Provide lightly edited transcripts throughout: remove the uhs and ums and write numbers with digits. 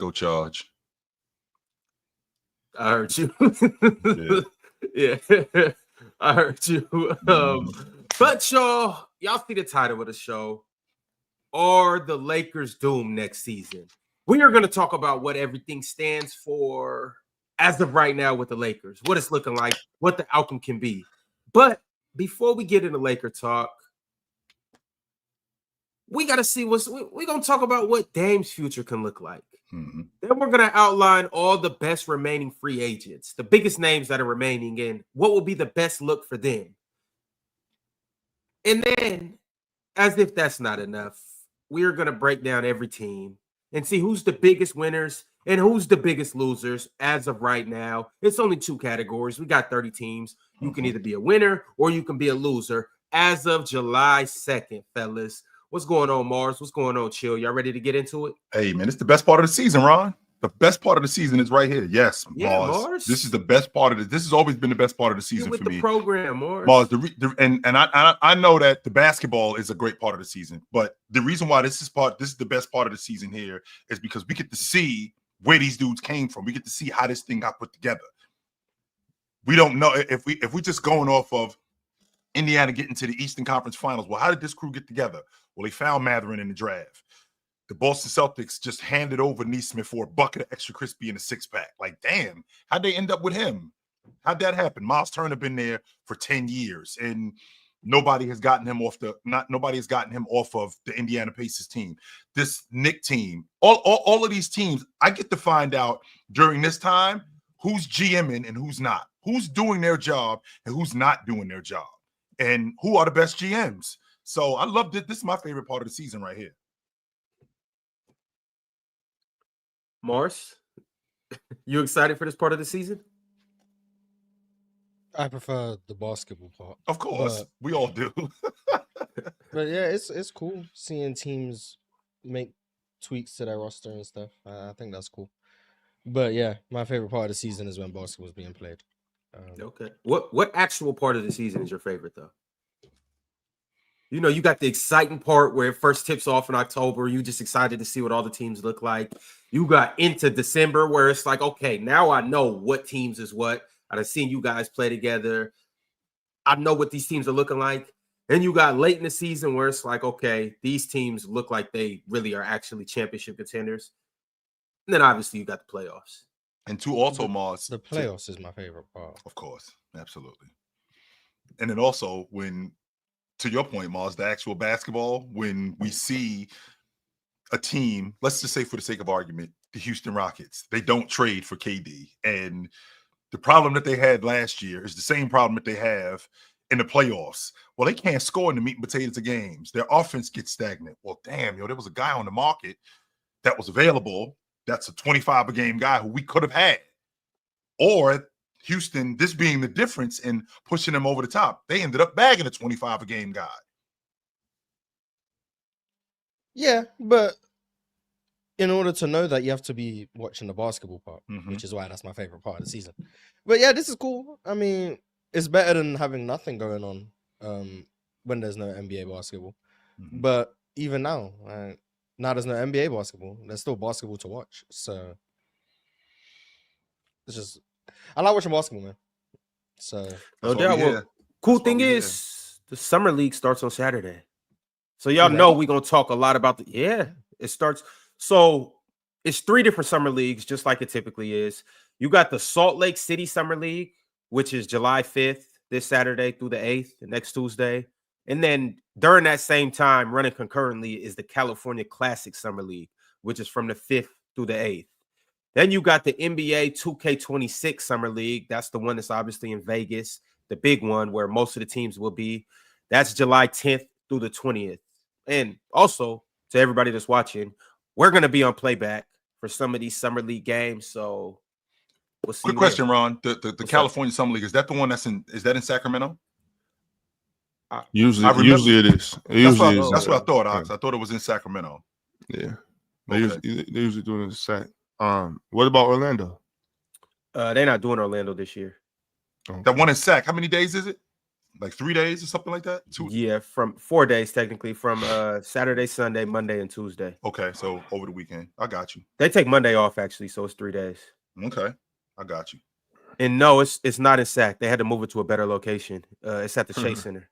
Go Charge. I heard you. Yeah. I heard you. But y'all see the title of the show. Are the Lakers doomed next season? We are going to talk about what everything stands for as of right now with the Lakers, what it's looking like, what the outcome can be. But before we get into Laker talk, we got to see we're going to talk about what Dame's future can look like. Mm-hmm. Then we're going to outline all the best remaining free agents, the biggest names that are remaining, and what will be the best look for them. And then, as if that's not enough, we're going to break down every team and see who's the biggest winners and who's the biggest losers as of right now. It's only 2 categories. We got 30 teams. You can either be a winner or you can be a loser as of July 2nd, fellas. What's going on, Mars? What's going on, Chill? Y'all ready to get into it? Hey, man, it's the best part of the season, Ron. The best part of the season is right here. Yes, Yeah, Mars. This is the best part of it. This has always been the best part of the season for me. The program, Mars. And I know that the basketball is a great part of the season, but the reason why this is the best part of the season here is because we get to see where these dudes came from. We get to see how this thing got put together. We don't know if we just going off of Indiana getting to the Eastern Conference Finals. Well, how did this crew get together? Well, they found Matherin in the draft. The Boston Celtics just handed over Neesmith for a bucket of extra crispy in a 6-pack. Like, damn, how'd they end up with him? How'd that happen? Miles Turner been there for 10 years, and nobody has gotten him off of the Indiana Pacers team. This Knick team, all of these teams, I get to find out during this time who's GMing and who's not, who's doing their job and who's not doing their job, and who are the best GMs. So I loved it. This is my favorite part of the season right here. Morris, you excited for this part of the season? I prefer the basketball part. Of course, we all do. But yeah, it's cool seeing teams make tweaks to their roster and stuff. I think that's cool. But yeah, my favorite part of the season is when basketball is being played. Okay. What actual part of the season is your favorite, though? You know, you got the exciting part where it first tips off in October. You just excited to see what all the teams look like. You got into December where it's like, okay, now I know what teams is what. I've seen you guys play together. I know what these teams are looking like. Then you got late in the season where it's like, okay, these teams look like they really are actually championship contenders. And then obviously you got the playoffs. And also, Mars. The playoffs is my favorite part. Of course. Absolutely. And then also when, to your point, Mars, the actual basketball, when we see a team, let's just say for the sake of argument, the Houston Rockets, they don't trade for KD. And the problem that they had last year is the same problem that they have in the playoffs. Well, they can't score in the meat and potatoes of games. Their offense gets stagnant. Well, damn, there was a guy on the market that was available. That's a 25-a-game guy who we could have had. Or Houston, this being the difference in pushing them over the top, they ended up bagging a 25-a-game guy. Yeah, but in order to know that, you have to be watching the basketball part, which is why that's my favorite part of the season. But yeah, this is cool. I mean, it's better than having nothing going on when there's no NBA basketball. But even now there's no NBA basketball. There's still basketball to watch. So it's just, I like watching basketball, man. So no doubt. Well, cool thing is the summer league starts on Saturday. So y'all know we're going to talk a lot about it starts. So it's 3 different summer leagues, just like it typically is. You got the Salt Lake City Summer League, which is July 5th, this Saturday through the 8th, the next Tuesday. And then during that same time, running concurrently, is the California Classic Summer League, which is from the 5th through the 8th. Then you got the NBA 2K26 Summer League. That's the one that's obviously in Vegas, the big one where most of the teams will be. That's July 10th through the 20th. And also, to everybody that's watching, we're going to be on Playback for some of these Summer League games. So we'll see. Quick question, Ron. The California Summer League, is that the one is that in Sacramento? Usually it is. That's what I thought, Ox. I thought it was in Sacramento. Yeah. They usually do it in Sac. What about Orlando? They're not doing Orlando this year. That one in Sac, how many days is it? like 3 days or something like that. Yeah, from 4 days technically, from Saturday, Sunday, Monday, and Tuesday. Okay, so over the weekend. I got you. They take Monday off actually, so it's 3 days. Okay, I got you. And no, it's not in Sac. They had to move it to a better location. It's at the Chase Center.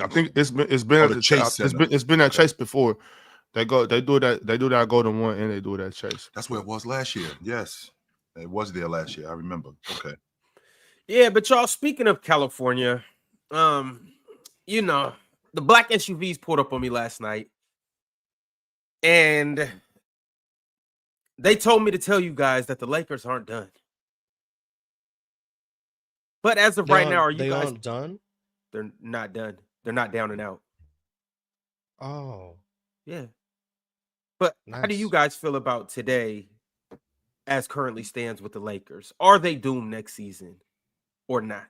I think it's been Oh, at the the Chase Center. it's been at Chase before. They do that Golden One and they do that Chase. That's where it was last year. Yes, it was there last year. I remember. Okay. Yeah, but y'all, speaking of California, you know, the black SUVs pulled up on me last night, and they told me to tell you guys that the Lakers aren't done. But as of right now, are you guys aren't done? They're not done. They're not down and out. Oh, yeah. But how do you nice. guys feel about today as currently stands with the Lakers? Are they doomed next season or not?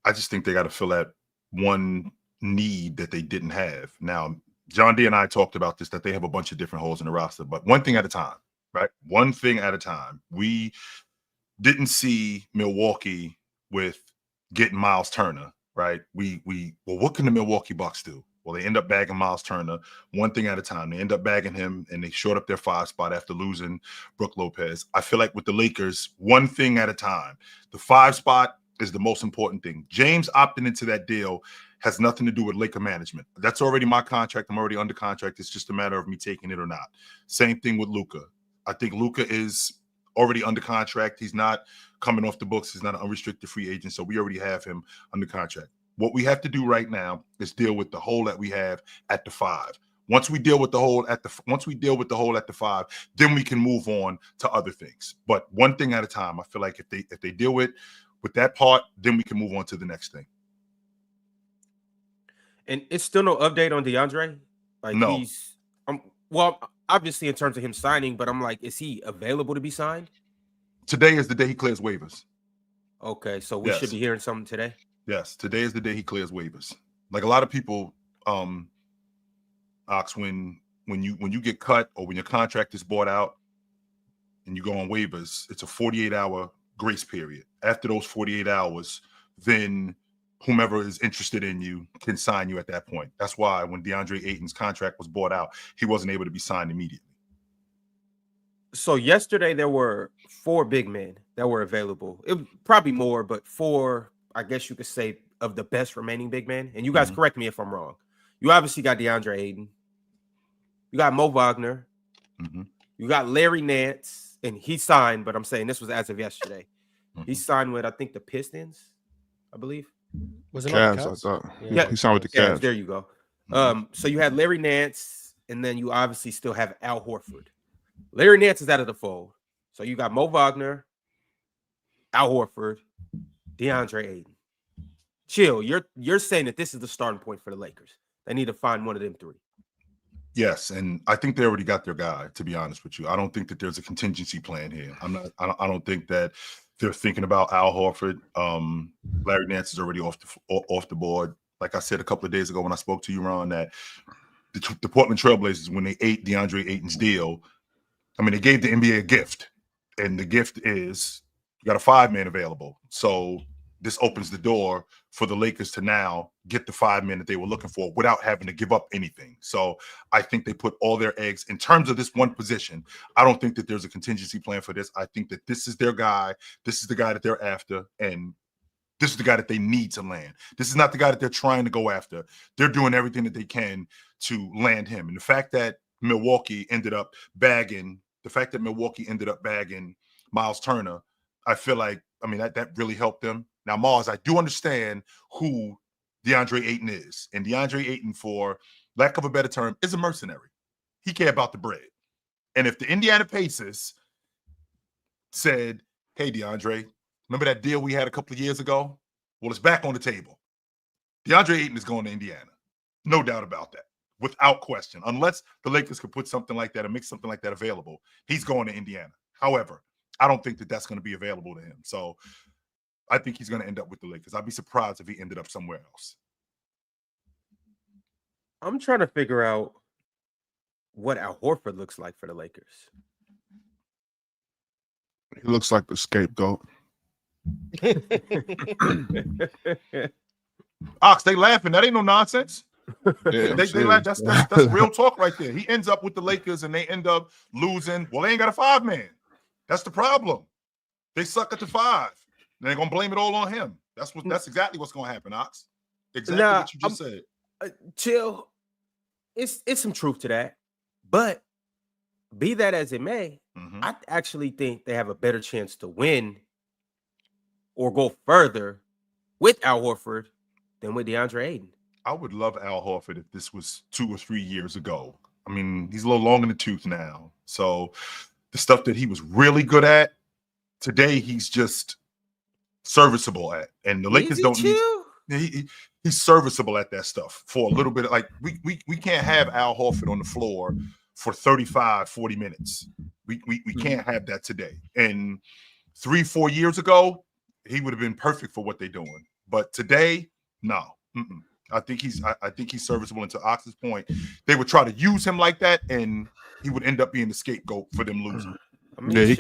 I just think they got to fill that one need that they didn't have. Now, John D and I talked about this, that they have a bunch of different holes in the roster, but one thing at a time, right? One thing at a time. We didn't see Milwaukee with getting Miles Turner, right? Well, what can the Milwaukee Bucks do? Well, they end up bagging Miles Turner one thing at a time. They end up bagging him, and they short up their 5 spot after losing Brook Lopez. I feel like with the Lakers, one thing at a time. The 5 spot is the most important thing. James opting into that deal has nothing to do with Laker management. That's already my contract. I'm already under contract. It's just a matter of me taking it or not. Same thing with Luka. I think Luka is already under contract. He's not coming off the books. He's not an unrestricted free agent, so we already have him under contract. What we have to do right now is deal with the hole that we have at the 5. Once we deal with the hole at the 5, then we can move on to other things. But one thing at a time. I feel like if they deal with that part, then we can move on to the next thing. And it's still no update on DeAndre. Like no. He's well, obviously in terms of him signing, but I'm like, is he available to be signed? Today is the day he clears waivers. Okay, so we should be hearing something today. Yes, today is the day he clears waivers. Like a lot of people, Ox, when you get cut or when your contract is bought out and you go on waivers, it's a 48-hour grace period. After those 48 hours, then whomever is interested in you can sign you at that point. That's why when DeAndre Ayton's contract was bought out, he wasn't able to be signed immediately. So yesterday there were 4 big men that were available. It probably more, but 4, I guess you could say, of the best remaining big men. And you guys correct me if I'm wrong. You obviously got DeAndre Ayton. You got Mo Wagner. You got Larry Nance, and he signed, but I'm saying this was as of yesterday. He signed with, I think, the Pistons, I believe. Was it Cavs? not the I Cavs? thought. Yeah. He signed with the Cavs. There you go. So you had Larry Nance, and then you obviously still have Al Horford. Larry Nance is out of the fold. So you got Mo Wagner, Al Horford, DeAndre Ayton. Chill. You're saying that this is the starting point for the Lakers. They need to find one of them 3. Yes, and I think they already got their guy, to be honest with you. I don't think that there's a contingency plan here. I don't think that they're thinking about Al Horford. Larry Nance is already off the board. Like I said a couple of days ago when I spoke to you, Ron, that the Portland Trailblazers, when they ate DeAndre Ayton's deal, I mean, they gave the NBA a gift, and the gift is you got a 5-man available. So this opens the door for the Lakers to now get the 5-man that they were looking for without having to give up anything. So I think they put all their eggs in terms of this one position. I don't think that there's a contingency plan for this. I think that this is their guy. This is the guy that they're after, and this is the guy that they need to land. This is not the guy that they're trying to go after. They're doing everything that they can to land him. And the fact that Milwaukee ended up bagging Miles Turner, I feel like, I mean, that really helped them. Now, Mars, I do understand who DeAndre Ayton is. And DeAndre Ayton, for lack of a better term, is a mercenary. He cares about the bread. And if the Indiana Pacers said, hey, DeAndre, remember that deal we had a couple of years ago? Well, it's back on the table. DeAndre Ayton is going to Indiana. No doubt about that. Without question. Unless the Lakers could put something like that or make something like that available, he's going to Indiana. However, I don't think that that's going to be available to him. So I think he's going to end up with the Lakers. I'd be surprised if he ended up somewhere else. I'm trying to figure out what Al Horford looks like for the Lakers. He looks like the scapegoat. Ox, they laughing. That ain't no nonsense. Yeah, They laugh. That's real talk right there. He ends up with the Lakers and they end up losing. Well, they ain't got a 5-man. That's the problem. They suck at the 5. They're gonna blame it all on him. That's exactly what's gonna happen, Ox. Exactly what you just said. Chill. It's some truth to that, but be that as it may, I actually think they have a better chance to win or go further with Al Horford than with DeAndre Ayton. I would love Al Horford if this was 2 or 3 years ago. I mean, he's a little long in the tooth now. So the stuff that he was really good at, today he's just serviceable at. And the Lakers don't need he's serviceable at that stuff for a little bit. Like we can't have Al Horford on the floor for 35, 40 minutes. We can't have that today. And 3-4 years ago, he would have been perfect for what they're doing. But today, no. I think he's serviceable. And to Ox's point, they would try to use him like that, and he would end up being the scapegoat for them losing. I mean, he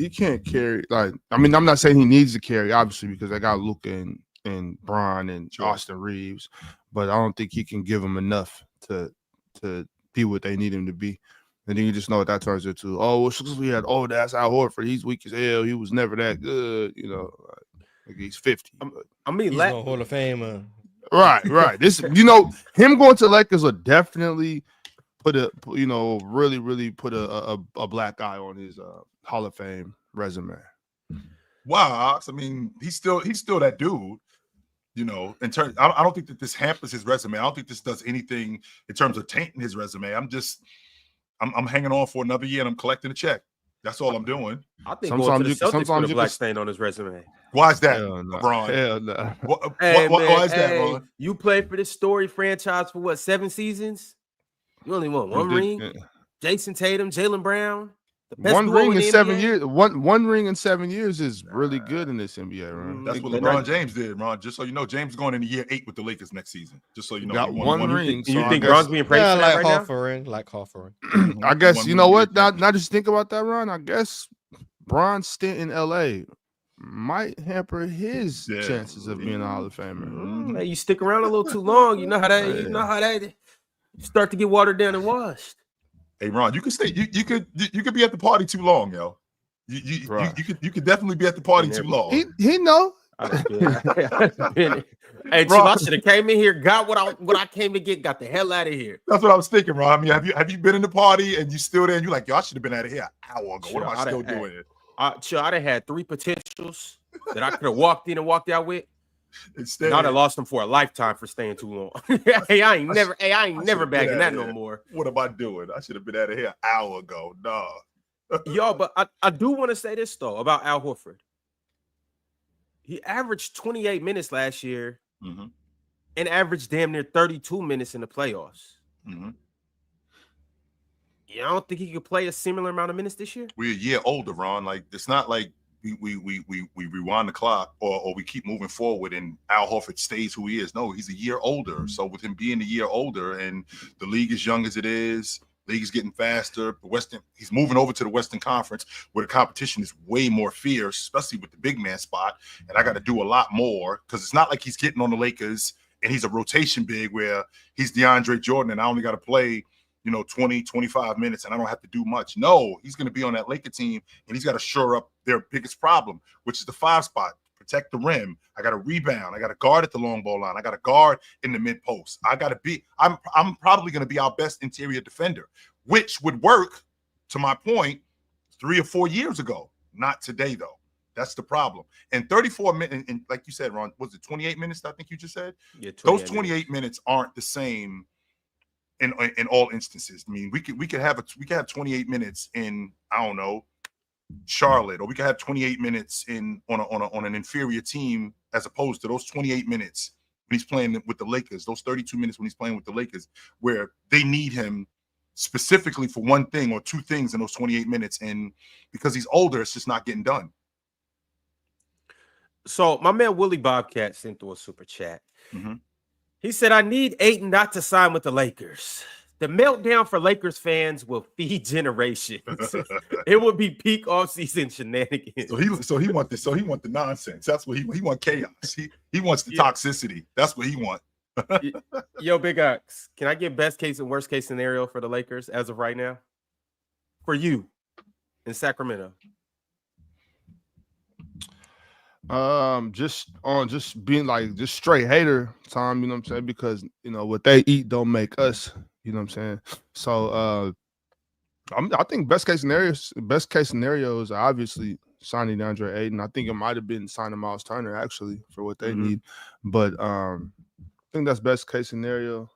can't carry. Like, I mean, I'm not saying he needs to carry, obviously, because I got Luka and Bron and Austin Reeves, but I don't think he can give them enough to be what they need him to be. And then you just know what that turns into. Oh, well, we had that's Al Horford. He's weak as hell. He was never that good. You know, like he's 50. I mean, he's no Hall of Famer. Right. This, him going to Lakers will definitely put really put a black eye on his Hall of Fame resume. Wow, Ox. I mean, he's still that dude. In terms, I don't think that this hampers his resume. I don't think this does anything in terms of tainting his resume. I'm hanging on for another year and I'm collecting a check. That's all I'm doing. I think going to the Celtics put a black stain on his resume. Why is that, Ron? Hell no. Why is that, Ron? You played for this story franchise for 7 seasons? You only won 1 ring. Jason Tatum, Jaylen Brown. One ring in 7 years. One ring in 7 years is really good in this NBA, Ron. That's what LeBron James did, Ron. Just so you know, James is going into year 8 with the Lakers next season. Just so you know, got one ring. You think Ron's being praised for that right now? Like half a ring. I guess you know what. Now just think about that, Ron. I guess Bron's stint in LA might hamper his chances of being a Hall of Famer. Hey, you stick around a little too long. You know how that start to get watered down and washed. Hey, Ron, you could stay. You could be at the party too long, yo. You could definitely be at the party too long. He know. Hey, Chill, I should have came in here, got what I came to get, got the hell out of here. That's what I was thinking, Ron. I mean, have you been in the party and you still there? And you're like, yo, I should have been out of here an hour ago. What am I still doing here? Chill, I'd have had 3 potentials that I could have walked in and walked out with. Instead, I'd have lost them for a lifetime for staying too long. Hey, I ain't never bagging that no more. What am I doing? I should have been out of here an hour ago. No. Y'all, but I do want to say this though about Al Horford. He averaged 28 minutes last year and averaged damn near 32 minutes in the playoffs. You don't think he could play a similar amount of minutes this year? We're a year older, Ron. Like, it's not like we rewind the clock or we keep moving forward and Al Horford stays who he is. No, he's a year older. So with him being a year older and the league as young as it is, league is getting faster. He's moving over to the Western Conference where the competition is way more fierce, especially with the big man spot. And I got to do a lot more because it's not like he's getting on the Lakers and he's a rotation big where he's DeAndre Jordan and I only got to play 20, 25 minutes and I don't have to do much. No, he's going to be on that Laker team and he's got to shore up their biggest problem, which is the 5 spot. Protect the rim. I got to rebound. I got to guard at the long ball line. I got to guard in the mid post. I'm probably going to be our best interior defender, which would work, to my point, 3 or 4 years ago. Not today, though. That's the problem. And 34 minutes, and like you said, Ron, was it 28 minutes? I think you just said? Yeah, those 28 minutes aren't the same in all instances. I mean, we could have 28 minutes in, I don't know, Charlotte, or we could have 28 minutes on an inferior team as opposed to those 28 minutes when he's playing with the Lakers, those 32 minutes when he's playing with the Lakers, where they need him specifically for one thing or 2 things in those 28 minutes. And because he's older, it's just not getting done. So my man Willie Bobcat sent through a super chat. He said, I need Ayton not to sign with the Lakers. The meltdown for Lakers fans will feed generations. It would be peak offseason shenanigans. So he want this. So he want the nonsense. That's what he want. Chaos. He wants the toxicity. That's what he want. Yo, Big Ox, can I get best case and worst case scenario for the Lakers as of right now? For you in Sacramento. Just being like just straight hater time, you know what I'm saying? Because what they eat don't make us, you know what I'm saying? So I think best case scenarios are obviously signing DeAndre Ayton. I think it might have been signing Miles Turner actually for what they need. But I think that's best case scenario.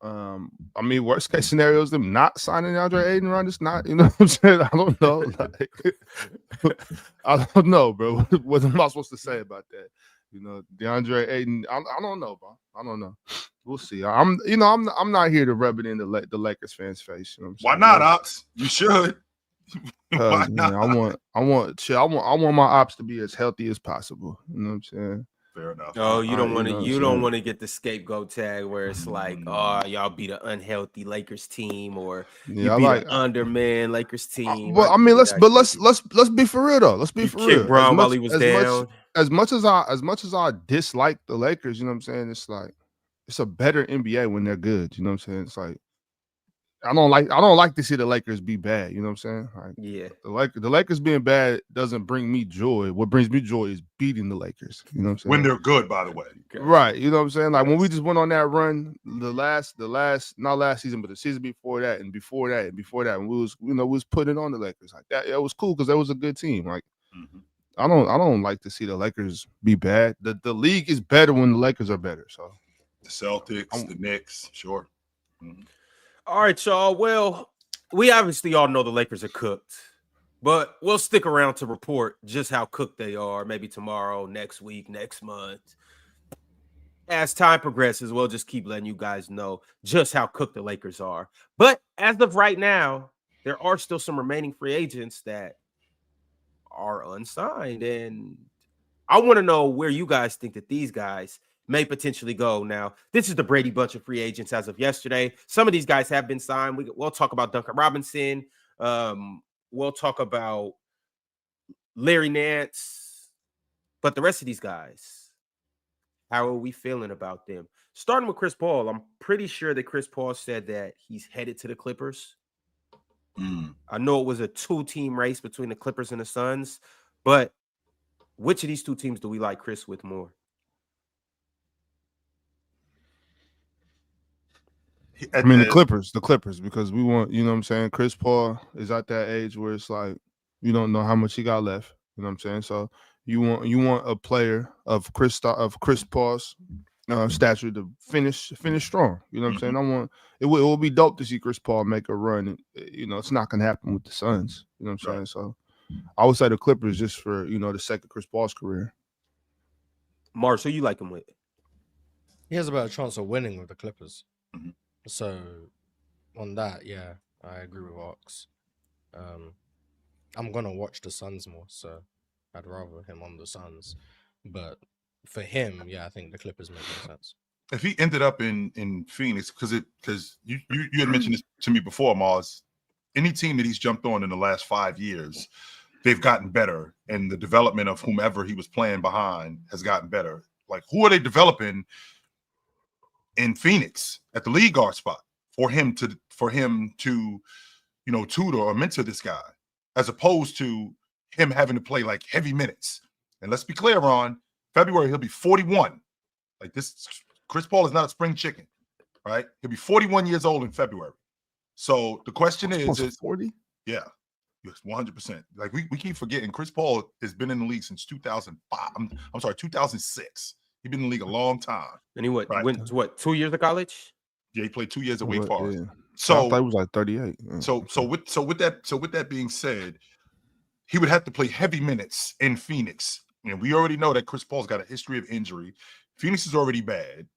I mean, worst case scenario is them not signing DeAndre Ayton, right? It's not, you know what I'm saying? I don't know. Like, I don't know, bro. What am I supposed to say about that? DeAndre Ayton, I don't know, bro. I don't know. We'll see. I'm not here to rub it in the Lakers fans' face. You know what I'm Why saying? not, Ops? You should. Why not? Man, I want my ops to be as healthy as possible. You know what I'm saying? Fair enough. Oh, you don't want to get the scapegoat tag where it's like, oh, y'all beat an unhealthy Lakers team, or you beat an underman Lakers team. Well, I mean, let's be for real though. Let's be for real. Brown while he was down. As much as I dislike the Lakers, you know what I'm saying? It's like it's a better NBA when they're good. You know what I'm saying? It's like I don't like to see the Lakers be bad. You know what I'm saying? Like, yeah. The Lakers being bad doesn't bring me joy. What brings me joy is beating the Lakers. You know what I'm saying? When they're good, by the way. Right. You know what I'm saying? Like when we just went on that run, not last season, but the season before that, and before that, and before that, and we was putting on the Lakers like that. It was cool because that was a good team. Like I don't like to see the Lakers be bad. The league is better when the Lakers are better. So the Celtics, the Knicks, sure. All right, y'all. Well, we obviously all know the Lakers are cooked, but we'll stick around to report just how cooked they are. Maybe tomorrow, next week, next month. As time progresses, we'll just keep letting you guys know just how cooked the Lakers are. But as of right now, there are still some remaining free agents that are unsigned. And I want to know where you guys think that these guys may potentially go. Now, this is the Brady Bunch of free agents as of yesterday. Some of these guys have been signed. We'll talk about Duncan Robinson. We'll talk about Larry Nance. But the rest of these guys, how are we feeling about them? Starting with Chris Paul, I'm pretty sure that Chris Paul said that he's headed to the Clippers. I know it was a 2-team race between the Clippers and the Suns, but which of these 2 teams do we like Chris with more? I mean, the Clippers, because we want, you know what I'm saying? Chris Paul is at that age where it's like, you don't know how much he got left. You know what I'm saying? So you want a player of Chris Paul's stature to finish strong. You know what I'm saying? It will be dope to see Chris Paul make a run. It's not gonna happen with the Suns. You know what I'm saying? So I would say the Clippers just for the sake of Chris Paul's career. Mars, who you like him with? He has a better chance of winning with the Clippers. So on that, yeah, I agree with Ox. I'm gonna watch the Suns more, so I'd rather him on the Suns. But for him, yeah, I think the Clippers make more sense. If he ended up in Phoenix, because you had mentioned this to me before, Mars, any team that he's jumped on in the last 5 years, they've gotten better, and the development of whomever he was playing behind has gotten better. Like, who are they developing in Phoenix at the lead guard spot for him to tutor or mentor this guy, as opposed to him having to play like heavy minutes? And let's be clear, on February he'll be 41. Like, this Chris Paul is not a spring chicken, right? He'll be 41 years old in February. So the question is 40? Yeah, yes, 100%. Like, we keep forgetting Chris Paul has been in the league since 2005. I'm sorry, 2006. He's been in the league a long time. And he went to 2 years of college? Yeah, he played 2 years at Wake Forest. Yeah. So I thought he was like 38. Yeah. So with that being said, he would have to play heavy minutes in Phoenix. And we already know that Chris Paul's got a history of injury. Phoenix is already bad.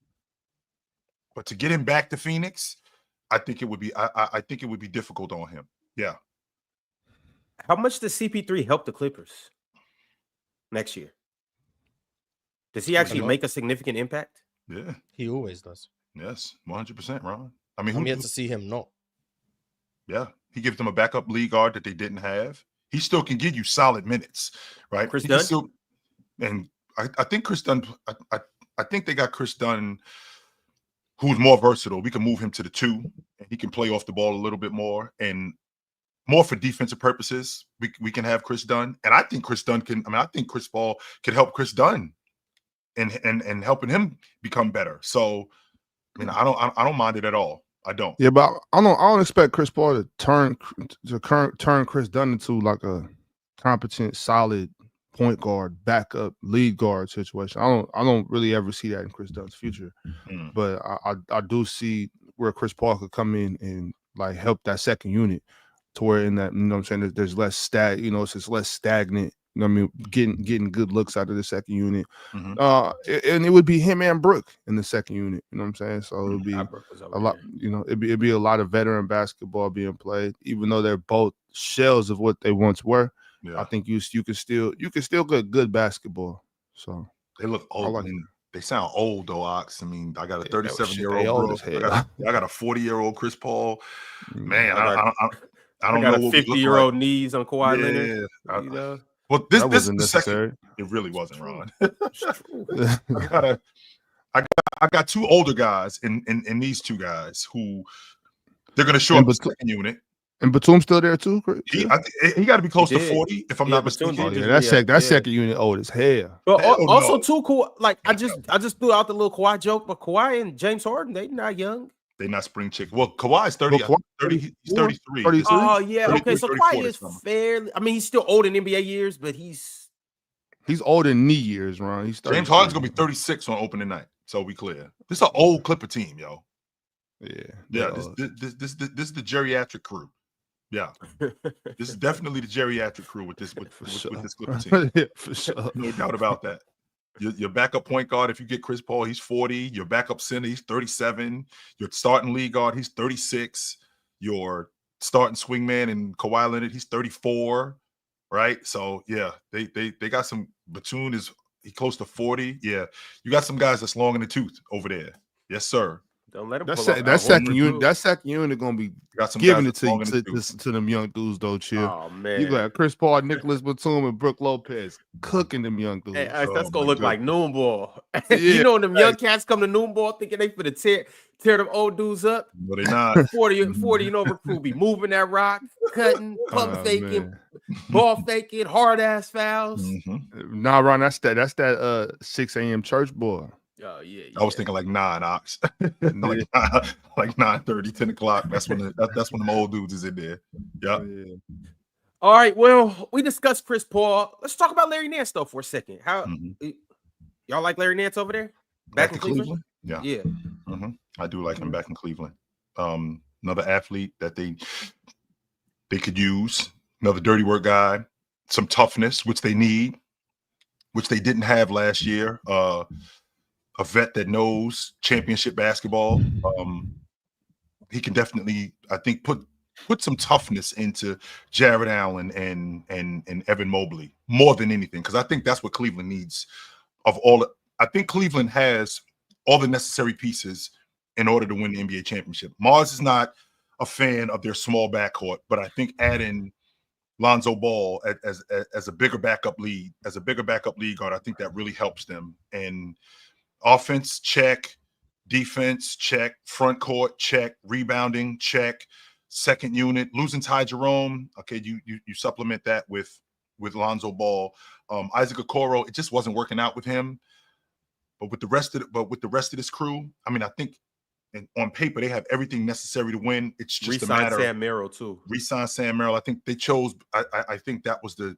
But to get him back to Phoenix, I think it would be difficult on him. Yeah. How much does CP3 help the Clippers next year? Does he actually make a significant impact? Yeah. He always does. Yes, 100%, Ron. I mean, I'm yet to see him not. Yeah, he gives them a backup lead guard that they didn't have. He still can give you solid minutes, right? Chris He Dunn? can still, and I think Chris Dunn. I think they got Chris Dunn, who's more versatile. We can move him to the 2, and he can play off the ball a little bit more, and more for defensive purposes. We can have Chris Dunn, and I think Chris Dunn can. I mean, I think Chris Paul could help Chris Dunn, and helping him become better. So, I mean, I don't mind it at all. I don't. Yeah, but I don't expect Chris Paul to turn Chris Dunn into like a competent, solid point guard, backup, lead guard situation. I don't really ever see that in Chris Dunn's future. But I do see where Chris Paul could come in and like help that second unit to where in that, you know what I'm saying, there's less it's just less stagnant. You know what I mean? Getting good looks out of the second unit. And it would be him and Brooke in the second unit. You know what I'm saying? So it would be a lot, it'd be a lot of veteran basketball being played, even though they're both shells of what they once were. Yeah. I think you can still get good basketball. So they look old. They sound old though, Ox. I mean, I got a 37-year-old Brooke. I got a 40-year-old Chris Paul. Man, I don't know. A 50-year-old knees on Kawhi Leonard. You know? Well, this is the second. It really wasn't, Ron. I got 2 older guys in these 2 guys who they're going to show up the second unit. And Batum's still there too. He got to be close to 40, if I'm not mistaken. That second unit old as hell. But also too cool. Like I just threw out the little Kawhi joke, but Kawhi and James Harden, they not young. They're not spring chick. Well, Kawhi's 30. He's 33. Oh yeah. Okay, so Kawhi is fairly. I mean, he's still old in NBA years, but he's old in knee years, Ron. James Harden's gonna be 36 on opening night. So we clear. This is an old Clipper team, yo. Yeah. This is the geriatric crew. Yeah, this is definitely the geriatric crew with this Clipper team. Yeah, for sure. No doubt about that. Your backup point guard, if you get Chris Paul, he's 40. Your backup center, he's 37. Your starting lead guard, he's 36. Your starting swingman and Kawhi Leonard, he's 34. Right? So yeah, they got some. Batum he close to 40. Yeah, you got some guys that's long in the tooth over there. Yes, sir. Don't let him that second unit gonna be giving it to them young dudes though. Chill. Oh man, you got Chris Paul, Nicholas Batum, and Brooke Lopez cooking them young dudes. Hey, that's gonna look like noon ball. You know, them young cats come to noon ball thinking they finna tear them old dudes up. No, they not. 40 and over crew be moving that rock, cutting, pump faking, ball faking, hard ass fouls. Nah, Ron, that's that 6 a.m. church boy. Oh yeah, I was thinking like 9 Ox, like 9:30, 10 o'clock. That's when them old dudes is in there. Yeah. All right. Well, we discussed Chris Paul. Let's talk about Larry Nance though for a second. How y'all like Larry Nance over there? Back in Cleveland? Yeah. I do like him back in Cleveland. Another athlete that they could use. Another dirty work guy. Some toughness, which they need, which they didn't have last year. A vet that knows championship basketball. He can definitely, I think, put some toughness into Jared Allen and Evan Mobley more than anything, because I think that's what Cleveland needs. I think Cleveland has all the necessary pieces in order to win the NBA championship. Mars is not a fan of their small backcourt, but I think adding Lonzo Ball as a bigger backup lead guard, I think that really helps them. And offense, check. Defense, check. Front court, check. Rebounding, check. Second unit, losing Ty Jerome. Okay, you supplement that with Lonzo Ball. Isaac Okoro, it just wasn't working out with him. But with the rest of this crew, I mean, I think on paper they have everything necessary to win. It's just a matter. Sam Merrill too. Resign Sam Merrill. I think they chose. I think that was the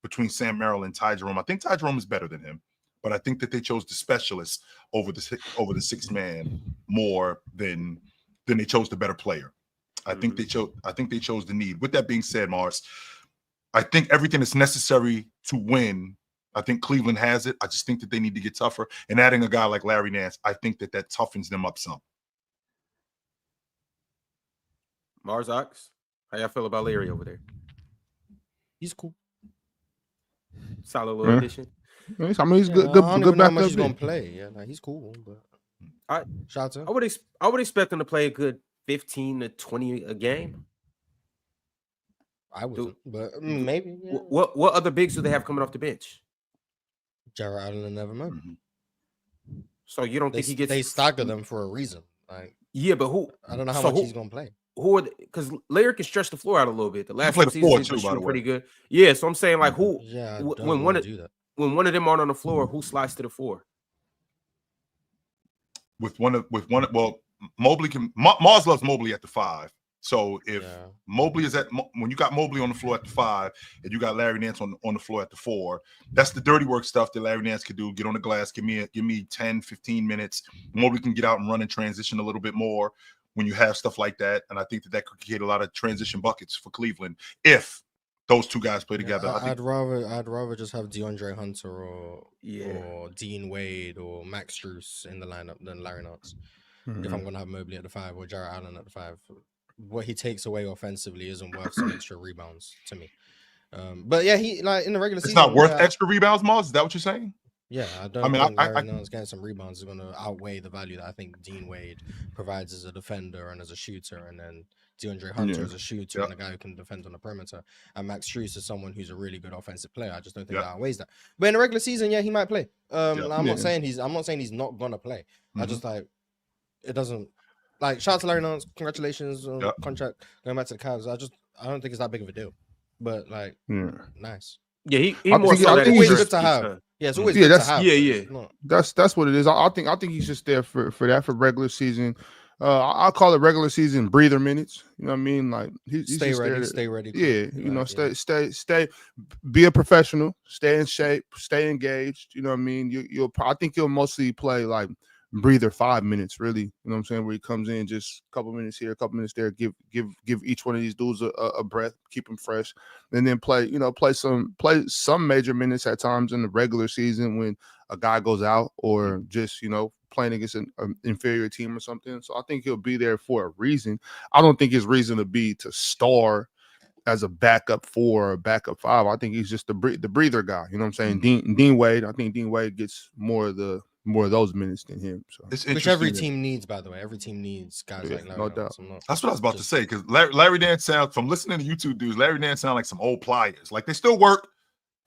between Sam Merrill and Ty Jerome. I think Ty Jerome is better than him. But I think that they chose the specialist over the sixth man more than they chose the better player. I think they chose the need. With that being said, Mars, I think everything that's necessary to win, I think Cleveland has it. I just think that they need to get tougher. And adding a guy like Larry Nance, I think that toughens them up some. Mars Ox, how y'all feel about Larry over there? He's cool. Solid little addition. I mean, he's good. I don't Good know how backup. much he's gonna play. Yeah, he's cool. But Shout out to him. I would expect him to play a good 15 to 20 a game. I wouldn't, but maybe. Yeah. What other bigs do they have coming off the bench? Jarrett Allen and Evan Mobley. So you don't think he gets? They stagger them for a reason. Like, yeah, but who? I don't know how much he's gonna play. Who are? Because Larry can stretch the floor out a little bit. The last few seasons too, he's by the way. pretty good. Yeah, so I'm saying like who? Yeah, when one of them aren't on the floor, who slides to the floor? Well, Mobley can. Mars loves Mobley at the 5. So if Mobley is when you got Mobley on the floor at the 5 and you got Larry Nance on the floor at the 4, that's the dirty work stuff that Larry Nance could do. Get on the glass, give me 10, 15 minutes. Mobley can get out and run and transition a little bit more when you have stuff like that. And I think that could create a lot of transition buckets for Cleveland if those two guys play together. I'd rather just have DeAndre Hunter or Dean Wade or Max Strus in the lineup than Larry Nance. If I'm gonna have Mobley at the 5 or Jarrett Allen at the 5. What he takes away offensively isn't worth some extra rebounds to me. But yeah, he like in the regular season. It's not worth extra rebounds, Mars. Is that what you're saying? Yeah, I think Larry Nance getting some rebounds is going to outweigh the value that I think Dean Wade provides as a defender and as a shooter, and then DeAndre Hunter as a shooter and a guy who can defend on the perimeter. And Max Strus is someone who's a really good offensive player. I just don't think that outweighs that. But in the regular season, he might play. I'm not saying he's not gonna play. I just like it doesn't. Like, shout out to Larry Nance. Congratulations on contract going back to the Cavs. I don't think it's that big of a deal. But, like, nice. Yeah, he more so it's always good to have. Yeah, it's always good to have. Yeah. That's what it is. I think he's just there for that, for regular season. I call it regular season breather minutes. You know what I mean? Like, he's stay ready. Yeah, stay. Be a professional. Stay in shape. Stay engaged. You know what I mean? I think you'll mostly play, like, breather 5 minutes, really. You know what I'm saying? Where he comes in, just a couple minutes here, a couple minutes there, give each one of these dudes a breath, keep them fresh, and then play some major minutes at times in the regular season when a guy goes out or just playing against an inferior team or something. So I think he'll be there for a reason. I don't think his reason to be to star as a backup 4 or backup 5. I think he's just the breather guy. You know what I'm saying? Dean Wade. I think Dean Wade gets more of those minutes than him. So which every team needs, by the way. Every team needs guys like Larry. No doubt. That's what I was about to say, because Larry Nance sounds, from listening to YouTube dudes, Larry Nance sound like some old pliers. Like, they still work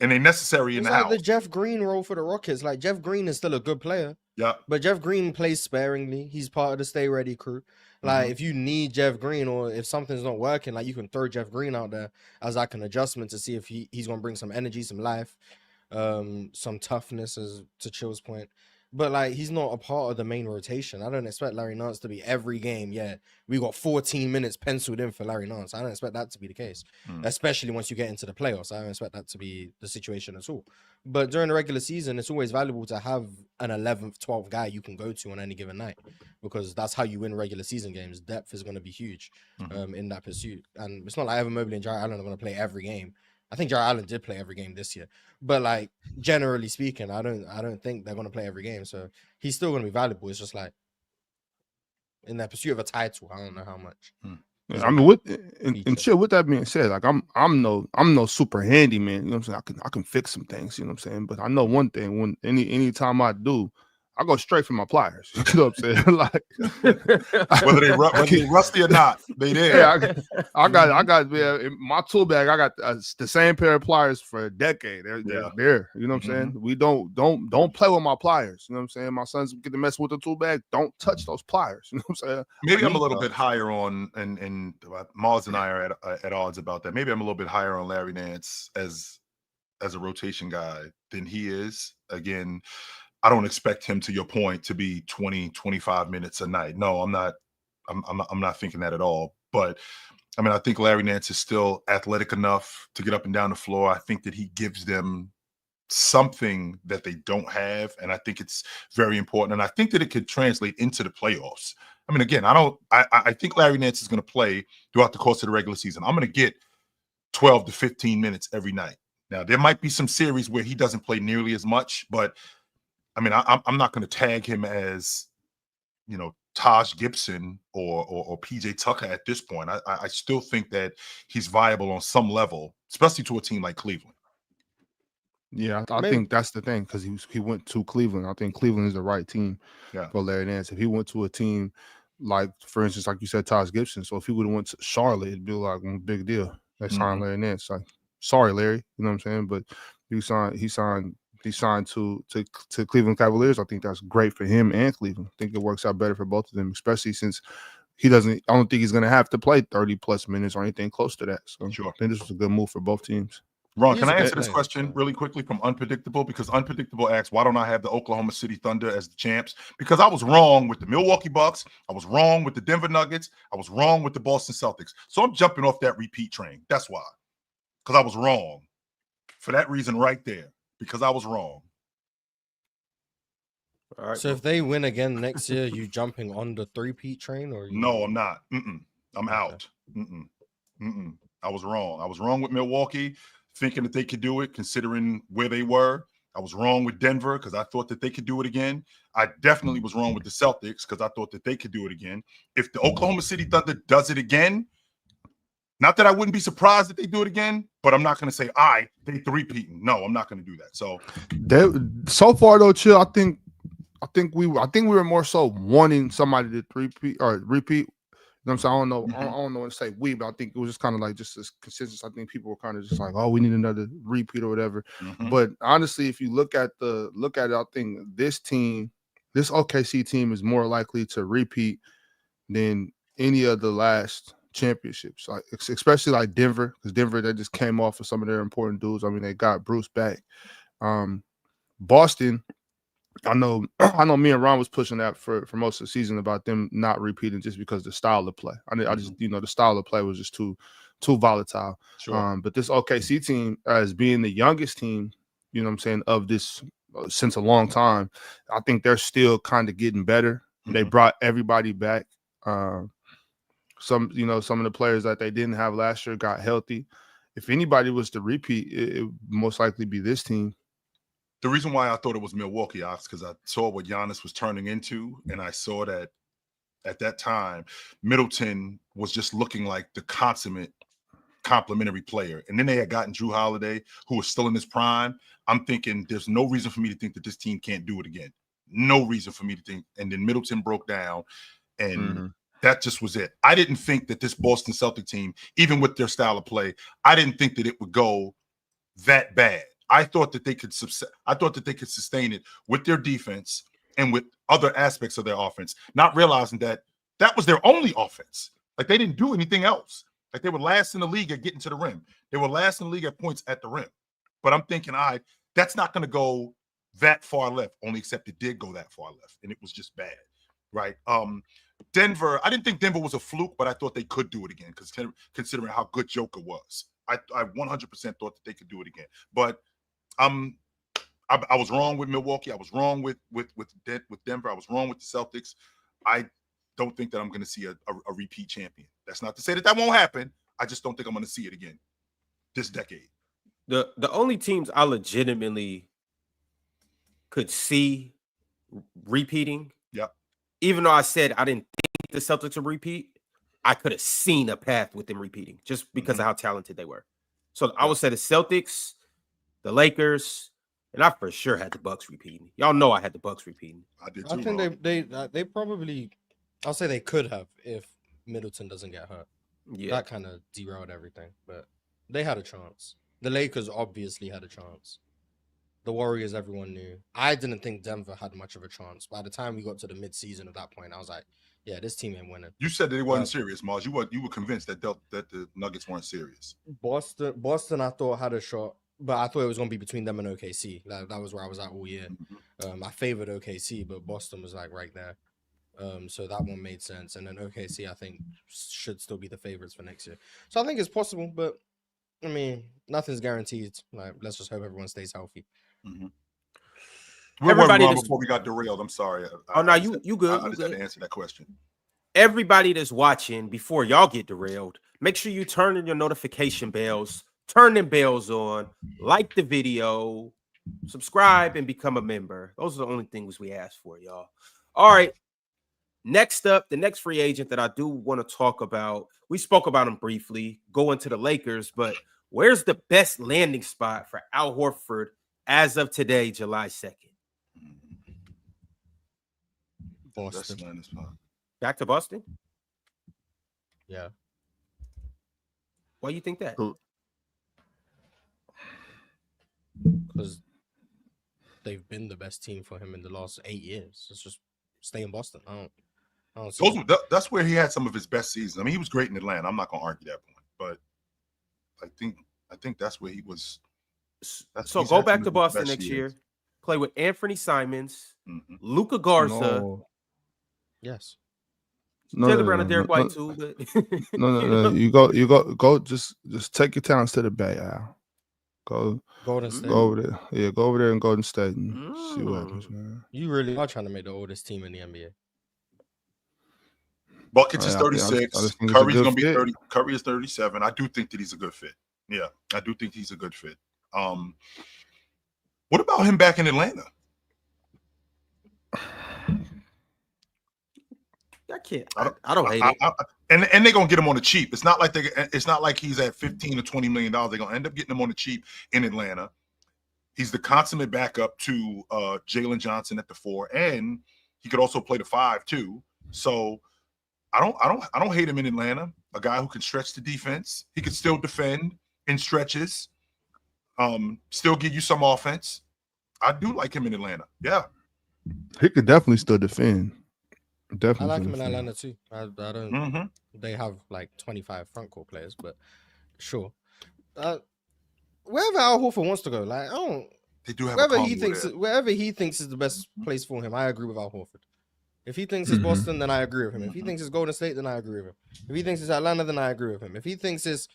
and they're necessary in the house. The Jeff Green role for the Rockets. Like, Jeff Green is still a good player. Yeah. But Jeff Green plays sparingly. He's part of the Stay Ready crew. Like, if you need Jeff Green, or if something's not working, like, you can throw Jeff Green out there as like an adjustment to see if he's gonna bring some energy, some life, some toughness, as to Chill's point. But, like, he's not a part of the main rotation. I don't expect Larry Nance to be every game. Yeah, we got 14 minutes penciled in for Larry Nance. I don't expect that to be the case, especially once you get into the playoffs. I don't expect that to be the situation at all. But during the regular season, it's always valuable to have an 11th, 12th guy you can go to on any given night, because that's how you win regular season games. Depth is going to be huge in that pursuit. And it's not like Evan Mobley and Jarrett Allen are going to play every game. I think Jarrett Allen did play every game this year, but, like, generally speaking, I don't think they're going to play every game. So he's still going to be valuable. It's just like in that pursuit of a title, I don't know how much. I mean, and chill. With that being said, like, I'm no super handyman. You know what I'm saying? I can fix some things. You know what I'm saying? But I know one thing: when any time I do, I go straight for my pliers. You know what I'm saying? Like, whether they rusty or not, they there. Yeah, I got in my tool bag. I got the same pair of pliers for a decade. They're there. You know what I'm saying? We don't play with my pliers. You know what I'm saying? My sons get to mess with the tool bag. Don't touch those pliers. You know what I'm saying? Maybe I'm a little bit higher on, and Mars and I are at odds about that. Maybe I'm a little bit higher on Larry Nance as a rotation guy than he is. Again, I don't expect him, to your point, to be 20, 25 minutes a night. No, I'm not. I'm not thinking that at all. But I mean, I think Larry Nance is still athletic enough to get up and down the floor. I think that he gives them something that they don't have, and I think it's very important. And I think that it could translate into the playoffs. I mean, again, I think Larry Nance is going to play throughout the course of the regular season. I'm going to get 12 to 15 minutes every night. Now, there might be some series where he doesn't play nearly as much, but I mean, I'm not going to tag him as, Taj Gibson or PJ Tucker at this point. I still think that he's viable on some level, especially to a team like Cleveland. Yeah, I think that's the thing because he went to Cleveland. I think Cleveland is the right team for Larry Nance. If he went to a team like, for instance, like you said, Taj Gibson. So if he would have went to Charlotte, it'd be like a big deal. They signed Larry Nance. Like, sorry, Larry, you know what I'm saying? But he signed to Cleveland Cavaliers. I think that's great for him and Cleveland. I think it works out better for both of them, especially since I don't think he's going to have to play 30 plus minutes or anything close to that. So I think this was a good move for both teams. Ron, can I answer this question really quickly from Unpredictable? Because Unpredictable asks, why don't I have the Oklahoma City Thunder as the champs? Because I was wrong with the Milwaukee Bucks. I was wrong with the Denver Nuggets. I was wrong with the Boston Celtics. So I'm jumping off that repeat train. That's why. Because I was wrong. For that reason right there. Because I was wrong. All right. So if they win again next year, you jumping on the three-peat train? Or No, I'm not. I'm out. I was wrong. I was wrong with Milwaukee, thinking that they could do it, considering where they were. I was wrong with Denver because I thought that they could do it again. I definitely was wrong with the Celtics because I thought that they could do it again. If the Oklahoma City Thunder does it again, not that I wouldn't be surprised if they do it again, but I'm not going to say, they three-peating. No, I'm not going to do that. So far though, Chill, I think we were more so wanting somebody to three-peat or repeat. You know what I'm saying? I don't know what to say we, but I think it was just kind of like just this consensus. I think people were kind of just like, oh, we need another repeat or whatever. But honestly, if you look at it, I think this OKC team is more likely to repeat than any of the last championships. Like especially like Denver, because Denver, they just came off of some of their important dudes. I mean, they got Bruce back. Boston, I know me and Ron was pushing that for most of the season about them not repeating just because the style of play. I just, the style of play was just too volatile. Sure. But this OKC team, as being the youngest team, you know what I'm saying, of this since a long time, I think they're still kind of getting better. They brought everybody back. Some of the players that they didn't have last year got healthy. If anybody was to repeat, it would most likely be this team. The reason why I thought it was Milwaukee, because I saw what Giannis was turning into, and I saw that at that time, Middleton was just looking like the consummate complementary player. And then they had gotten Drew Holiday, who was still in his prime. I'm thinking there's no reason for me to think that this team can't do it again. No reason for me to think. And then Middleton broke down, and that just was it. I didn't think that this Boston Celtic team, even with their style of play, I didn't think that it would go that bad. I thought that they could sustain it with their defense and with other aspects of their offense, not realizing that was their only offense. Like they didn't do anything else. Like they were last in the league at getting to the rim. They were last in the league at points at the rim. But I'm thinking, that's not going to go that far left, only except it did go that far left, and it was just bad, right? Denver, I didn't think Denver was a fluke, but I thought they could do it again considering how good Joker was. I 100% thought that they could do it again. But I was wrong with Milwaukee. I was wrong with Denver. I was wrong with the Celtics. I don't think that I'm going to see a repeat champion. That's not to say that won't happen. I just don't think I'm going to see it again this decade. The only teams I legitimately could see repeating, even though I said I didn't think the Celtics would repeat, I could have seen a path with them repeating just because of how talented they were. So I would say the Celtics, the Lakers, and I for sure had the Bucks repeating. Y'all know I had the Bucks repeating. I did too. I think they probably, I'll say they could have if Middleton doesn't get hurt. Yeah, that kind of derailed everything, but they had a chance. The Lakers obviously had a chance. The Warriors, everyone knew. I didn't think Denver had much of a chance. By the time we got to the mid-season at that point, I was like, yeah, this team ain't winning. You said that it wasn't serious, Mars. You were convinced that the Nuggets weren't serious. Boston, I thought had a shot, but I thought it was going to be between them and OKC. That was where I was at all year. I favored OKC, but Boston was like right there. So that one made sense. And then OKC, I think, should still be the favorites for next year. So I think it's possible, but I mean, nothing's guaranteed. Like, let's just hope everyone stays healthy. Everybody before we got derailed. I'm sorry. You good. I just had to answer that question. Everybody that's watching, before y'all get derailed, make sure you turn in your notification bells, turn them bells on, like the video, subscribe, and become a member. Those are the only things we ask for, y'all. All right. Next up, the next free agent that I do want to talk about, we spoke about him briefly, going to the Lakers, but where's the best landing spot for Al Horford as of today, July 2nd. That's Boston. Atlanta's spot. Back to Boston? Yeah. Why you think that? Because they've been the best team for him in the last 8 years. It's just stay in Boston. I don't see it. That's where he had some of his best seasons. I mean, he was great in Atlanta. I'm not going to argue that point, but I think that's where he was. So go back to Boston next year. Play with Anthony Simons, Luka Garza. No. Yes. Taylor Brown and Derek White too. But No. You go. Just take your talents to the Bay, Al. Go Golden State. Go over there. Yeah, go over there in Golden State and see what happens, man. You really are trying to make the oldest team in the NBA. Buckets is 36. Curry's going to be 30. Fit. Curry is 37. I do think that he's a good fit. Yeah, I do think he's a good fit. What about him back in Atlanta? I can't. I don't hate it. And they're gonna get him on the cheap. It's not like he's at $15 or $20 million. They're gonna end up getting him on the cheap in Atlanta. He's the consummate backup to Jalen Johnson at the 4, and he could also play the 5 too. So I don't hate him in Atlanta. A guy who can stretch the defense. He could still defend in stretches. Still give you some offense. I do like him in Atlanta. Yeah, he could definitely still defend. Definitely, I like him in Atlanta too. I don't. They have like 25 front court players, but sure. Wherever Al Horford wants to go, like I don't. They do have wherever he thinks is the best place for him. I agree with Al Horford. If he thinks it's Boston, then I agree with him. If he thinks it's Golden State, then I agree with him. If he thinks it's Atlanta, then I agree with him. If he thinks it's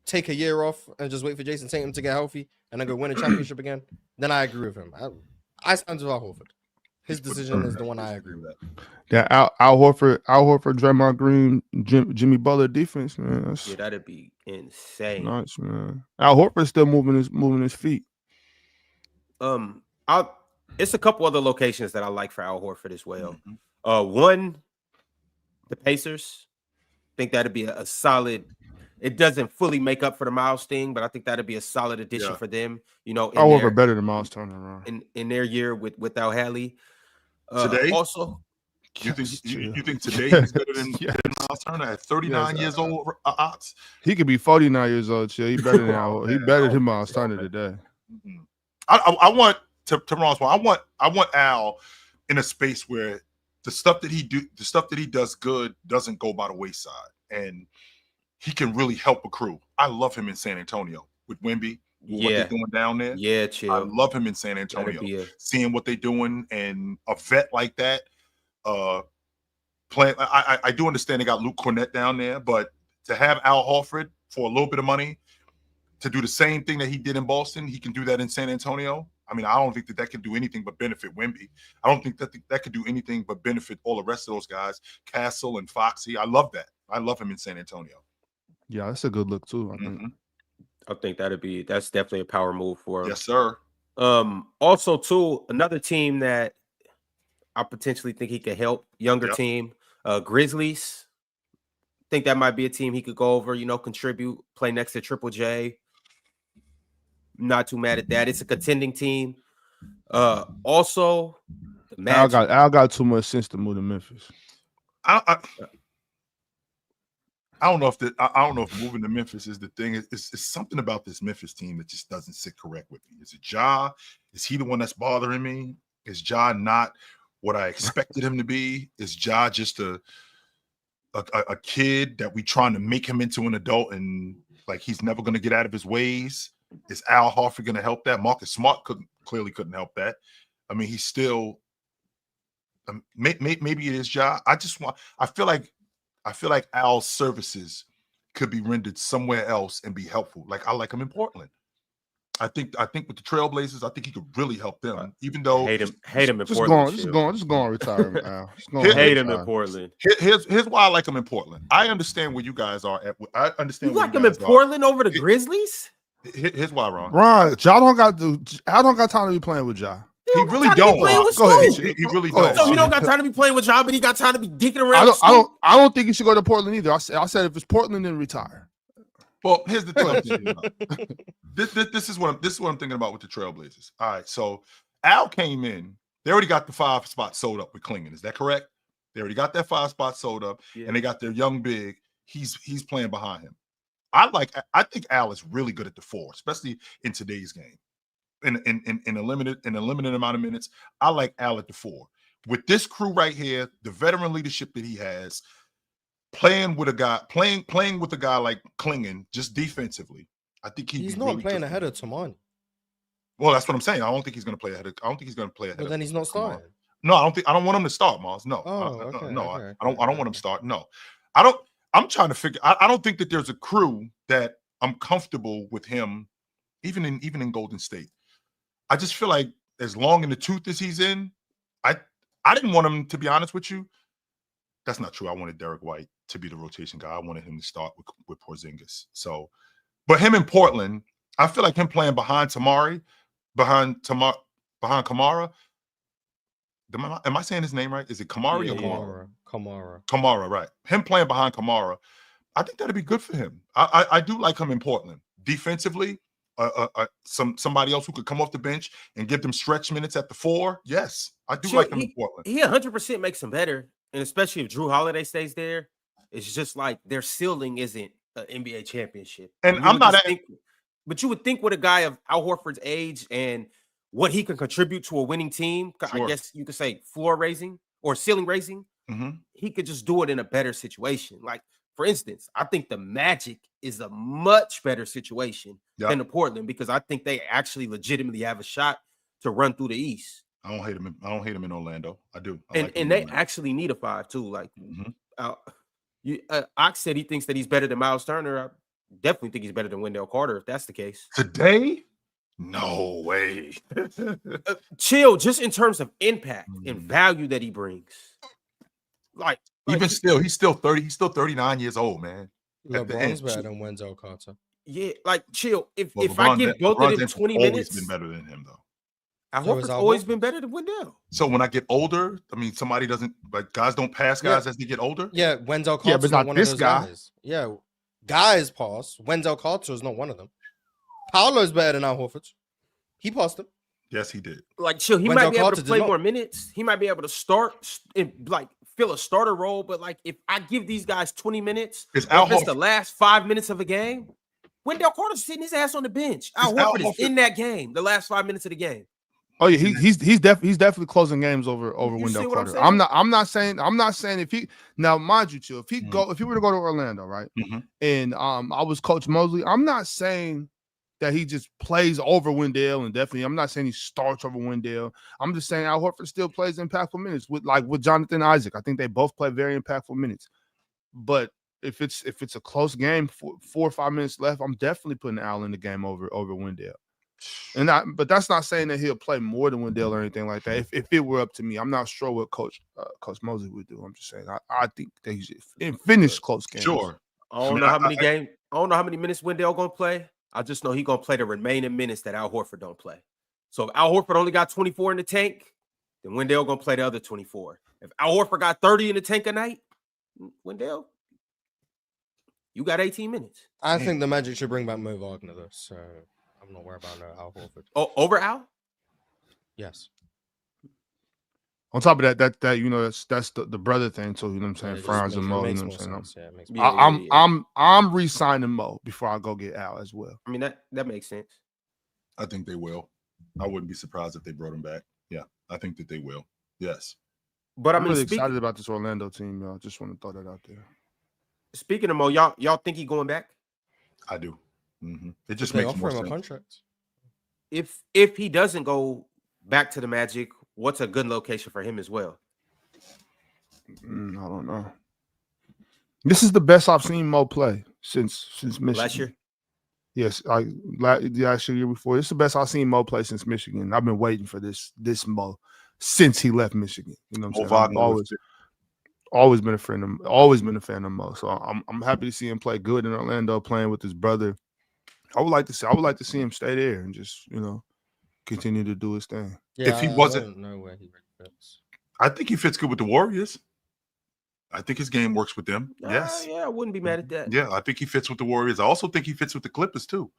take a year off and just wait for Jason Tatum to get healthy and then go win a championship again, then I agree with him. I stand with Al Horford. His decision is the one I agree with. Yeah, Al Horford, Draymond Green, Jimmy Butler defense, man. Yeah, that'd be insane. Nice, man. Al Horford's still moving his feet. It's a couple other locations that I like for Al Horford as well. One, the Pacers. I think that'd be a solid. It doesn't fully make up for the Miles thing, but I think that'd be a solid addition for them. You know, Al Horford better than Miles Turner around in their year without Hallie. Today, also, you think today he's better than Miles Turner at 39 years old? He could be 49 years old. Chill. He better than he better than Miles Turner today. I want to Ron's point. I want Al in a space where the stuff that he does good doesn't go by the wayside, and he can really help a crew. I love him in San Antonio with Wemby. What they're doing down there. Yeah, chill. I love him in San Antonio. Seeing what they're doing, and a vet like that, playing. I do understand they got Luke Cornett down there, but to have Al Horford for a little bit of money to do the same thing that he did in Boston, he can do that in San Antonio. I mean, I don't think that could do anything but benefit Wemby. I don't think that could do anything but benefit all the rest of those guys, Castle and Foxy. I love that. I love him in San Antonio. Yeah, that's a good look too. I think that's definitely a power move for him. Yes, sir. Also, too, another team that I potentially think he could help, younger team, Grizzlies. I think that might be a team he could go over, contribute, play next to Triple J. Not too mad at that. It's a contending team. Also, the Magic. Al got too much sense to move to Memphis. I don't know if moving to Memphis is the thing. It's something about this Memphis team that just doesn't sit correct with me. Is it Ja? Is he the one that's bothering me? Is Ja not what I expected him to be? Is Ja just a kid that we trying to make him into an adult and like he's never going to get out of his ways? Is Al Horford going to help that? Marcus Smart clearly couldn't help that. I mean, he's still maybe it is Ja. I feel like Al's services could be rendered somewhere else and be helpful. Like I like him in Portland. I think with the Trailblazers, I think he could really help them. Even though hate him in Portland. Just go on retirement, Al. Hate him in Portland. Here's why I like him in Portland. I understand where you guys are at. I understand. You like him in Portland over the Grizzlies? Here's why, Ron. Ja don't got time to be playing with Ja. He really don't. Go ahead. He really don't. So he don't got time to be playing with Ja, but he got time to be dicking around. I don't think he should go to Portland either. I said if it's Portland, then retire. Well, here's the thing. This is what I'm thinking about with the Trailblazers. All right, so Al came in. They already got the 5 spot sold up with Klingon. Is that correct? They already got that 5 spot sold up, and they got their young big. He's playing behind him. I think Al is really good at the 4, especially in today's game. In a limited amount of minutes, I like Al at the 4. With this crew right here, the veteran leadership that he has, playing with a guy like Klingon, just defensively. I think he's not really playing ahead of Tamani. Well, that's what I'm saying. I don't think he's going to play ahead. I don't think he's going to play ahead. But then he's not starting. No, I don't want him to start, Mars. No, okay. I don't want him to start. No, I don't. I'm trying to figure. I don't think that there's a crew that I'm comfortable with him, even in Golden State. I just feel like as long in the tooth as he's in, I didn't want him, to be honest with you. That's not true. I wanted Derek White to be the rotation guy. I wanted him to start with Porzingis. So, but him in Portland, I feel like him playing behind Kamara. Am I saying his name right? Is it Kamari or Kamara? Kamara, right. Him playing behind Kamara, I think that'd be good for him. I do like him in Portland. Defensively, somebody else who could come off the bench and give them stretch minutes at the 4. Yes, I do like him in Portland. He 100% makes him better, and especially if Drew Holiday stays there, it's just like their ceiling isn't an NBA championship. And I'm not. But you would think with a guy of Al Horford's age and what he can contribute to a winning team, sure. I guess you could say floor raising or ceiling raising, he could just do it in a better situation. Like, for instance, I think the Magic is a much better situation than the Portland because I think they actually legitimately have a shot to run through the East. I don't hate him in Orlando. I do. And they actually need a 5 too. Like, Ox said he thinks that he's better than Miles Turner. I definitely think he's better than Wendell Carter if that's the case. Today? No way. Chill, just in terms of impact and value that he brings. Like even still, he's still 30. He's still 39 years old, man. LeBron's better than Wendell Carter. Yeah, like chill. If I give both of them 20 minutes, been better than him though. Al Horford's always been better than Wendell. So when I get older, I mean, somebody doesn't like guys don't pass guys as they get older. Yeah, Wendell Carter's not one of those guys. Yeah, guys pass. Wendell Carter is not one of them. Paolo's better than Al Horford. He passed him. Yes, he did. Like, chill. He might be able to play more minutes. He might be able to start and like fill a starter role. But like, if I give these guys 20 minutes, if it's the last 5 minutes of a game, Wendell Carter's sitting his ass on the bench. Al Horford is in that game, the last 5 minutes of the game. Oh yeah, he's definitely closing games over Wendell Carter. I'm not saying if he now mind you, chill. If he were to go to Orlando, right? And I was Coach Mosley, I'm not saying that he just plays over Wendell, and definitely I'm not saying he starts over Wendell. I'm just saying Al Horford still plays impactful minutes with Jonathan Isaac. I think they both play very impactful minutes. But if it's a close game, 4 or 5 minutes left, I'm definitely putting Al in the game over Wendell. But that's not saying that he'll play more than Wendell or anything like that. If it were up to me, I'm not sure what Coach Mosley would do. I'm just saying I think that he should finish close games. Sure. I don't know how many games. I don't know how many minutes Wendell gonna play. I just know he's gonna play the remaining minutes that Al Horford don't play. So if Al Horford only got 24 in the tank, then Wendell gonna play the other 24. If Al Horford got 30 in the tank a night, Wendell, you got 18 minutes. I think the Magic should bring back Mo Wagner though. So I'm not worried about Al Horford. Oh, over Al? Yes. On top of that that's the brother thing too. You know what I'm saying? Franz and Mo. You know what I'm saying? I'm re-signing Mo before I go get Al as well. I mean that makes sense. I think they will. I wouldn't be surprised if they brought him back. Yeah, I think that they will. Yes. But I'm really excited about this Orlando team, y'all. Just want to throw that out there. Speaking of Mo, y'all think he going back? I do. It just makes more sense. A contract. If he doesn't go back to the Magic, what's a good location for him as well? I don't know. This is the best I've seen Mo play since Michigan. Last year? Yes, last year before. This is the best I've seen Mo play since Michigan. I've been waiting for this Mo since he left Michigan. You know what I'm saying? Always been a fan of Mo. So I'm happy to see him play good in Orlando, playing with his brother. I would like to see him stay there and just, continue to do his thing. Yeah, if he wasn't, I don't know where he fits. I think he fits good with the Warriors. I think his game works with them. Yes. Yeah, I wouldn't be mad at that. Yeah, I think he fits with the Warriors. I also think he fits with the Clippers too.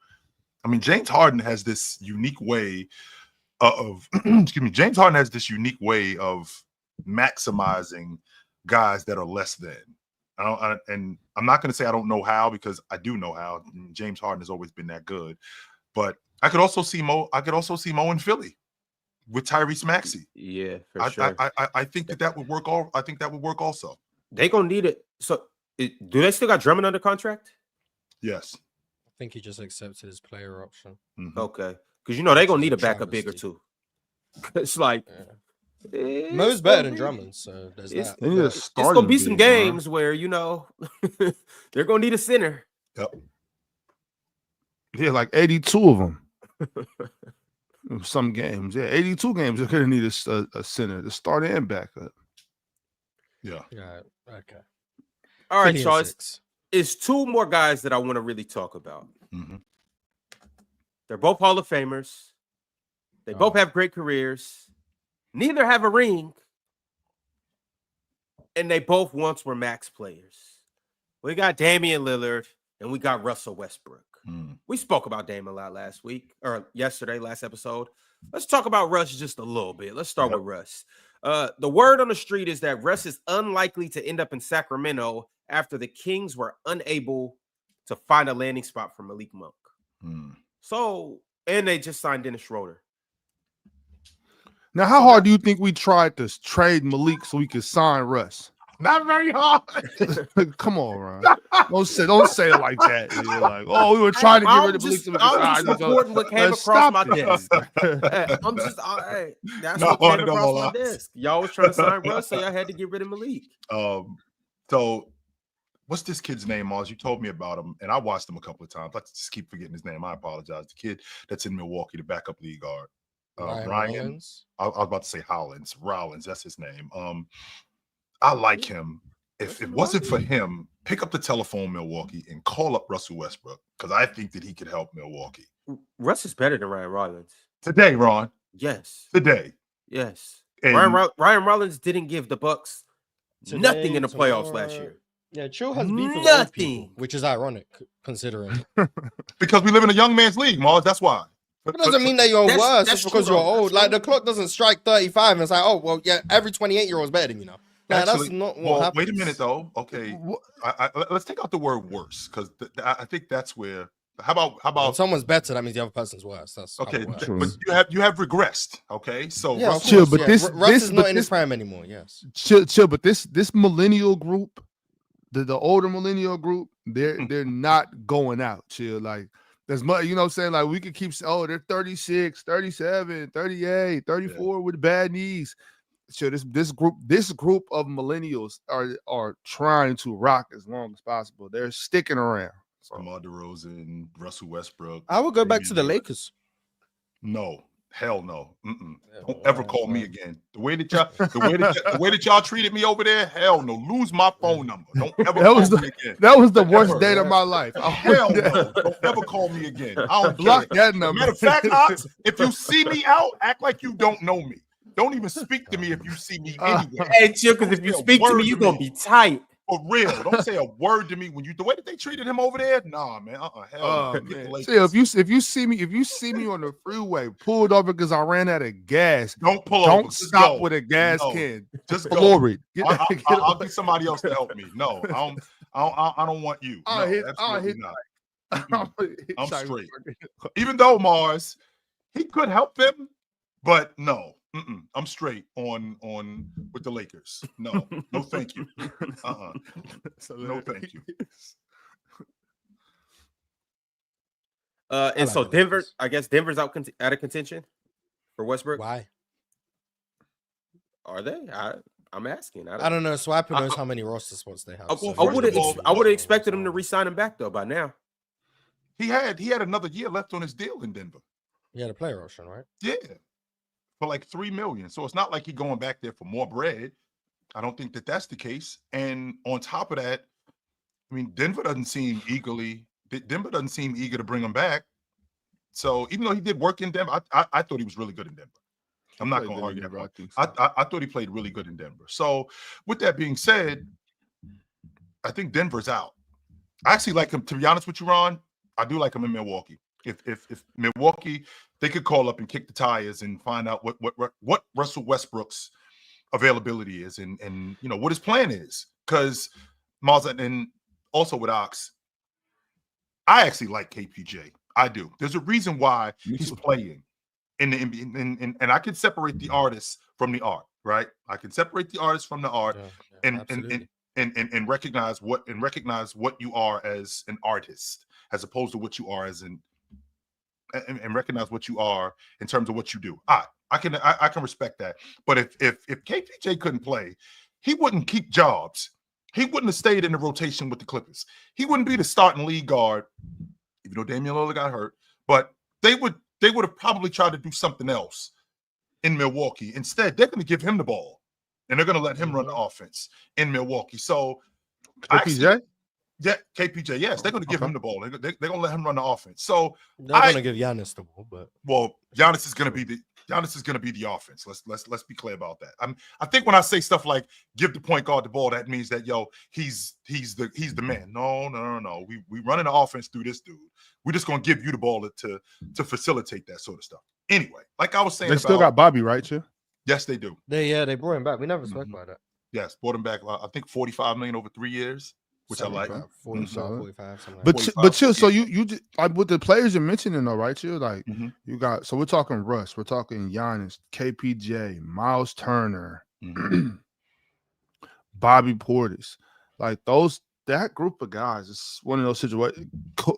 I mean, James Harden has this unique way of excuse me. James Harden has this unique way of maximizing guys that are less than. And I'm not going to say I don't know how, because I do know how. James Harden has always been that good. But I could also see Mo. I could also see Mo in Philly with Tyrese Maxey. Yeah, for sure. I think that would work. I think that would work also. They gonna need it. So, do they still got Drummond under contract? Yes. I think he just accepted his player option. Mm-hmm. Okay, because they gonna need a backup big or two. It's like Mo's better than Drummond, so there's that. They need a It's gonna be some games where they're gonna need a center. Yep. Yeah, like 82 of them. Some games, 82 games. They're gonna need a center to start and backup. Yeah. Yeah. Okay. All right, so it's two more guys that I want to really talk about. Mm-hmm. They're both Hall of Famers. They both have great careers. Neither have a ring. And they both once were max players. We got Damian Lillard and we got Russell Westbrook. We spoke about Dame a lot last episode. Let's talk about Russ just a little bit. Let's start with Russ. The word on the street is that Russ is unlikely to end up in Sacramento after the Kings were unable to find a landing spot for Malik Monk. So, and they just signed Dennis Schroeder. Now, how hard do you think we tried to trade Malik so we could sign Russ? Not very hard. Come on, Ron. Don't say it like that. You're like, oh, we were trying to get rid of Malik so we could sign Russ. Reporting what came across my desk. I'm just, that's what came across my desk. Y'all was trying to sign Russ, so y'all had to get rid of Malik. So what's this kid's name, Oz? You told me about him, and I watched him a couple of times. I just keep forgetting his name. I apologize. The kid that's in Milwaukee, the backup lead guard. Ryan. I was about to say Rollins. That's his name. I like him. If it wasn't for him, pick up the telephone, Milwaukee, and call up Russell Westbrook, because I think that he could help Milwaukee. Russ is better than Ryan Rollins. Today, Ron. Yes. Today. Yes. And Ryan Rollins didn't give the Bucks nothing in the playoffs last year. Yeah, Chill has beef with old people, which is ironic considering. Because we live in a young man's league, Mars. That's why. It doesn't mean that you're worse just because you're old. Like, the clock doesn't strike 35 and it's like, oh, well, yeah, every 28-year-old is better than you now. Like, that's not what happens. Wait a minute, though. Okay. Let's take out the word worse, because I think that's where. How about when someone's better, that means the other person's worse. That's okay. But you have regressed. Okay. So yeah, Russ is not in his prime anymore. Yes. Chill. But this millennial group, the older millennial group, they're not going out. Chill. Like, there's much, you know what I'm saying? Like, we could keep, they're 36, 37, 38, 34 with bad knees. So this group of millennials are trying to rock as long as possible. They're sticking around. DeMar DeRozan, Russell Westbrook. I would go back to the Lakers. No, hell no. Don't ever call me again. The way that y'all treated me over there, hell no. Lose my phone number. Don't ever call me again. That was the worst day of my life. Hell no. Don't ever call me again. I don't block that number. Matter of fact, Ox, if you see me out, act like you don't know me. Don't even speak to me if you see me anywhere. Hey, Chill, because if you speak to me, you're gonna be tight. For real. Don't say a word to me when the way that they treated him over there. Nah, man. Hell no. See, if you see me on the freeway, pulled over because I ran out of gas. Don't pull over. Don't stop with a gas can. Just go. Glory. I'll get somebody else to help me. No, I don't want you. I'm straight. Even though Mars, he could help them, but no. I'm straight on with the Lakers. No, thank you. No, thank you. And so Denver, I guess Denver's out of contention for Westbrook. Why are they? I'm asking. I don't know. Swiper knows how many roster spots they have. I would have expected him to re-sign him back though by now. He had another year left on his deal in Denver. He had a player option, right? Yeah. For like $3 million. So it's not like he's going back there for more bread. I don't think that that's the case. And on top of that, I mean, Denver doesn't seem eager to bring him back. So even though he did work in Denver, I thought he was really good in Denver. I'm not going to argue that. I thought he played really good in Denver. So with that being said, I think Denver's out. I actually like him, to be honest with you, Ron. I do like him in Milwaukee. If Milwaukee, they could call up and kick the tires and find out what Russell Westbrook's availability is and you know what his plan is. Because Miles, and also with Ox, I actually like KPJ. I do. There's a reason why he's playing in the NBA, and I can separate the artist from the art, right? I can separate the artist from the art, and recognize what you are as an artist, as opposed to what you are as and recognize what you are in terms of what you do. I can respect that. But if KPJ couldn't play, he wouldn't keep jobs. He wouldn't have stayed in the rotation with the Clippers. He wouldn't be the starting lead guard, even though Damian Lillard got hurt. But they would have probably tried to do something else in Milwaukee. Instead, they're going to give him the ball, and they're going to let him run the offense in Milwaukee. So KPJ? Yeah, KPJ. Yes, they're going to give him the ball. They're going to let him run the offense. So they're going to give Giannis the ball, but Giannis is going to be the offense. Let's be clear about that. I think when I say stuff like give the point guard the ball, that means that he's the man. No. We running the offense through this dude. We're just going to give you the ball to facilitate that sort of stuff. Anyway, like I was saying, they still got Bobby, right, too? Yes, they do. They brought him back. We never spoke about that. Yes, brought him back. I think $45 million over 3 years. Which I like. 45, something but 45. But chill. So you just like with the players you're mentioning though, right? Chill. Like you got. So we're talking Russ. We're talking Giannis, KPJ, Miles Turner, Bobby Portis. Like that group of guys is one of those situations.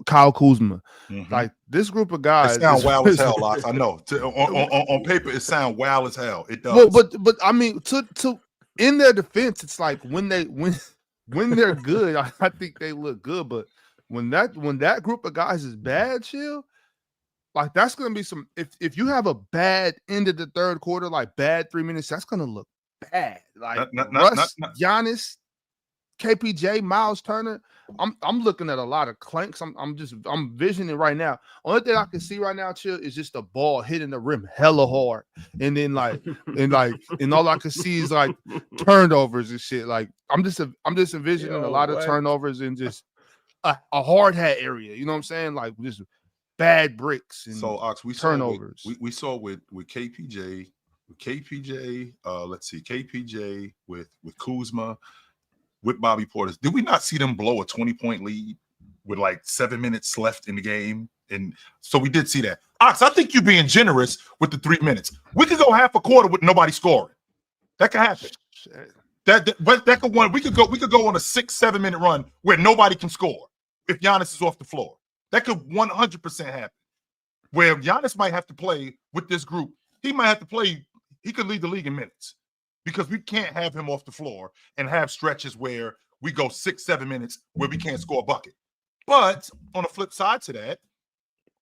Kyle Kuzma. Like this group of guys. It sounds wild as hell, Lox. I know. On paper, it sounds wild as hell. It does. Well, but I mean, to in their defense, it's like when they're good, I think they look good. But when that group of guys is bad, chill, like that's gonna be some. If you have a bad end of the third quarter, like bad 3 minutes, that's gonna look bad. Like Russ, Giannis, KPJ, Miles Turner. I'm looking at a lot of clanks. I'm visioning right now. Only thing I can see right now, chill, is just the ball hitting the rim hella hard, and then and all I can see is like turnovers and shit. Like I'm just envisioning a lot of turnovers and just a hard hat area. You know what I'm saying? Like just bad bricks and so Ox, we turnovers. We saw with KPJ. Let's see, KPJ with Kuzma. With Bobby Portis, did we not see them blow a 20-point lead with like 7 minutes left in the game? And so we did see that. Ox, I think you're being generous with the 3 minutes. We could go half a quarter with nobody scoring. That could happen. That could one. We could go on a 6-7 minute run where nobody can score if Giannis is off the floor. That could 100% happen. Where Giannis might have to play with this group. He might have to play. He could lead the league in minutes. Because we can't have him off the floor and have stretches where we go 6-7 minutes where we can't score a bucket. But on the flip side to that,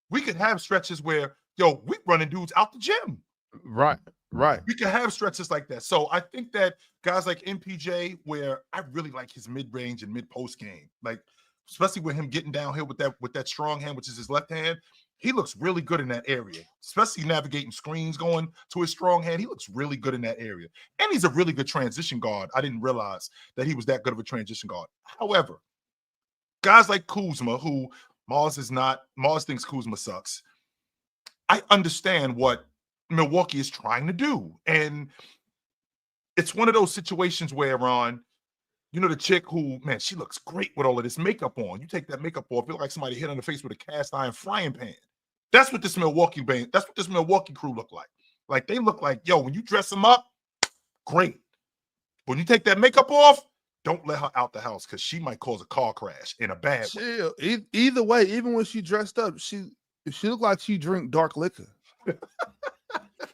we could have stretches where, we running dudes out the gym. Right. We could have stretches like that. So I think that guys like MPJ, where I really like his mid-range and mid-post game, like especially with him getting downhill with that strong hand, which is his left hand, he looks really good in that area, especially navigating screens going to his strong hand. He looks really good in that area. And he's a really good transition guard. I didn't realize that he was that good of a transition guard. However, guys like Kuzma, who Mars thinks Kuzma sucks. I understand what Milwaukee is trying to do. And it's one of those situations where, Ron, the chick who, man, she looks great with all of this makeup on. You take that makeup off, feel like somebody hit on the face with a cast iron frying pan. That's what this Milwaukee crew look like. Like they look like, when you dress them up, great. When you take that makeup off, don't let her out the house because she might cause a car crash in a bad way. Either way, even when she dressed up, she looked like she drink dark liquor. You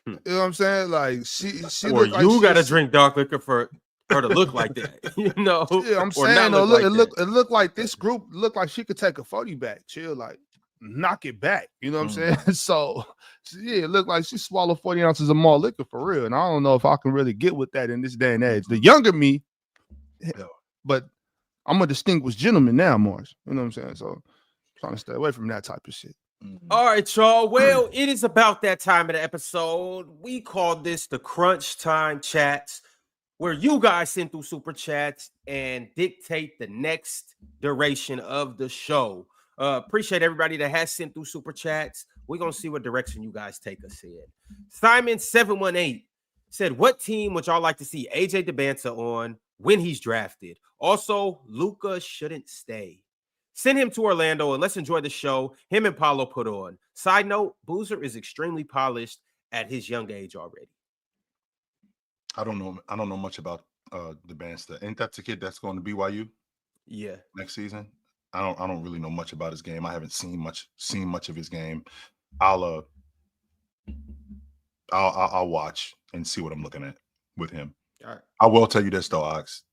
know what I'm saying? Like she or you gotta drink dark liquor for her to look like that, Yeah, I'm saying it looked like this group looked like she could take a 40 back, chill, like knock it back. You know what I'm saying? So it looked like she swallowed 40 ounces of malt liquor for real. And I don't know if I can really get with that in this day and age. The younger me, but I'm a distinguished gentleman now, Morris. You know what I'm saying? So I'm trying to stay away from that type of shit. All right, y'all. Well, it is about that time of the episode. We call this the Crunch Time Chats, where you guys send through super chats and dictate the next duration of the show. Appreciate everybody that has sent through super chats. We're gonna see what direction you guys take us in. Simon718 said, "What team would y'all like to see AJ DeBanza on when he's drafted? Also, Luca shouldn't stay. Send him to Orlando and let's enjoy the show him and Paulo put on. Side note, Boozer is extremely polished at his young age already." I don't know much about DeBanza. Ain't that the kid that's going to BYU? Yeah. Next season? I don't really know much about his game. I haven't seen much of his game. I'll watch and see what I'm looking at with him. All right. I will tell you this though, Ox.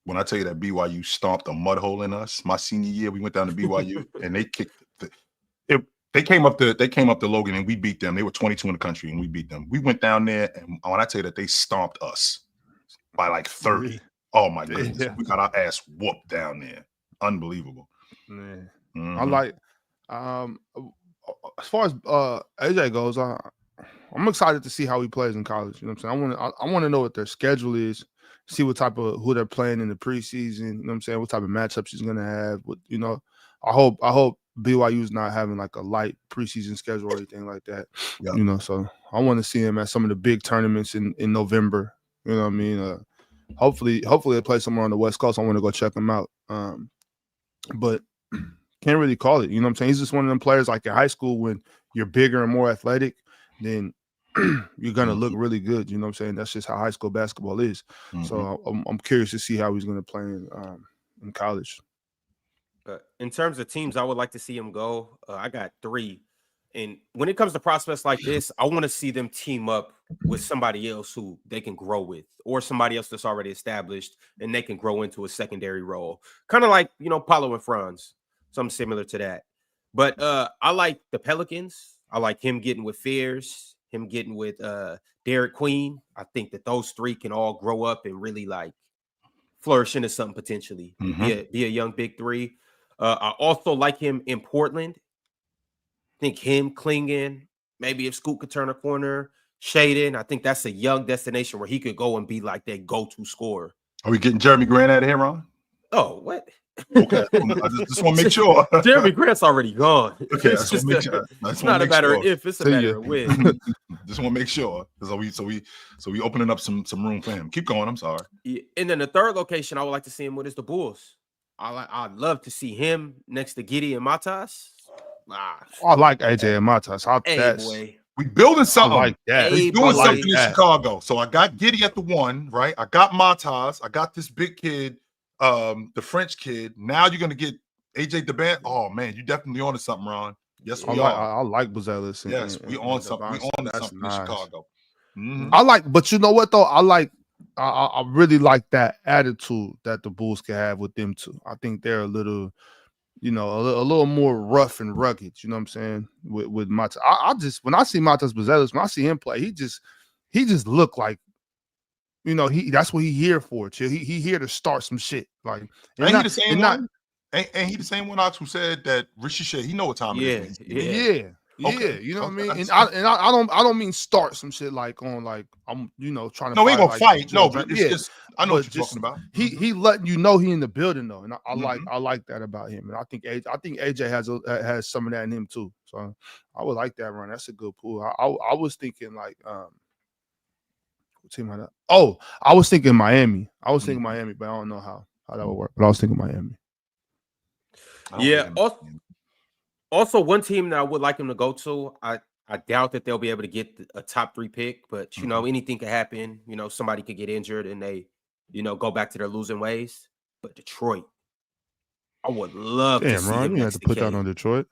When I tell you that BYU stomped a mud hole in us, my senior year, we went down to BYU and they kicked they came up to Logan and we beat them. They were 22 in the country and we beat them. We went down there and when I tell you that they stomped us by like 30. Oh my goodness. Yeah. We got our ass whooped down there. Unbelievable. Man. Mm-hmm. I like as far as AJ goes, I'm excited to see how he plays in college. You know what I'm saying? I want to know what their schedule is, see what type of who they're playing in the preseason. You know what I'm saying? What type of matchups he's gonna have. What, you know, I hope BYU's not having like a light preseason schedule or anything like that. Yep. You know, so I want to see him at some of the big tournaments in November. You know what I mean? Hopefully they play somewhere on the West Coast. I want to go check him out. But can't really call it. You know what I'm saying? He's just one of them players like in high school when you're bigger and more athletic, then you're going to look really good. You know what I'm saying? That's just how high school basketball is. Mm-hmm. So I'm curious to see how he's going to play in college. In terms of teams, I would like to see him go. I got 3. And when it comes to prospects like this, I want to see them team up with somebody else who they can grow with or somebody else that's already established and they can grow into a secondary role. Kind of like, you know, Paulo and Franz, something similar to that. But I like the Pelicans. I like him getting with Fears, him getting with Derek Queen. I think that those 3 can all grow up and really like flourish into something potentially. Mm-hmm. Be a young big 3. I also like him in Portland. I think him, Klingen, maybe if Scoot could turn a corner, Shaden, I think that's a young destination where he could go and be like that go-to scorer. Are we getting Jeremy Grant out of here, Ron? Oh, what? Okay, I just want to make sure. Jeremy Grant's already gone. Okay, it's not a matter of if, it's a matter of when. Just want to make sure. So we opening up some room for him. Keep going. I'm sorry. Yeah, and then the third location I would like to see him with is the Bulls. I'd love to see him next to Giddey and Matas. I like AJ and Matas. Boy. We building something. I like that. We doing something in Chicago. So I got Giddey at the 1, right? I got Matas. I got this big kid, the French kid. Now you're gonna get AJ DeBanza. Oh man, you definitely on to something, Ron. Yes, we are. I like Buzelis. Yes, we on something. We on to something nice. In Chicago. Mm-hmm. I like, but you know what though? I really like that attitude that the Bulls can have with them too. I think they're a little, you know, a little more rough and rugged. You know what I'm saying? With Matas, I just when I see Matas Buzelis, when I see him play, he just look like, you know, that's what he here for. He here to start some shit. Like, ain't he the same one? Ain't he the same one, Ox, who said that Richie Shea? He know what time it is. Yeah. Okay. You know what I mean? And I don't mean start some shit like on like I'm, you know, trying to. No, we ain't gonna fight. No, but it's just I know what you're talking about. He letting you know he in the building though, and I like that about him. And I think AJ has some of that in him too. So I would like that run. That's a good pool. I was thinking like what team I got? Oh, I was thinking Miami. Miami, but I don't know how that would work. But I was thinking Miami. Yeah. Also, one team that I would like him to go to, I doubt that they'll be able to get a top 3 pick, but you know, anything could happen. You know, somebody could get injured and they, you know, go back to their losing ways. But Detroit, I would love to see him. You had to put that on Detroit.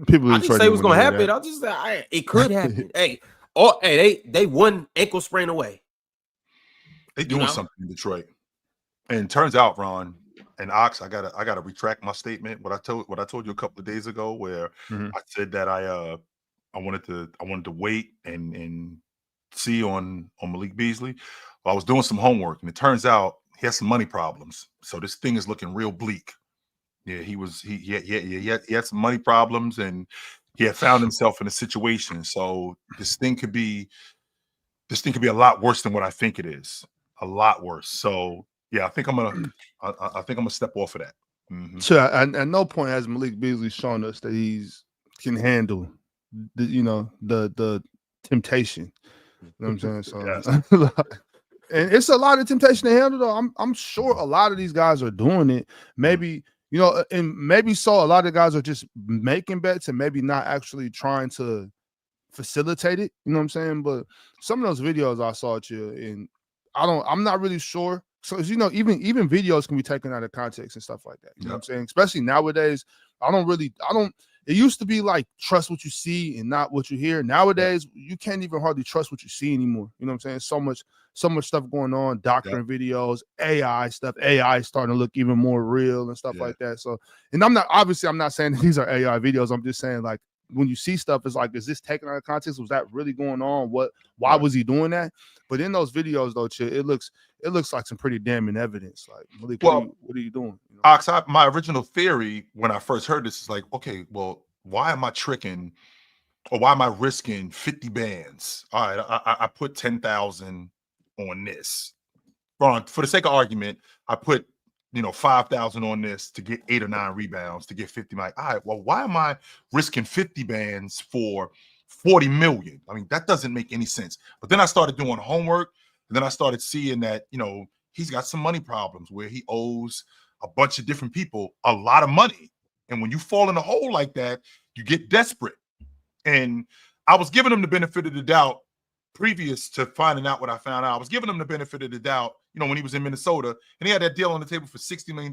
People, I didn't say it was gonna happen. I just it could happen. They one ankle sprain away. They doing something in Detroit, and it turns out, Ron. And Ox, I gotta retract my statement. What I told you a couple of days ago, where I said that I wanted to wait and see on Malik Beasley. Well, I was doing some homework, and it turns out he has some money problems. So this thing is looking real bleak. Yeah, he had some money problems, and he had found himself in a situation. So this thing could be a lot worse than what I think it is. A lot worse. So. Yeah, I think I'm gonna step off of that. So at no point has Malik Beasley shown us that he's can handle the temptation. You know what I'm saying? So and it's a lot of temptation to handle though. I'm sure a lot of these guys are doing it. Maybe, and maybe so a lot of guys are just making bets and maybe not actually trying to facilitate it. You know what I'm saying? But some of those videos I saw and I'm not really sure. So even videos can be taken out of context and stuff like that. You know what I'm saying? Especially nowadays, it used to be like trust what you see and not what you hear. Nowadays, you can't even hardly trust what you see anymore. You know what I'm saying? So much stuff going on, doctoring videos, AI stuff. AI is starting to look even more real and stuff like that. So, and I'm not saying that these are AI videos. I'm just saying like when you see stuff, it's like, is this taken out of context? Was that really going on? Why was he doing that? But in those videos though, it looks like some pretty damning evidence. Like, Malik, what are you doing? Ox, my original theory when I first heard this is like, okay, well, why am I tricking or why am I risking 50 bands? All right, I put 10,000 on this. For the sake of argument, I put 5,000 on this to get 8 or 9 rebounds to get 50. Like, all right, well, why am I risking 50 bands for 40 million? I mean, that doesn't make any sense. But then I started doing homework, and then I started seeing that he's got some money problems where he owes a bunch of different people a lot of money. And when you fall in a hole like that, you get desperate. And I was giving him the benefit of the doubt previous to finding out what I found out. I was giving him the benefit of the doubt, when he was in Minnesota and he had that deal on the table for $60 million,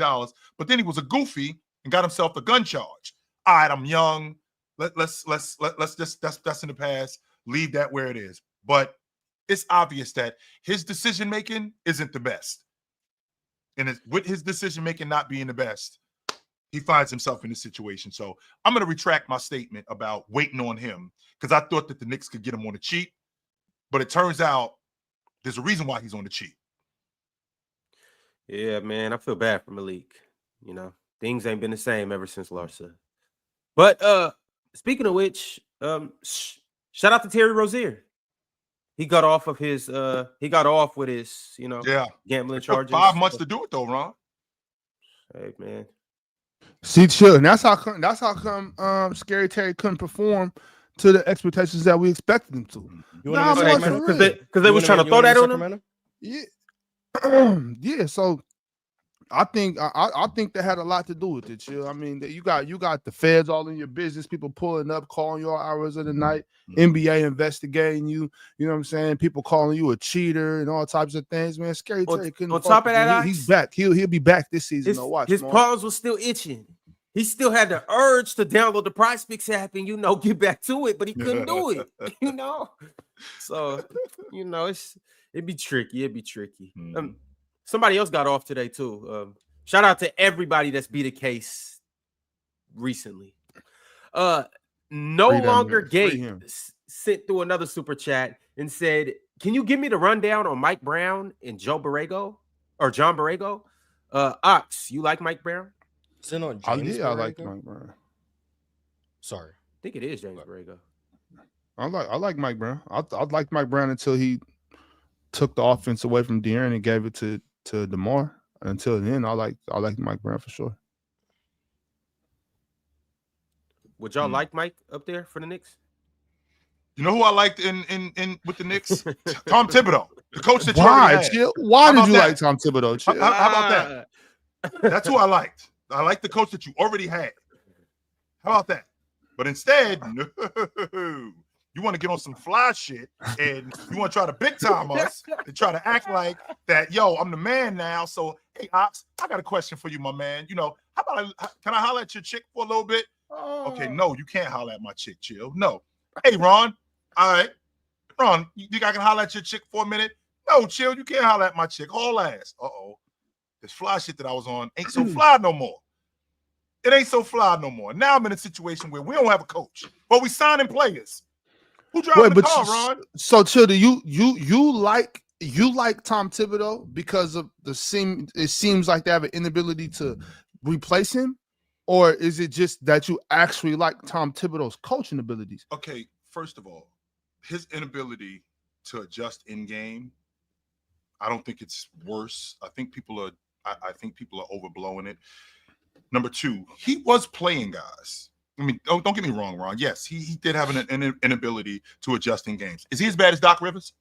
but then he was a goofy and got himself a gun charge. All right, I'm young. Let's just, that's in the past. Leave that where it is. But it's obvious that his decision-making isn't the best. And with his decision-making not being the best, he finds himself in this situation. So I'm going to retract my statement about waiting on him because I thought that the Knicks could get him on the cheap. But it turns out there's a reason why he's on the cheap. Yeah, man, I feel bad for Malik. Things ain't been the same ever since Larsa. But speaking of which, shout out to Terry Rozier. He got off with his gambling charges. 5 months to do it though, Ron. Hey, man. See, chill. And that's how come Scary Terry couldn't perform to the expectations that we expected him to. Because they was trying to throw that on him. Yeah. Yeah. So I think that had a lot to do with it, chill. I mean, you got the feds all in your business, people pulling up, calling you all hours of the night, NBA investigating you. You know what I'm saying? People calling you a cheater and all types of things, man. Scary Terry couldn't. On top of that, he's back. He'll be back this season. His palms were still itching. He still had the urge to download the Prize Picks app and get back to it, but he couldn't do it. So it'd be tricky. It'd be tricky. Somebody else got off today too. Shout out to everybody that's beat a case recently. No Longer Gate sent through another super chat and said, "Can you give me the rundown on Mike Brown and John Borrego? Ox, you like Mike Brown?" Is it not James I like Mike Brown. Sorry. I think it is James Borrego. I like Mike Brown. I liked Mike Brown until he took the offense away from De'Aaron and gave it to DeMar. Until then, I like Mike Brown for sure. Would y'all like Mike up there for the Knicks? You know who I liked in with the Knicks? Tom Thibodeau, the coach that you already had. Chill? Why did you like Tom Thibodeau? Chill? How about that? That's who I liked. I like the coach that you already had. How about that? But instead, no, you want to get on some fly shit and you want to try to big time us and try to act like that, yo, I'm the man now. So, hey, Ox, I got a question for you, my man. How about can I holler at your chick for a little bit? Okay, no, you can't holler at my chick, chill. No. Hey, Ron. All right. Ron, you think I can holler at your chick for a minute? No, chill, you can't holler at my chick. Haul ass. Uh-oh. This fly shit that I was on ain't so fly no more. It ain't so fly no more. Now I'm in a situation where we don't have a coach, but we signing players. Who driving the car, Ron? So, Chill, you like Tom Thibodeau because of it seems like they have an inability to replace him, or is it just that you actually like Tom Thibodeau's coaching abilities? Okay, first of all, his inability to adjust in game, I don't think it's worse. I think people are overblowing it. Number two, he was playing guys. I mean, don't get me wrong, Ron. Yes, he did have an inability to adjust in games. Is he as bad as Doc Rivers?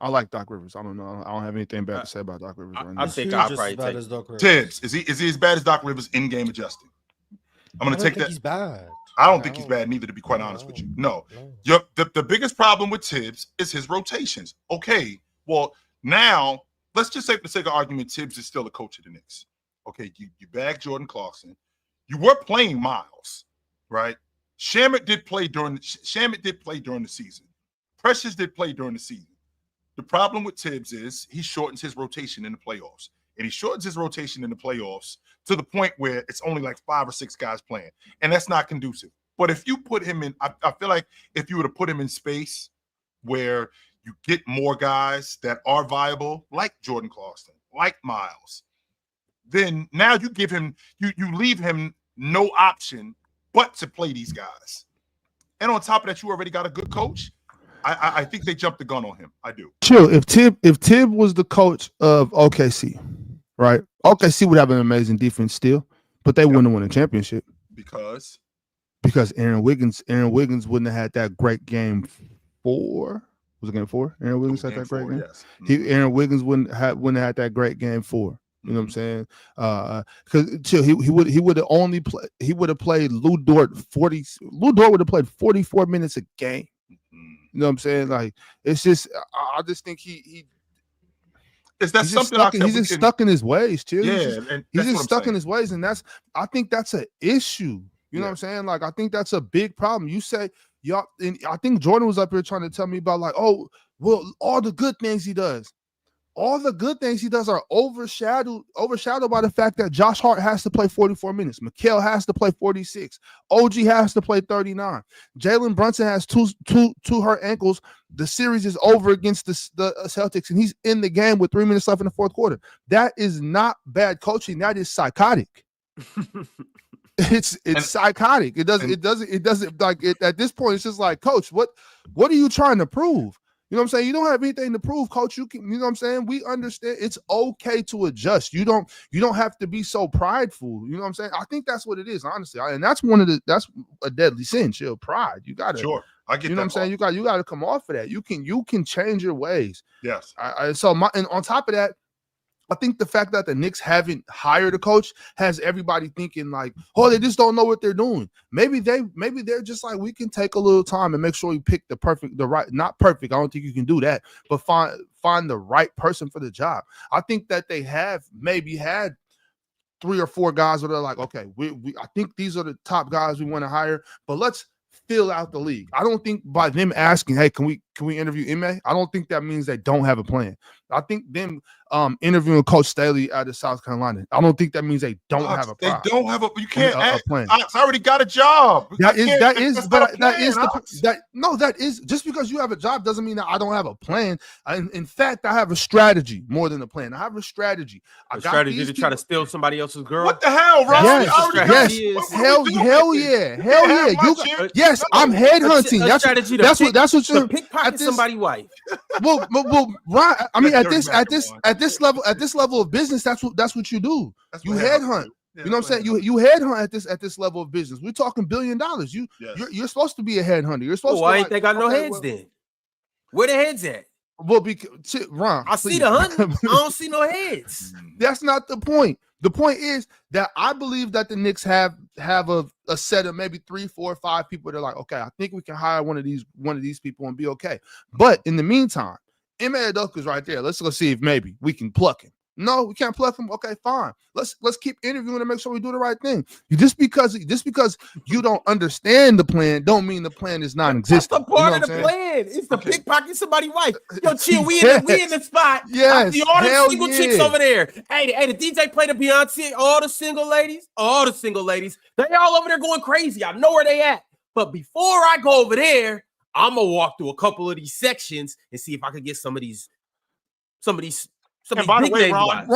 I like Doc Rivers. I don't know. I don't have anything bad to say about Doc Rivers right now. I think Who's I'll just probably as bad take as Doc Rivers? Tibbs, is he as bad as Doc Rivers in game adjusting? I'm gonna I don't take think that. he's bad. I don't think he's bad neither, to be quite honest with you. No. The biggest problem with Tibbs is his rotations. Okay, well, now let's just say for the sake of argument, Tibbs is still a coach of the Knicks. Okay, you bagged Jordan Clarkson. You were playing Miles, right? Shamet did play during the season. Precious did play during the season. The problem with Tibbs is he shortens his rotation in the playoffs. And he shortens his rotation in the playoffs to the point where it's only like 5 or 6 guys playing. And that's not conducive. But if you put him in, I feel like if you were to put him in space where you get more guys that are viable, like Jordan Clarkson, like Miles, then now you give him, you leave him no option but to play these guys. And on top of that, you already got a good coach. I think they jumped the gun on him. I do. Chill. If Tibb was the coach of OKC, right? OKC would have an amazing defense still, but they wouldn't have won a championship Because Aaron Wiggins wouldn't have had that great game 4. Was it game 4? Aaron Wiggins had that great game. Yes. Aaron Wiggins wouldn't have had that great game 4. You know what I'm saying? Because he would have played Lou Dort 40. Lou Dort would have played 44 minutes a game. You know what I'm saying? Like, it's just, I just think he's just stuck in his ways, too. Yeah, he's just stuck in his ways, and I think that's an issue. You know what I'm saying? Like, I think that's a big problem. You say y'all, and I think Jordan was up here trying to tell me about like, oh, well, all the good things he does. All the good things he does are overshadowed by the fact that Josh Hart has to play 44 minutes. Mikal has to play 46. OG has to play 39. Jalen Brunson has two hurt ankles. The series is over against the Celtics, and he's in the game with 3 minutes left in the fourth quarter. That is not bad coaching. That is psychotic. It's psychotic. It doesn't like it at this point. It's just like, coach, what are you trying to prove? You know what I'm saying? You don't have anything to prove, coach. You know what I'm saying? We understand it's okay to adjust. You don't have to be so prideful. You know what I'm saying? I think that's what it is, honestly. And that's a deadly sin. Chill, pride. You gotta I get you know what I'm saying? You got to come off of that. You can change your ways. Yes. And on top of that, I think the fact that the Knicks haven't hired a coach has everybody thinking like, oh, they just don't know what they're doing. Maybe they're just like, we can take a little time and make sure we pick not perfect. I don't think you can do that, but find the right person for the job. I think that they have maybe had 3 or 4 guys where they're like, okay, I think these are the top guys we want to hire, but let's fill out the league. I don't think by them asking, hey, can we interview Ime? I don't think that means they don't have a plan. I think them interviewing Coach Staley out of South Carolina, I don't think that means they don't have a plan. They don't have you can't a plan. Ox already got a job. That is just because you have a job doesn't mean that I don't have a plan. In fact, I have a strategy more than a plan. I have a strategy. A strategy to try to steal somebody else's girl. What the hell, Rob? Yes. Hell yeah. Yes, I'm headhunting. That's what you're pickpocket somebody's wife. Well, right. I mean, at this level of business, that's what you do. You headhunt. You know what I'm saying? You headhunt at this level of business. We're talking $1 billion. You're supposed to be a headhunter. You're supposed to. Why ain't they got no heads then? Where the heads at? Well, because Ron, I see the hunting. I don't see no heads. That's not the point. The point is that I believe that the Knicks have a set of maybe 3, 4, 5 people that are like, okay, I think we can hire one of these people and be okay. But in the meantime, Ime Udoka's right there. Let's go see if maybe we can pluck him. No, we can't pluck him. Okay, fine. Let's keep interviewing and make sure we do the right thing. Just because you don't understand the plan, don't mean the plan is non-existent. That's the part of the plan. It's the pickpocket somebody's wife. Yo, chill. We in the spot. Yes. I see all the single chicks over there. Hey, the DJ played the Beyonce. All the single ladies. They all over there going crazy. I know where they at. But before I go over there, I'm gonna walk through a couple of these sections and see if I can get some of these. And by the way, Ron,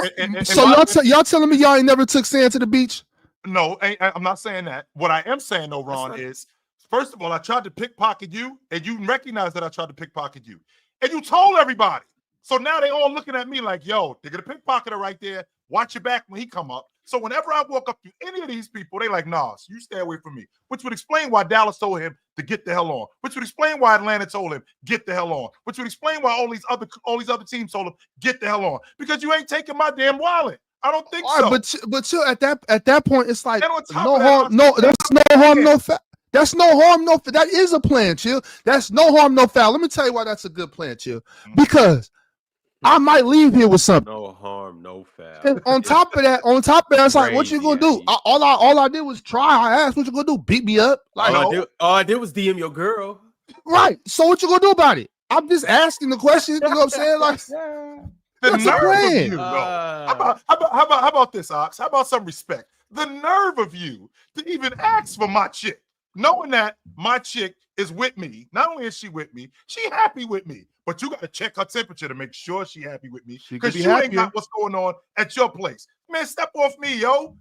so y'all telling me y'all ain't never took sand to the beach? No, I'm not saying that. What I am saying though, Ron, is first of all, I tried to pickpocket you, and you recognize that I tried to pickpocket you, and you told everybody. So now they all looking at me like, "Yo, they're gonna pickpocket her right there. Watch your back when he come up. So whenever I walk up to any of these people, they like, nah, so you stay away from me. Which would explain why Dallas told him to get the hell on. Which would explain why Atlanta told him, get the hell on. Which would explain why all these other teams told him, get the hell on. Because you ain't taking my damn wallet. I don't think so. But chill, at that point, it's like no harm, that's no harm, no foul. That's no harm, no foul. That is a plan, chill. That's no harm, no foul. Let me tell you why that's a good plan, chill. Because I might leave here with something. No harm, no foul. And on top of that, it's like, what you gonna do? All I did was try. I asked, what you gonna do? Beat me up? Like, all I did was DM your girl. Right. So what you gonna do about it? I'm just asking the question. You know what I'm saying? Like, the that's nerve a plan. of you, how about this, Ox? How about some respect? The nerve of you to even ask for my chick, knowing that my chick is with me. Not only is she with me, she happy with me. But you got to check her temperature to make sure she happy with me, because you ain't got what's going on at your place. Man, step off me, yo.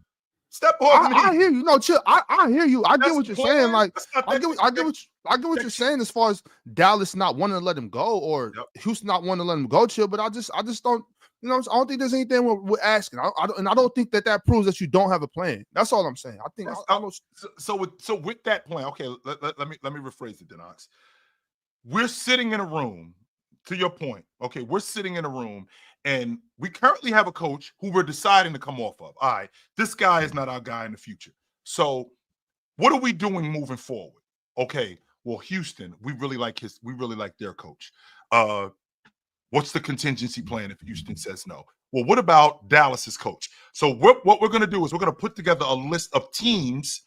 Step off me. I hear you. No, chill. I hear you. I get what you're saying. Like, I get what you're saying as far as Dallas not wanting to let him go, or Houston not wanting to let him go. Chill, but I just don't. You know, I don't think there's anything we're asking. I don't think that proves that you don't have a plan. That's all I'm saying. I think. So with that plan, okay. Let me rephrase it, Denox. We're sitting in a room. To your point, okay, we're sitting in a room and we currently have a coach who we're deciding to come off of. All right, this guy is not our guy in the future. So what are we doing moving forward? Okay, well, Houston, we really like their coach. What's the contingency plan if Houston says no? Well, what about Dallas's coach? So what we're going to do is we're going to put together a list of teams,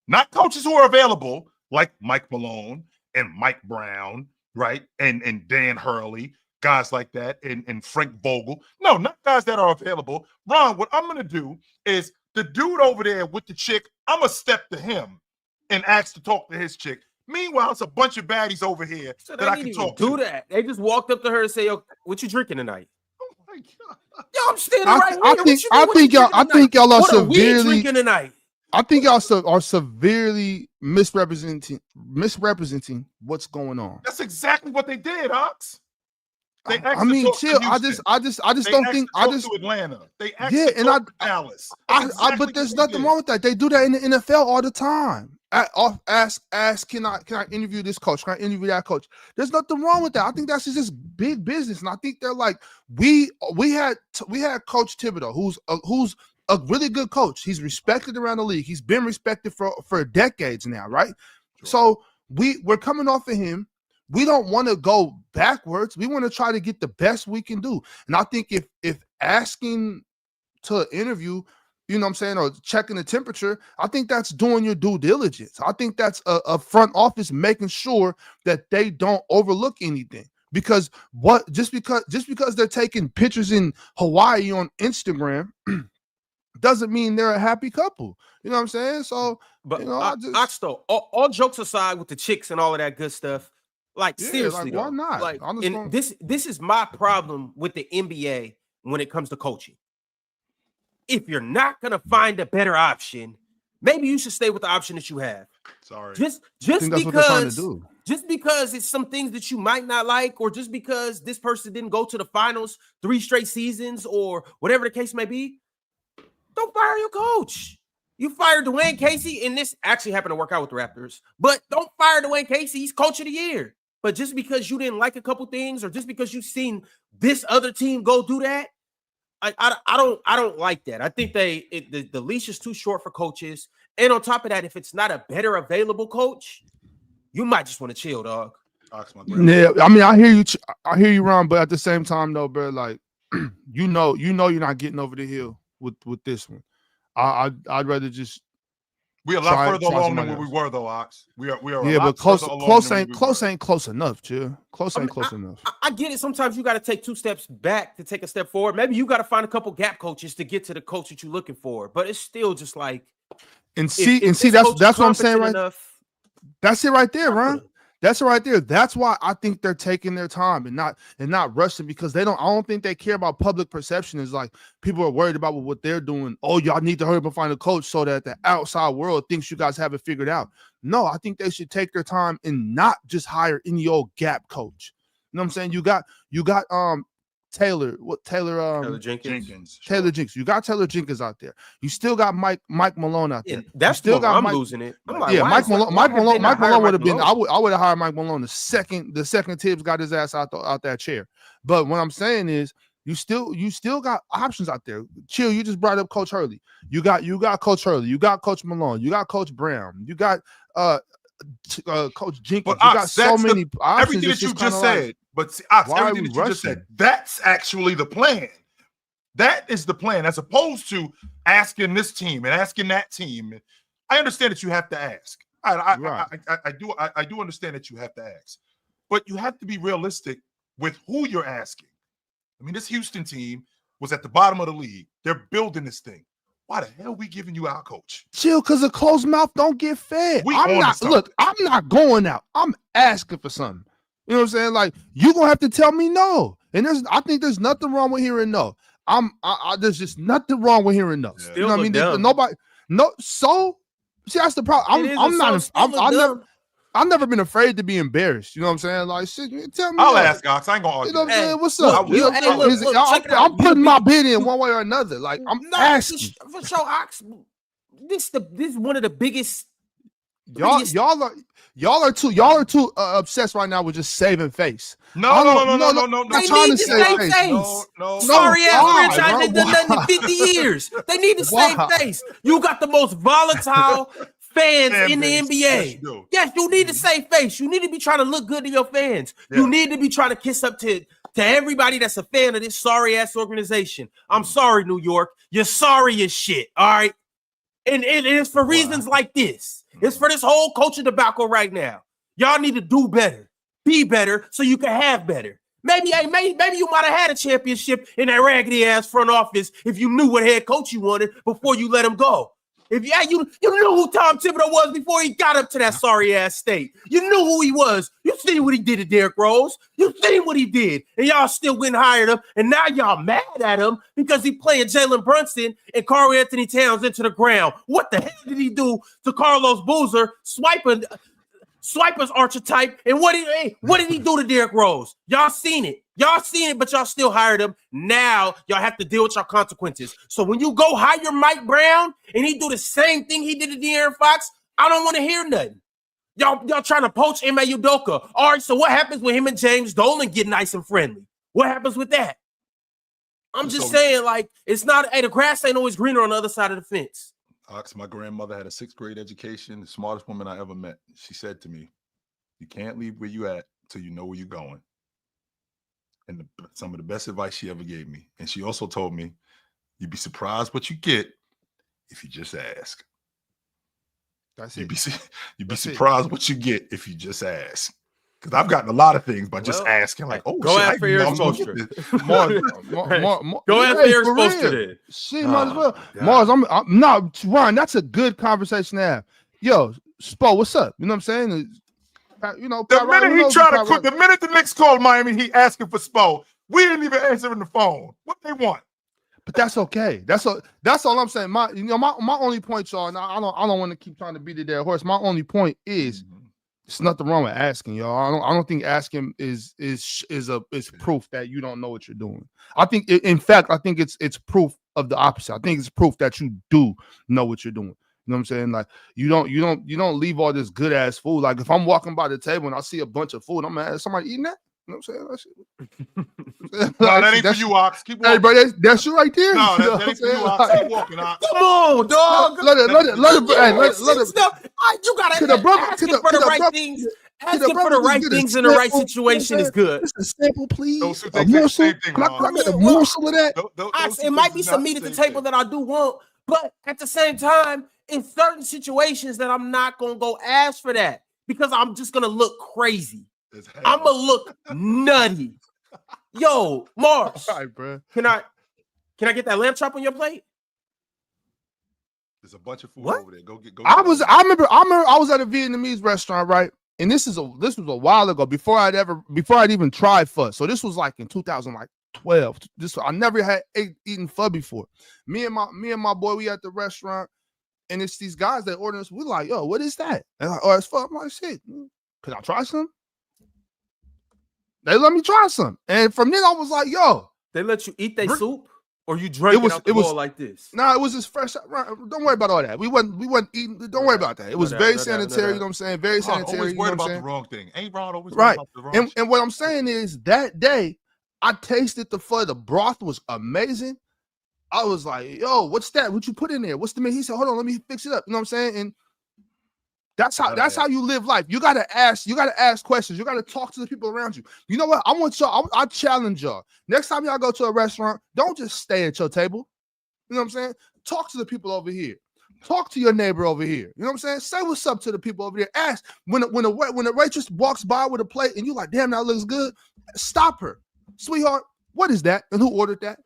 not coaches who are available, like Mike Malone and Mike Brown, right? And Dan Hurley, guys like that, and Frank Vogel. No, not guys that are available. Ron, what I'm going to do is the dude over there with the chick, I'm going to step to him and ask to talk to his chick. Meanwhile, it's a bunch of baddies over here so that I can talk to. Do that. They just walked up to her and say, "Yo, what you drinking tonight?" Oh my God. Yo, I'm standing right here. I think y'all are what are we severely drinking tonight? I think y'all are severely misrepresenting what's going on. That's exactly what they did, Ox. They I mean, chill. I just don't think. To Atlanta. They to Dallas. But there's nothing wrong with that. They do that in the NFL all the time. Ask. Can I interview this coach? Can I interview that coach? There's nothing wrong with that. I think that's just big business, and I think they're like we had Coach Thibodeau, who's a really good coach. He's respected around the league. He's been respected for decades now, right? Sure. So we're coming off of him. We don't want to go backwards. We want to try to get the best we can do. And I think if asking to interview, you know what I'm saying, or checking the temperature, I think that's doing your due diligence. I think that's a front office making sure that they don't overlook anything. Because just because they're taking pictures in Hawaii on Instagram doesn't mean they're a happy couple. You know what I'm saying? So, but you know, all jokes aside with the chicks and all of that good stuff, like seriously, like, why not? Like, and this is my problem with the NBA when it comes to coaching. If you're not gonna find a better option, maybe you should stay with the option that you have. Sorry, just that's what they're trying to do. Just because it's some things that you might not like, or just because this person didn't go to the finals 3 straight seasons, or whatever the case may be, don't fire your coach. You fired Dwayne Casey, and this actually happened to work out with the Raptors, but don't fire Dwayne Casey. He's coach of the year. But just because you didn't like a couple things, or just because you've seen this other team go do that, I don't like that. I think the leash is too short for coaches. And on top of that, if it's not a better available coach, you might just want to chill, dog. Yeah, I mean, I hear you, Ron, but at the same time, though, bro, like you know, you're not getting over the hill with this one. I'd rather just. We're a lot further along than we were, though, Ox. We are. Yeah, but close ain't close enough, chill. Close ain't close enough. I get it. Sometimes you got to take 2 steps back to take a step forward. Maybe you got to find a couple gap coaches to get to the coach that you're looking for. But it's still just like. That's what I'm saying, right? That's it right there, Ron. That's it right there. That's why I think they're taking their time and not rushing, because I don't think they care about public perception. Is like people are worried about what they're doing. Oh, y'all need to hurry up and find a coach so that the outside world thinks you guys have it figured out. No, I think they should take their time and not just hire any old gap coach. You know what I'm saying? You got Taylor Jenkins. Taylor Jenkins. You got Taylor Jenkins out there. You still got Mike Malone out there. Yeah, that's still still got I'm Mike, losing it. I'm like, yeah, why Mike is Malone. that- Mike why have they Malone. not Mike hired Malone would Mike have been. Malone? I would have hired Mike Malone the second Tibbs got his ass out that chair. But what I'm saying is, you still got options out there. Chill. You just brought up Coach Hurley. You got Coach Hurley. You got Coach Malone. You got Coach Brown. You got Coach Jenkins. But you got so many options. Everything that you just said. But see, everything that you just said, that's actually the plan. That is the plan, as opposed to asking this team and asking that team. I understand that you have to ask. I do understand that you have to ask, but you have to be realistic with who you're asking. I mean, this Houston team was at the bottom of the league. They're building this thing. Why the hell are we giving you our coach? Chill, because a closed mouth don't get fed. I'm not going out. I'm asking for something. You know what I'm saying? Like, you're gonna have to tell me no. And I think there's nothing wrong with hearing no. There's just nothing wrong with hearing no. Yeah. You know what I mean? So see, that's the problem. I've never been afraid to be embarrassed. You know what I'm saying? Like, shit, tell me. I'll ask, Ox. I ain't gonna argue. You know what I'm saying? What's Look, up? I'm putting my bid in one way or another. Like, I'm asking. For sure, Ox. This is one of the biggest. Y'all are too obsessed right now with just saving face. No. They need to save face. No. Sorry ass franchise ain't done nothing in 50 years. They need to save face. You got the most volatile fans in the NBA. Yes, you need to save face. You need to be trying to look good to your fans. Yeah. You need to be trying to kiss up to everybody that's a fan of this sorry ass organization. I'm sorry, New York. You're sorry as shit. All right. And it's for reasons like this. It's for this whole culture debacle right now. Y'all need to do better, be better, so you can have better. Maybe you might have had a championship in that raggedy ass front office if you knew what head coach you wanted before you let him go. If you knew who Tom Thibodeau was before he got up to that sorry ass state. You knew who he was. You seen what he did to Derrick Rose. You seen what he did, and y'all still went and hired him. And now y'all mad at him because he playing Jalen Brunson and Karl Anthony Towns into the ground. What the hell did he do to Carlos Boozer, Swiper's archetype? And what did he do to Derrick Rose? Y'all seen it. But y'all still hired him. Now y'all have to deal with your consequences. So when you go hire Mike Brown and he do the same thing he did to De'Aaron Fox, I don't want to hear nothing. Y'all trying to poach Ime Udoka. All right, so what happens when him and James Dolan get nice and friendly? What happens with that? I'm just saying, like, it's not, the grass ain't always greener on the other side of the fence. Ox, my grandmother had a 6th grade education, the smartest woman I ever met. She said to me, you can't leave where you at till you know where you're going. And some of the best advice she ever gave me. And she also told me, you'd be surprised what you get if you just ask. That's it. You'd be surprised what you get if you just ask. Because I've gotten a lot of things by just asking, like, oh, go shit, after your exposure. Go after your exposure. Shit, might as well. Mars, I'm not Ryan. That's a good conversation to have. Yo, Spo, what's up? You know what I'm saying? You know, the minute the Knicks called Miami, he asking for Spo. We didn't even answer in the phone. What they want? But that's okay. That's all I'm saying. My only point, y'all, and I don't want to keep trying to beat a dead horse. My only point is there's nothing wrong with asking, y'all. I don't think asking is proof that you don't know what you're doing. I think in fact it's proof of the opposite. I think it's proof that you do know what you're doing. You know what I'm saying? Like, you don't leave all this good ass food. Like, if I'm walking by the table and I see a bunch of food, I'm gonna ask somebody eating that. You know what I'm saying? No, that ain't for you, Ox. Keep walking. Hey, bro, that's you right there. No, that ain't for you, Ox. Keep walking, Ox. Come on, dog. Let it. You gotta ask for the right things. Asking for the right things in the right situation is good. Just a sample, please. A morsel. Can I get a morsel of that? It might be some meat at the table that I do want, but at the same time, in certain situations that I'm not gonna go ask for that because I'm just gonna look crazy. I'm gonna look nutty. Yo, Mars. All right, bro. Can I get that lamb chop on your plate? There's a bunch of food over there. Go. I remember I was at a Vietnamese restaurant, right? And this was a while ago before I'd even tried pho. So this was like in 2012. I never had eaten pho before. Me and my boy, we at the restaurant, and it's these guys that order us. We're like, yo, what is that? And like, oh, it's pho. I'm like, shit, can I try some? They let me try some. And from then I was like, yo, They let you eat their Bring- soup, or you drank it out the bowl like this? Nah, it was just fresh. Don't worry about all that. We wasn't eating. Don't worry about that. It was very sanitary. You know what I'm saying? Very sanitary. Always You know worried what I'm about saying? the wrong thing. Ain't Ron always worried Right. about the wrong shit? And what I'm saying is that day, I tasted the pho. The broth was amazing. I was like, yo, what's that? What you put in there? What's the meat? He said, hold on, let me fix it up. You know what I'm saying? And that's how you live life. You gotta ask questions. You gotta talk to the people around you. You know what? I want y'all, I challenge y'all. Next time y'all go to a restaurant, don't just stay at your table. You know what I'm saying? Talk to the people over here. Talk to your neighbor over here. You know what I'm saying? Say what's up to the people over there. Ask when a waitress walks by with a plate and you like, damn, that looks good. Stop her, sweetheart. What is that? And who ordered that?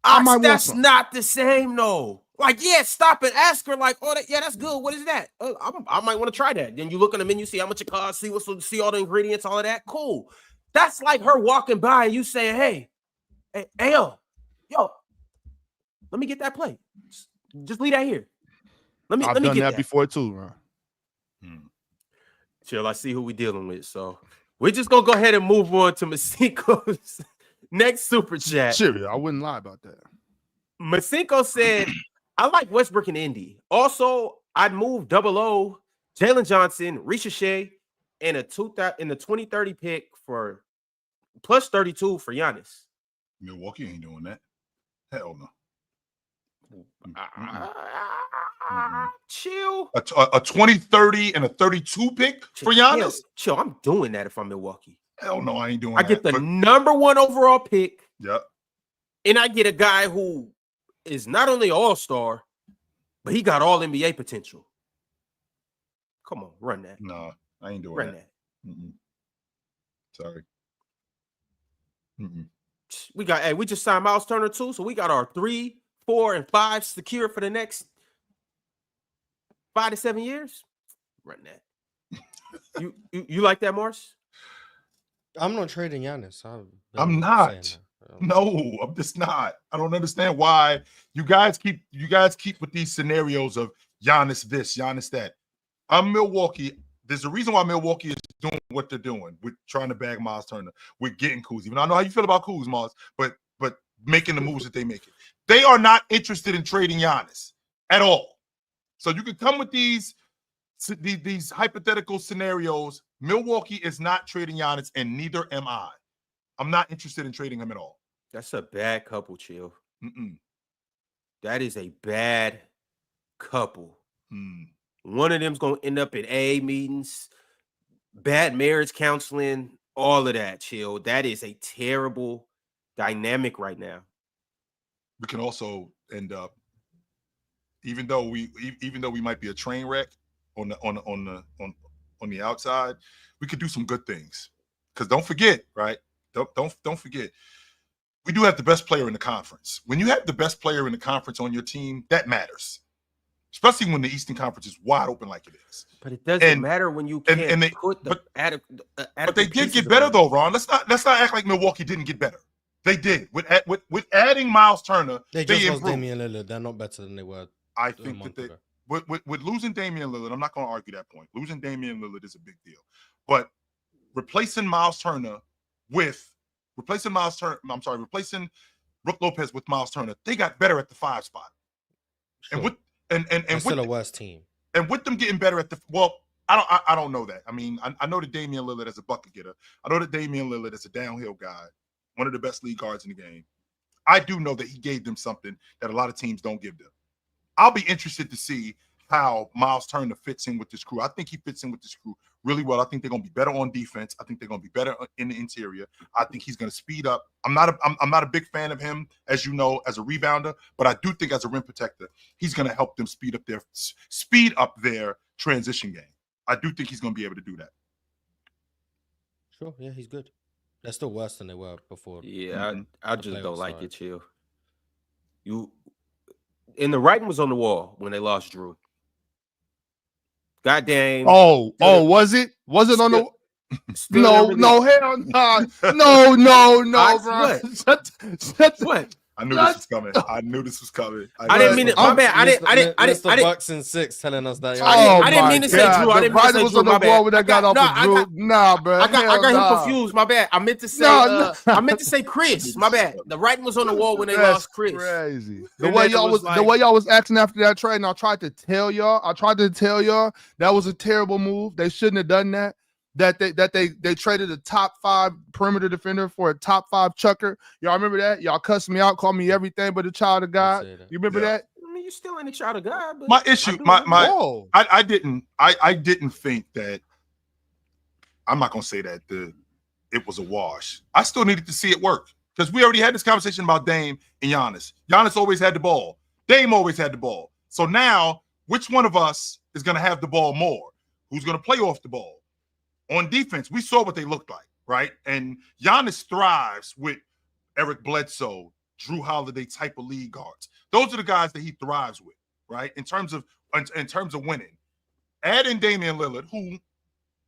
That's not the same, though. Like, yeah, stop and ask her, like, oh, that's good. What is that? I might want to try that. Then you look on the menu, see how much it costs, see all the ingredients, all of that. Cool. That's like her walking by and you saying, hey, yo, let me get that plate. Just leave that here. Let me I've get done that before too, Ron. Chill, I see who we dealing with. So we're just gonna go ahead and move on to Masinko's next super chat. Serious, I wouldn't lie about that. Masinko said, I like Westbrook and Indy. Also, I'd move 00, Jalen Johnson, Ricochet, and in the 2030 pick for plus 32 for Giannis. Milwaukee ain't doing that. Hell no. Chill. A 2030 and a 32 pick for Giannis? Chill. I'm doing that if I'm Milwaukee. Hell no, I ain't doing that. I get the number 1 overall pick. Yep. And I get a guy who is not only all-star, but he got all NBA potential. Come on, run that. No, I ain't doing run that. Sorry. We just signed Miles Turner too, so we got our 3, 4, and 5 secure for the next 5 to 7 years. Run that. You like that, Morris? I'm not trading Giannis. I'm not. No, I'm just not. I don't understand why you guys keep with these scenarios of Giannis this, Giannis that. I'm Milwaukee. There's a reason why Milwaukee is doing what they're doing. We're trying to bag Miles Turner. We're getting Kuz. Even I know how you feel about Kuz, Miles, but making the moves that they make it. They are not interested in trading Giannis at all. So you can come with these hypothetical scenarios. Milwaukee is not trading Giannis, and neither am I. I'm not interested in trading him at all. That's a bad couple, Chill. That is a bad couple. One of them's going to end up in AA meetings, bad marriage counseling, all of that, Chill. That is a terrible dynamic right now. We can also end up, even though we might be a train wreck on the outside, we could do some good things. Because don't forget, right? Don't forget, we do have the best player in the conference. When you have the best player in the conference on your team, that matters. Especially when the Eastern Conference is wide open like it is. But it doesn't matter when you can't put the but they did get better though, Ron. Let's not act like Milwaukee didn't get better. They did. With adding Miles Turner, they just lost Damian Lillard. They're not better than they were. I think that with losing Damian Lillard, I'm not going to argue that point. Losing Damian Lillard is a big deal. But replacing Brook Lopez with Miles Turner, they got better at the 5 spot. Sure. And still a worse team. And with them getting better at I don't know that. I mean, I know that Damian Lillard is a bucket getter. I know that Damian Lillard is a downhill guy, one of the best league guards in the game. I do know that he gave them something that a lot of teams don't give them. I'll be interested to see how Miles Turner fits in with this crew. I think he fits in with this crew really well. I think they're going to be better on defense. I think they're going to be better in the interior. I think he's going to speed up. I'm not a big fan of him, as you know, as a rebounder, but I do think as a rim protector, he's going to help them speed up their transition game. I do think he's going to be able to do that. Sure, yeah, he's good. They're still worse than they were before. Yeah, I just don't like it, Chill. And the writing was on the wall when they lost Drew. Goddamn. Oh, was it? Was it on the? No, hell no, no, bro. What? I knew this was coming. I knew this was coming. I didn't mean it. My bad. I didn't. Mr. Bucks and 6 telling us that. I didn't mean to say Drew. I didn't mean to say was Drew. on the My wall bad. when I got off of Drew. Nah, bro. I got him confused. My bad. I meant to say. I meant to say Chris. My bad. The writing was on the wall when they lost Chris. Crazy. The way y'all was acting after that trade, and I tried to tell y'all that was a terrible move. They shouldn't have done that. That they traded a top 5 perimeter defender for a top 5 chucker. Y'all remember that? Y'all cussed me out, called me everything but a child of God. You remember that? I mean, you still ain't a child of God. But my issue, I didn't think that. I'm not gonna say that it was a wash. I still needed to see it work because we already had this conversation about Dame and Giannis. Giannis always had the ball. Dame always had the ball. So now, which one of us is gonna have the ball more? Who's gonna play off the ball? On defense, we saw what they looked like, right? And Giannis thrives with Eric Bledsoe, Drew Holiday type of league guards. Those are the guys that he thrives with, right? In terms of winning. Add in Damian Lillard, who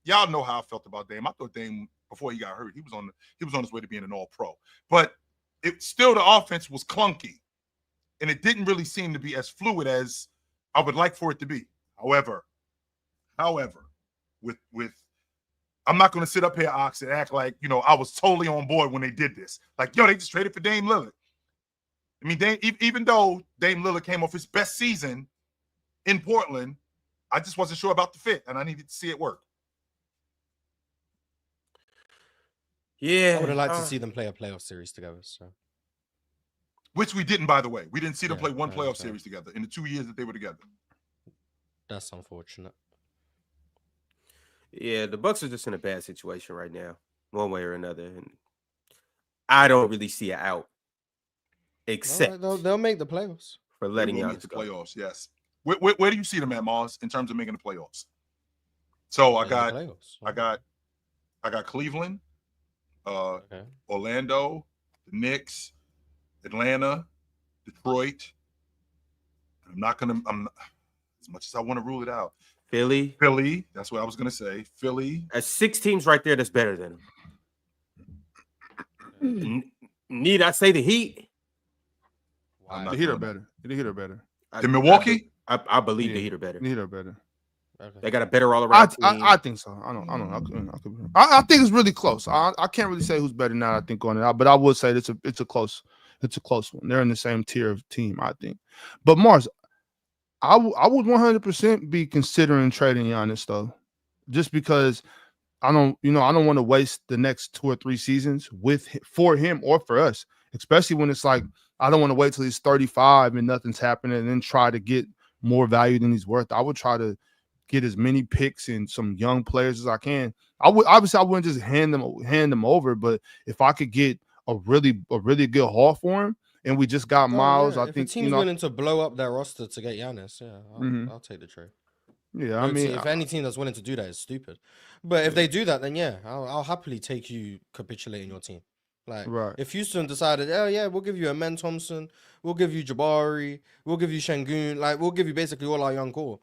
y'all know how I felt about Dame. I thought Dame before he got hurt, he was on his way to being an All-Pro, but it still the offense was clunky, and it didn't really seem to be as fluid as I would like for it to be. However, with I'm not going to sit up here, Ox, and act like, I was totally on board when they did this. Like, they just traded for Dame Lillard. I mean, even though Dame Lillard came off his best season in Portland, I just wasn't sure about the fit, and I needed to see it work. Yeah. I would have liked to see them play a playoff series together. So, which we didn't, by the way. We didn't see them play one playoff series together in the 2 years that they were together. That's unfortunate. Yeah, the Bucks are just in a bad situation right now, one way or another, and I don't really see it out. Except they'll make the playoffs for letting you out the playoffs. Yes. Where do you see them at, Mars, in terms of making the playoffs? So I got Cleveland, Orlando, the Knicks, Atlanta, Detroit. I'm as much as I want to rule it out. Philly. That's what I was going to say. Philly. There's 6 teams right there that's better than them. Need I say the Heat? The Heat are better. The Heat are better. The Milwaukee? I believe the Heat are better. The Heat are better. Okay. They got a better all-around team. I think so. I don't know. I think it's really close. I can't really say who's better now, I think, on it. But I would say it's a close one. They're in the same tier of team, I think. But Mars, I would 100% be considering trading Giannis though, just because I don't want to waste the next 2 or 3 seasons for him or for us, especially when it's like I don't want to wait till he's 35 and nothing's happening and then try to get more value than he's worth. I would try to get as many picks and some young players as I can. I wouldn't just hand them over, but if I could get a really good haul for him. And we just got Miles. Yeah. I think the team's willing to blow up their roster to get Giannis. Yeah, I'll take the trade. Yeah, if any team that's willing to do that is stupid. But if they do that, then I'll happily take you capitulating your team. Like, if Houston decided, we'll give you Amen Thompson, we'll give you Jabari, we'll give you Şengün, like we'll give you basically all our young core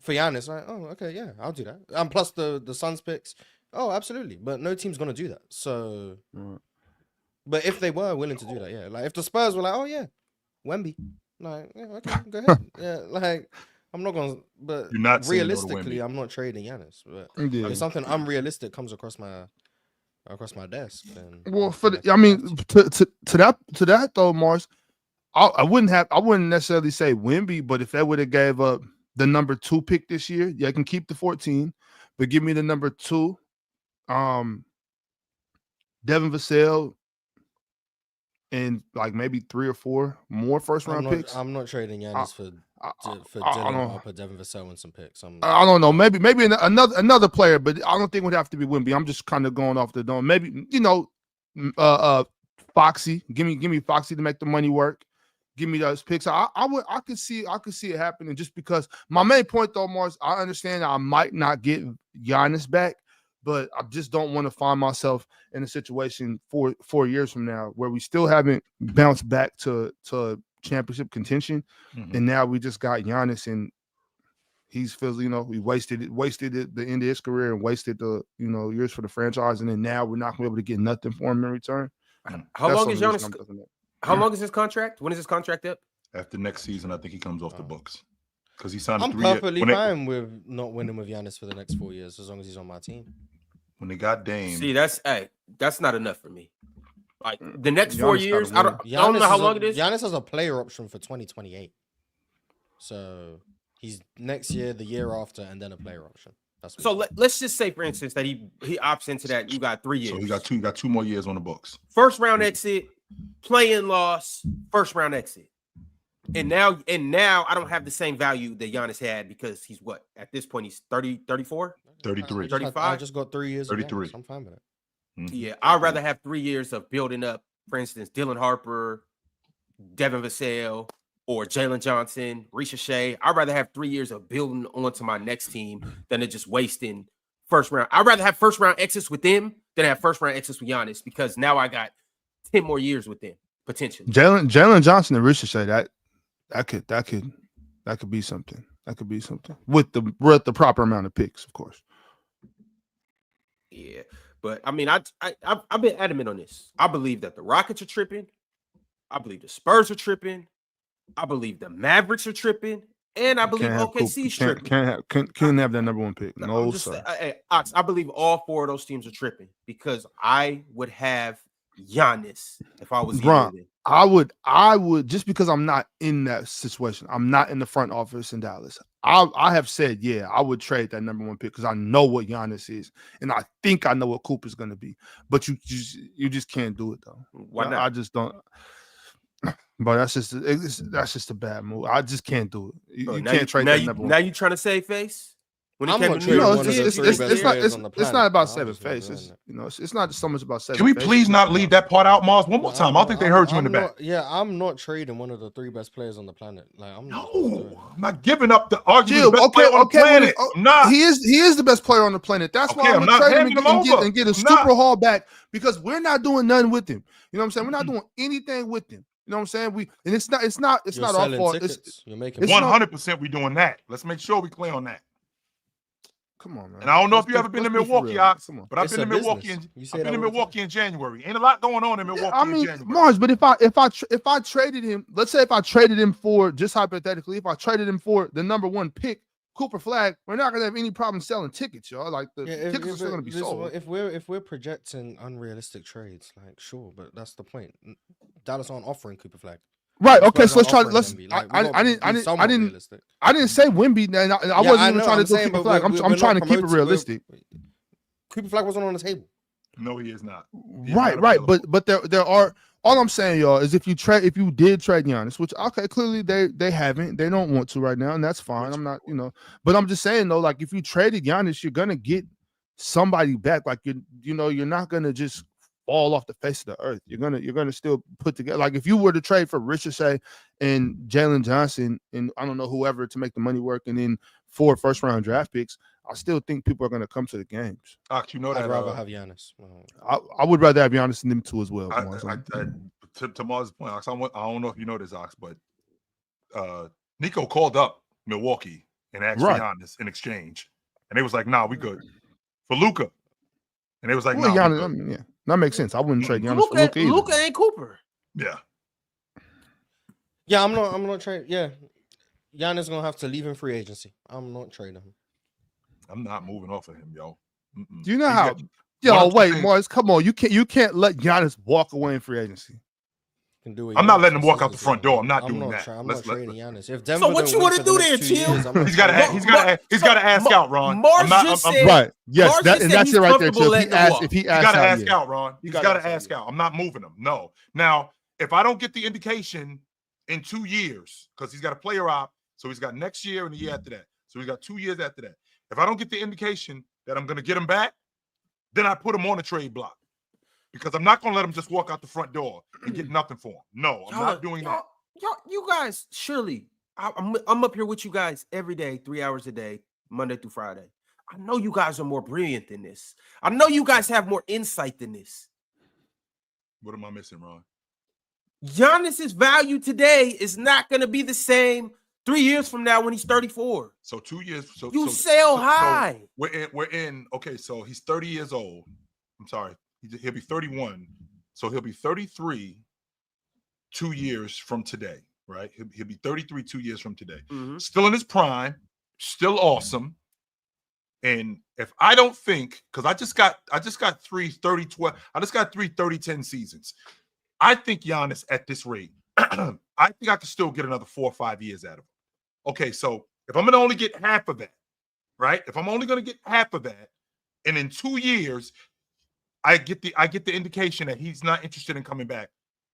for Giannis. Like, oh, okay, yeah, I'll do that. And plus the Suns picks. Oh, absolutely. But no team's gonna do that. So. But if they were willing to do that, like if the Spurs were like, oh yeah, Wemby, like okay, go ahead, like I'm not gonna, but realistically, I'm not trading Giannis. But if something unrealistic comes across my desk, then to that though, Mars, I wouldn't necessarily say Wemby, but if they would have gave up the number 2 pick this year, I can keep the 14, but give me the number 2, Devin Vassell. And like maybe 3 or 4 more first-round picks. I'm not trading Giannis for Dylan. I'll put Devin Vassell in some picks. I don't know. Maybe another player, but I don't think it would have to be Wemby. I'm just kind of going off the dome. Maybe Foxy. Give me Foxy to make the money work. Give me those picks. I could see it happening just because my main point though, Mars. I understand I might not get Giannis back. But I just don't want to find myself in a situation 4 years from now where we still haven't bounced back to championship contention, and now we just got Giannis and he wasted the end of his career and wasted the years for the franchise, and then now we're not going to be able to get nothing for him in return. How long is How long is his contract? When is his contract up? After next season, I think he comes off the books because he signed. I'm perfectly fine with not winning with Giannis for the next 4 years as long as he's on my team. When they got Dame, See, that's not enough for me. Like the next 4 years, I don't know how long it is. Giannis has a player option for 2028, so he's next year, the year after, and then a player option. That's so. Let's just say, for instance, that he opts into that. You got 3 years. So he got two more years on the books. First round exit, play-in loss, first round exit. And now I don't have the same value that Giannis had because he's what? At this point, he's 30, 34? 33. 35? I just got 3 years. 33. I'm fine with it. Mm-hmm. Yeah, I'd rather have 3 years of building up, for instance, Dylan Harper, Devin Vassell, or Jalen Johnson, Risha Shea. I'd rather have 3 years of building onto my next team than to just wasting first round. I'd rather have first round exits with them than have first round exits with Giannis because now I got 10 more years with them, potentially. Jalen Johnson and Risha Shea, that could be something. That could be something with the proper amount of picks, of course. Yeah, but I mean, I've been adamant on this. I believe that the Rockets are tripping. I believe the Spurs are tripping. I believe the Mavericks are tripping, and I believe OKC's tripping. Can't have that number one pick. No, sir. Ox, I believe all 4 of those teams are tripping because I would have Giannis if I was Bron. I would just because I'm not in that situation. I'm not in the front office in Dallas. I have said, yeah, I would trade that number one pick because I know what Giannis is, and I think I know what Cooper's going to be. But you just can't do it though. Why not? I just don't. But that's just a bad move. I just can't do it. You can't trade that number one. Now you trying to save face? When I'm not trading one of the 3 best players on the planet. It's not about saving face. It's not so much about saving. Can we please not leave that part out, Mars? One more time. I don't think they heard you in the back. Yeah, I'm not trading one of the 3 best players on the planet. Like I'm not giving up the argument. Best player on the planet. He is the best player on the planet. That's why I'm gonna trade him and get a Super Hall back because we're not doing nothing with him. You know what I'm saying? We're not doing anything with him. You know what I'm saying? It's not our fault. You're making 100% we doing that. Let's make sure we clear on that. Come on, man. And I don't know if you ever been to Milwaukee, Ox, but I've been to Milwaukee. I've been to Milwaukee in January. Ain't a lot going on in Milwaukee in January. Mars, but if I traded him, let's say if I traded him for, just hypothetically, if I traded him for the number one pick, Cooper Flag, we're not gonna have any problem selling tickets, y'all. Like the tickets are still gonna be sold. If we're projecting unrealistic trades, like sure, but that's the point. Dallas aren't offering Cooper Flag. Right. Okay. So let's try. I didn't say Wemby. I wasn't even trying to do Cooper Flag. I'm trying to keep it realistic. Cooper Flag wasn't on the table. No, he is not. Right. But there are. All I'm saying, y'all, is if you did trade Giannis, which clearly they haven't, they don't want to right now, and that's fine. I'm not, but I'm just saying though, like if you traded Giannis, you're gonna get somebody back. Like you're not gonna just fall off the face of the earth. You're gonna still put together. Like if you were to trade for Ricochet and Jalen Johnson and I don't know whoever to make the money work, and then 4 first-round draft picks, I still think people are gonna come to the games. Ox, I'd rather have Giannis. I would rather have Giannis than them two as well. To Mars' point, Ox, I don't know if you know this, Ox, but Nico called up Milwaukee and asked for Giannis in exchange, and they was like, "Nah, we good for Luka," and they was like, "Nah, Giannis, yeah." That makes sense. I wouldn't trade Giannis for Luka either. Luka ain't Cooper. Yeah. Yeah, I'm not trading. Yeah, Giannis gonna have to leave in free agency. I'm not trading him. I'm not moving off of him, yo. Do you know how? Yo, wait, Morris, come on. You can't let Giannis walk away in free agency. I'm not letting him walk out the front door. I'm not doing that. I'm not trading Giannis. If Denver so what you want to do there, Chill? He's got to ask out, Ron. Right. Yes, that's it right there, Chill. If he asks got to ask out, Ron. He's got to ask out. I'm not moving him. No. Now, if I don't get the indication in 2 years, because he's got a player op, so he's got next year and the year after that. So he's got 2 years after that. If I don't get the indication that I'm going to get him back, then I put him on the trade block. Because I'm not going to let him just walk out the front door and get nothing for him. No, I'm not doing that. You guys, surely, I'm up here with you guys every day, 3 hours a day, Monday through Friday. I know you guys are more brilliant than this. I know you guys have more insight than this. What am I missing, Ron? Giannis's value today is not going to be the same 3 years from now when he's 34. So 2 years. So sell high. So we're in. Okay, so he's 30 years old. I'm sorry. He'll be 31. So he'll be 33, 2 years from today, right? He'll be 33 2 years from today. Mhm. Still in his prime, still awesome. And if I don't think, because I just got 3 30-12, I just got 3 30-10 seasons. I think Giannis at this rate, I think I could still get another 4 or 5 years out of him. Okay, so if I'm gonna only get half of that, right? If I'm only gonna get half of that, and in 2 years, I get the indication that he's not interested in coming back.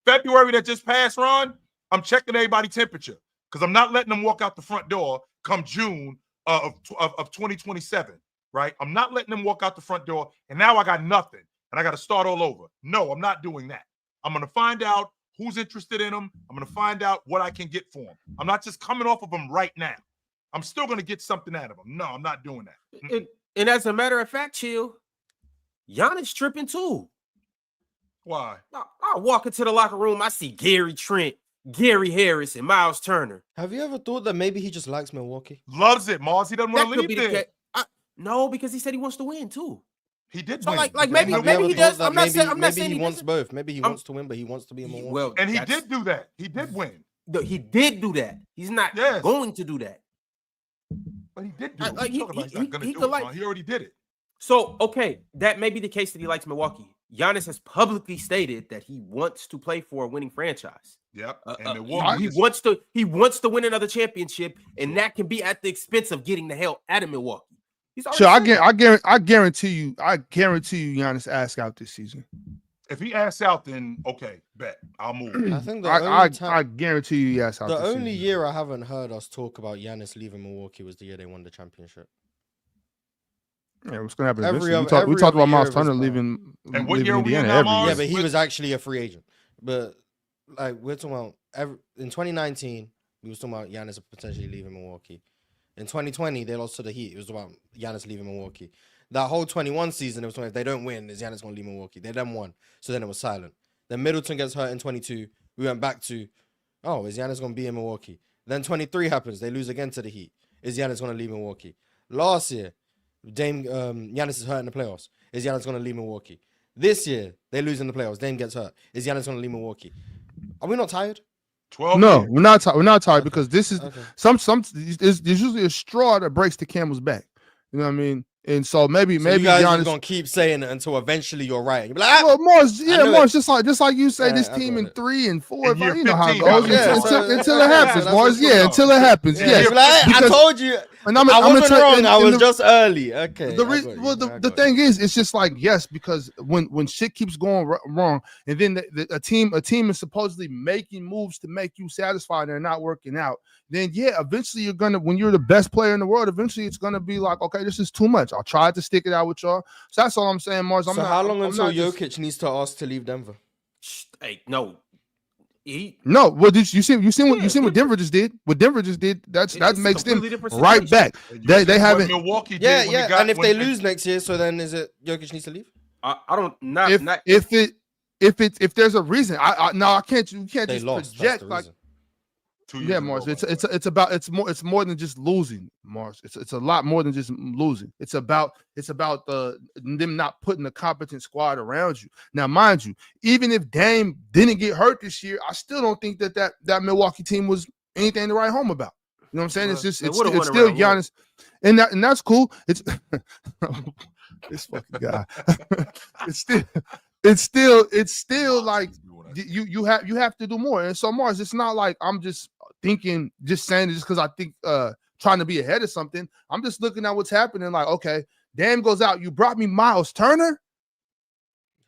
February that just passed, Ron, I'm checking everybody's temperature because I'm not letting them walk out the front door come June of 2027, right? I'm not letting them walk out the front door, and now I got nothing, and I got to start all over. No, I'm not doing that. I'm going to find out who's interested in him. I'm going to find out what I can get for him. I'm not just coming off of him right now. I'm still going to get something out of him. No, I'm not doing that. And as a matter of fact, Chill, Giannis tripping too. Why? I walk into the locker room, I see Gary Trent, Gary Harris, and Miles Turner. Have you ever thought that maybe he just likes Milwaukee? Loves it, Mars. He doesn't want to leave there. No, because he said he wants to win too. He did So win. like maybe he does. I'm not saying he wants doesn't. both. Maybe he wants to win, but he wants to be in Milwaukee. Well, And he did do that. He did win. He did do that. He's not going to do that. But he did do it. Like, He's not going to do it, Ron. He already did it. So, okay, that may be the case that he likes Milwaukee. Giannis has publicly stated that he wants to play for a winning franchise. Yep. And Milwaukee he wants to win another championship, and that can be at the expense of getting the hell out of Milwaukee. So I guarantee you, Giannis asks out this season. If he asks out, then okay, bet I'll move. I think I guarantee you, he asks out. The this only season. year I haven't heard us talk about Giannis leaving Milwaukee was the year they won the championship. Yeah, what's gonna happen? Every We talked about Miles Turner leaving. And what leaving year Indiana we in now, every Mars? year. Yeah, but he was actually a free agent. But like we're talking about in 2019, we was talking about Giannis potentially leaving Milwaukee. In 2020, they lost to the Heat. It was about Giannis leaving Milwaukee. That whole 21 season, it was if they don't win, is Giannis going to leave Milwaukee? They then won. So then it was silent. Then Middleton gets hurt in 22. We went back to, oh, is Giannis going to be in Milwaukee? Then 23 happens. They lose again to the Heat. Is Giannis going to leave Milwaukee? Last year, Giannis is hurt in the playoffs. Is Giannis going to leave Milwaukee? This year, they lose in the playoffs. Dame gets hurt. Is Giannis going to leave Milwaukee? Are we not tired? 12 No, years. we're not tired because this is there's usually a straw that breaks the camel's back. You know what I mean? And so maybe you guys Giannis are gonna keep saying it until eventually you're right. You'll be like, well, Mars, just like you say, Yeah, this I team got in it. 3 and 4. In year You know how it 15, goes yeah, until it happens, that's Mars. what's Yeah, until it happens. yeah, Yes, you'll be like, I because- told you. and I wasn't wrong. I was just early. Okay. The thing is, it's just like yes, because when shit keeps going wrong, and then a team is supposedly making moves to make you satisfied and they're not working out, then yeah, eventually you're gonna, when you're the best player in the world, eventually it's gonna be like, okay, this is too much. I'll try to stick it out with y'all. So that's all I'm saying, Mars. How long until Jokic needs to ask to leave Denver? Hey, no. No, well, did you see what Denver just did? What Denver just did, that makes them right back. They haven't. Milwaukee did Yeah, when yeah. they got, And if they lose next year, so then is it Jokic needs to leave? I don't not if there's a reason, I can't. You can't They just lost. project That's the like. reason. 2 years Yeah, ago, Mars. by the way. It's more than just losing, Mars. It's a lot more than just losing. It's about them not putting a competent squad around you. Now, mind you, even if Dame didn't get hurt this year, I still don't think that Milwaukee team was anything to write home about. You know what I'm saying? Well, It's just they it's would've won still around Giannis, and that's cool. It's this fucking guy. it's still like you have to do more. And so Mars, it's not like I'm just saying it just because I think trying to be ahead of something. I'm just looking at what's happening. Like, okay, Dame goes out. You brought me Miles Turner.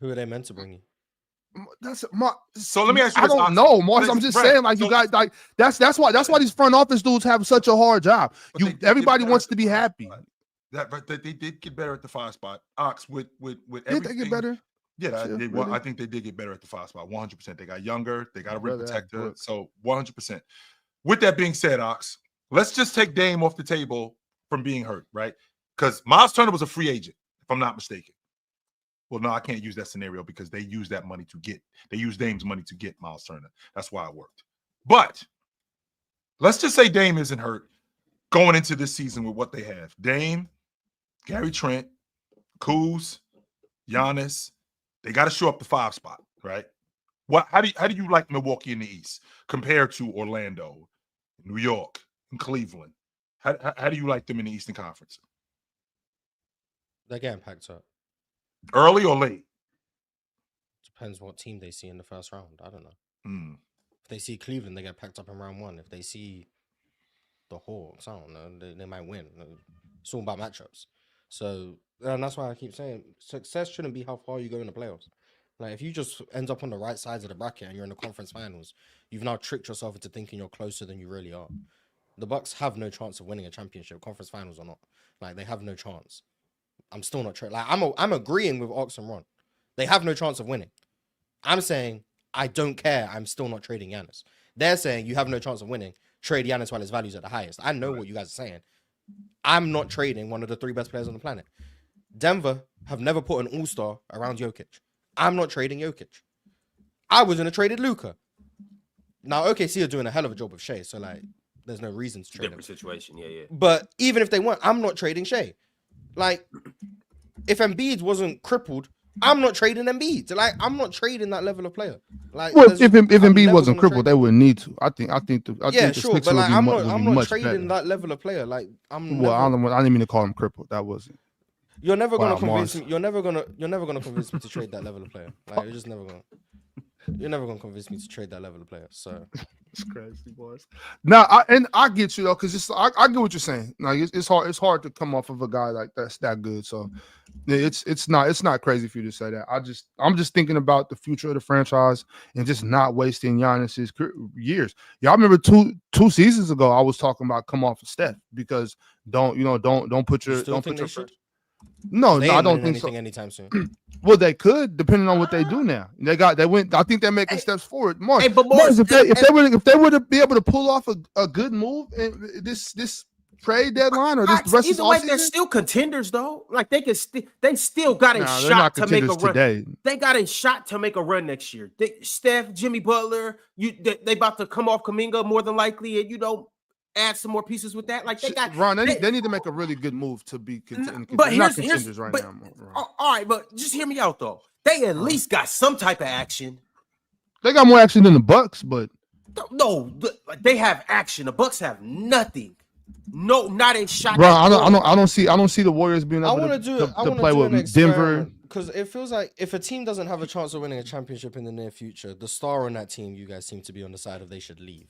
Who are they meant to bring you? So let me ask you I this. don't know, Mars. I'm just saying, like, you got like that's why these front office dudes have such a hard job. Everybody wants to be happy. But they did get better at the 5 spot. Ox with everything. Did they get better? Yeah, Sure, really? really? I think they did get better at the 5 spot. 100%. They got younger. They got a rim Brother, protector. look. So 100%. With that being said, Ox, let's just take Dame off the table from being hurt, right? Because Miles Turner was a free agent, if I'm not mistaken. Well, no, I can't use that scenario because they used Dame's money to get Miles Turner. That's why it worked. But let's just say Dame isn't hurt going into this season with what they have. Dame, Gary Trent, Kuz, Giannis. They got to show up the 5 spot, right? How do you like Milwaukee in the East compared to Orlando, New York, and Cleveland? How do you like them in the Eastern Conference? They're getting packed up. Early or late? Depends what team they see in the first round. I don't know. If they see Cleveland, they get packed up in round 1. If they see the Hawks, I don't know, they might win. It's all about matchups. So, and that's why I keep saying success shouldn't be how far you go in the playoffs. Like, if you just end up on the right sides of the bracket and you're in the conference finals, you've now tricked yourself into thinking you're closer than you really are. The Bucks have no chance of winning a championship, conference finals or not. Like, they have no chance. I'm still not like I'm agreeing with Ox and Ron. They have no chance of winning. I'm saying I don't care. I'm still not trading Giannis. They're saying you have no chance of winning. Trade Giannis while his value's at the highest. I know what you guys are saying. I'm not trading one of the 3 best players on the planet. Denver have never put an all-star around Jokic. I'm not trading Jokic. I was going to trade Luka. Now, OKC are doing a hell of a job with Shea, so like, there's no reason to trade Different him. situation, yeah. But even if they weren't, I'm not trading Shea. Like, if Embiid wasn't crippled, I'm not trading Embiid. Like, I'm not trading that level of player. Like, well, if Embiid wasn't crippled, they wouldn't need to. I think the sure, but like, I'm not trading that level of player. Like, I didn't mean to call him crippled. That wasn't. You're never gonna convince me. You're never gonna convince me to trade that level of player. Like, you're just never gonna. You're never gonna convince me to trade that level of player. So it's crazy, boys. Now, I get you though, because I get what you're saying. Like, it's hard to come off of a guy like that's that good. So it's not crazy for you to say that. I'm just thinking about the future of the franchise and just not wasting Giannis's years. Y'all remember two seasons ago I was talking about come off of Steph because don't put your No, I don't think so. Anytime soon. Well, they could, depending on what they do now. They went. I think they're making steps forward. Mars, if they were to be able to pull off a good move in this trade deadline or this the rest of the season, they're still contenders though. Like they still got a shot to make a run. Today. They got a shot to make a run next year. Steph, Jimmy Butler, they about to come off Kuminga more than likely, and add some more pieces with that. Like they got Ron, they need to make a really good move to be contenders. But not contenders right now. All right, but just hear me out though. They at least got some type of action. They got more action than the Bucks, but no, they have action. The Bucks have nothing. No, not a shot. Bro, I don't see the Warriors being able to play with Denver. Because it feels like if a team doesn't have a chance of winning a championship in the near future, the star on that team, you guys seem to be on the side of they should leave.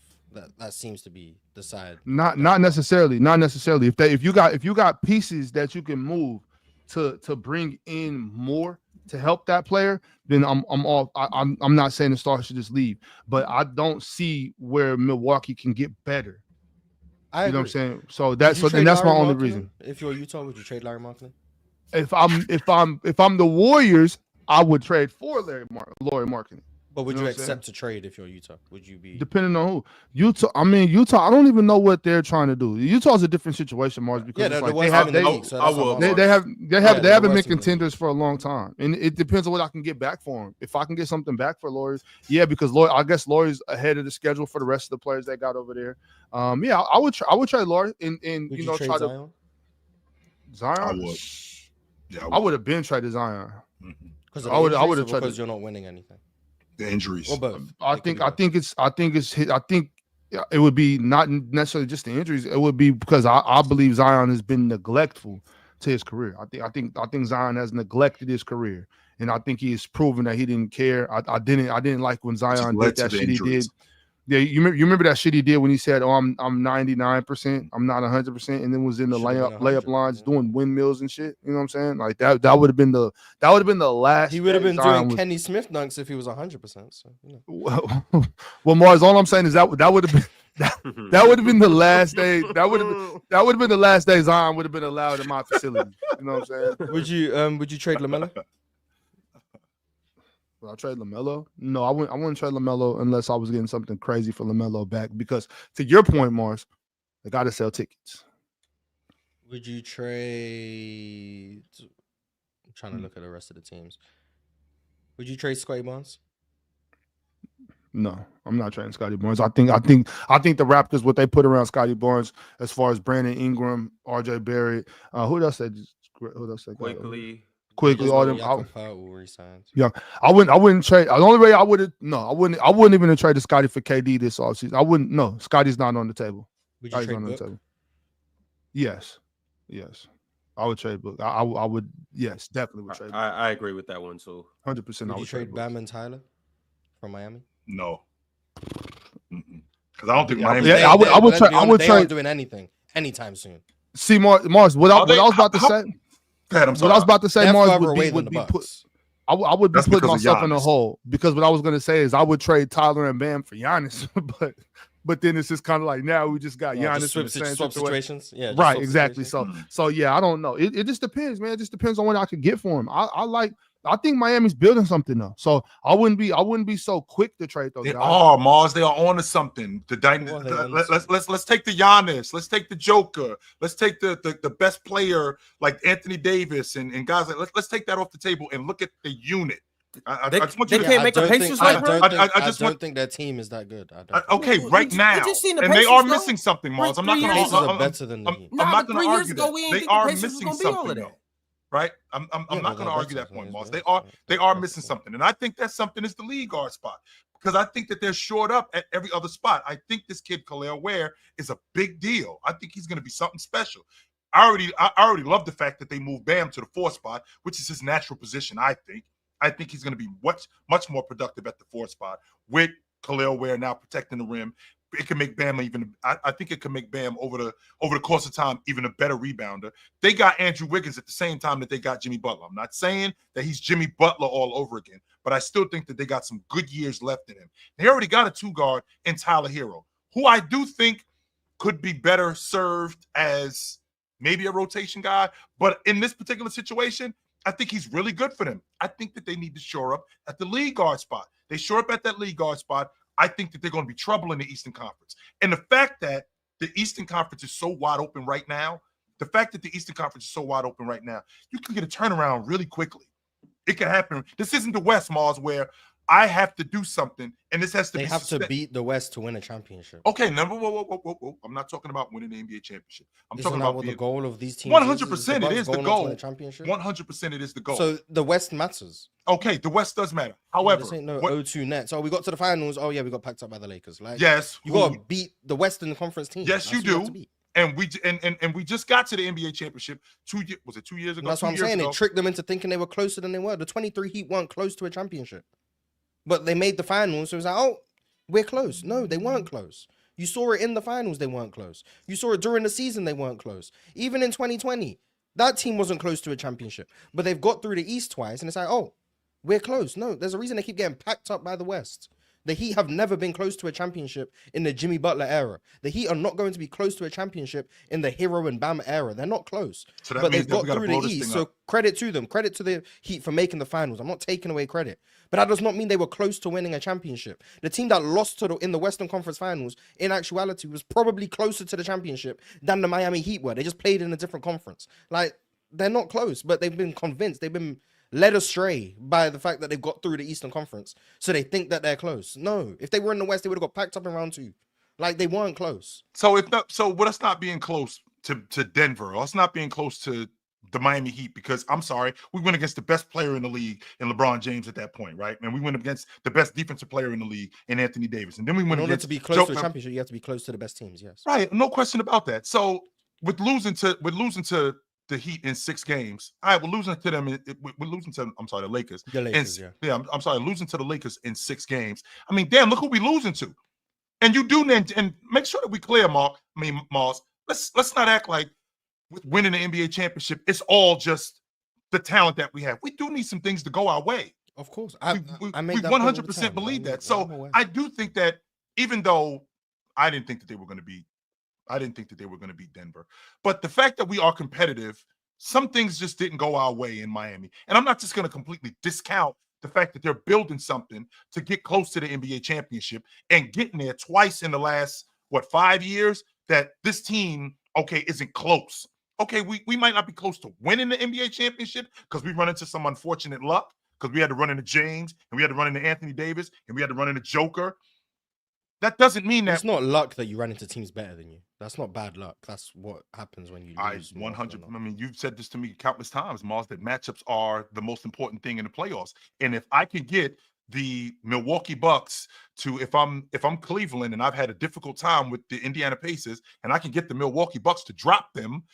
That seems to be the side. Not necessarily. If you got pieces that you can move to bring in more to help that player, then I'm not saying the star should just leave, but I don't see where Milwaukee can get better. You know what I'm saying? So that's my only reason. If you're Utah, would you trade Larry Markkinen? If I'm the Warriors, I would trade for Larry Markkinen. But would you accept to trade if you're Utah? Would you be depending on who? Utah. I don't even know what they're trying to do. Utah's a different situation, Mars, because they haven't been contenders for a long time, and it depends on what I can get back for them. If I can get something back for Laurie, because I guess Laurie's ahead of the schedule for the rest of the players they got over there. I would trade Laurie and try Zion? Zion. I would. Yeah, I would have been traded Zion. Because I would have traded because you're not winning anything. The injuries. Or both. I think it would be not necessarily just the injuries. It would be because I believe Zion has been neglectful to his career. I think Zion has neglected his career, and I think he has proven that he didn't care. I didn't like when Zion did that shit he did. Yeah, you remember that shit he did when he said, "Oh, I'm 99%, I'm not 100%," and then was in the layup lines doing windmills and shit. You know what I'm saying? Like that would have been the last. He would have been doing Kenny Smith dunks if he was 100%. So, well, Mars, all I'm saying is that would have been that would have been the last day. That would have been the last day Zion would have been allowed in my facility. You know what I'm saying? Would you trade LaMelo? Would I trade LaMelo? No, I wouldn't trade LaMelo unless I was getting something crazy for LaMelo back. Because to your point, Mars, they got to sell tickets. Would you trade? I'm trying to look at the rest of the teams. Would you trade Scottie Barnes? No, I'm not trading Scottie Barnes. I think the Raptors, what they put around Scottie Barnes, as far as Brandon Ingram, RJ Barrett, who else they got? Quickly. quickly. All them. Re-signed. Yeah, I wouldn't trade. The only way I wouldn't even have traded Scotty for KD this offseason. I wouldn't. No, Scotty's not on the table. Would you Scotty's trade not on the Book? table. Yes. I would trade Book. I would. Yes, definitely would trade Book. I agree with that one too. 100%. Would you trade Bam and Tyler from Miami? No. Because I don't think Miami. Yeah, I would trade. I would They trade. aren't doing anything anytime soon. See, Mars. What I was about to say. Go ahead, I'm sorry. What I was about to say, They're Mars, further would away be than the put. Bucks. I would be That's putting because of myself in a Giannis. hole because what I was going to say is I would trade Tyler and Bam for Giannis, but then it's just kind of like now we just got Giannis Just in the swap same situation. situations. Yeah, just Right, swap exactly. situations. So yeah, I don't know. It just depends, man. It just depends on what I could get for him. I think Miami's building something though. So I wouldn't be so quick to trade those They guys. are, Mars. They are on to something. Let's take the Giannis. Let's take the Joker. Let's take the best player like Anthony Davis and guys. Let's take that off the table and look at the unit. They Yeah, can't make a Pacers like bro. I don't think their team is that good. Okay, right now, just seen the and they Pacers, are though. missing something, Mars. I'm not Three going years Pacers ago, are better than the Heat. I'm not going 3 to years argue ago, that. we didn't They think the are Pacers was missing gonna be all of something, that. though. Right? I'm Yeah, not but going to they're argue better, that point, so Mars. it's They are better. missing something, and I think that something is the league guard spot because I think that they're short up at every other spot. I think this kid Khalil Ware is a big deal. I think he's going to be something special. I already love the fact that they moved Bam to the 4th spot, which is his natural position. I think he's going to be much more productive at the 4th spot with Khalil Ware now protecting the rim. It can make Bam I think it can make Bam over the course of time even a better rebounder. They got Andrew Wiggins at the same time that they got Jimmy Butler. I'm not saying that he's Jimmy Butler all over again, but I still think that they got some good years left in him. They already got a 2-guard in Tyler Hero, who I do think could be better served as maybe a rotation guy. But in this particular situation, I think he's really good for them. I think that they need to shore up at the lead guard spot. They shore up at that lead guard spot. I think that they're going to be trouble in the Eastern Conference. And the fact that the Eastern Conference is so wide open right now, you can get a turnaround really quickly. It can happen. This isn't the West, Mars, where I have to do something, and this has to They be have to beat the West to win a championship. Okay, whoa. I'm not talking about winning the NBA championship. I'm Isn't talking that about what the goal of these teams 100%. It is the Bucks going on to goal. win a championship? 100%. It is the goal. So the West matters. Okay, the West does matter. Yeah, However, this ain't no 0-2 Nets. Oh, we got to the finals. Oh yeah, we got packed up by the Lakers. Like, yes, you got to beat the Western Conference team. Yes, you have do. to beat. And we just got to the NBA championship 2 years. Was it 2 years ago? And that's what I'm saying. It tricked them into thinking they were closer than they were. The 23 Heat weren't close to a championship, but they made the finals. So it was like, oh, we're close. No, they weren't close. You saw it in the finals. They weren't close. You saw it during the season. They weren't close. Even in 2020, that team wasn't close to a championship, but they've got through the East twice, and it's like, oh, we're close. No, there's a reason they keep getting packed up by the West. The Heat have never been close to a championship in the Jimmy Butler era. The Heat are not going to be close to a championship in the Hero and Bam era. They're not close. So that but means they've got that we through gotta the blow this East. thing So up. credit to them. Credit to the Heat for making the finals. I'm not taking away credit. But that does not mean they were close to winning a championship. The team that lost in the Western Conference Finals, in actuality, was probably closer to the championship than the Miami Heat were. They just played in a different conference. Like, they're not close, but they've been convinced. They've been led astray by the fact that they've got through the Eastern Conference. So they think that they're close. No, if they were in the West, they would have got packed up in round 2. Like, they weren't close. So with us not being close to Denver, or us not being close to the Miami Heat, because I'm sorry, we went against the best player in the league in LeBron James at that point, right? And we went against the best defensive player in the league in Anthony Davis. And then we went In order against to be close to a championship, you have to be close to the best teams, yes. Right, no question about that. So with losing to the Heat in 6 games, all right, we're losing to them. We're losing to, the Lakers. The Lakers, I'm sorry, losing to the Lakers in 6 games. I mean, damn, look who we losing to. And you do, and make sure that we clear, Mars. Let's not act like with winning the NBA championship, it's all just the talent that we have. We do need some things to go our way. Of course. I made that 100% believe that. So I do think that, even though I didn't think that they were going to beat Denver, but the fact that we are competitive, some things just didn't go our way in Miami. And I'm not just going to completely discount the fact that they're building something to get close to the NBA championship and getting there twice in the last, 5 years, that this team, isn't close. Okay, we might not be close to winning the NBA championship because we run into some unfortunate luck, because we had to run into James, and we had to run into Anthony Davis, and we had to run into Joker. that doesn't mean that it's not luck that you ran into teams better than you. That's not bad luck. That's what happens when you lose. 100. I mean, you've said this to me countless times, Mars, that matchups are the most important thing in the playoffs. And if I can get the Milwaukee Bucks to, if I'm Cleveland and I've had a difficult time with the Indiana Pacers, and I can get the Milwaukee Bucks to drop them,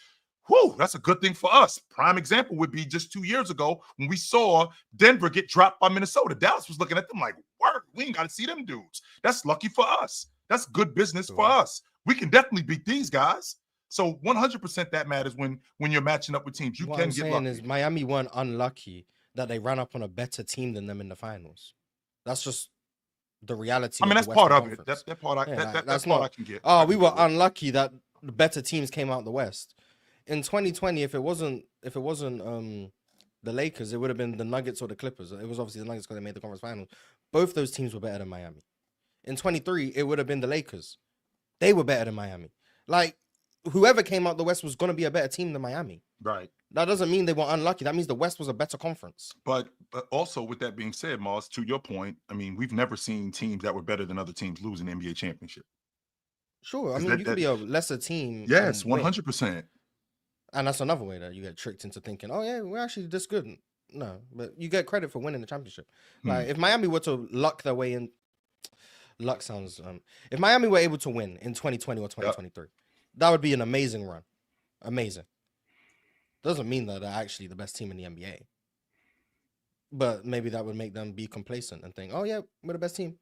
whew, that's a good thing for us. Prime example would be just 2 years ago when we saw Denver get dropped by Minnesota. Dallas was looking at them like, word, we ain't got to see them dudes. That's lucky for us. That's good business for us. We can definitely beat these guys. So 100% that matters when you're matching up with teams. What I'm saying is Miami weren't unlucky that they ran up on a better team than them in the finals. That's just the reality. I mean, that's part of it. That part that's part I can get. Oh, we were unlucky that the better teams came out the West. In 2020, if it wasn't the Lakers, it would have been the Nuggets or the Clippers. It was obviously the Nuggets because they made the conference finals. Both those teams were better than Miami. In 23, it would have been the Lakers. They were better than Miami. Like, whoever came out the West was going to be a better team than Miami. Right. That doesn't mean they were unlucky. That means the West was a better conference. But also, with that being said, Mars, to your point, I mean, we've never seen teams that were better than other teams lose an NBA championship. Sure. I mean, you could be a lesser team. Yes, 100%. And that's another way that you get tricked into thinking, oh, yeah, we're actually this good. No, but you get credit for winning the championship. Like, if Miami were to luck their way in, luck sounds, if Miami were able to win in 2020 or 2023, that would be an amazing run. Amazing. Doesn't mean that they're actually the best team in the NBA. But maybe that would make them be complacent and think, oh, yeah, we're the best team.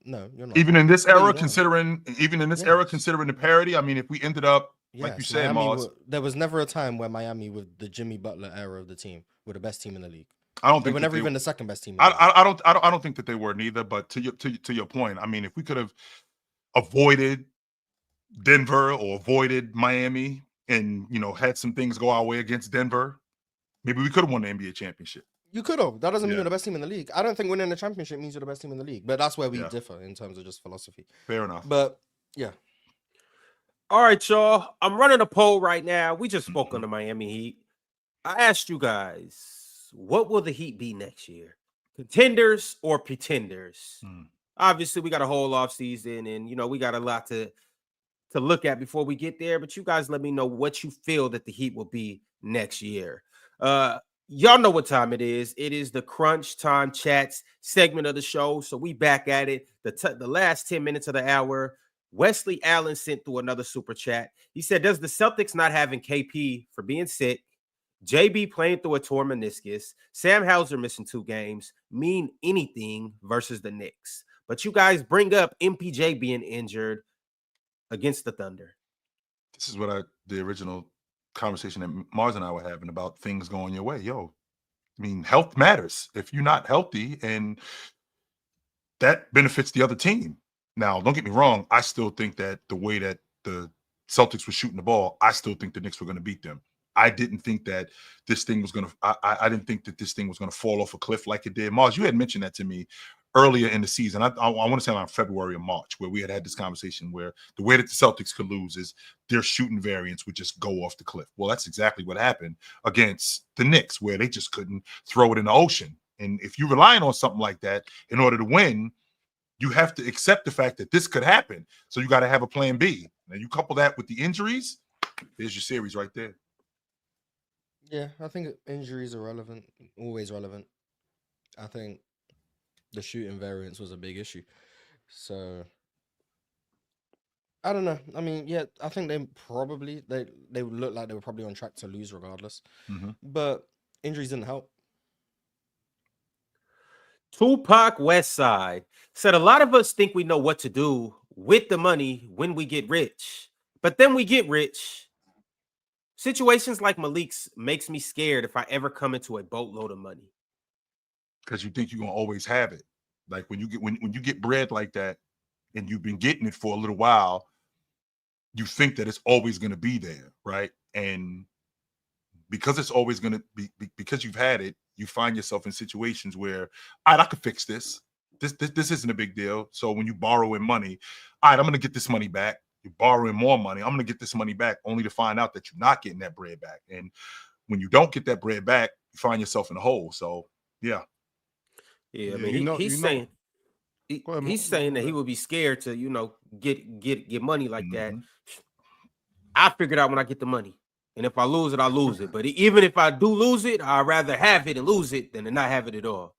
No, you're not. Even in this era, considering the parity, I mean, if we ended up, like you said, Mars, there was never a time where Miami, with the Jimmy Butler era of the team, were the best team in the league. I don't think they were never even the second best team. I don't think that they were neither. But to your point, I mean, if we could have avoided Denver or avoided Miami, and had some things go our way against Denver, maybe we could have won the NBA championship. You could have. That doesn't mean you're the best team in the league. I don't think winning the championship means you're the best team in the league. But that's where we differ in terms of just philosophy. Fair enough. But yeah. All right, y'all. I'm running a poll right now. We just spoke on the Miami Heat. I asked you guys, what will the Heat be next year? Contenders or pretenders? Obviously, we got a whole off season, and we got a lot to look at before we get there. But you guys let me know what you feel that the Heat will be next year. Y'all know what time it is. It is the Crunch Time Chats segment of the show. So we back at it. The last 10 minutes of the hour. Wesley Allen sent through another super chat. He said, does the Celtics not having KP for being sick, JB playing through a torn meniscus, Sam Hauser missing 2 games mean anything versus the Knicks? But you guys bring up MPJ being injured against the Thunder. This is what the original conversation that Mars and I were having about things going your way. Yo, I mean, health matters. If you're not healthy, and that benefits the other team. Now, don't get me wrong. I still think that the way that the Celtics were shooting the ball, I still think the Knicks were going to beat them. I didn't think that this thing was going to. I didn't think that this thing was going to fall off a cliff like it did. Mars, you had mentioned that to me earlier in the season. I want to say around February or March, where we had this conversation where the way that the Celtics could lose is their shooting variance would just go off the cliff. Well, that's exactly what happened against the Knicks, where they just couldn't throw it in the ocean. And if you're relying on something like that in order to win, you have to accept the fact that this could happen. So you got to have a plan B. Now you couple that with the injuries, there's your series right there. Yeah, I think injuries are relevant, always relevant. I think the shooting variance was a big issue. So I don't know. I mean, yeah, I think they look like they were probably on track to lose regardless. But injuries didn't help. Tupac Westside said, a lot of us think we know what to do with the money when we get rich, but then we get rich. Situations like Malik's makes me scared if I ever come into a boatload of money. Because you think you're gonna always have it. Like when you get bread like that, and you've been getting it for a little while, you think that it's always gonna be there, right? And because it's always gonna be, because you've had it, you find yourself in situations where, all right, I could fix this. This isn't a big deal. So when you borrow in money, all right, I'm gonna get this money back. You're borrowing more money. I'm gonna get this money back, only to find out that you're not getting that bread back. And when you don't get that bread back, you find yourself in a hole. So yeah. I mean, he's saying He's saying that he would be scared to, get money like that. Mm-hmm. I figure it out when I get the money. And if I lose it, I lose it. But even if I do lose it, I'd rather have it and lose it than to not have it at all.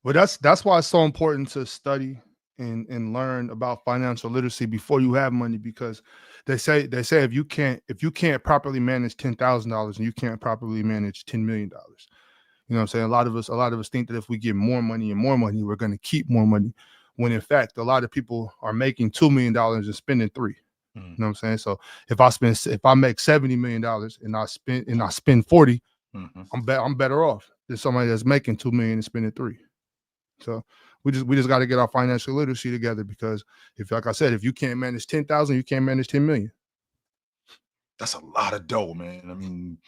Well, that's why it's so important to study and learn about financial literacy before you have money, because they say if you can't properly manage $10,000 and you can't properly manage $10 million. You know what I'm saying? A lot of us think that if we get more money, we're going to keep more money. When in fact, a lot of people are making $2 million and spending $3 million. You know what I'm saying? So if I make $70 million and I spend 40, I'm better off than somebody that's making $2 million and spending 3. So we just got to get our financial literacy together, because like I said, if you can't manage 10,000, you can't manage 10 million. That's a lot of dough, man. I mean,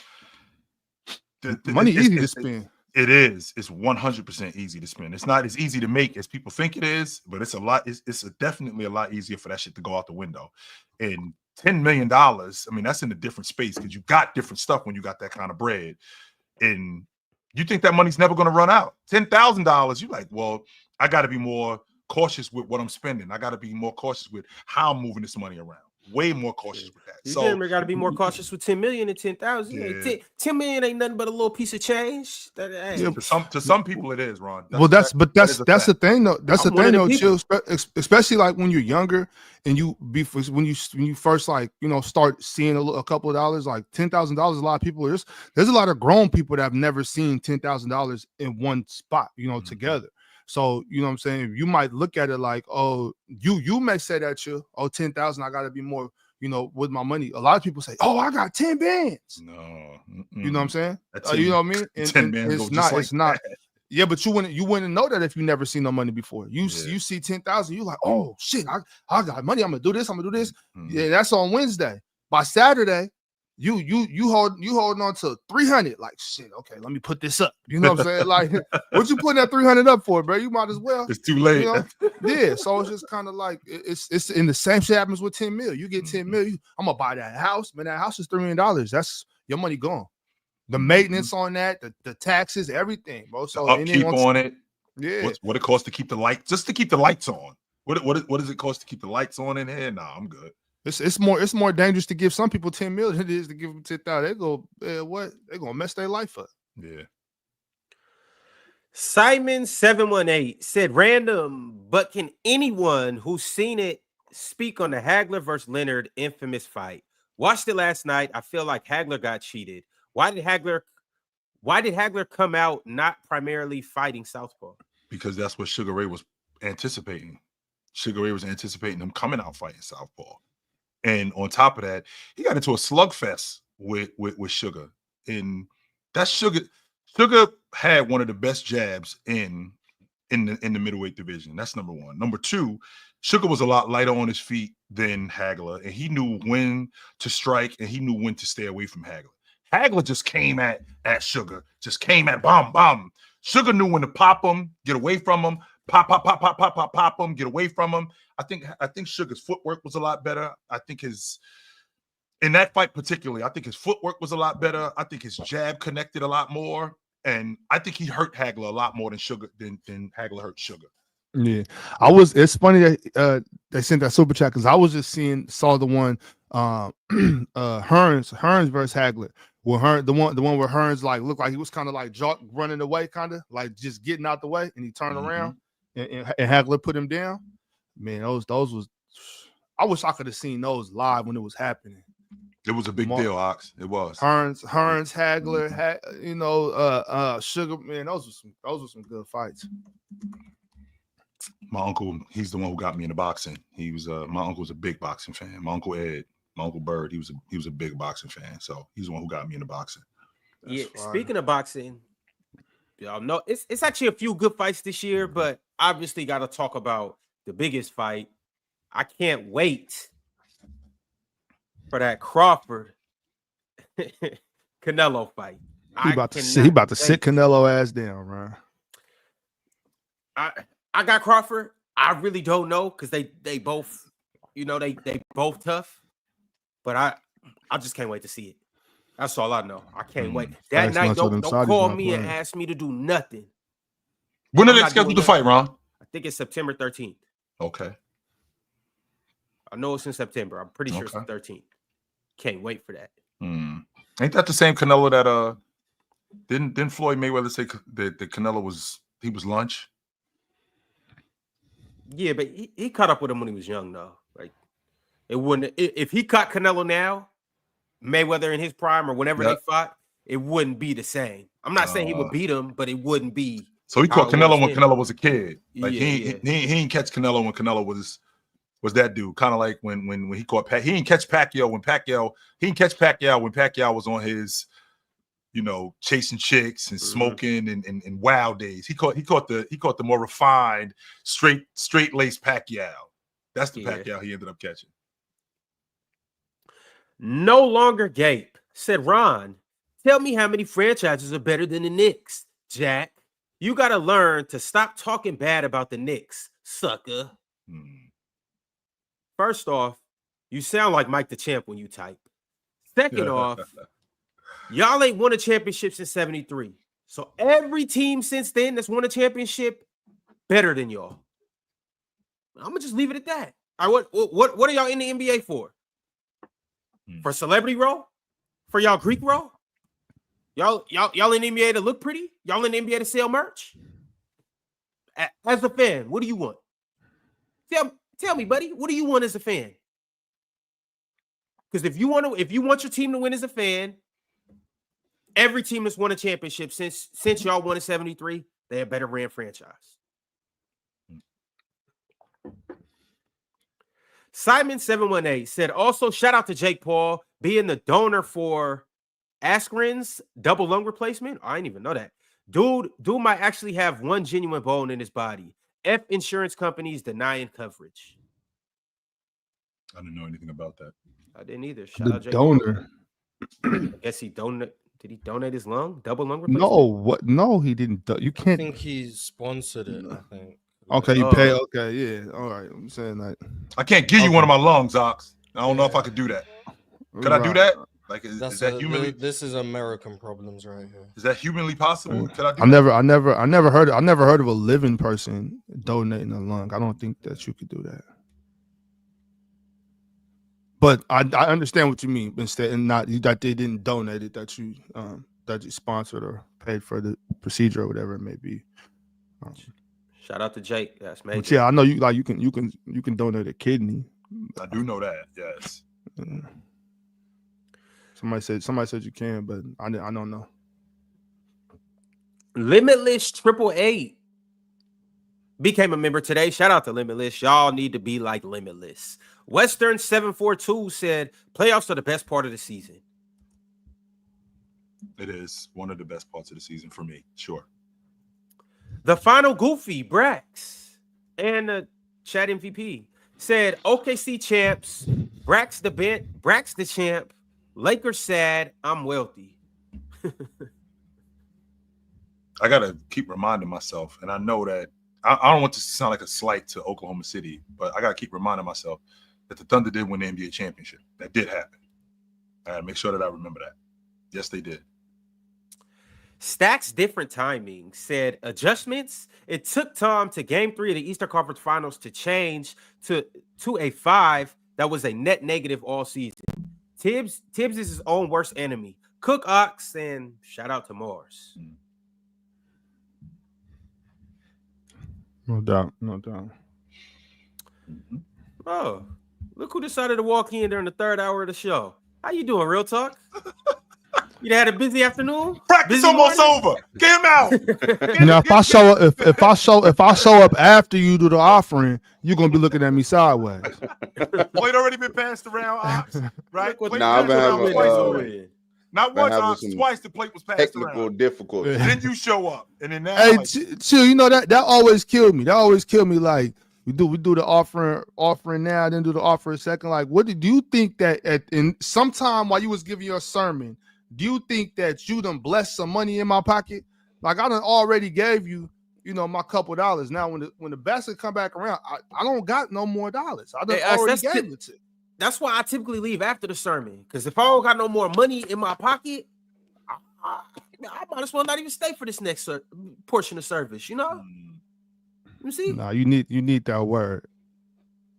money easy to spend. It is. It's 100% easy to spend. It's not as easy to make as people think it is, but it's a lot. It's definitely a lot easier for that shit to go out the window. And $10 million, I mean, that's in a different space, because you got different stuff when you got that kind of bread. And you think that money's never going to run out. $10,000, you're like, well, I got to be more cautious with what I'm spending. I got to be more cautious with how I'm moving this money around. Way more cautious with that. You got to be more cautious with 10 million and 10,000. Yeah. 10 million ain't nothing but a little piece of change. To some people it is, Ron. That's the thing though. That's the thing though, Chill. Especially like when you're younger and when you first start seeing a couple of dollars, like $10,000. A lot of people there's a lot of grown people that have never seen $10,000 in one spot, together. So, you know what I'm saying? You might look at it like, oh, you may say that oh, 10,000, I got to be more, with my money. A lot of people say, oh, I got 10 bands. No. You know what I'm saying? You know what I mean? And 10 bands it's not. Yeah, but you wouldn't know that if you never seen no money bore. You see 10,000, you're like, oh, shit, I got money. I'm going to do this. Mm-hmm. Yeah, that's on Wednesday. By Saturday, you holding on to 300, like, shit, okay, let me put this up. You know what I'm saying? Like, what you putting that 300 up for, bro? You might as well. It's too late. Yeah, so it's just kind of like it's in the same shit happens with 10 mil. You get 10 mil, I'm gonna buy that house, man. That house is $3 million. That's your money gone. The maintenance on that, the taxes, everything, bro. So the upkeep on it. Yeah. What it costs to keep the light, just to keep the lights on. What does it cost to keep the lights on in here? Nah, I'm good. It's more dangerous to give some people 10 million than it is to give them 10,000. They go, they're gonna mess their life up. Yeah. Simon718 said, random, but can anyone who's seen it speak on the Hagler versus Leonard infamous fight? Watched it last night. I feel like Hagler got cheated. Why did Hagler come out not primarily fighting southpaw? Because that's what Sugar Ray was anticipating. Sugar Ray was anticipating him coming out fighting southpaw. And on top of that, he got into a slugfest with Sugar. And that Sugar had one of the best jabs in the middleweight division. That's number one. Number two, Sugar was a lot lighter on his feet than Hagler, and he knew when to strike and he knew when to stay away from Hagler. Hagler just came at Sugar, just came at bomb. Sugar knew when to pop him, get away from him, pop him, get away from him. I think Sugar's footwork was a lot better. I think in that fight particularly, I think his footwork was a lot better. I think his jab connected a lot more. And I think he hurt Hagler a lot more than Hagler hurt Sugar. Yeah. It's funny that they sent that super chat, because I was just saw the one Hearns versus Hagler. Well, the one where Hearns looked like he was kind of like running away, kind of like just getting out the way, and he turned around and Hagler put him down. Man, those was, I wish I could have seen those live when it was happening. It was a big deal, Ox. It was. Hearns, Hagler, Sugar. Man, those were some good fights. My uncle, he's the one who got me into boxing. He was my uncle's a big boxing fan. My uncle Ed, my uncle Bird, he was a big boxing fan. So he's the one who got me into boxing. Yeah. Speaking of boxing, y'all know it's actually a few good fights this year, but obviously got to talk about the biggest fight. I can't wait for that Crawford Canelo fight. He about to sit Canelo ass down, man. I got Crawford. I really don't know, because they both, they both tough. But I just can't wait to see it. That's all I know. I can't wait. That night, don't call me and ask me to do nothing. When are they scheduled to fight, Ron? I think it's September 13th. Okay. I know it's in September. I'm pretty sure it's the Okay. 13th. Can't wait for that. Ain't that the same Canelo that didn't Floyd Mayweather say that Canelo was lunch? Yeah, but he caught up with him when he was young, though. Like it wouldn't if he caught Canelo now, Mayweather in his prime or whenever they fought, it wouldn't be the same. I'm not saying he would beat him, but it wouldn't be. So he caught Canelo when Canelo was a kid. Like he ain't catch Canelo when Canelo was that dude. Kind of like when he caught he didn't catch Pacquiao when Pacquiao was on his, chasing chicks and smoking and wild days. He caught the more refined, straight laced Pacquiao. That's the Pacquiao he ended up catching. No longer Gape said, Ron, tell me how many franchises are better than the Knicks. Jack, you got to learn to stop talking bad about the Knicks, sucker. First off, you sound like Mike the Champ when you type. Second off, y'all ain't won a championship since 73. So every team since then that's won a championship better than y'all. I'm gonna just leave it at that. All right, what are y'all in the NBA for? For celebrity role? For y'all Greek role? Y'all in the NBA to look pretty? Y'all in the NBA to sell merch? As a fan, what do you want? Tell me, buddy, what do you want as a fan? Because if you want your team to win as a fan, every team that's won a championship since y'all won in 73, they're a better ran franchise. Simon718 said, also shout out to Jake Paul being the donor for Askren's double lung replacement. I didn't even know that. Dude might actually have one genuine bone in his body. F insurance companies denying coverage. I didn't know anything about that. I didn't either. Shout out Jake donor. Paul. I guess he donated. Did he donate his lung? Double lung replacement? No, what? No, he didn't. You can't. I think he sponsored it. I think. Okay, you pay. Okay, yeah. All right. I'm saying that. I can't give you one of my lungs, Ox. I don't know if I could do that. Could I do that? Like, is that humanly? This is American problems right here. Is that humanly possible? Could I do I never heard of a living person donating a lung. I don't think that you could do that. But I understand what you mean. Instead, and not that they didn't donate it, that you sponsored or paid for the procedure or whatever it may be. Shout out to Jake. That's major. But yeah, I know you can donate a kidney. I do know that. Yes. Yeah. Somebody said you can, but I don't know. Limitless 888 became a member today. Shout out to Limitless. Y'all need to be like Limitless. Western 742 said playoffs are the best part of the season. It is one of the best parts of the season for me. Sure. The final Goofy, Brax, and the chat MVP said OKC champs, Brax the champ, Lakers sad, I'm wealthy. I gotta keep reminding myself, and I know that I don't want this to sound like a slight to Oklahoma City, but I gotta keep reminding myself that the Thunder did win the NBA championship. That did happen. I gotta make sure that I remember that. Yes, they did. Stacks different timing said adjustments. It took time to game 3 of the Eastern Conference Finals to change to a 5 that was a net negative all season. Tibbs is his own worst enemy. Cook Ox and shout out to Mars. No doubt. Oh, look who decided to walk in during the third hour of the show. How you doing, Real Talk? You had a busy afternoon? Practice busy almost morning? over. Get him out. Now, if I show up after you do the offering, you're gonna be looking at me sideways. Plate already been passed around, Ox, right? I've been having not once, Ox, twice the plate was passed technical around. difficulties. Then you show up, and then now. Hey, chill. You know that always killed me. Like we do the offering now, then do the offering second. Like, what do you think that in sometime while you was giving your sermon? Do you think that you done blessed some money in my pocket? Like I done already gave you, my couple dollars. Now when the basket come back around, I don't got no more dollars. I done already gave it to. That's why I typically leave after the sermon. Because if I don't got no more money in my pocket, I might as well not even stay for this next portion of service, You see? Nah, you need that word.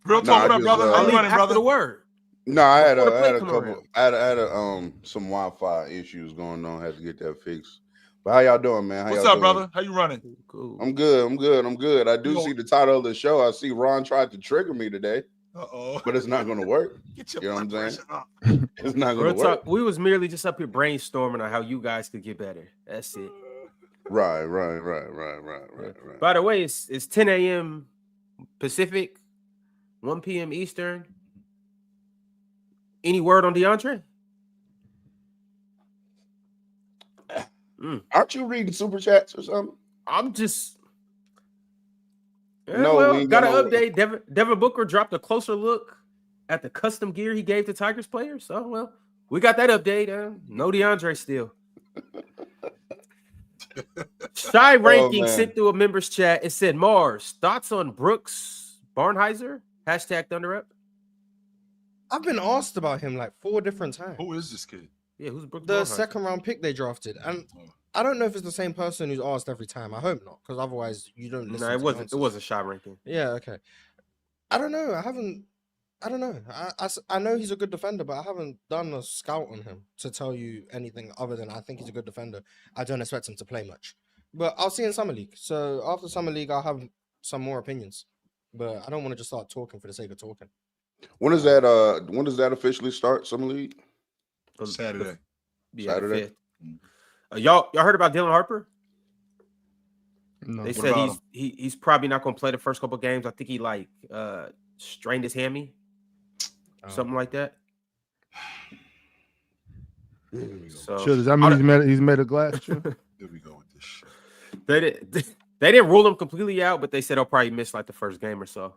Real talk, Nah, I brother. just, How you running, After brother? the word. No, I had Before the play a come couple. around. I had some Wi-Fi issues going on. Had to get that fixed. But how y'all doing, man? How What's y'all up, doing? brother? How you running? Cool. I'm good. I do see the title of the show. I see Ron tried to trigger me today, but it's not going to work. Get your You know what I'm blood saying? pressure up. It's not going Real to work. talk. We was merely just up here brainstorming on how you guys could get better. That's it. Right. By the way, it's 10 a.m. Pacific, 1 p.m. Eastern. Any word on DeAndre? Aren't you reading Superchats or something? I'm just. Yeah, No, well, we ain't got an got no- update. Devin Booker dropped a closer look at the custom gear he gave to Tigers players. So, well, we got that update. No DeAndre still. Shy Ranking man. sent through a members chat. It said, Mars, thoughts on Brooks Barnheiser? Hashtag Thunder Up. I've been asked about him like 4 different times. Who is this kid? Yeah, who's Brooks The Barnheiser? second round pick they drafted, and I don't know if it's the same person who's asked every time. I hope not, because otherwise you don't listen. No, it to wasn't. It answers. wasn't Shy Ranking. Yeah, okay. I don't know. I don't know. I know he's a good defender, but I haven't done a scout on him to tell you anything other than I think he's a good defender. I don't expect him to play much, but I'll see in Summer League. So after Summer League, I'll have some more opinions. But I don't want to just start talking for the sake of talking. When does that officially start? Summer League? Saturday. Yeah, Saturday? the 5th. Y'all heard about Dylan Harper? No. They What said about he's probably not going to play the first couple games. I think he strained his hammy, something like that. So Sure, does that mean he's made a glass? Sure. Here we go with this shit. they didn't rule him completely out, but they said he'll probably miss like the first game or so.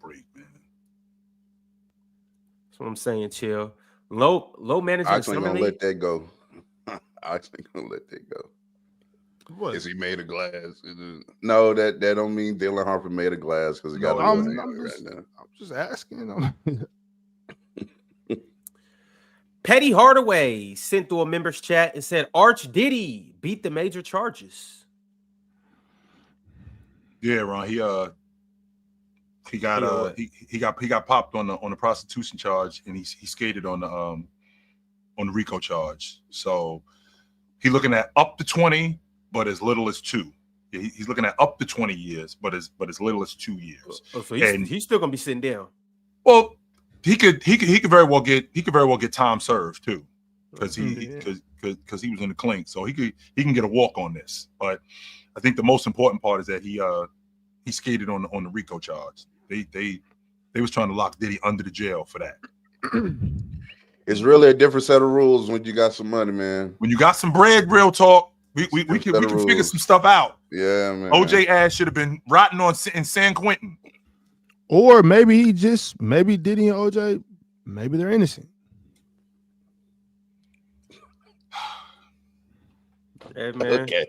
Break, man. That's what I'm saying. Chill. Low management. I actually gonna let that go. I actually gonna let that go. What? Is he made of glass? No, that don't mean Dylan Harper made of glass because he got a I'm hammy right now. just asking. Petty Hardaway sent through a members chat and said Arch Diddy beat the major charges. Yeah, Ron. He got popped on the prostitution charge, and he skated on the RICO charge. So he's looking at up to 20, but as little as 2. He's looking at up to 20 years, but as little as 2 years. Oh, so he's still gonna be sitting down. Well, he could very well get time served too, because he was in the clink, so he can get a walk on this. But I think the most important part is that he skated on the RICO charge. They was trying to lock Diddy under the jail for that. It's really a different set of rules when you got some money, man. When you got some bread, real talk, we can figure some stuff out. Yeah, man. OJ ass should have been rotting in San Quentin. Or maybe Diddy and OJ, maybe they're innocent. Hey, man. Okay.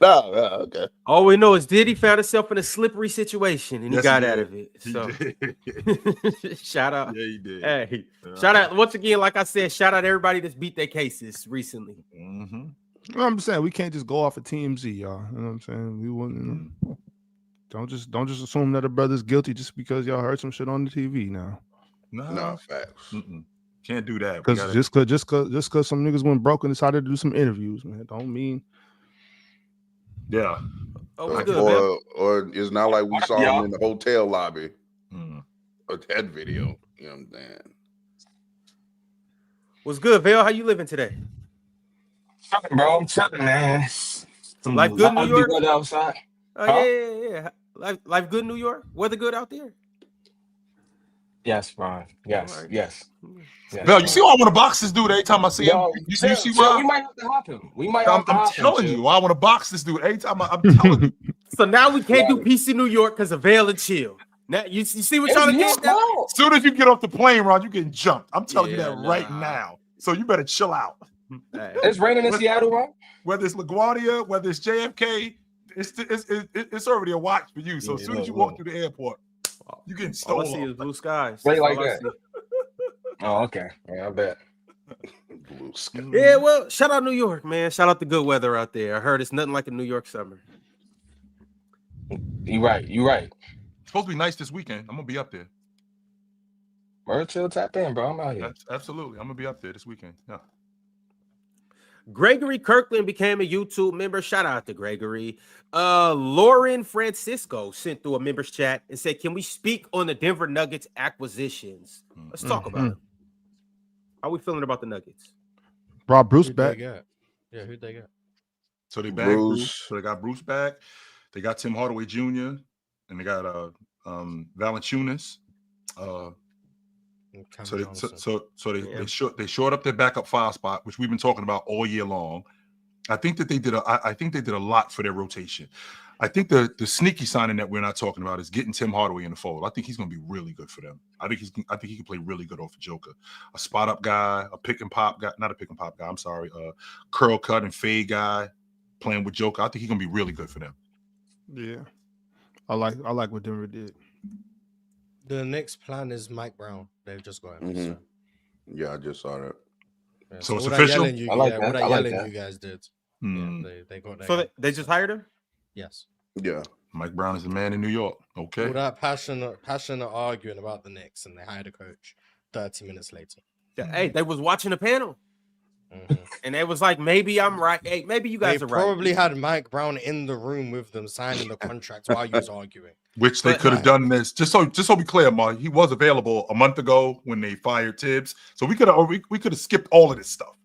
No, okay. All we know is Diddy found himself in a slippery situation and Yes, he got he out did. of it. He So did. shout out. Yeah, he did. Hey, Yeah. shout out once again, like I said, shout out everybody that's beat their cases recently. Mm-hmm. Well, I'm saying we can't just go off of TMZ, y'all. You know what I'm saying? We wouldn't. Don't just assume that a brother's guilty just because y'all heard some shit on the TV now. No, facts. Can't do that. Because just cause some niggas went broke and decided to do some interviews, man, don't mean. Yeah. Oh, what's good, man? Or it's not like we saw him in the hotel lobby. Mm. Or that video. You know what I'm saying? What's good, Vale? How you living today? Bro, I'm chilling, man. Life good in New York? Good outside. Oh, Huh? yeah. Life good in New York? Weather good out there? Yes, Brian. Yes, All right. yes. Well, you see why I want to box this dude every time I see him? Yo, You see chill, why? we might have to hop him. I'm telling you, why I want to box this dude every time I'm telling you. So now we can't do PC New York because of Vale and Chill. Now you see what y'all get now? As soon as you get off the plane, Ron, you're getting jumped. I'm telling you Yeah, that right now. So you better chill out. It's raining in Seattle, right? Whether it's LaGuardia, whether it's JFK, it's already a watch for you. So as soon as you walk through the airport, you're getting All I stolen. see is blue skies. Right That's like all I that. see. Oh, okay. Yeah, I bet. Blue sky. Yeah, well, shout out New York, man. Shout out the good weather out there. I heard it's nothing like a New York summer. You right. It's supposed to be nice this weekend. I'm gonna be up there. Word, chill, tap in, bro. I'm out here. Absolutely, I'm gonna be up there this weekend. Yeah. Gregory Kirkland became a YouTube member. Shout out to Gregory. Lauren Francisco sent through a members chat and said, "Can we speak on the Denver Nuggets acquisitions? Let's talk about it. How we feeling about the Nuggets?" Brought Bruce Who'd back. they get? Yeah, who'd they get? So they back Bruce. So they got Bruce back. They got Tim Hardaway Jr. and they got Valanciunas. They shored up their backup 5 spot, which we've been talking about all year long. I think that they did a lot for their rotation. I think the sneaky signing that we're not talking about is getting Tim Hardaway in the fold. I think he's going to be really good for them. I think he can play really good off of Joker, a spot up guy, a pick and pop guy, not a pick and pop guy. I'm sorry, curl cut and fade guy playing with Joker. I think he's going to be really good for them. Yeah, I like what Denver did. The next plan is Mike Brown. They've just got him. So. Yeah, I just saw that. Yeah, so it's official. I like that. You guys did. Mm. Yeah, they got that. So they just hired him? Yes. Yeah. Mike Brown is the man in New York. Okay. All that passionate arguing about the Knicks, and they hired a coach 30 minutes later. Hey, they was watching the panel. And they was like, maybe I'm right. Hey, maybe you guys are right. They probably had Mike Brown in the room with them signing the contract while you was arguing. Which they could have done this. Just so be clear, Mark, he was available a month ago when they fired Tibbs. So we could have skipped all of this stuff.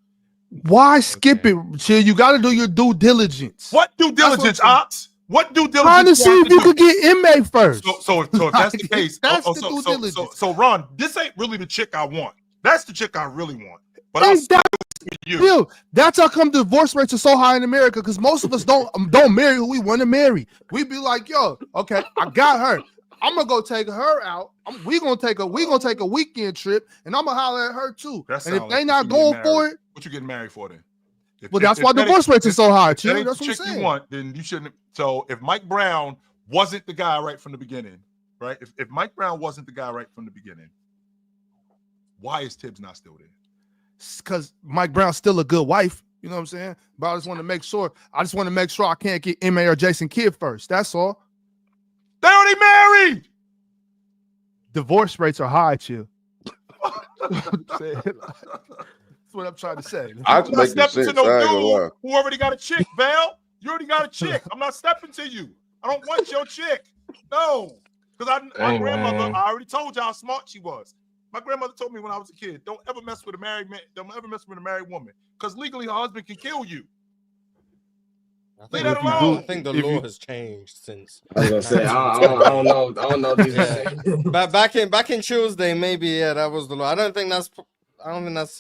Why skip it, Chill? You got to do your due diligence. What due diligence, Ops? What due diligence? Trying to see if you could get inmate first. So if that's the case, that's the due diligence. So Ron, this ain't really the chick I want. That's the chick I really want. But I'll stick with you. Yo, that's how come divorce rates are so high in America, because most of us don't marry who we want to marry. We be like, yo, okay, I got her. I'm gonna go take her out. We gonna take a weekend trip, and I'm gonna holler at her too. And if they not going for it, what you getting married for then? That's why divorce rates are so high, Chill. That's what I'm saying. You want, then you shouldn't. So if Mike Brown wasn't the guy right from the beginning, right? If Mike Brown wasn't the guy right from the beginning, why is Tibbs not still there? Because Mike Brown's still a good wife. You know what I'm saying? But I just want to make sure I can't get M.A. or Jason Kidd first. That's all. They already married. Divorce rates are high, Chill. That's what I'm trying to say. I'm not stepping to no dude who already got a chick, Val. You already got a chick. I'm not stepping to you. I don't want your chick. No. Because my grandmother, I already told you how smart she was. My grandmother told me when I was a kid, don't ever mess with a married man. Don't ever mess with a married woman. Because legally her husband can kill you. Leave that alone. I think the law has changed since. I was gonna say, I don't know these. But back in Tuesday, maybe that was the law. I don't think that's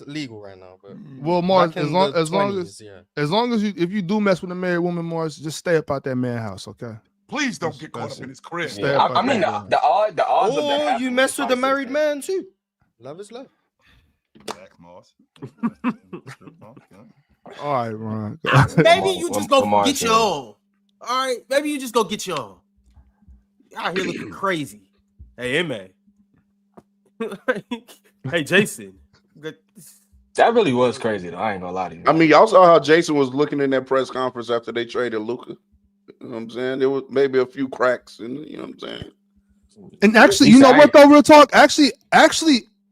legal right now. But well, Morris, as long as if you do mess with a married woman, Morris, just stay up out that man house, okay? Please don't get caught up in his crib. Yeah, I mean, the odds. Oh, you mess with a married man too. Love is love. All right, Ron. Maybe you just go get your own. All right, maybe you just go get your own. Out here looking crazy. Hey, M.A. Hey, Jason. That really was crazy, though. I ain't gonna lie to you. I mean, y'all saw how Jason was looking in that press conference after they traded Luka. You know what I'm saying? There was maybe a few cracks, and you know what I'm saying. And actually, you know what though, real talk. Actually,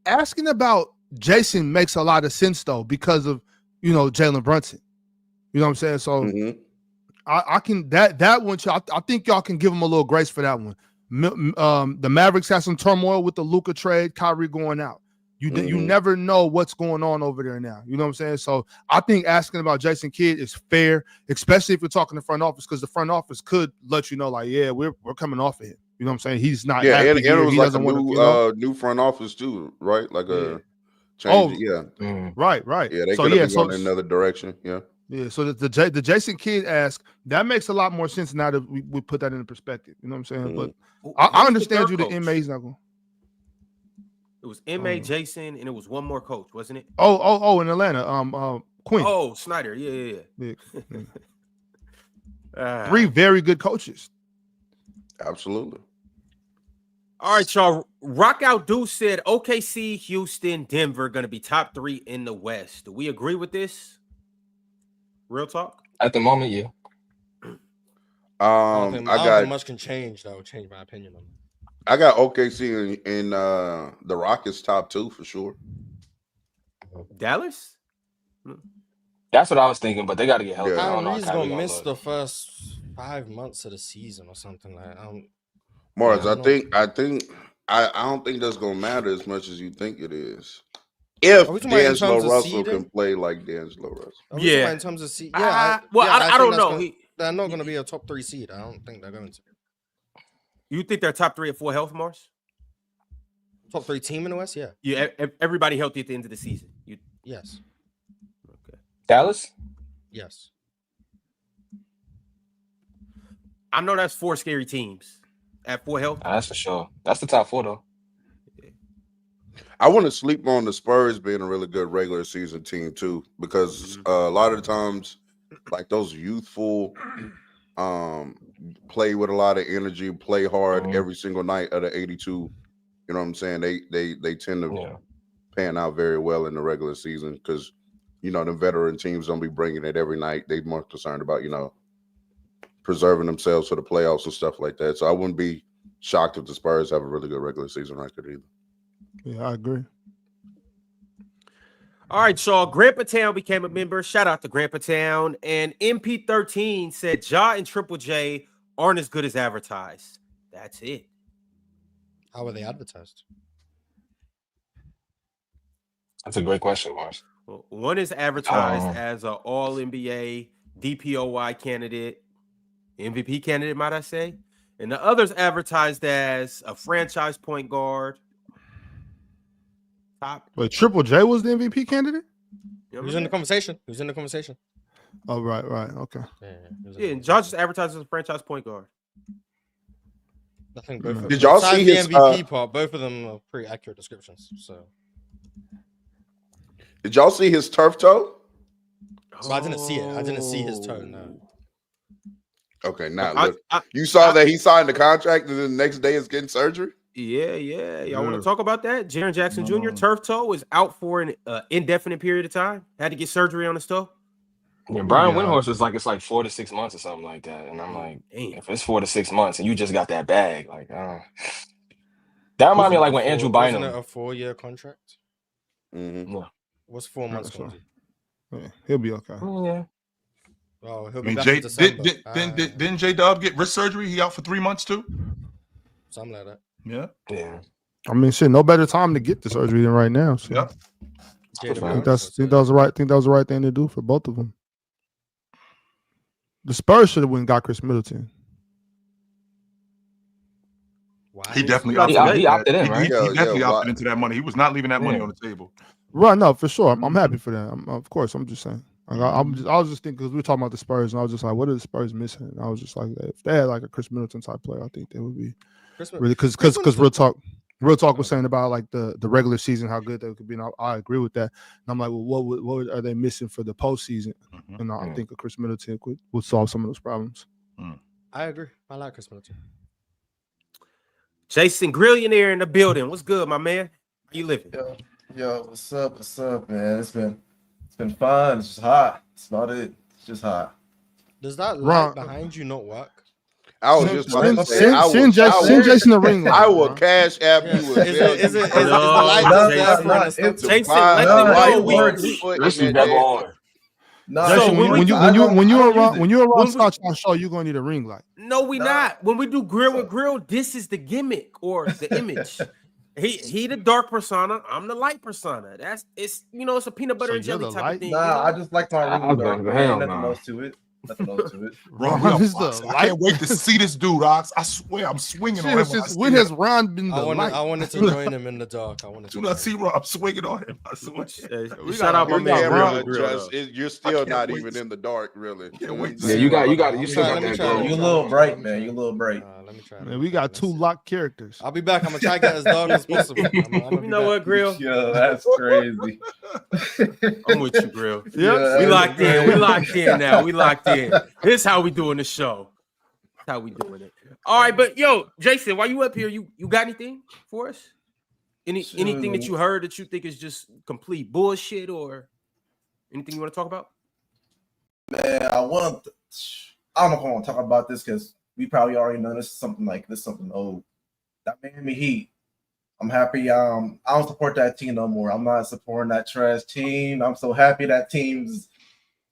asking about Jason makes a lot of sense though, because of Jalen Brunson. You know what I'm saying? So I can that one. I think y'all can give him a little grace for that one. The Mavericks had some turmoil with the Luka trade, Kyrie going out. You never know what's going on over there now. You know what I'm saying? So I think asking about Jason Kidd is fair, especially if you're talking to the front office, because the front office could let you know, like, yeah, we're coming off of him. You know what I'm saying? He's not. Yeah, and it was he like a new front office too, right? Like a change. Right. Yeah, they could have gone in another direction. Yeah. Yeah, so the Jason Kidd ask, that makes a lot more sense now that we put that into perspective. You know what I'm saying? But I understand you. The MA's not going. It was M.A., Jason, and it was one more coach, wasn't it? Oh, in Atlanta, Quinn. Oh, Snyder, yeah. 3 very good coaches. Absolutely. All right, y'all. Rockout Dude said OKC, Houston, Denver going to be top 3 in the West. Do we agree with this? Real talk? At the moment, yeah. I don't think got much can change that would change my opinion on it. I got OKC in the Rockets top 2 for sure. Dallas? That's what I was thinking, but they got to get healthy. Yeah. I don't know how Kyrie's Kyrie gonna miss look. the first 5 months of the season or something like that. Mars, Yeah, I don't think that's gonna matter as much as you think it is. If Are we talking about in D'Angelo terms of Russell seeding? can play like D'Angelo Russell. Are we talking about in terms of seed? Yeah, I don't know. They're not going to be a top 3 seed. I don't think they're going to. You think they're top 3 or 4 health, Mars? Top 3 team in the West? Yeah. Yeah, everybody healthy at the end of the season. Yes. Okay. Dallas? Yes. I know that's 4 scary teams at 4 health. That's for sure. That's the top 4 though. I wouldn't sleep on the Spurs being a really good regular season team too, because a lot of the times, like those youthful, play with a lot of energy, play hard every single night of the 82. You know what I'm saying? They tend to pan out very well in the regular season because the veteran teams don't be bringing it every night. They're more concerned about preserving themselves for the playoffs and stuff like that. So I wouldn't be shocked if the Spurs have a really good regular season record either. Yeah, I agree. All right, so Grandpa Town became a member. Shout out to Grandpa Town. And MP13 said Ja and Triple J aren't as good as advertised. That's it. How are they advertised? That's a great question, Mars. Well, one is advertised as an All-NBA DPOY candidate, MVP candidate, might I say. And the other's advertised as a franchise point guard. But Triple J was the MVP candidate? Who's in the conversation? Who's in the conversation? Oh, right. Okay. Yeah, and John just advertised as a franchise point guard. I think both of them. Did y'all see his MVP part? Both of them are pretty accurate descriptions. So, did y'all see his turf toe? So I didn't see it. I didn't see his toe. No. Okay, now look. You saw that he signed the contract and then the next day is getting surgery? Yeah. Y'all want to talk about that? Jaren Jackson Jr. turf toe is out for an indefinite period of time. Had to get surgery on his toe. Yeah, Brian Windhorst was like, it's like 4 to 6 months or something like that. And I'm like, if it's 4 to 6 months and you just got that bag, like, that reminds me of like when Andrew Bynum. Wasn't it a 4-year contract? Mm-hmm. Yeah. What's 4 months going to do? Yeah, he'll be okay. Yeah. Oh, he'll be back in December. Didn't J-Dub get wrist surgery? He out for 3 months too? Something like that. Yeah. I mean, shit, no better time to get the surgery than right now. So. Yeah. I think that was the right thing to do for both of them. The Spurs should have went and got Chris Middleton. Why? He definitely he opted in, right? He definitely opted into that money. He was not leaving that money on the table. Right, no, for sure. I'm happy for that. Of course, I'm just saying. I was just thinking because we were talking about the Spurs, and I was just like, what are the Spurs missing? And I was just like, if they had like a Chris Middleton type player, I think they would be really because real talk was saying about like the regular season how good they could be. And I agree with that. And I'm like, well, what are they missing for the postseason? Mm-hmm. And I think a Chris Middleton would solve some of those problems. I agree. I like Chris Middleton. Jason Grillionaire in the building. What's good, my man? How you living? Yo, what's up, man? It's been fun. It's just hot. That's about it. It's just hot. Does that light behind you not work? I was just about to say, send Jason the ring light. I will cash app you. Is the light just there for Jason, let them know This is never on. No, so when you're around Scotch Show, you're gonna need a ring light. No, we not. When we do grill with grill, this is the gimmick or the image. He the dark persona. I'm the light persona. It's a peanut butter and jelly type of thing. Nah, I just like my ring dark. Nothing else to it. I can't wait to see this dude, Ox. I swear I'm swinging on him. When has Ron been I wanted to join him in the dark. Do not see Ron. I'm swinging on him. I swear. Shout out my man Ron. You're still not even in the dark, really. Yeah, you still got that glow. You a little bright, man. You a little bright. Let me try. Man, we got 2 locked characters. I'll be back. I'm gonna try to get as dark as possible. You know what, Grill? Yo, that's crazy. I'm with you, Grill. Yeah, we locked in. We locked in now. We locked in. This is how we doing the show. That's how we doing it. All right, but yo, Jason, while you up here, you got anything for us? Anything that you heard that you think is just complete bullshit or anything you want to talk about? Man, I don't know if I want to talk about this because we probably already know this is something old. That Miami Heat. I'm happy. I don't support that team no more. I'm not supporting that trash team. I'm so happy that team's.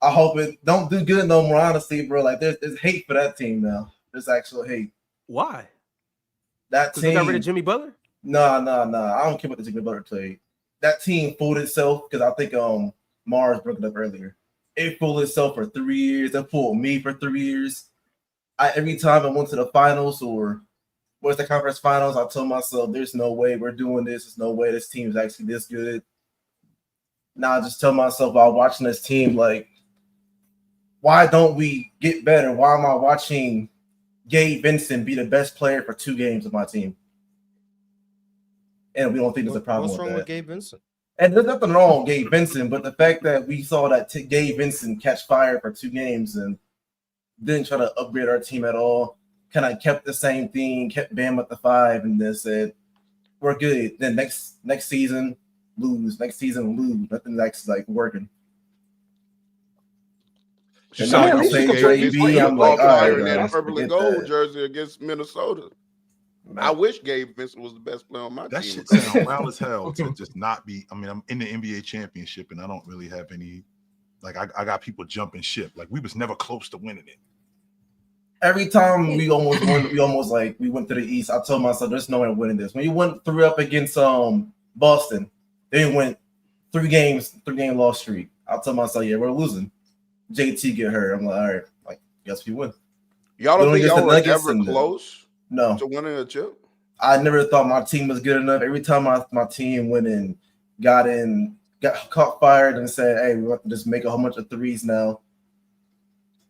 I hope it don't do good no more. Honestly, bro, like there's hate for that team now. There's actual hate. Why? That team. They got rid of Jimmy Butler? No. I don't care what the Jimmy Butler trade. That team fooled itself because I think Mars broke it up earlier. It fooled itself for 3 years. It fooled me for 3 years. Every time I went to the finals or what's the conference finals, I told myself, "There's no way we're doing this. There's no way this team is actually this good." Now I just tell myself while watching this team, like, why don't we get better? Why am I watching Gabe Vincent be the best player for 2 games of my team? And we don't think there's a problem What's with wrong that. with Gabe Vincent? And there's nothing wrong with Gabe Vincent, but the fact that we saw that Gabe Vincent catch fire for 2 games and didn't try to upgrade our team at all, kind of kept the same thing, kept Bam at the 5, and then said, "We're good." Then next season, lose. Next season, lose. Nothing's actually like working. You And saw now him say say JB, I'm like, all right, in that guys, purple and forget gold that. jersey against Minnesota. I wish Gabe Vincent was the best player on my That team. shit sounds wild as hell to just not be. I mean, I'm in the NBA championship and I don't really have any. Like, I got people jumping ship. Like, we was never close to winning it. Every time we almost won, we went to the East. I told myself, "There's no way I'm winning this." When you went 3 up against Boston, they went 3-game loss streak. I told myself, "Yeah, we're losing." JT get hurt. I'm like, all right, like, guess we win. Y'all don't think y'all were ever No. close to winning a chip? I never thought my team was good enough. Every time my team went and got caught fired and said, "Hey, we have to just make a whole bunch of threes now."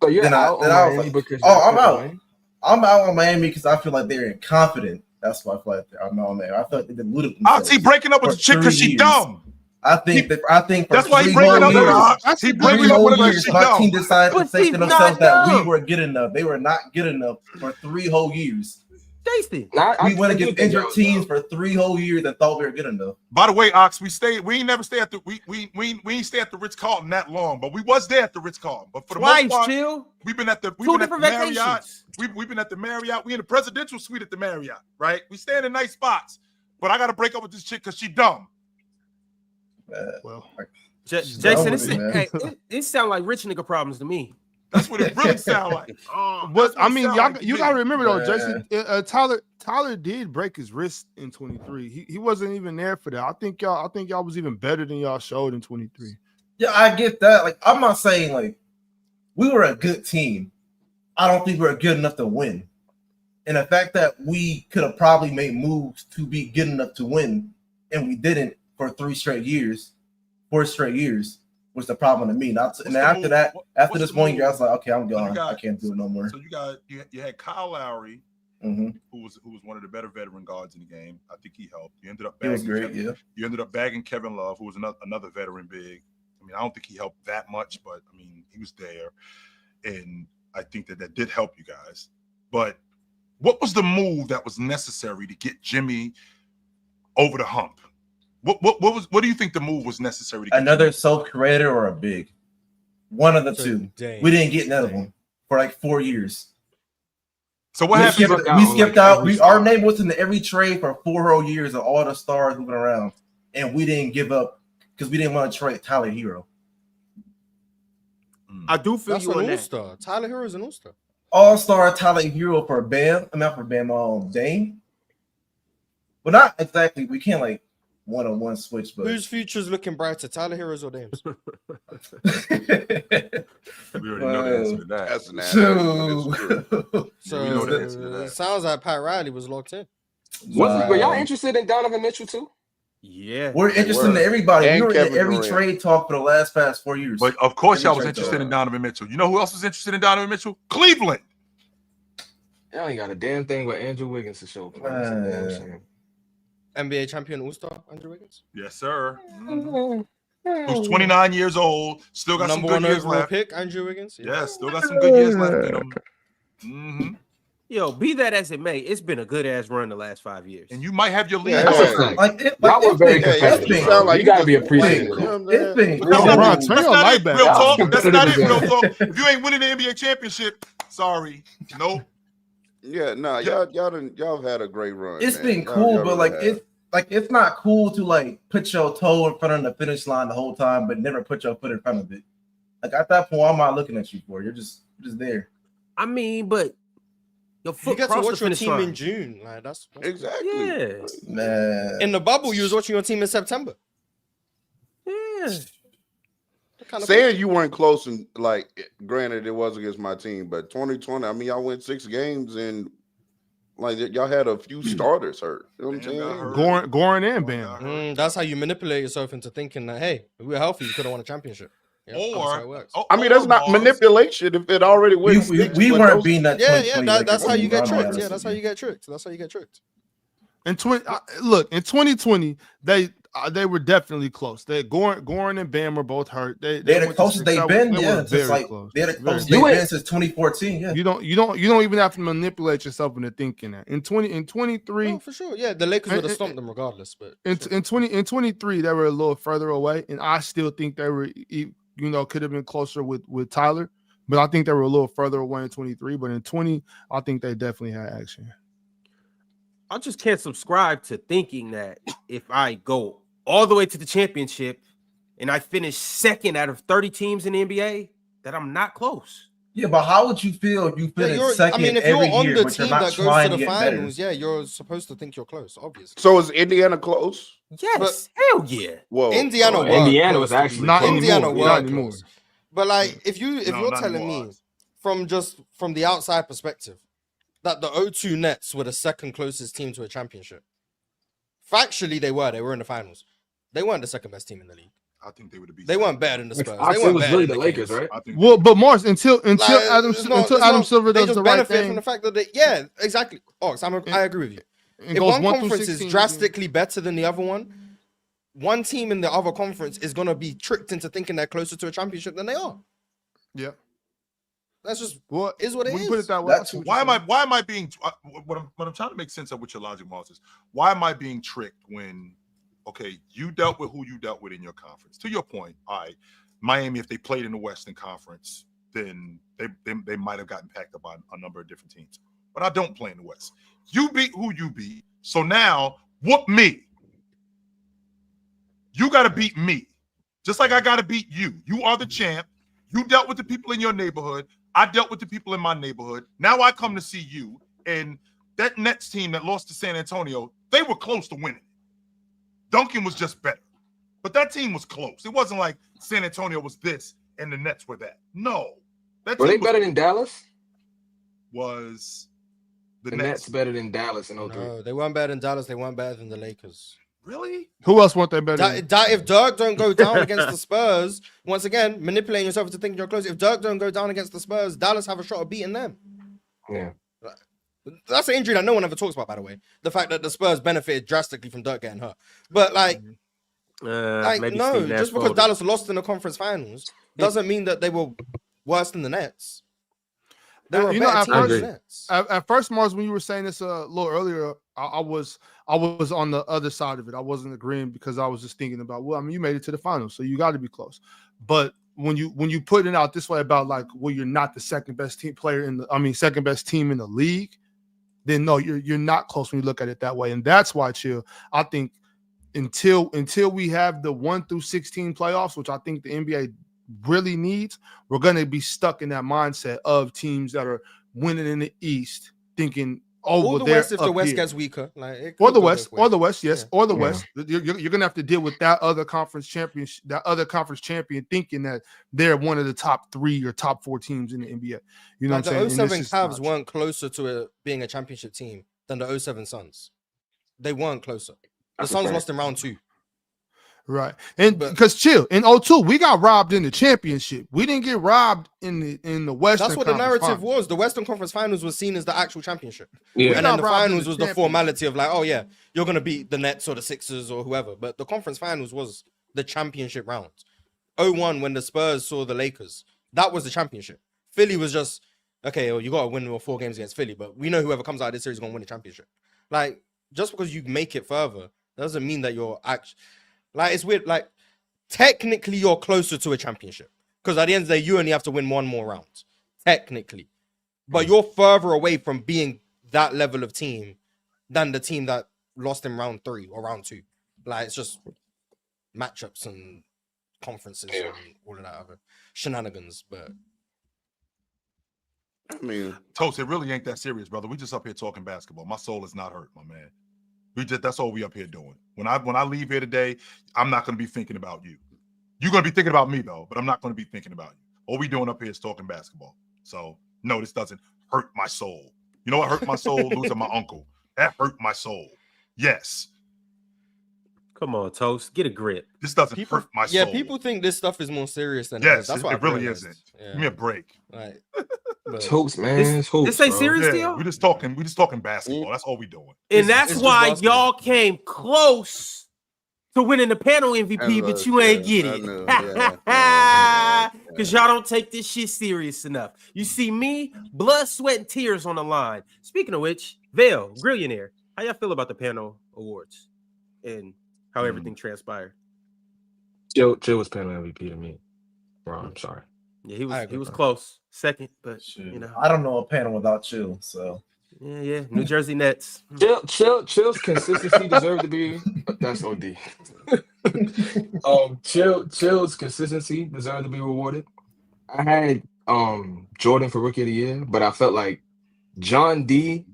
So you're Then out on I was Miami like, because "Oh, I'm you're out. Miami? I'm out on Miami because I feel like they're incompetent." That's why I feel like I'm out on Miami. I feel like they deluded themselves. He breaking up with the chick because she dumb. I think that's why he breaking up with her. He breaking up with her because she my team dumb. decided to say to themselves that we dumb. were good enough. They were not good enough for 3 whole years. Jason. We went against injured teams for 3 whole years and thought we were good enough. By the way, Ox, we ain't never stay at the we ain't stay at the Ritz-Carlton that long, but we was there at the Ritz-Carlton. But for the most part, chill. We've been at the Marriott. We've been at the Marriott. We in the presidential suite at the Marriott, right? We stay in nice spots. But I gotta break up with this chick because she dumb. Well, Jason, it sounds like rich nigga problems to me. That's what it really sounds like. But I mean, you gotta remember though, Jason. Tyler did break his wrist in 23. He wasn't even there for that. I think y'all was even better than y'all showed in 23. Yeah, I get that. Like, I'm not saying like we were a good team. I don't think we were good enough to win. And the fact that we could have probably made moves to be good enough to win, and we didn't for 4 straight years, was the problem to me. And after that, after this 1 year, I was like, okay, I'm gone. I can't do it no more. So you had Kyle Lowry, mm-hmm. who was one of the better veteran guards in the game. I think he helped. You ended up he was great, You ended up bagging Kevin Love, who was another veteran big. I mean, I don't think he helped that much, but I mean, he was there, and I think that did help you guys. But what was the move that was necessary to get Jimmy over the hump? What do you think the move was necessary to get another self-creator or a big? One of the two. We didn't get none of them for like 4 years. So what happened? We skipped out. Our name was in every trade for 4 whole years of all the stars moving around, and we didn't give up because we didn't want to trade Tyler Hero. I do feel That's you on that. All-star. Tyler Hero is an all-star. All-star Tyler Hero for Bam. I'm not for Bam. Dame. But not exactly. We can't like one-on-one switch. But whose future's looking brighter, Tyler Hero's or Dame's? We already know the answer to that. That's an answer. So we know the answer to that. It sounds like Pat Riley was locked in. Were y'all interested in Donovan Mitchell too? Yeah, we're interested in everybody. And we were Kevin in every Durant. trade talk for the past 4 years. But of course, Every y'all was trade interested talk. in Donovan Mitchell. You know who else was interested in Donovan Mitchell? Cleveland. Y'all ain't got a damn thing with Andrew Wiggins to show for. That's a damn shame. NBA champion all-star Andrew Wiggins. Yes, sir. Who's 29 years old, still got Number some good 1 years overall left. pick, Andrew Wiggins. Yeah, still got some good years left in him. Mm-hmm. Yo, be that as it may, it's been a good ass run the last 5 years. And you might have your lead. Yeah. That's a fact. Y'all were very competitive. You sound like You gotta be just appreciative. playing. It's been That's Bro, not turn it. your light back Real on. talk. That's not it. Real Competitive talk. If you ain't winning the NBA championship, Sorry. Nope. Yeah, no, y'all have had a great run. It's man. been cool, Y'all but really it's not cool to like put your toe in front of the finish line the whole time, but never put your foot in front of it. Like at that point, what am I looking at you for? You're just there. I mean, but your foot You get to crossed watch the your finish team line. in June. Like that's exactly. Yeah. Man. in the bubble. You was watching your team in September. Yeah. Saying you weren't close and like, granted, it was against my team, but 2020. I mean, y'all went 6 games and like y'all had a few starters hurt. You know what I'm Bam got saying? hurt. Goran and Bam got Bam. hurt. That's how you manipulate yourself into thinking that hey, if we were healthy, we could have won a championship. Yeah, that's how it works. I mean, that's not manipulation if it already went. We weren't being that. That's how you get tricked. Yeah, that's how you get tricked. That's how you get tricked. In 2020, they were definitely close. Goran and Bam were both hurt. They're the closest they've been. Yeah, just like close. they're the closest they've been since 2014. Yeah, you don't even have to manipulate yourself into thinking that. In 23, no, for sure. Yeah, the Lakers would have stomped them regardless. But in 23, they were a little further away, and I still think they were, could have been closer with Tyler. But I think they were a little further away in 23. But in 20, I think they definitely had action. I just can't subscribe to thinking that if I go all the way to the championship and I finish second out of 30 teams in the NBA, that I'm not close. Yeah, but how would you feel if you finish second? I mean, if every you're on year, the but you're team not that goes trying to the get finals, better? yeah, you're supposed to think you're close, obviously. So is Indiana close? Yes, hell yeah. Whoa, Indiana was actually not close. Indiana anymore. Not anymore. close. But like, if you're telling me from the outside perspective that the 0-2 Nets were the second closest team to a championship, factually they were in the finals. They weren't the second best team in the league. I think they would have beat. They weren't better than the Spurs. I They it weren't was better really than the Lakers, right? I think Well, but Mars, until Adam Silver they does just the right benefit thing, from the fact that yeah, exactly. Oh, I agree with you. and If goes one 1 through conference 16, is drastically better than the other one team in the other conference is gonna be tricked into thinking they're closer to a championship than they are. Yeah. That's just What is what it is. Put it that way. That's why am I being what I'm trying to make sense of with your logic, Mars, is why am I being tricked when you dealt with who you dealt with in your conference? To your point, Miami, if they played in the Western Conference, then they might have gotten packed up by a number of different teams. But I don't play in the West. You beat who you beat. So now whoop me. You gotta beat me. Just like I gotta beat you. You are the champ. You dealt with the people in your neighborhood. I dealt with the people in my neighborhood. Now I come to see you. And that Nets team that lost to San Antonio, they were close to winning. Duncan was just better. But that team was close. It wasn't like San Antonio was this and the Nets were that. No. Were they better than Dallas? Was the Nets better than Dallas in 03? No, they weren't better than Dallas. They weren't better than the Lakers. Really? Who else want that better? If Dirk don't go down against the Spurs, once again, manipulating yourself into thinking you're close. If Dirk don't go down against the Spurs, Dallas have a shot of beating them. Yeah. That's an injury that no one ever talks about, by the way. The fact that the Spurs benefited drastically from Dirk getting hurt. But no, just because Dallas lost in the conference finals doesn't mean that they were worse than the Nets. They were a better team than the Nets. At first, Mars, when you were saying this a little earlier, I was on the other side of it. I wasn't agreeing because I was just thinking about, well, I mean, you made it to the finals, so you got to be close. But when you put it out this way about like, well, you're not the second best second best team in the league, then no, you're not close when you look at it that way. And that's why, Chill, I think until we have the 1 through 16 playoffs, which I think the NBA really needs, we're going to be stuck in that mindset of teams that are winning in the East, thinking, or the West if the West gets weaker, or the West, yes, or the West. You're going to have to deal with that other conference champion, thinking that they're one of the top 3 or top 4 teams in the NBA. You know what I'm saying? The 07 Cavs weren't closer to being a championship team than the 07 Suns. They weren't closer. The Suns lost in round 2. Right. And because Chill, in 02, we got robbed in the championship. We didn't get robbed in the Western. That's what the narrative was. The Western Conference Finals was seen as the actual championship. Yeah. And then the finals was the formality of like, oh yeah, you're gonna beat the Nets or the Sixers or whoever. But the conference finals was the championship round. 01, when the Spurs saw the Lakers, that was the championship. Philly was just, okay, well, you gotta win 4 games against Philly, but we know whoever comes out of this series is gonna win the championship. Like, just because you make it further doesn't mean that you're actually. Like, it's weird. Like, technically, you're closer to a championship because at the end of the day, you only have to win 1 more round. Technically, but you're further away from being that level of team than the team that lost in round 3 or round 2. Like, it's just matchups and conferences and all of that other shenanigans. But I mean, Toast, it really ain't that serious, brother. We just up here talking basketball. My soul is not hurt, my man. That's all we up here doing. When I leave here today, I'm not going to be thinking about you. You're going to be thinking about me, though, but I'm not going to be thinking about you. All we doing up here is talking basketball. So, no, this doesn't hurt my soul. You know what hurt my soul? Losing my uncle. That hurt my soul. Yes. Come on, Toast. Get a grip. This doesn't hurt my soul. Yeah, people think this stuff is more serious than yes, That's what it really isn't. Yeah. Give me a break. Right. Hoops, man. It's hoops, this ain't bro. serious, Yeah, deal. we just talking basketball. That's all we doing. And that's it's why just y'all came close to winning the panel MVP, but you ain't get it. Because y'all don't take this shit serious enough. You see me, blood, sweat, and tears on the line. Speaking of which, Vale, Grillionaire, how y'all feel about the panel awards and how everything transpired? Chill was panel MVP to me. Bro, I'm sorry. Yeah, he was close. Second, but you know. I don't know a panel without Chill, so Yeah. New Jersey Nets. Chill's consistency deserved to be. That's OD. Chill's consistency deserved to be rewarded. I had Jordan for Rookie of the Year, but I felt like John D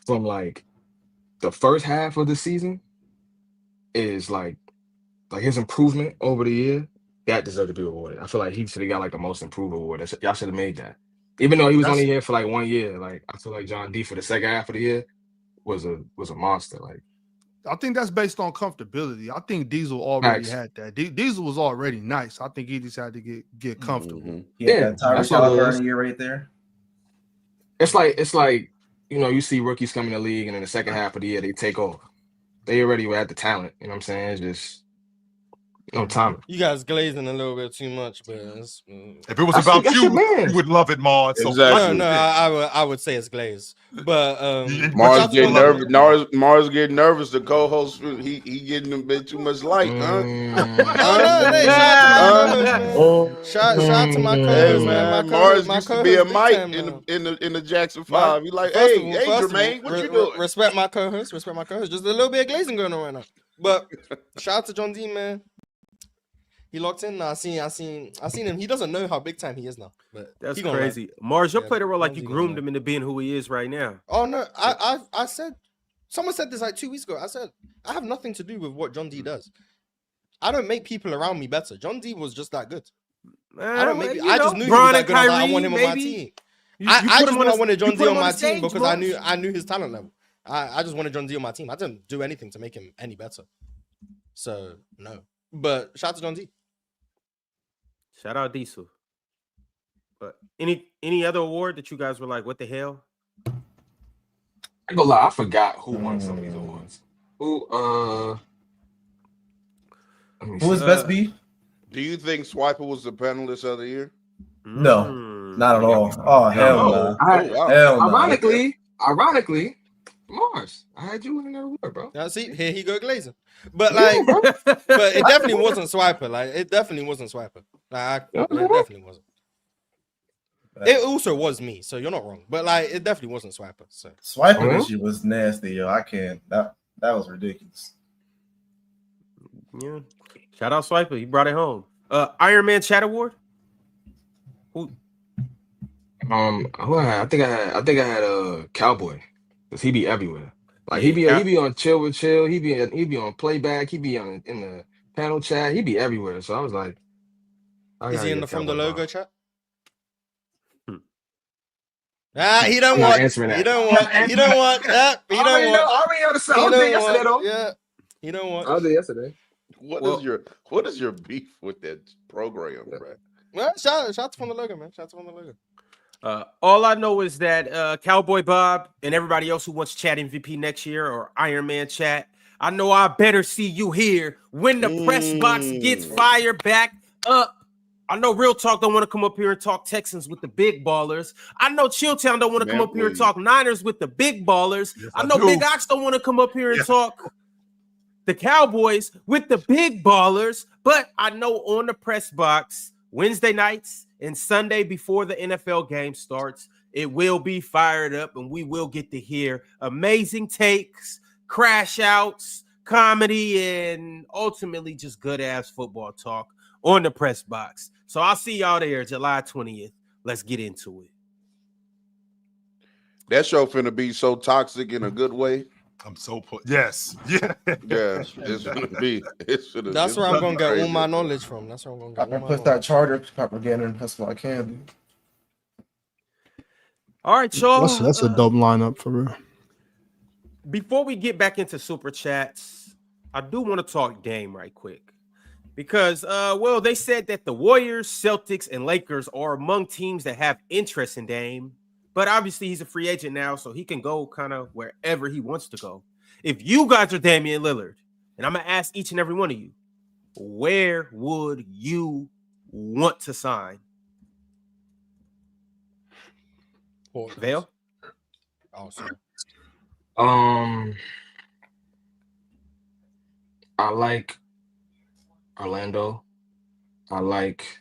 from like the first half of the season is like his improvement over the year. That deserved to be rewarded. I feel like he should have got like the most improved award. Y'all should have made that. Even though he was only here for like 1 year, like I feel like John D for the second half of the year was a monster. Like I think that's based on comfortability. I think Diesel already had that. Diesel was already nice. I think he just had to get comfortable. Mm-hmm. Yeah, Tyrese Halliburton year right there. It's like you see rookies come in the league and in the second half of the year they take over. They already had the talent. You know what I'm saying? It's just no time. You guys glazing a little bit too much, but if it was about you would love it, Mars. Exactly. No, I would say it's glaze. But Mars getting nervous. Mars getting nervous. The co-host, he getting a bit too much light, huh? Shout out to my co-host, man. Mars used to be a Mike in the Jackson 5. He like, hey, Jermaine, what you doing? Respect my co-host. Just a little bit of glazing going on right now. But shout out to John D, man. He locked in. I seen him. He doesn't know how big time he is now. But that's crazy. Mars, you played a role like you groomed him into being who he is right now. Oh no, I said, someone said this like 2 weeks ago. I said I have nothing to do with what John D does. I don't make people around me better. John D was just that good. I don't make. I just knew he was that good. I want him on my team. I just wanted John D on my team because I knew his talent level. I just wanted John D on my team. I didn't do anything to make him any better. So no. But shout out to John D. Shout out Diesel. But any other award that you guys were like, what the hell? I ain't gonna lie, I forgot who won some of these awards. Who is Best B? Do you think Swiper was the panelist of the year? No, not at all. Oh hell no. Ironically, Mars. I had you in that award, bro. Now see, here he go glazing. But like, but it definitely wasn't Swiper. Like, it definitely wasn't Swiper. Like, it definitely wasn't. It also was me, so you're not wrong. But like, it definitely wasn't Swiper. So Swiper this year was nasty, yo. I can't. That was ridiculous. Yeah. Shout out Swiper. He brought it home. Iron Man Chat Award. Who? I think I had Cowboy, because he be everywhere. Like he be on Chill with Chill. He be on Playback. He be in the panel chat. He be everywhere. So I was like, is he in the From the Logo chat? He don't want. He don't want. He don't want. He don't want. I already understand. I was there yesterday though. Yeah. He don't want. I was there yesterday. What is your beef with that program, bro? Well, shout out to From the Logo, man. Shout out to From the Logo. All I know is that Cowboy Bob and everybody else who wants Chat MVP next year or Iron Man Chat, I know I better see you here when the press box gets fired back up. I know Real Talk don't want to come up here and talk Texans with the big ballers. I know Chilltown don't want to come up here and talk Niners with the big ballers. Yes, I know Big Ox don't want to come up here and talk the Cowboys with the big ballers. But I know on the press box, Wednesday nights and Sunday before the NFL game starts, It will be fired up, and we will get to hear amazing takes, crash outs, comedy, and ultimately just good-ass football talk on the press box. So I'll see y'all there July 20th. Let's get into it. That show finna be so toxic in a good way. I'm so yes, yeah, Yes, it's gonna be. That's where I'm gonna get all my knowledge from. That's where I'm gonna get. I can push that Charger propaganda, and that's what I can do. All right, y'all. That's a dope lineup for real. Before we get back into super chats, I do want to talk Dame right quick. Because, well, they said that the Warriors, Celtics, and Lakers are among teams that have interest in Dame. But obviously, he's a free agent now, so he can go kind of wherever he wants to go. If you guys are Damian Lillard, and I'm going to ask each and every one of you, where would you want to sign? Vale? Oh, sorry. I like Orlando. I like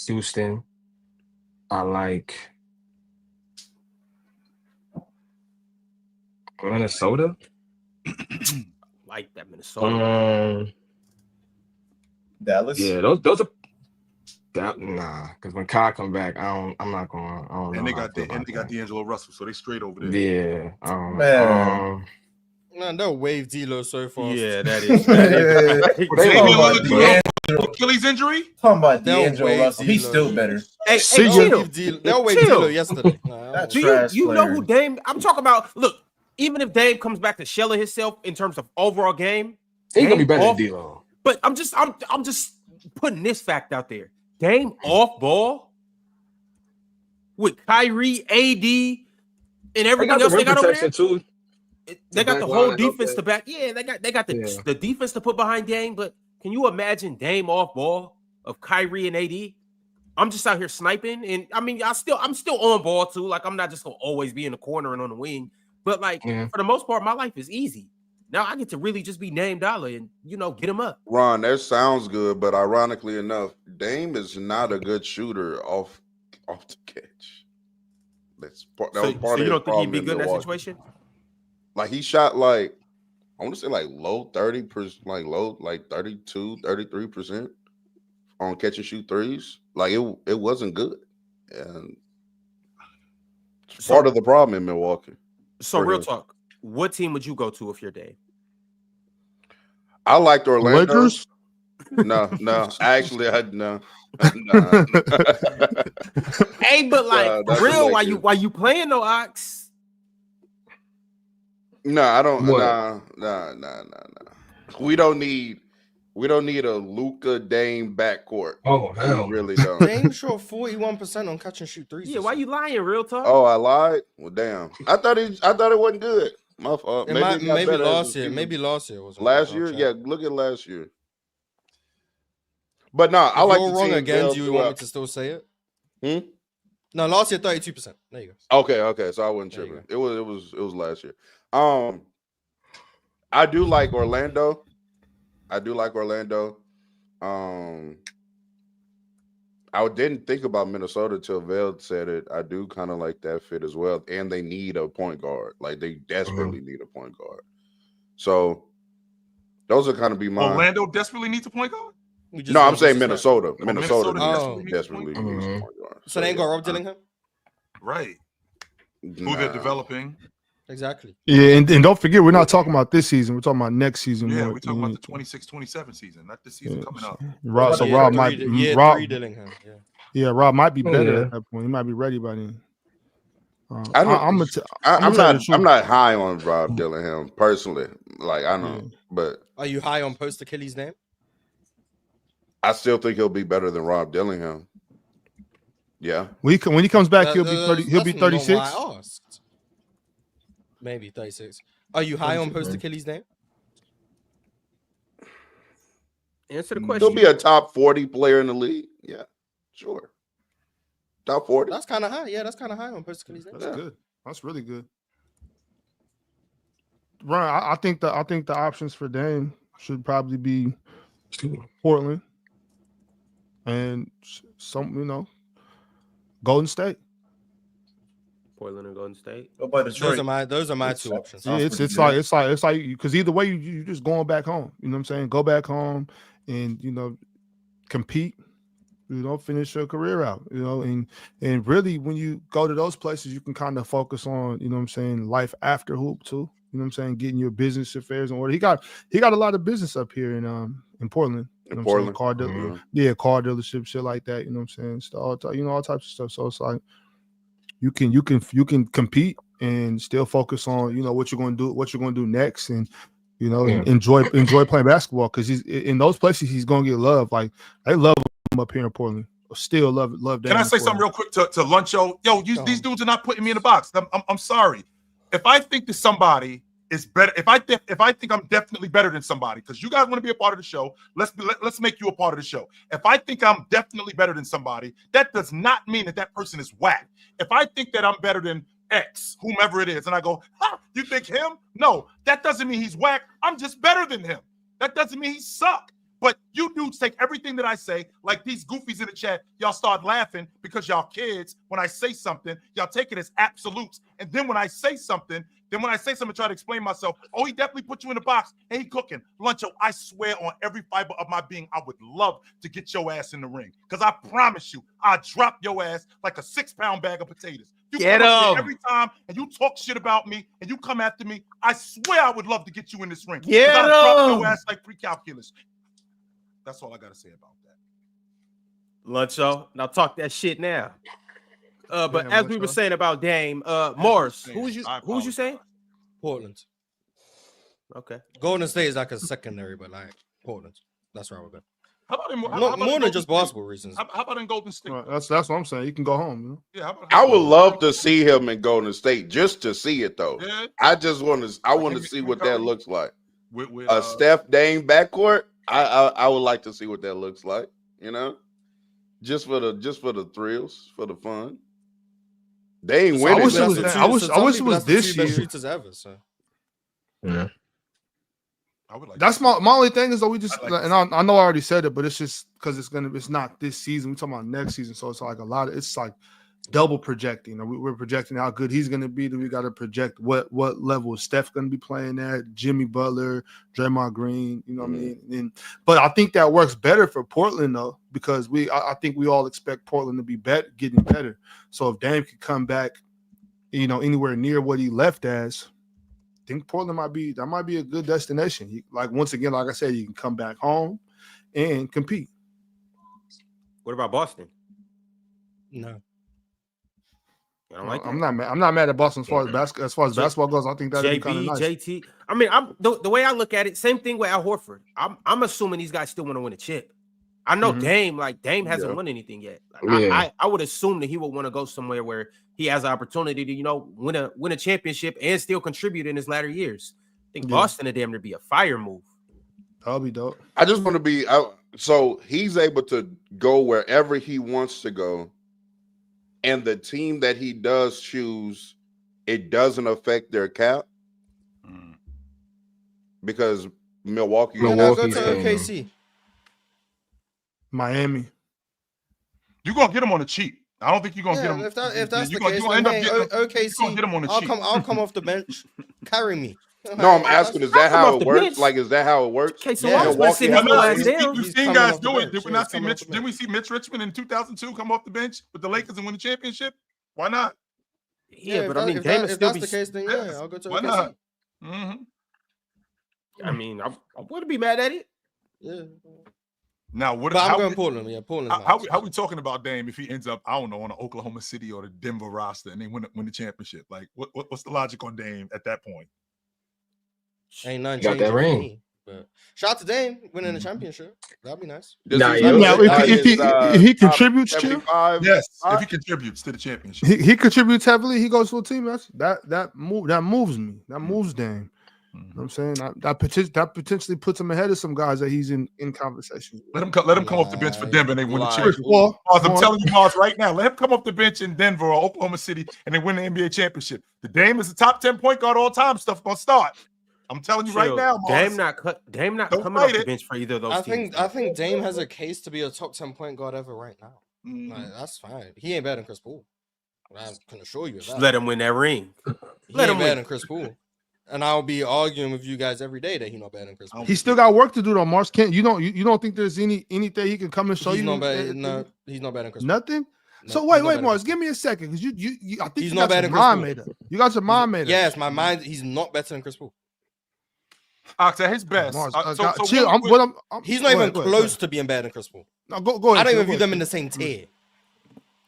Houston. I like Minnesota. Like that Minnesota. Dallas. Yeah, those are because when Kai come back, I'm not going. I don't and know they got D'Angelo Russell, so they straight over there. Yeah, Man. Man, they'll wave D-Lo so fast. Yeah, that is. Damian Lillard, Achilles injury. Talking about They'll D'Angelo wave Russell, he's D-Lo. still better. Hey, They'll chill. wave Chill. D-Lo yesterday. That's Do trash you know player. who Dame? I'm talking about. Look, even if Dame comes back to shelling himself in terms of overall game, he's gonna be better off, than D-Lo. But I'm just putting this fact out there. Dame off ball with Kyrie, AD, and everything else they got over there. Too. They got the whole defense to back. Yeah, they got the Yeah. the defense to put behind Dame. But can you imagine Dame off ball of Kyrie and AD? I'm just out here sniping, and I mean, I'm still on ball too. Like I'm not just gonna always be in the corner and on the wing. But like for the most part, my life is easy. Now I get to really just be Dame Dollar and get him up. Ron, that sounds good, but ironically enough, Dame is not a good shooter off the catch. So you don't think he'd be good in that situation? Like he shot I want to say low 30%, low 32, 33% on catch and shoot threes. Like it wasn't good. And it's part of the problem in Milwaukee. So real talk, what team would you go to if you're Dame? I liked Orlando. Lakers? No. Actually, no. Hey, but for real, why you playing no Ox? No, I don't. No. We don't need a Luka Dame backcourt. Oh hell, we really don't. Dame shot 41% on catch and shoot threes. Yeah, why you lying? Real talk. Oh, I lied. Well, damn. I thought it wasn't good. My fault. Maybe last year. Maybe last year was last year. Yeah, look at last year. But no, I like the wrong team again. Do you want me to still say it? No, last year 32%. There you go. Okay. So I wasn't tripping. It was last year. I do like Orlando. I didn't think about Minnesota till Vale said it. I do kind of like that fit as well. And they need a point guard. Like they desperately need a point guard. So those are kind of be mine. Orlando desperately needs a point guard? No, I'm saying Minnesota. Minnesota desperately needs a point guard. So they ain't got Rob Dillingham? Right. Who they're developing. Exactly. Yeah, and don't forget, we're not talking about this season. We're talking about next season. Yeah, we're talking about the 26-27 season, not this season coming up. Rob might Dillingham. Yeah, Rob might be better at that point. He might be ready by then. I'm not high on Rob Dillingham personally. Like I know, but are you high on post Achilles' name? I still think he'll be better than Rob Dillingham. Yeah. When he comes back, he'll be 30. He'll be 36. Maybe 36. Are you high on post Achilles' name? Answer the question. He'll be a top 40 player in the league. Yeah, sure. Top 40. That's kind of high. Yeah, that's kind of high on post Achilles' name. That's good. That's really good. Ryan, I think the options for Dame should probably be Portland and some, Golden State. Portland and Golden State. What about Detroit? Those are my two options. Yeah, it's like because either way you just going back home. You know what I'm saying? Go back home and compete. Finish your career out. And really when you go to those places, you can kind of focus on life after hoop too. You know what I'm saying? Getting your business affairs in order. He got a lot of business up here in Portland. You know what I'm saying? Car dealership, shit like that. You know what I'm saying? So all types of stuff. So it's like you can compete and still focus on what you're going to do next, and enjoy playing basketball, because he's in those places he's going to get love. Like they love him up here in Portland. Still love. Can I say something real quick to Luncho? These dudes are not putting me in a box. I'm sorry. If I think that somebody is better, if I think I'm definitely better than somebody, because you guys want to be a part of the show, let's make you a part of the show. If I think I'm definitely better than somebody, that does not mean that person is whack. If I think that I'm better than X, whomever it is, and I go, you think him? No, that doesn't mean he's whack. I'm just better than him. That doesn't mean he suck. But you dudes take everything that I say, like these goofies in the chat, y'all start laughing because y'all kids, when I say something, y'all take it as absolutes. And then when I say something, try to explain myself, he definitely put you in the box and he cooking. Luncho, I swear on every fiber of my being, I would love to get your ass in the ring. Because I promise you, I'll drop your ass like a 6-pound bag of potatoes. You get come up here every time and you talk shit about me and you come after me, I swear I would love to get you in this ring. I'll drop your ass like pre-calculus. That's all I got to say about that. Luncho, now talk that shit now. But as we were saying about Dame, Morris, who's you saying? Portland. Okay. Golden State is like a secondary, but like Portland. That's where I would go. How about more than just basketball reasons. How about in Golden State? That's what I'm saying. You can go home. Yeah. I would love to see him in Golden State just to see it though. Yeah. I want to see what that looks like. With a Steph Dame backcourt. I would like to see what that looks like. Just for the thrills, for the fun. They ain't winning. I wish it was this year. Yeah. I would like. That's my only thing is that we just and I know I already said it, but it's just because it's not this season. We're talking about next season, so it's like it's like double projecting. We're projecting how good he's going to be. Then we got to project what level is Steph going to be playing at, Jimmy Butler, Draymond Green. You know what I mean? But I think that works better for Portland though, because I think we all expect Portland to be getting better. So if Dame could come back, anywhere near what he left as, I think Portland might be a good destination. Once again, like I said, you can come back home and compete. What about Boston? No. I'm not mad at Boston as far as basketball goes. I think that'd be kind of nice. JT. I mean, the way I look at it, same thing with Al Horford. I'm assuming these guys still want to win a chip. I know Dame hasn't won anything yet. I would assume that he would want to go somewhere where he has an opportunity to, win a championship and still contribute in his latter years. I think Boston would damn near be a fire move. That'll be dope. I just want to be so he's able to go wherever he wants to go. And the team that he does choose, it doesn't affect their cap because Milwaukee. Go to OKC, Miami. You're gonna get him on the cheap. I don't think you're gonna get him. If that's the case, then OKC. Get him on the cheap. I'll come off the bench. Carry me. No, I'm asking, is that how it works? Like, is that how it works? Okay, so we've seen guys do it. Did we not see Mitch? Didn't we see Mitch Richmond in 2002 come off the bench with the Lakers and win the championship? Why not? Yeah, but I mean, Dame if that's the case, then I'll go to Why OKC. not? I mean, I wouldn't be mad at it. Yeah. Now, I'm going Portland. Yeah, Portland. How we talking about Dame if he ends up, I don't know, on an Oklahoma City or the Denver roster and they win the championship? Like, what's the logic on Dame at that point? Ain't nothing got that ring. But shout out to Dame winning the championship. That'd be nice. If he contributes to if he contributes to the championship, he contributes heavily. He goes to a team. That moves me. That moves Dame. You know what I'm saying? That potentially puts him ahead of some guys that he's in conversation with. Let him come off the bench for Denver and they win the championship. I'm telling you, Mars, right now, let him come off the bench in Denver or Oklahoma City and they win the NBA championship. The Dame is the top 10 point guard all time. Stuff gonna start. I'm telling you right now, Mars. Dame not coming off the bench for either of those teams. I think Dame has a case to be a top 10 point guard ever right now. Like, that's fine. He ain't better than Chris Paul. I can assure you of Just that. let him win that ring. He let ain't him better win. than Chris Paul. And I'll be arguing with you guys every day that he's not better than Chris Paul. He still got work to do though, Mars. You don't think there's anything he can come and show He's you? not better. No, he's not better than Chris Paul. Nothing. No, So he's wait, not better than Mars, Chris give me a second because you I think He's you not got better your than Chris mind Paul. made up. You got your mind made up. Yes, my mind. He's not better than Chris Paul. Ox, at his best. Mars, Chill. He's not even close to being better than Chris Paul. No, go ahead. I don't even go view ahead. them in the same tier.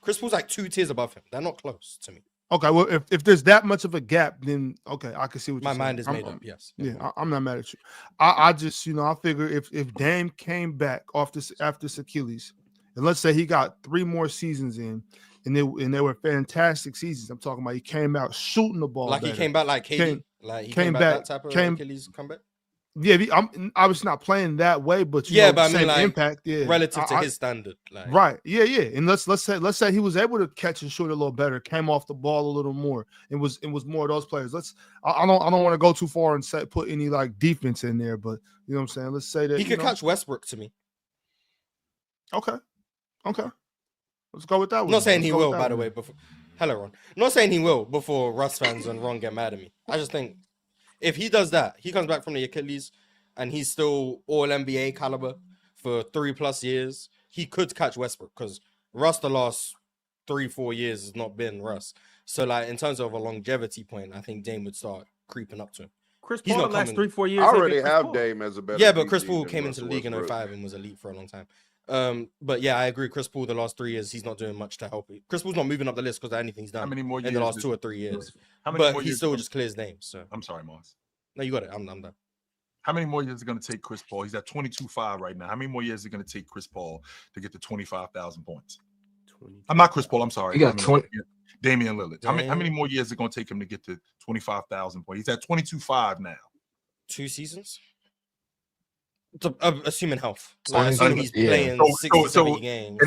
Chris Paul's like 2 tiers above him. They're not close to me. Okay, well, if there's that much of a gap, then okay, I can see what My you're mind is saying. made up. Yes. Yeah, I'm not mad at you. I just, I figure if Dame came back after Achilles, and let's say he got 3 more seasons in, and they were fantastic seasons. I'm talking about he came out shooting the ball. Like better. he came back like KD. Like he came back that type of Achilles comeback. Yeah, I'm obviously not playing that way, but but I mean, like, impact, yeah, relative to his standard, like. Right? Yeah. And let's say he was able to catch and shoot a little better, came off the ball a little more, and was more of those players. I don't want to go too far and put any like defense in there, but you know what I'm saying. Let's say that He could catch Westbrook to me. Okay, let's go with that one. I'm not saying he will, by the way. Hello, Ron. I'm not saying he will before Russ fans and Ron get mad at me. I just think if he does that, he comes back from the Achilles and he's still all NBA caliber for 3+ years, he could catch Westbrook because Russ the last 3-4 years has not been Russ. So like in terms of a longevity point, I think Dame would start creeping up to him. Chris Paul the last 3-4 years. I already have Dame as a better. Yeah, but Chris Paul than came into the league in Westbrook. 05 and was elite for a long time. But yeah, I agree. Chris Paul the last 3 years, he's not doing much to help. Chris Paul's not moving up the list because of anything he's done. How many more years in the last 2 or 3 years? But he still just clears names. So I'm sorry, Mars. No, you got it. I'm done. How many more years is it going to take Chris Paul? He's at 22.5 right now. How many more years is it going to take Chris Paul to get to 25,000 points? I'm not Chris Paul. I'm sorry. He got 20. Damian Lillard. How many more years is it going to take him to get to 25,000 points? He's at 22.5 now. 2 seasons? Assuming health. Like, assuming he's playing 60-70 games.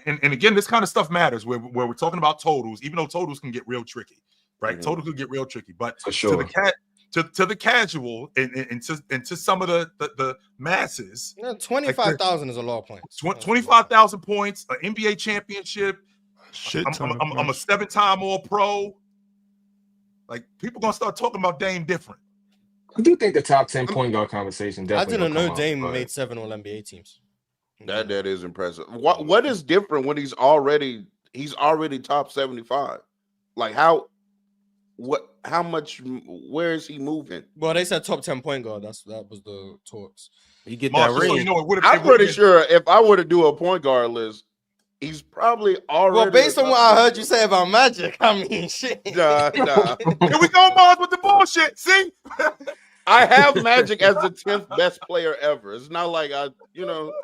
And again, this kind of stuff matters where we're talking about totals, even though totals can get real tricky, right? Mm-hmm. Totals can get real tricky, but For sure. to the casual and to some of the masses, 25,000 is a lot of points. 25,000 points, an NBA championship. Shit, I'm a 7-time All-Pro. Like people gonna start talking about Dame different. I do think the top 10 point guard conversation. I Definitely didn't know come Dame up, made 7 All NBA teams. That is impressive. What is different when he's already top 75? Like how much? Where is he moving? Well, they said top 10 point guard. That was the talks. You get Marshall, that ring. so you know, I'm pretty sure if I were to do a point guard list, he's probably already. Well, based on what I heard you say about Magic, I mean, shit. Nah. Here we go, Mars, with the bullshit. See, I have Magic as the 10th best player ever. It's not like I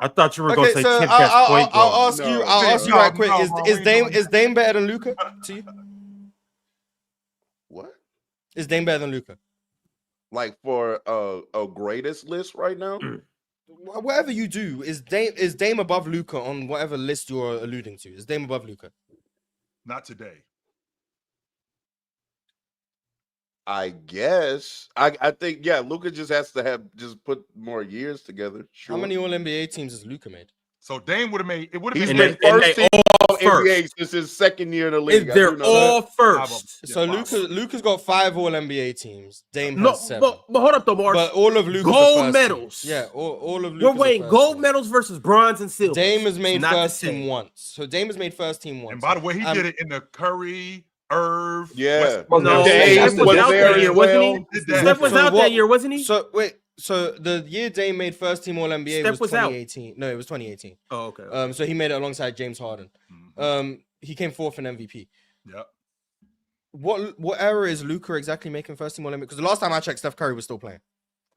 thought you were going to say so 10th best point guard. I'll ask you right quick. Is Dame better than Luka to you? What? Is Dame better than Luka? Like for a greatest list right now? Whatever you do, is Dame above Luka on whatever list you're alluding to? Is Dame above Luka? not today. I guess. I think Luka just has to put more years together. Sure. How many All NBA teams has Luka made? So Dame would have made it. Would have He's been been first team all NBA first. since his second year in the league. They're all first. So Luka's got 5 All NBA teams. Dame No, has 7. but hold up though, Mark. But all of Luka's gold medals. Yeah, all of Luka's We're weighing gold medals versus bronze and silver. Dame has made Not first the same. team once. So Dame has made first team once. And by the way, he did it in the Curry, Irv. Yeah. No, Dame Steph was out that year, wasn't he? Well. Steph was out that year, wasn't he? So wait, so the year Dame made first team All NBA Steph was was out. 2018. No, it was 2018. Oh, okay. So he made it alongside James Harden. He came 4th in MVP. Yep. What era is Luka exactly making first team All NBA? Because the last time I checked, Steph Curry was still playing.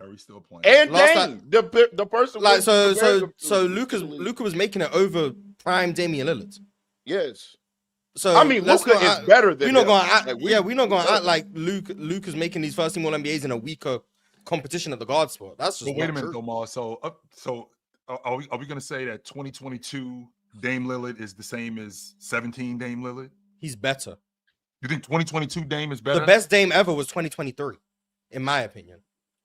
Curry's still playing. And Last Dame, the person Like with- so Luka was making it over prime Damian Lillard. Yes. So I mean, let's Luka not is act- better than We're not him. going to act. Like, We're not going to act like Luka's making these first team All NBAs in a weaker competition at the guard spot. That's just But wait a not minute, true. though, Mar. So are we going to say that 2022 Dame Lillard is the same as 17 Dame Lillard? He's better. You think 2022 Dame is better? The best Dame ever was 2023, in my opinion,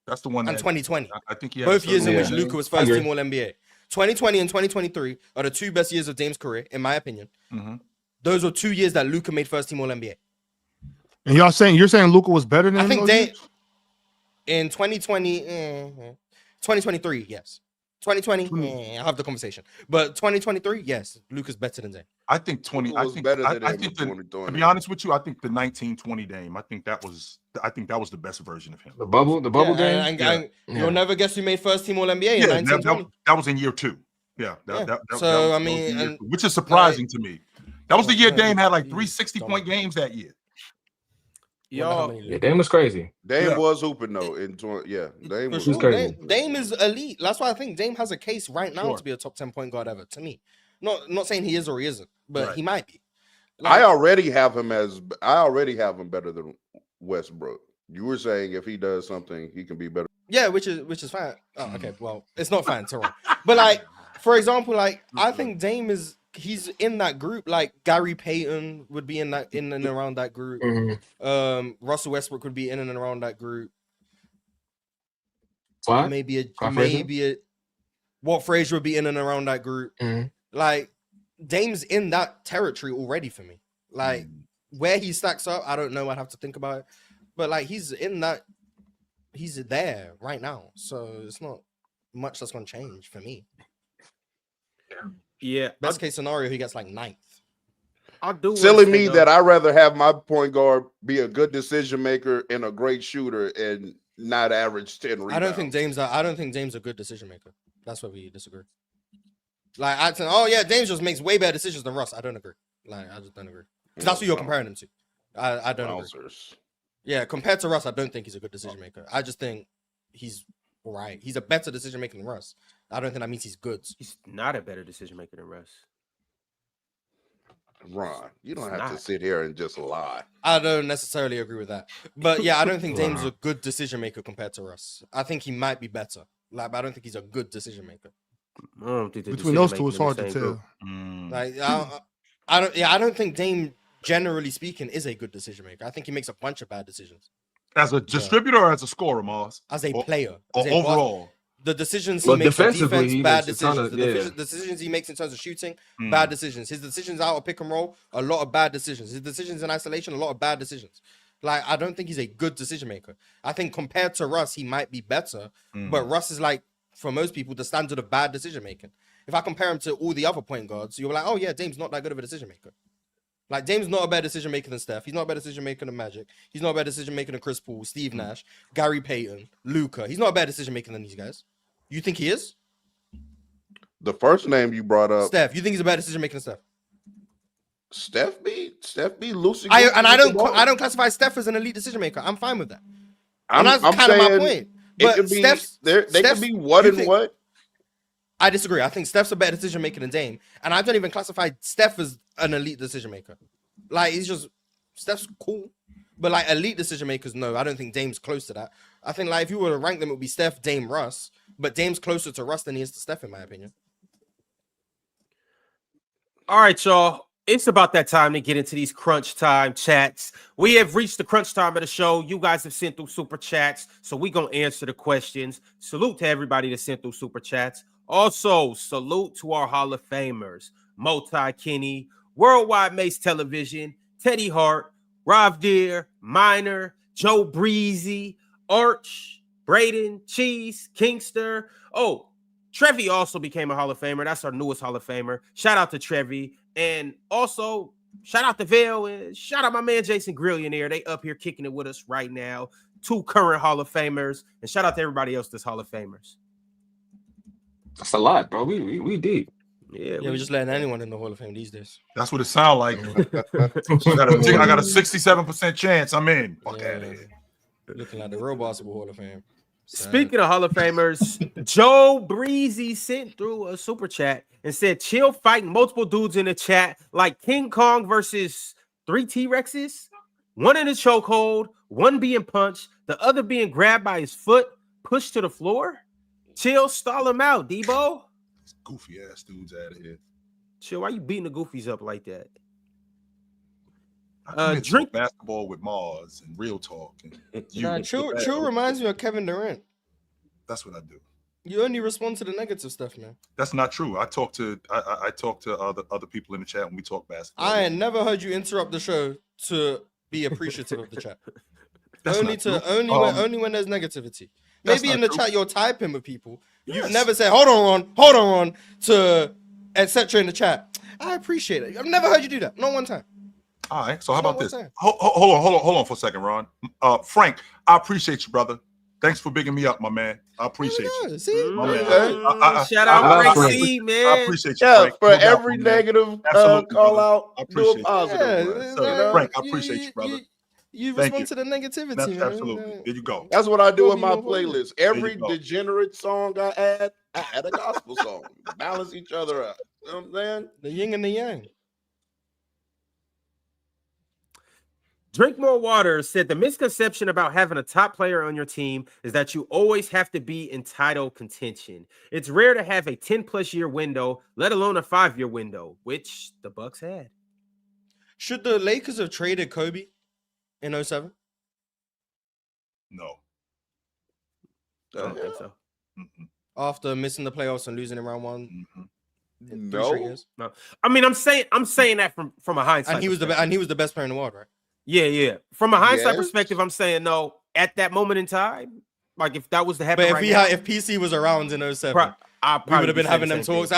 That's the one. and That, 2020. I think he Both years in which Yeah. Luka was I first agree. team All NBA. 2020 and 2023 are the 2 best years of Dame's career, in my opinion. Mhm. those were 2 years that Luka made first team All NBA. And you're saying Luka was better than I him think those they years? in 2020, 2023, yes. 2020, I'll have the conversation. But 2023, yes, Luka's better than Dame. I think 20. Luka I was think better I, than I him think in the, 2020. to be honest with you, I think the 1920 Dame. I think that was the best version of him. The bubble game. And you'll never guess who made first team All NBA in Yeah, 1920. that was in year 2. Yeah, that So, was I in mean, year and, 2, which is surprising to me. That was the year man, Dame had like he's 360 dumb. point games that year. Y'all, Yeah, Dame was crazy. Dame Yeah. was hooping though in 20. Yeah, Dame For was sure, He's crazy. Dame is elite. That's why I think Dame has a case right now Sure. to be a top 10 point guard ever. To me, not saying he is or he isn't, but Right. he might be. I already have him better than Westbrook. You were saying if he does something, he can be better. Yeah, which is fine. Oh, okay. Well, it's not fine, Tyrone. But like, for example, like I think Dame he's in that group. Like Gary Payton would be in and around that group. Mhm. Russell Westbrook would be in and around that group. What? Maybe Frazier? Walt Frazier would be in and around that group. Mhm. Like Dame's in that territory already for me. Like where he stacks up, I don't know. I'd have to think about it. But like he's there right now. So it's not much that's gonna change for me. yeah, Best case scenario, he gets like 9th. I do. Silly wanna say, me though, that I'd rather have my point guard be a good decision maker and a great shooter and not average 10 rebounds. I don't think Dame's a good decision maker. That's where we disagree. Like I think, oh yeah, James just makes way better decisions than Russ. I don't agree. Like I just don't agree. Because that's who you're comparing him to. I don't agree. Bouncers. Yeah, compared to Russ, I don't think he's a good decision maker. I just think he's all right. He's a better decision maker than Russ. I don't think that means he's good. he's not a better decision maker than Russ. Ron, you don't It's have to not. sit here and just lie. I don't necessarily agree with that. But yeah, I don't think Dame's a good decision maker compared to Russ. I think he might be better. Like, but I don't think he's a good decision maker. I don't think the Between those two, decision-making it's in the hard to same tell. group. Like I don't think Dame, generally speaking, is a good decision maker. I think he makes a bunch of bad decisions As a distributor or as a scorer, Mars? as a player. Or As a overall? the decisions Well, he makes on defensively, defense, he bad makes a ton decisions. of- The yeah. decisions he makes in terms of shooting, bad decisions. His decisions out of pick and roll, a lot of bad decisions. His decisions in isolation, a lot of bad decisions. Like, I don't think he's a good decision maker. I think compared to Russ, he might be better, but Russ is like, for most people, the standard of bad decision making. If I compare him to all the other point guards, you're like, oh yeah, Dame's not that good of a decision maker. Like, Dame's not a better decision maker than Steph. He's not a better decision maker than Magic. He's not a better decision maker than Chris Paul, Steve Nash, Gary Payton, Luka. He's not a better decision maker than these guys. You think he is? The first name you brought up, Steph, you think he's a better decision maker than Steph? Steph B loosey. I don't classify Steph as an elite decision maker. I'm fine with that. And that's I'm kind of my saying point. It But could be Steph's, they Steph's- could be what you and think- what. I disagree. I think Steph's a better decision maker than Dame, and I don't even classify Steph as an elite decision maker. Like, he's just Steph's cool, but like elite decision makers, no, I don't think Dame's close to that. I think like if you were to rank them, it would be Steph, Dame, Russ, but Dame's closer to Russ than he is to Steph, in my opinion. All right, y'all. It's about that time to get into these crunch time chats. We have reached the crunch time of the show. You guys have sent through super chats, so we're going to answer the questions. Salute to everybody that sent through super chats. Also, salute to our Hall of Famers, Multi Kenny, Worldwide Mace Television, Teddy Hart, Rav Deer, Minor, Joe Breezy, Arch, Braden, Cheese, Kingster. Oh, Trevi also became a Hall of Famer. That's our newest Hall of Famer. Shout out to Trevi. And also, shout out to Vail and shout out my man Jason Grillionaire. They up here kicking it with us right now. 2 current Hall of Famers. And shout out to everybody else that's Hall of Famers. That's a lot, bro. We deep. Yeah, We're just letting anyone in the Hall of Fame these days. That's what it sounds like. I got a 67% chance I'm in. Fuck out of here. Looking like the real basketball Hall of Fame. Speaking of Hall of Famers, Joe Breezy sent through a super chat and said, chill fighting multiple dudes in the chat like King Kong versus 3 T-Rexes. One in a chokehold, one being punched, the other being grabbed by his foot, pushed to the floor. Chill, stall him out, Debo. Goofy ass dudes out of here. Chill, why you beating the goofies up like that? Drink basketball with Mars and real talk. And Chill reminds me of Kevin Durant. That's what I do. You only respond to the negative stuff, man. That's not true. I talk to other people in the chat when we talk basketball. I ain't never heard you interrupt the show to be appreciative of the chat. That's Only not true. only when there's negativity. That's Maybe in not the true. chat you're typing with people. You've Yes. never said, hold on, Ron, to etc. in the chat. I appreciate it. I've never heard you do that. Not one time. All right. So how No, about what's this? that? Hold on for a second, Ron. Frank, I appreciate you, brother. Thanks for bigging me up, my man. I appreciate you. Yeah, see? My man. Shout I out Frank appreciate- C, I man. appreciate you, Yeah, Frank. for No doubt, every my man. negative Absolutely, call brother. out, I do appreciate a you. positive one. So, You know? Frank, I appreciate you, brother. You Thank respond you. to the negativity, That's man. absolutely. There you go. That's what I do Gotta in be my more positive. playlist. you Every go. degenerate song I add a gospel song. Balance each other out. You know what I'm saying? The yin and the yang. Drink More Water said the misconception about having a top player on your team is that you always have to be in title contention. It's rare to have a 10+ year window, let alone a 5-year window, which the Bucks had. Should the Lakers have traded Kobe in 07? No. I don't think so. Mm-mm. After missing the playoffs and losing in round one? Mhm. in 3 straight No. years? No. I mean, I'm saying that from a hindsight. And he was the best player in the world, right? Yeah. From a hindsight Yes. perspective, I'm saying no. At that moment in time, like if that was to happen But if right we now, if PC was around in 07, I we would have been having them talks.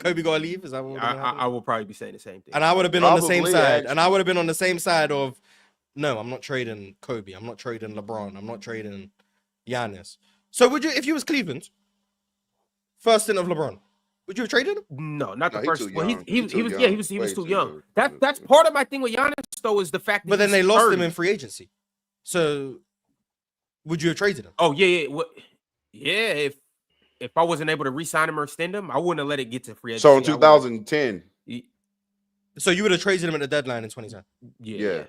Kobe gotta leave. Is that what would have I will probably be saying the same thing. And I would have been on the same Probably, side. actually. And I would have been on the same side of, no, I'm not trading Kobe. I'm not trading LeBron. I'm not trading Giannis. So would you, if you was Cleveland, first stint of LeBron, would you have traded him? No, not the No, he first. too Well, young. he He was too yeah, young. he was Way too too young. young. That's part of my thing with Giannis though is the fact that But then he's they lost 30. him in free agency. So would you have traded him? Oh yeah. If I wasn't able to re-sign him or extend him, I wouldn't have let it get to free agency. So in 2010, So you would have traded him at the deadline in 2010. yeah.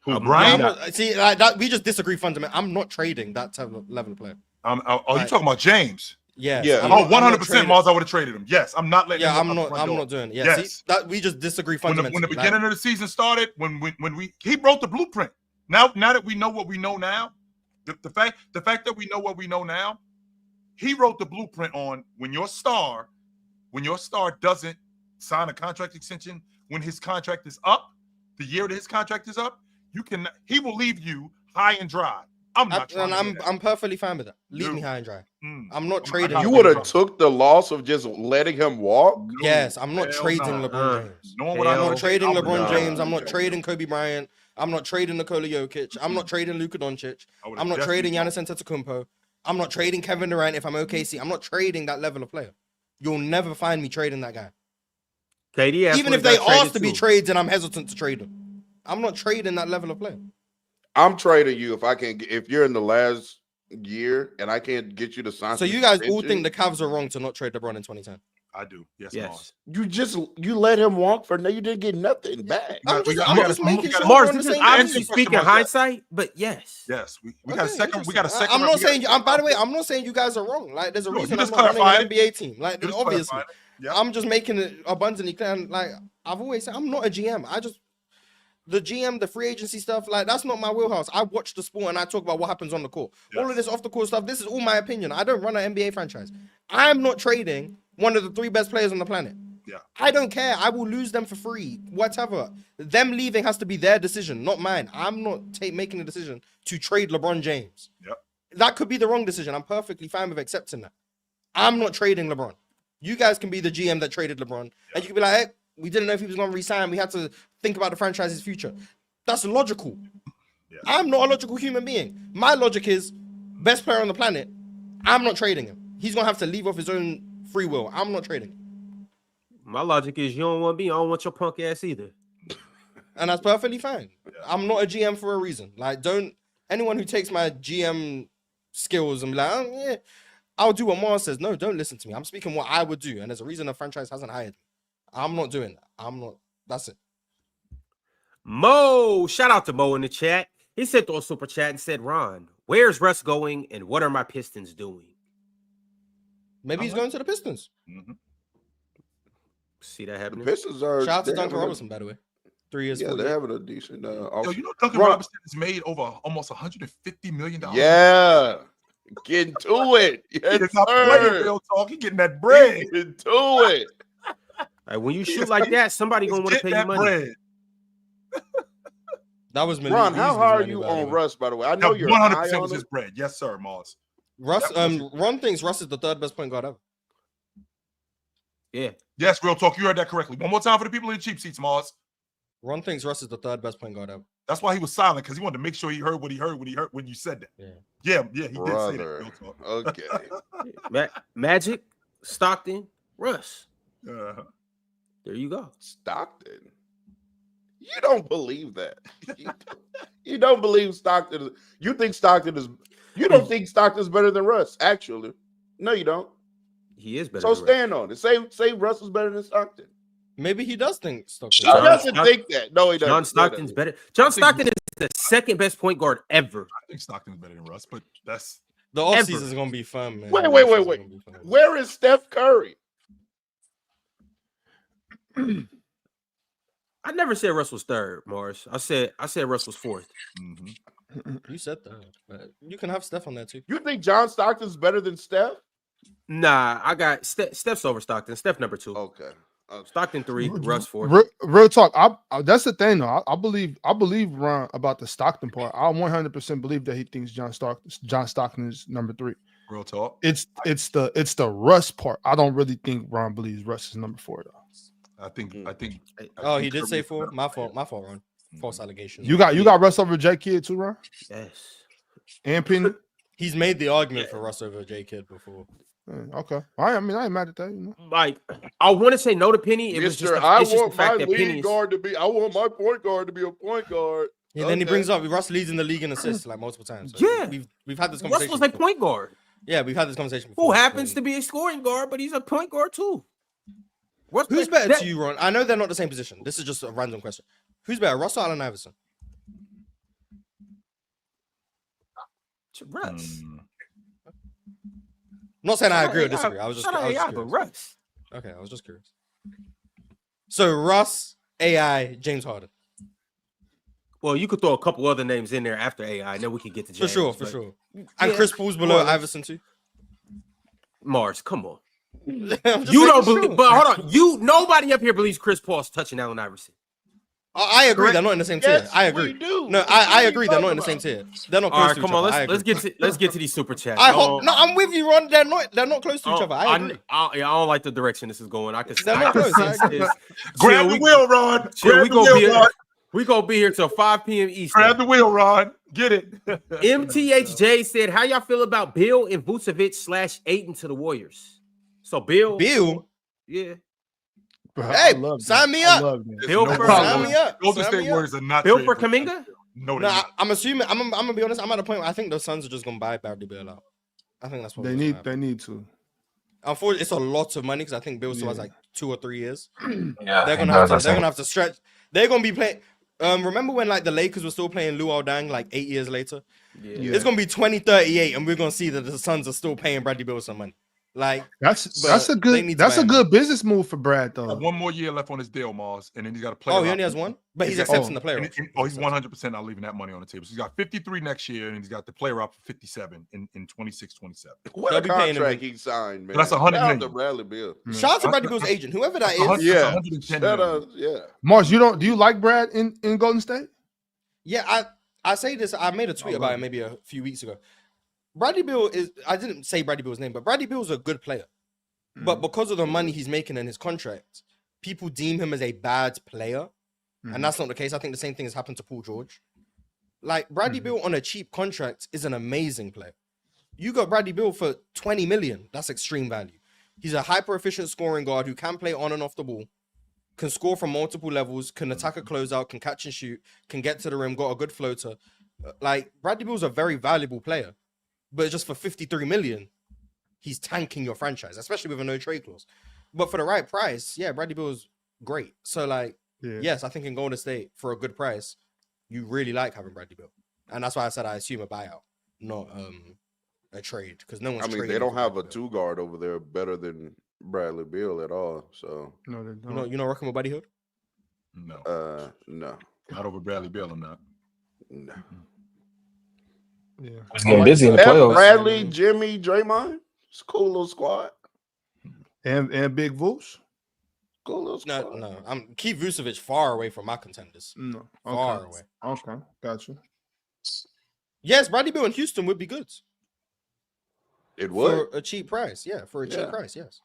Who, I'm Brian? not- See, like that, we just disagree fundamentally. I'm not trading that type of level of player. You Right. talking about James? Yes. Yeah. I'm Oh, not- I'm not 100%, trading- Mars. I would have traded him. Yes, I'm not letting. Yeah, him I'm walk out not. the front I'm door. not doing it. Yeah, Yes. see, that we just disagree When fundamentally. the beginning of the season started, when he wrote the blueprint. Now that we know what we know now, the fact that we know what we know now, he wrote the blueprint on when your star doesn't sign a contract extension when his contract is up, the year that his contract is up, he will leave you high and dry. I'm not trying to do that. I'm perfectly fine with that. Leave No. me high and dry. Mm. I'm not trading. not You LeBron would have James. took the loss of just letting him walk. No, Yes, I'm not hell trading no. LeBron James. Knowing what I I'm know, not trading I would LeBron not. James. I'm not trading Kobe Bryant. I'm not trading Nikola Jokic. I'm not trading Luka Doncic. I would've I'm not definitely trading Giannis Antetokounmpo. I'm not trading Kevin Durant if I'm OKC. I'm not trading that level of player. You'll never find me trading that guy. KD asked Even when if he they got traded ask to be too. trades and I'm hesitant to trade them. I'm not trading that level of player. I'm trading you if you're in the last year and I can't get you to sign. So some you guys all extension, think the Cavs are wrong to not trade LeBron in 2010? I do. Yes, Mars. Yes. you let him walk for no, you didn't get nothing back. I'm We just gotta- making sure Mars, we're on this the is same obviously page. speaking about that. hindsight, but yes. Yes, we Okay, got a second. We got a interesting. second. I'm not saying. got- By the way, I'm not saying you guys are wrong. Like, there's a No, you reason I'm just not running clarified an NBA team. Like, You just obviously, clarified it. Yeah. I'm just making it abundantly clear. And, like, I've always said, I'm not a GM. The GM, the free agency stuff, like, that's not my wheelhouse. I watch the sport and I talk about what happens on the court. All of Yes. this off the court stuff, this is all my opinion. I don't run an NBA franchise. I'm not trading one of the 3 best players on the planet. Yeah. I don't care. I will lose them for free. Whatever. Them leaving has to be their decision, not mine. I'm not making a decision to trade LeBron James. Yep. That could be the wrong decision. I'm perfectly fine with accepting that. I'm not trading LeBron. You guys can be the GM that traded LeBron. And you can be like, hey, we didn't know if he was going to resign. We had to think about the franchise's future. That's logical. Yeah. I'm not a logical human being. My logic is best player on the planet. I'm not trading him. He's going to have to leave off his own free will. I'm not trading him. My logic is you don't want me. I don't want your punk ass either. And that's perfectly fine. Yeah. I'm not a GM for a reason. Like, anyone who takes my GM skills and be like, oh, yeah, I'll do what Mars says. No, don't listen to me. I'm speaking what I would do. And there's a reason the franchise hasn't hired me. I'm not doing that. That's it. Mo, shout out to Mo in the chat. He sent through a super chat and said, Ron, where's Russ going and what are my Pistons doing? Maybe he's going to the Pistons. Mhm. See that The happening? Pistons are. Shout out to they're Duncan having a- Robinson, by the way. 3 years. Yeah, 4 they're years. having a decent. Yo, off- you know Duncan Ron- Robinson has made over almost $150 million. Yeah, Get to it. Yes, It's not playing sir. real talk. He getting that bread. Get to it. Like, when you shoot like that, somebody He's gonna want to getting pay you that money. bread. That was Malik Ron, how Beasley's high are money, you by the on way. Russ, by the way? I That know you're high 100% on was it. his bread. Yes, sir, Mars. Russ, That was Ron thinks Russ is the third best point guard ever. Yeah. Yes, real talk. You heard that correctly. One more time for the people in the cheap seats, Mars. Ron thinks Russ is the third best point guard ever. That's why he was silent, because he wanted to make sure he heard what he heard when you said that. Yeah, he did say that. Brother. Real talk. Okay. Magic, Stockton, Russ. Uh-huh. There you go. Stockton. You don't believe that. You don't believe Stockton. You think Stockton is. You don't think Stockton's better than Russ. Actually, no, you don't. He is better. So than stand on it. Say Russ is better than Stockton. Maybe he does think Stockton. He doesn't think that. No, he doesn't. John Stockton's better. John Stockton is the second best point guard ever. I think Stockton's better than Russ, but that's The offseason is going to be fun, man. Wait. Where is Steph Curry? I never said Russ was third, Morris. I said Russ was fourth. mm-hmm. You said that, but you can have Steph on there too. You think John Stockton's better than Steph? Nah, I got Steph's over Stockton. Steph number 2. Okay. Stockton 3, Russ 4. Real talk. I that's the thing though. I believe Ron about the Stockton part. I 100% believe that he thinks John Stockton is number 3. real talk. It's the Russ part. I don't really think Ron believes Russ is number 4 though. I think. Oh, he did Curry say is 4. better. My fault, Ron. False allegations. You got Russ over J Kidd too, Ron? Yes. And Penny. He's made the argument for Russ over J Kidd before. Okay. I mean, I ain't mad at that. You know. Like, I want to say no to Penny. It was just I it's just want the my fact that lead Penny guard to be. I want my point guard to be a point guard. Yeah, then he brings up Russ leads in the league in assists like multiple times. So Yeah. we've had this Russ conversation. was like before. point guard. Yeah, we've had this conversation before. Who happens to be a scoring guard, but he's a point guard too. Who's better to you, Ron? I know they're not the same position. This is just a random question. Who's better, Russ or Allen Iverson? Russ. Not saying I agree or disagree. I was just curious. Russ. Okay, I was just curious. So Russ, AI, James Harden. Well, you could throw a couple other names in there after AI, and then we can get to James. For sure. And Chris Paul's below Iverson too. Mars, come on. You You don't believe, but hold on. Nobody up here believes Chris Paul's touching Allen Iverson. I agree. Correct? They're not in the same Yes, tier. I agree. we do. No, What I are agree. you They're not talking in the same about? tier. They're not All close right, to come each on. other. I Let's agree. get to these super chats. I hope. No, I'm with you, Ron. They're not close to each other. I agree. I don't like the direction this is going. I can They're not close. I agree. Grab the wheel, Ron. Grab the wheel, Ron. We gonna be here till 5 p.m. Eastern. Grab the wheel, Ron. Get it. MTHJ said, "How y'all feel about Bill and Vucevic / Ayton to the Warriors?" So Bill, yeah, Bro, Hey, I love sign that. me I up. love that. Bill No for problem. Sign me up. Golden Sign State me up. Warriors are not Bill for trading Kuminga. No, No, they're not. I'm assuming. I'm gonna be honest. I'm at a point where I think the Suns are just gonna buy Bradley Beal out. I think that's what They need to. Unfortunately, it's a lot of money because I think Bill still has like 2 or 3 years. Yeah, They're gonna have to stretch. They're gonna be playing. Remember when like the Lakers were still playing Luol Deng like 8 years later? Yeah. It's gonna be 2038, and we're gonna see that the Suns are still paying Bradley Beal some money. Like That's But a they good need to buy him good business move for Brad though. One more year left on his deal, Mars, and then he's got to play. he only has one, but he's accepting the player option. He's 100% not leaving that money on the table. So he's got 53 next year, and he's got the player option for 57 in 26-27. What They'll a be paying him. contract he signed, man. That's $100 Shout out million. to Bradley Beal. Shout out to Bradley Beal's agent, whoever that is. Yeah. 110 Shout million. out, yeah. Mars, do you like Brad in Golden State? Yeah, I say this. I made a tweet about it maybe a few weeks ago. Bradley Beal is. I didn't say Bradley Beal's name, but Bradley Beal's a good player. But because of the money he's making in his contract, people deem him as a bad player, and that's not the case. I think the same thing has happened to Paul George. Like Bradley Beal on a cheap contract is an amazing player. You got Bradley Beal for 20 million. That's extreme value. He's a hyper efficient scoring guard who can play on and off the ball, can score from multiple levels, can attack a closeout, can catch and shoot, can get to the rim, got a good floater. Like Bradley Beal's a very valuable player, but just for 53 million, he's tanking your franchise, especially with a no trade clause. But for the right price, yeah, Bradley Beal's great. So like, yes, I think in Golden State for a good price, you really like having Bradley Beal, and that's why I said I assume a buyout, not a trade, because no one's. I mean, they don't have a 2 guard over there better than Bradley Beal at all. So No, they don't. You know, rocking with Buddy Hield. No, no, not over Bradley Beal or not. no. Yeah. It's getting busy in the Steph, playoffs. Bradley, Jimmy, Draymond. It's a cool little squad. And Big Vooch. Cool little No, squad. no. I'm keep Vucevic far away from my contenders. No. Far away. Okay. Gotcha. Yes, Bradley Beal in Houston would be good. It would. For a cheap price. Yeah, for a cheap price, yes.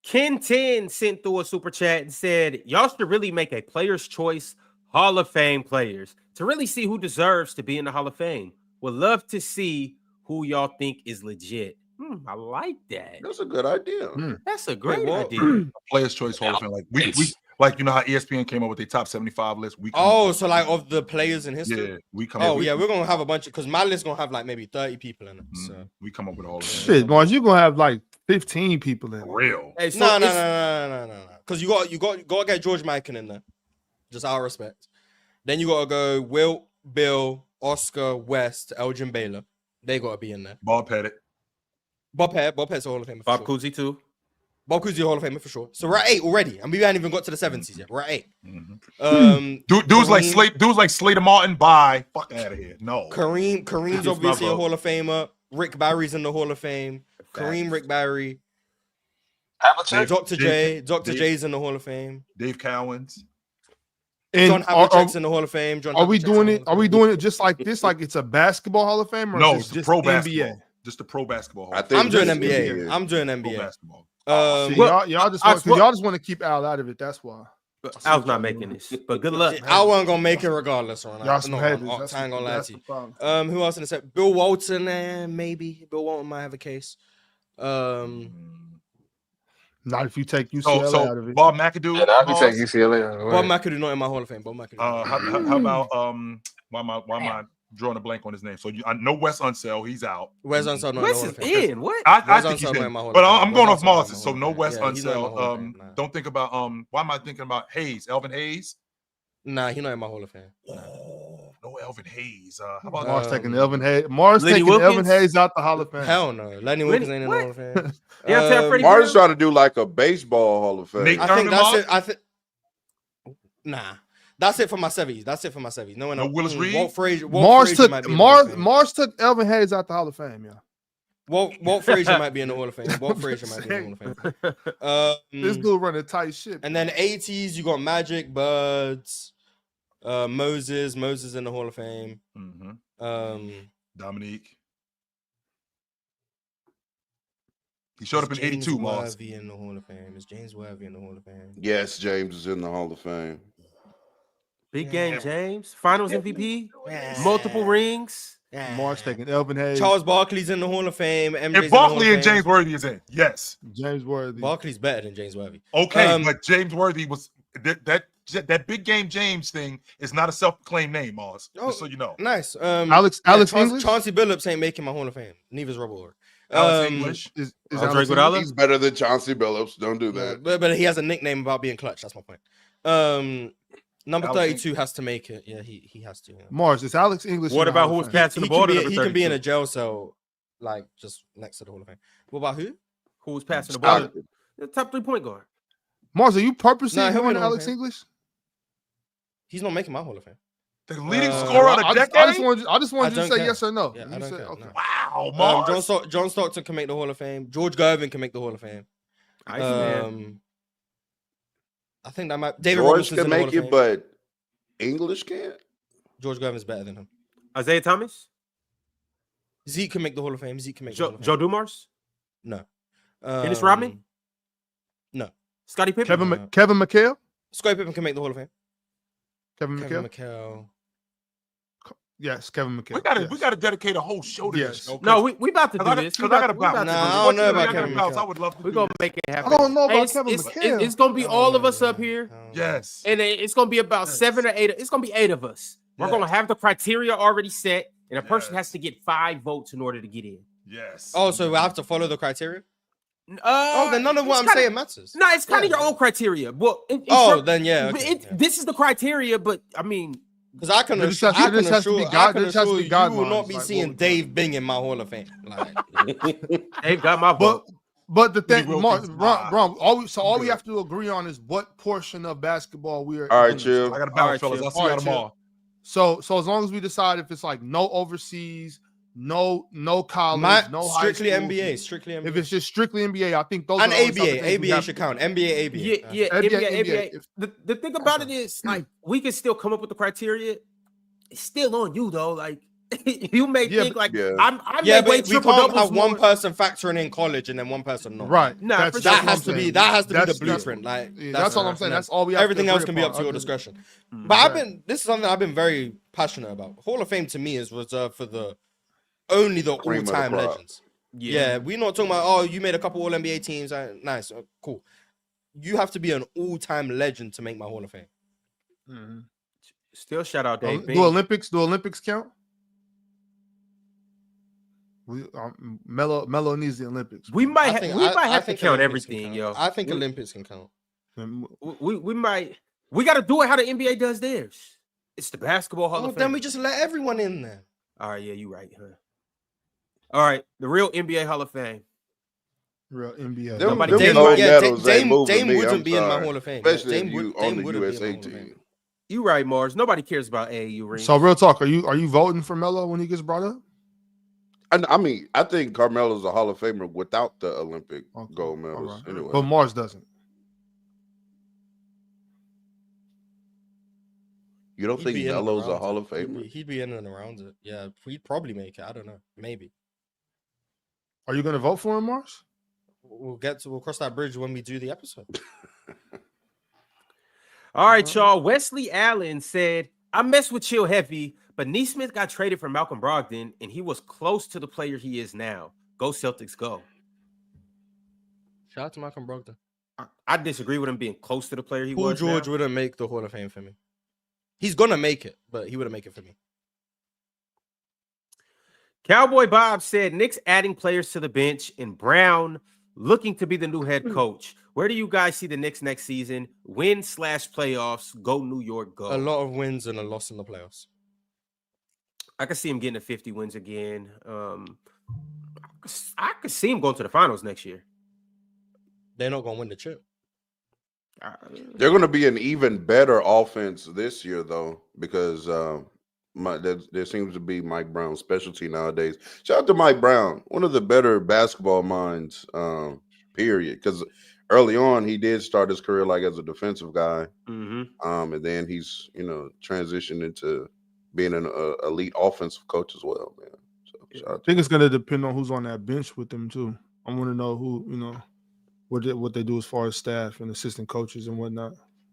Ken 10 sent through a super chat and said, y'all should really make a player's choice Hall of Fame players to really see who deserves to be in the Hall of Fame. Would love to see who y'all think is legit. I like that. That's a good idea. That's a great well, idea. Players' Choice Hall of Fame. Like we like, you know how ESPN came up with their top 75 list. We so like of the players in history. yeah, we come. Oh yeah, we're gonna have a bunch of because my list gonna have like maybe 30 people in it. So we come up with all of them. Shit, Mars, you're gonna have like 15 people in it. Real. Hey, so no. Because you got to get George Mikan in there. Just out of respect. Then you gotta go Wilt, Bill, Oscar, West, Elgin Baylor. They gotta be in there. Bob Pettit. Bob Pett's a Hall of Famer. Bob Cousy too. Bob Cousy Hall of Famer for sure. So we're at 8 already, and we haven't even got to the 70s yet. We're at 8. Dudes like Slater Martin. Bye. Fuck out of here. No. Kareem's obviously a Hall of Famer. Rick Barry's in the Hall of Fame. Kareem, Rick Barry. Dr. J's in the Hall of Fame. Dave Cowens. And John Havlicek's in the Hall of Fame. Are we doing it just like this? Like it's a basketball Hall of Fame? Or No, is it's it just pro NBA? basketball. Just the pro basketball. I think I'm doing just NBA. I'm doing pro NBA. basketball. Y'all just want to keep Al out of it. That's why. Al's not making this, but good luck. I wasn't gonna make it regardless, right? Y'all some haters. I ain't gonna lie That's to the you. problem. Who else in the set? Bill Walton, maybe. Bill Walton might have a case. Not if you take UCLA So out of it. Bob McAdoo. And I'll be taking UCLA. Bob McAdoo not in my Hall of Fame. Bob McAdoo. How about why am I drawing a blank on his name? So I know Wes Unseld, he's out. Wes Unseld not in Wes my Hall is of Fame. in. What? I Wes think he's Unseld not in, in my Hall of but Fame. I'm going Wes off Unseld not in Moses. my So Hall no of Wes Fame. Yeah, he's not in my Hall of Unseld. Fame, nah. Don't think about why am I thinking about Hayes? Elvin Hayes? Nah, he's not in my Hall of Fame. Oh, no Elvin Hayes. How about Mars taking Elvin Hayes. Mars Lenny taking Elvin Wilkins? Hayes out the Hall of Fame. Hell no. Lenny Wilkins ain't in the Hall of Fame. Yeah, Freddie Martin's Brown? trying to do like a baseball Hall of Fame. Nick I think Thurman that's Mark? it. I think. Nah, that's it for my 70s. No one No else. Willis Reed? Walt Frazier. Mars Frazier might be in the Hall of Fame. Mars took Elvin Hayes out the Hall of Fame. Yeah, Walt Frazier might be in the Hall of Fame. Walt Frazier might be in the Hall of Fame. this dude running tight shit. And then 80s, you got Magic, Birds, Moses in the Hall of Fame. Dominique. He showed up in James 82, Mars. Worthy in the Hall of Fame. Is James Worthy in the Hall of Fame? Yes, James is in the Hall of Fame. Big game, James. Finals MVP. Yeah. Multiple rings. Mars taking Elvin Hayes. Charles Barkley's in the Hall of Fame. MJ's in If the Hall of Barkley and Fame. James Worthy is in, yes. James Worthy. Barkley's better than James Worthy. Okay, but James Worthy was that big game James thing is not a self-proclaimed name, Mars. Just so you know. Nice. Alex English? Chauncey Billups ain't making my Hall of Fame. Neither's Robert Horry. Alex English is Andre Alex Iguodala? English? He's better than Chauncey Billups. Don't do that. But he has a nickname about being clutch. That's my point. Number Alex 32 has to make it. Yeah, he has to. Yeah. Mars, is Alex English? What in the about Hall who of was Fame? passing the ball to number He can be in 32? a jail cell, like just next to the Hall of Fame. What about who? Who was passing the ball? Scott. The top 3-point guard. Mars, are you purposely Nah, he'll be in ignoring the Hall of Alex Fame. English? He's not making my Hall of Fame. The leading Uh, scorer of the I decade. just wanted you to don't say care. yes or no. Yeah, You I don't said- care, okay. no. Wow, Mars. John Stockton can make the Hall of Fame. George Gervin can make the Hall of Fame. Ice man. I think that might. David George Robinson's can in the Hall make of it, Fame. but English can't. George Gervin's better than him. Isaiah Thomas. Zeke can make the Hall of Fame. Zeke can make the Hall of Fame. Joe Dumars. No. Dennis Rodman? No. Scottie Pippen. Kevin McHale? Scottie Pippen can make the Hall of Fame. Kevin Kevin McHale? McHale. Yes, Kevin McHale. We gotta dedicate a whole show to Yes. this. Show, No, we about to do this. Because I got to bounce. Nah, I don't know about Kevin I McHale. would love to. We're do gonna this. make it happen. I don't know about Hey, Kevin McHale. It's gonna be all of us up here, Yes. and it's gonna be about 7 or 8. It's gonna be 8 of us. We're gonna have the criteria already set, and a person has to get 5 votes in order to get in. Yes. Oh, so we have to follow the criteria? Oh, Then none of what I'm saying matters. No, it's kind of Yeah. your own criteria. Well, Then yeah. This is the criteria, but I mean, Because I can This assure, has to be I can assure you guidelines, will not be like, seeing what- Dave Bing in my Hall of Fame. Like, they've got my vote. But the thing, Wilkins, Mark, nah. all we have to agree on is what portion of basketball we are. All right, chill. I got to bounce, All right, fellas. chill. I'll see y'all tomorrow. So as long as we decide if it's like no overseas, no college, no high strictly school, NBA, strictly NBA. If it's just strictly NBA, I think those and are always ABA, things we ABA have should to count. do. NBA, ABA. Yeah, NBA. NBA. The thing about it is, like, we can still come up with the criteria. It's still on you though. Like, you may think like I Yeah, may but we can't have more. one person factoring in college and then one person not. Right. Nah, for that sure. has to be the blueprint. Like that's all I'm saying. That's all we have. Everything to else agree can be up upon. to your discretion. But this is something I've been very passionate about. Hall of Fame to me is reserved for only the Cream of the all-time crop. legends. Yeah, we're not talking about, oh, you made a couple All NBA teams. Nice, cool. You have to be an all-time legend to make my Hall of Fame. Mm-hmm. Still shout out Dave. Do Olympics count? Melo needs the Olympics. We might have to count everything, yo. I think Olympics can count. We might. We got to do it how the NBA does theirs. It's the basketball Hall of Fame. Then we just let everyone in there. All right, yeah, you right, huh? All right, the real NBA Hall of Fame. Real NBA. Dame wouldn't be in my Hall of Fame. Especially if you on the USA team. You right, Mars. Nobody cares about AAU rings. So real talk, are you voting for Melo when he gets brought up? I mean, I think Carmelo's a Hall of Famer without the Olympic gold medals. Right. Anyway, but Mars doesn't. You don't think Melo's a Hall of Famer? He'd be in and around it. Yeah, he'd probably make it. I don't know. Maybe. Are you going to vote for him, Mars? We'll cross that bridge when we do the episode. All right, y'all. Wesley Allen said, I mess with Chill heavy, but Neesmith got traded for Malcolm Brogdon, and he was close to the player he is now. Go Celtics, go. Shout out to Malcolm Brogdon. I disagree with him being close to the player he Paul was. George wouldn't make the Hall of Fame for me. He's gonna make it, but he wouldn't make it for me. Cowboy Bob said Knicks adding players to the bench and Brown looking to be the new head coach. Where do you guys see the Knicks next season? Win/playoffs. Go New York. Go. A lot of wins and a loss in the playoffs. I could see him getting to 50 wins again. I could see him going to the finals next year. They're not gonna win the chip. They're going to be an even better offense this year, though, because there seems to be Mike Brown's specialty nowadays. Shout out to Mike Brown, one of the better basketball minds, period. Because early on, he did start his career like as a defensive guy, and then he's transitioned into being an elite offensive coach as well, man. So I think it's going to depend on who's on that bench with them too. I want to know who what they do as far as staff and assistant coaches and whatnot.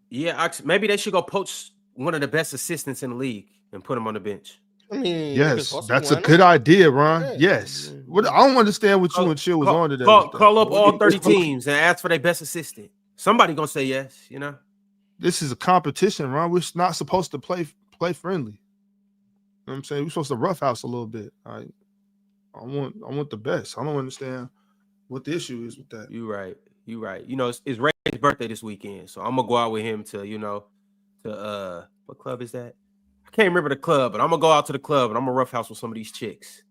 Yeah, maybe they should go poach one of the best assistants in the league and put him on the bench. I mean, yes, that's a good idea, Ron. Yeah. Yes. What I don't understand what you and Chill was on today. Call up all 30 teams and ask for their best assistant. Somebody gonna say yes, This is a competition, Ron. We're not supposed to play friendly. You know what I'm saying? We're supposed to roughhouse a little bit. I want the best. I don't understand what the issue is with that. You right. It's Ray's birthday this weekend, so I'm gonna go out with him to what club is that? I can't remember the club, but I'm gonna go out to the club and I'm gonna roughhouse with some of these chicks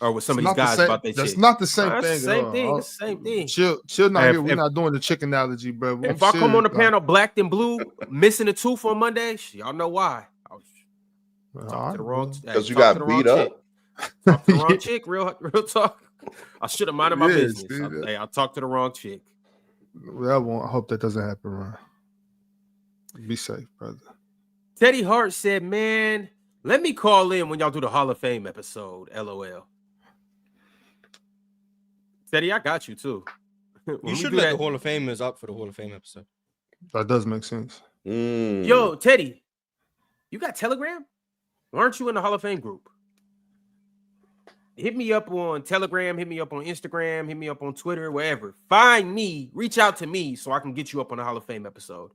or with some of these guys about their chicks. That's not the same thing. It's the same thing. Chill not here. We're not doing the chick analogy, bro. If I come on the panel black and blue, missing a tooth on Monday, y'all know why. Because you got beat up. Talk to the wrong chick. Real talk. I should have minded my business. I talked to the wrong chick. Well, I hope that doesn't happen, Ron. Be safe, brother. Teddy Hart said, man, let me call in when y'all do the Hall of Fame episode. LOL. Teddy, I got you too. You should let the Hall of Famers up for the Hall of Fame episode. That does make sense. Yo, Teddy, you got Telegram? Why aren't you in the Hall of Fame group? Hit me up on Telegram, hit me up on Instagram, hit me up on Twitter, wherever. Find me, reach out to me so I can get you up on the Hall of Fame episode.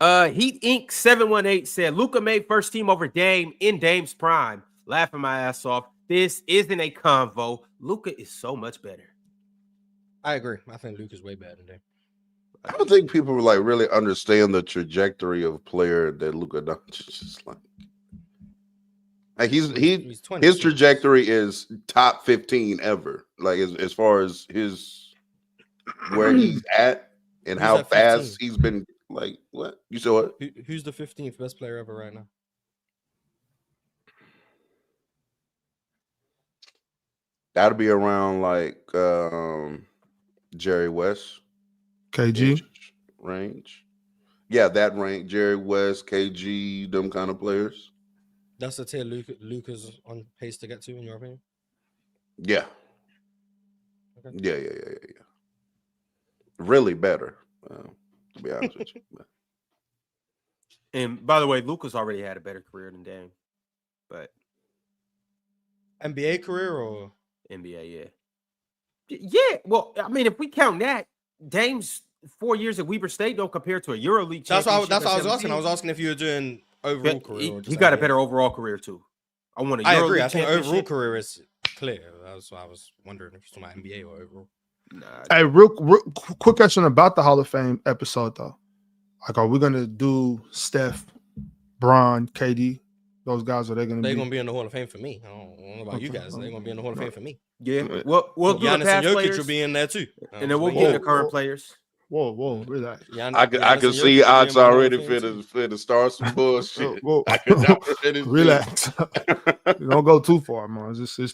Heat Inc. 718 said Luka made first team over Dame in Dame's prime. Laughing my ass off. This isn't a convo. Luka is so much better. I agree. I think Luka's way better than Dame. I don't think people really understand the trajectory of player that Luka Doncic is like. His trajectory is top 15 ever. Like as far as where he's at and how fast he's been Like what? You said what? Who's the 15th best player ever right now? That'll be around like Jerry West KG. range. Yeah, that range. Jerry West, KG, them kind of players. That's the tier Luka's on pace to get to, in your opinion? Yeah. Okay. Yeah. Really better, to be honest with you. And by the way, Luka's already had a better career than Dame, but NBA career or NBA, yeah. Well, I mean, if we count that, Dame's 4 years at Weber State don't compare to a EuroLeague. that's what I was championship at asking. I 17. was asking if you were doing overall career. Or He just got a NBA. better overall career too. I want a I agree. EuroLeague I think overall championship. career is clear. That's why I was wondering if you're talking about NBA or overall. Nah, Hey, real quick question about the Hall of Fame episode though. Like, are we gonna do Steph, Bron, KD? Those guys, are they gonna They're be? gonna be in the Hall of Fame for me. I don't know about you guys. They're gonna be in the Hall of Fame for me. yeah. Well, we'll do the Giannis past and Jokic players, will be in there too. and then we'll But get yeah, the current players. Whoa, relax. I can Giannis and see Jokic will Ox be in my Hall of already Fame too. finna start some bullshit. Whoa. I can already see. Relax. Don't go too far, man. It's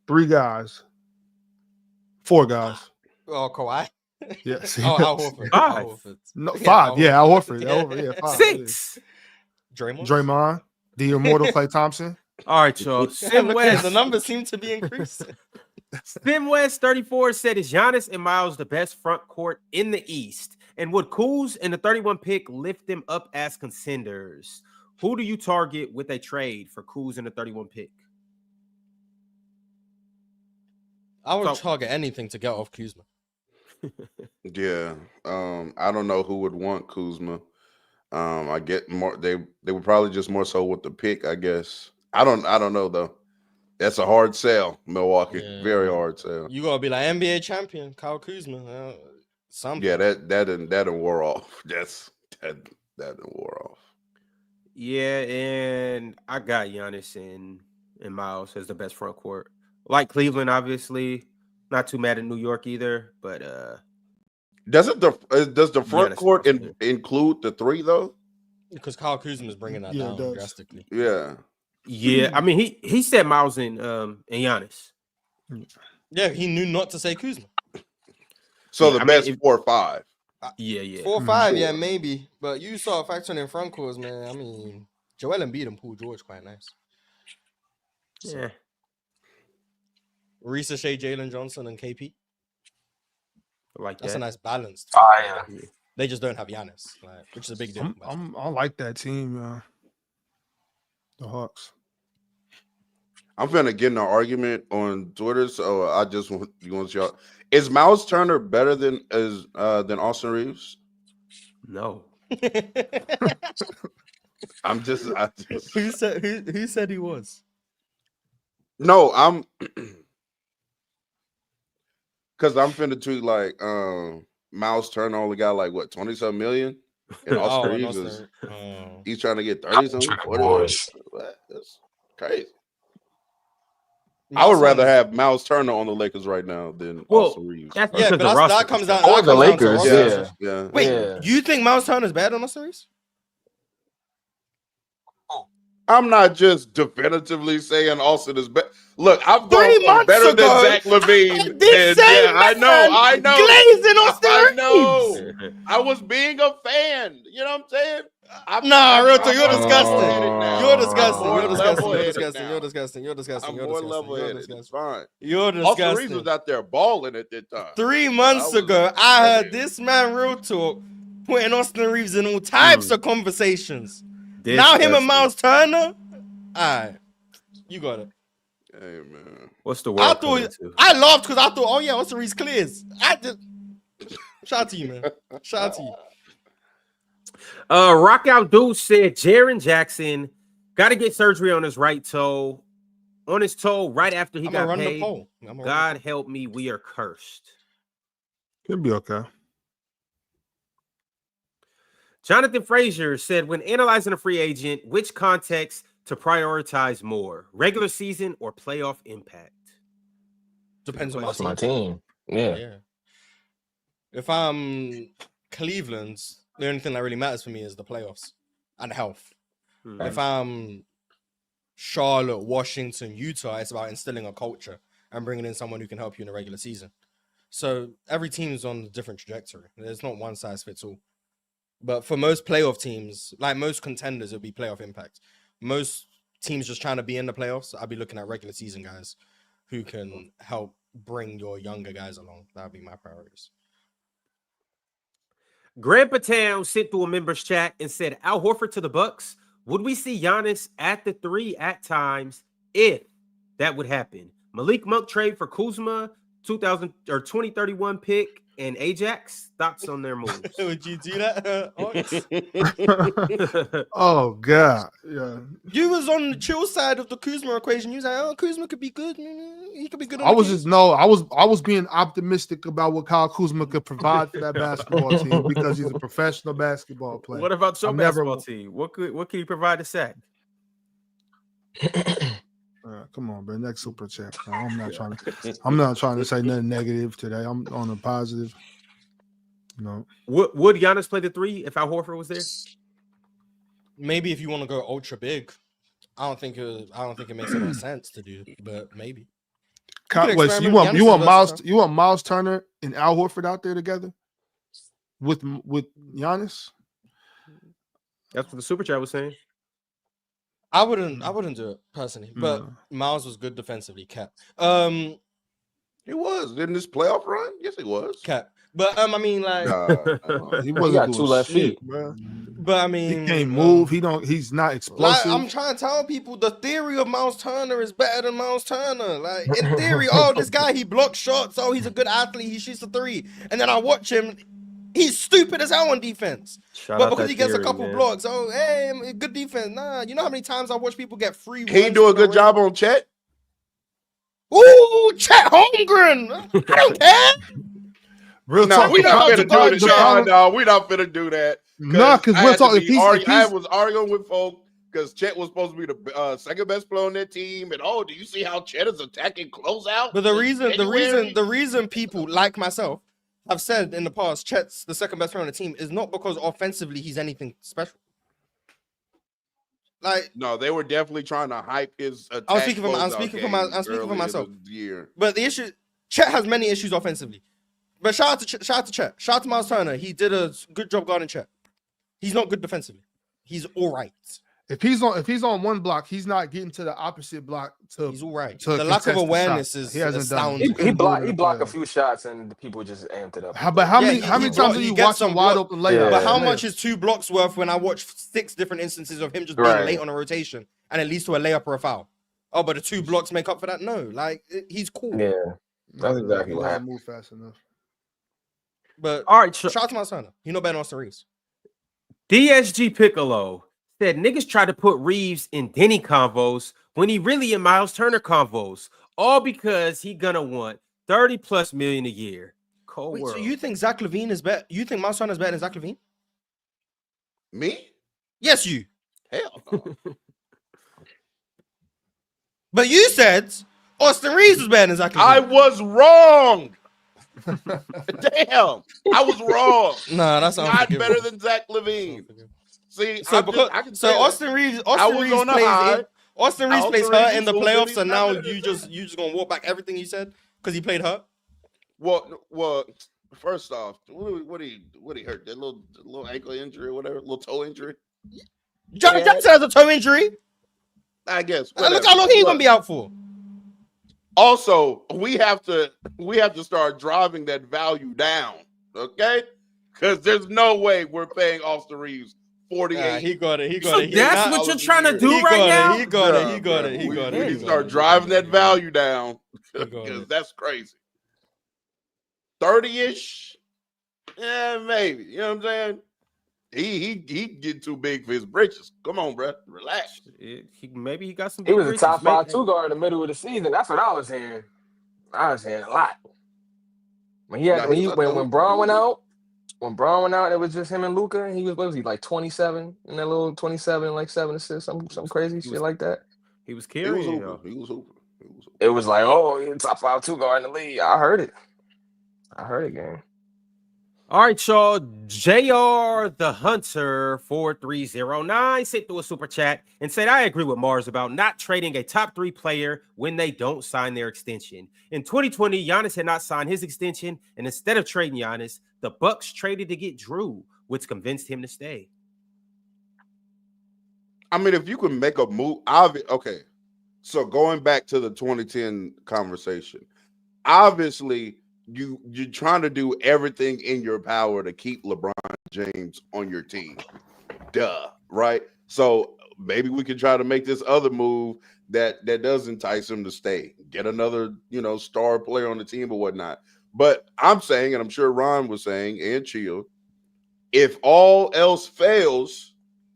three guys. 4 guys. Oh, Kawhi. Yes. Oh, Al Horford. Five. Al Horford. No, Yeah, 5. Al Yeah, Al Horford. Horford. Al Horford. Yeah, 5. 6. Draymond. Draymond, the immortal Klay Thompson. All right, y'all. Yeah, Sim look at West. the numbers seem to be increasing. Sim West 34 said, "Is Giannis and Miles the best front court in the East? And would Kuz and the 31 pick lift them up as contenders? Who do you target with a trade for Kuz and the 31 pick?" I would So- target anything to get off Kuzma. Yeah. I don't know who would want Kuzma. I get more. They would probably just more so with the pick, I guess. I don't know though. That's a hard sell, Milwaukee. Yeah. Very hard sell. You gotta be like NBA champion Kyle Kuzma. Something. Yeah, that didn't wore off. That didn't wore off. Yeah, and I got Giannis and Miles as the best front court. Like Cleveland, obviously. Not too mad at New York either, but Does the front Giannis court is there. include the 3 though? Because Kyle Kuzma is bringing that Yeah, it down does. drastically. Yeah. yeah, I mean he said Miles and Giannis. Yeah, he knew not to say Kuzma. So Yeah, the I mean, best if- 4 or 5. Yeah. 4 or 5, Sure. yeah, maybe. But you saw factoring in front courts, man. I mean, Joel Embiid and Paul George quite nice. Yeah. Risa Shea, Jalen Johnson, and KP. I like That's that. a nice balance. Fire. They just don't have Giannis, like, which is a big deal. I like that team. The Hawks. I'm finna get in an argument on Twitter, so I just want y'all. Is Miles Turner better than Austin Reeves? No. I just who said he was? no. I'm because I'm finna tweet like Miles Turner only got like what 20-something million, and Austin Reeves is he's trying to get 30-something. Boys. What? That's crazy. I would rather have Miles Turner on the Lakers right now than Austin Reeves. That's Yeah, because but the roster that comes down. Or that the comes down to Lakers, roster. yeah. Yeah. Wait, Yeah. you think Miles Turner's better than Austin Reeves? I'm not just definitively saying Austin is better. Look, I've 3 gone months better ago, than Zach Levine. I did and say yeah, I know. Glazing Austin I Reeves. know. I was being a fan. You know what I'm saying? Nah, real talk, you're I'm disgusting. level-headed You're now. disgusting. I'm You're more disgusting. You're level-headed disgusting. now. You're disgusting. You're disgusting. I'm You're more disgusting. You're level-headed. It's disgusting. fine. You're Austin Reeves disgusting. was out there balling at that time. 3 months I was- ago, I heard this man real talk putting Austin Reeves in all types of conversations. Now him and Miles Turner, alright, you got it. Hey man, What's the I world? thought I laughed because I thought, oh yeah, Austin Reeves clears. I just shout out to you, man. Shout out to you. Rock Out Dude said Jaren Jackson got to get surgery on his right toe. On his toe, right after he I'm gonna got run the paid. poll. I'm gonna run God help me, we are cursed. He'll be okay. Jonathan Frazier said, when analyzing a free agent, which context to prioritize more, regular season or playoff impact? Depends on my That's my team. team. Yeah. Yeah. If I'm Cleveland's, the only thing that really matters for me is the playoffs and health. Hmm. If I'm Charlotte, Washington, Utah, it's about instilling a culture and bringing in someone who can help you in the regular season. So every team's on a different trajectory. There's not one size fits all. But for most playoff teams, like most contenders, it'll be playoff impact. Most teams just trying to be in the playoffs, I'll be looking at regular season guys who can help bring your younger guys along. That'll be my priorities. Grandpa Town sent through a members chat and said, Al Horford to the Bucks. Would we see Giannis at the 3 at times if that would happen? Malik Monk trade for Kuzma, 2031 pick, and Ajax. Thoughts on their moves? Would you do that? Oh God, yeah. You was on the chill side of the Kuzma equation. You was like, "Oh, Kuzma could be good. He could be good." I was being optimistic about what Kyle Kuzma could provide for that basketball team because he's a professional basketball player. What about your basketball team? What can he provide to Sack? Come on, bro. Next super chat. I'm not trying to say nothing negative today. I'm on a positive. No. Would Giannis play the 3 if Al Horford was there? Maybe if you want to go ultra big, I don't think it makes any sense to do, but maybe. You want Miles Turner and Al Horford out there together with Giannis? That's what the super chat was saying. I wouldn't do it personally, but Miles was good defensively. Cap. He was in this playoff run. Yes, he was. Cap. But I mean, like, he wasn't got 2 left feet, bro. But I mean, he can't move. He's not explosive. Like, I'm trying to tell people the theory of Miles Turner is better than Miles Turner. Like in theory, this guy he blocks shots. Oh, he's a good athlete. He shoots a 3, and then I watch him. He's stupid as hell on defense. But because he gets a couple blocks, hey, good defense. Nah, you know how many times I watch people get free? He do a good job on Chet. Ooh, Chet Holmgren. I don't care. Real talk. We not finna do this, y'all. No, we not finna do that. No, because real talk. I was arguing with folk because Chet was supposed to be the second best player on their team, and do you see how Chet is attacking closeout? But the reason people like myself have said in the past Chet's the second best player on the team is not because offensively he's anything special. Like, no, they were definitely trying to hype his attack. I'm speaking for myself. But the issue, Chet has many issues offensively. But shout out to Chet. Shout out to Miles Turner. He did a good job guarding Chet. He's not good defensively. He's all right. If he's on one block, he's not getting to the opposite block. He's all right. The lack of awareness is astounding. He blocked a few shots and the people just amped it up. How many times have you watched him wide open layup? But how much is 2 blocks worth when I watch 6 different instances of him just being late on a rotation and it leads to a layup or a foul? Oh, but the 2 blocks make up for that? No, like he's cool. Yeah, that's exactly what happened. Move fast enough. But all right, shout out to my son. You know better than Austin Reeves. DSG Piccolo said niggas try to put Reeves in Denny convos when he really in Miles Turner convos, all because he gonna want $30+ million a year. Cold world. So you think Zach LaVine is better? You think Miles Turner is better than Zach LaVine? Me? Yes, you. Hell no. But you said Austin Reeves was better than Zach LaVine. I was wrong. Damn, I was wrong. Nah, that's not better than Zach LaVine. See, Austin Reeves plays hurt in the playoffs, and now you just gonna walk back everything he said because he played hurt. Well, first off, what he hurt? That little ankle injury or whatever, little toe injury. John Johnson has a toe injury. I guess. Look how long he's gonna be out for. Also, we have to start driving that value down, okay? Because there's no way we're paying Austin Reeves 48. He got it. So that's what you're trying to do right now? He got it. We need to start driving that value down because that's crazy. 30-ish? Yeah, maybe. You know what I'm saying? He get too big for his britches. Come on, bro. Relax. Maybe he got some. He was a top 5 2 guard in the middle of the season. That's what I was hearing. I was hearing a lot. When Braun went out, it was just him and Luka. He was like 27 in that little 27, like 7 assists, some crazy shit like that. He was carrying. He was hooping. It was like, he's top 5 2 guard in the league. I heard it, gang. All right, y'all. JR the Hunter 4309 sent through a super chat and said, I agree with Mars about not trading a top 3 player when they don't sign their extension. In 2020, Giannis had not signed his extension, and instead of trading Giannis, the Bucks traded to get Drew, which convinced him to stay. I mean, if you can make a move, okay. So going back to the 2010 conversation, obviously you're trying to do everything in your power to keep LeBron James on your team. Duh, right? So maybe we can try to make this other move that does entice him to stay. Get another, star player on the team or whatnot. But I'm saying, and I'm sure Ron was saying, and Chill, if all else fails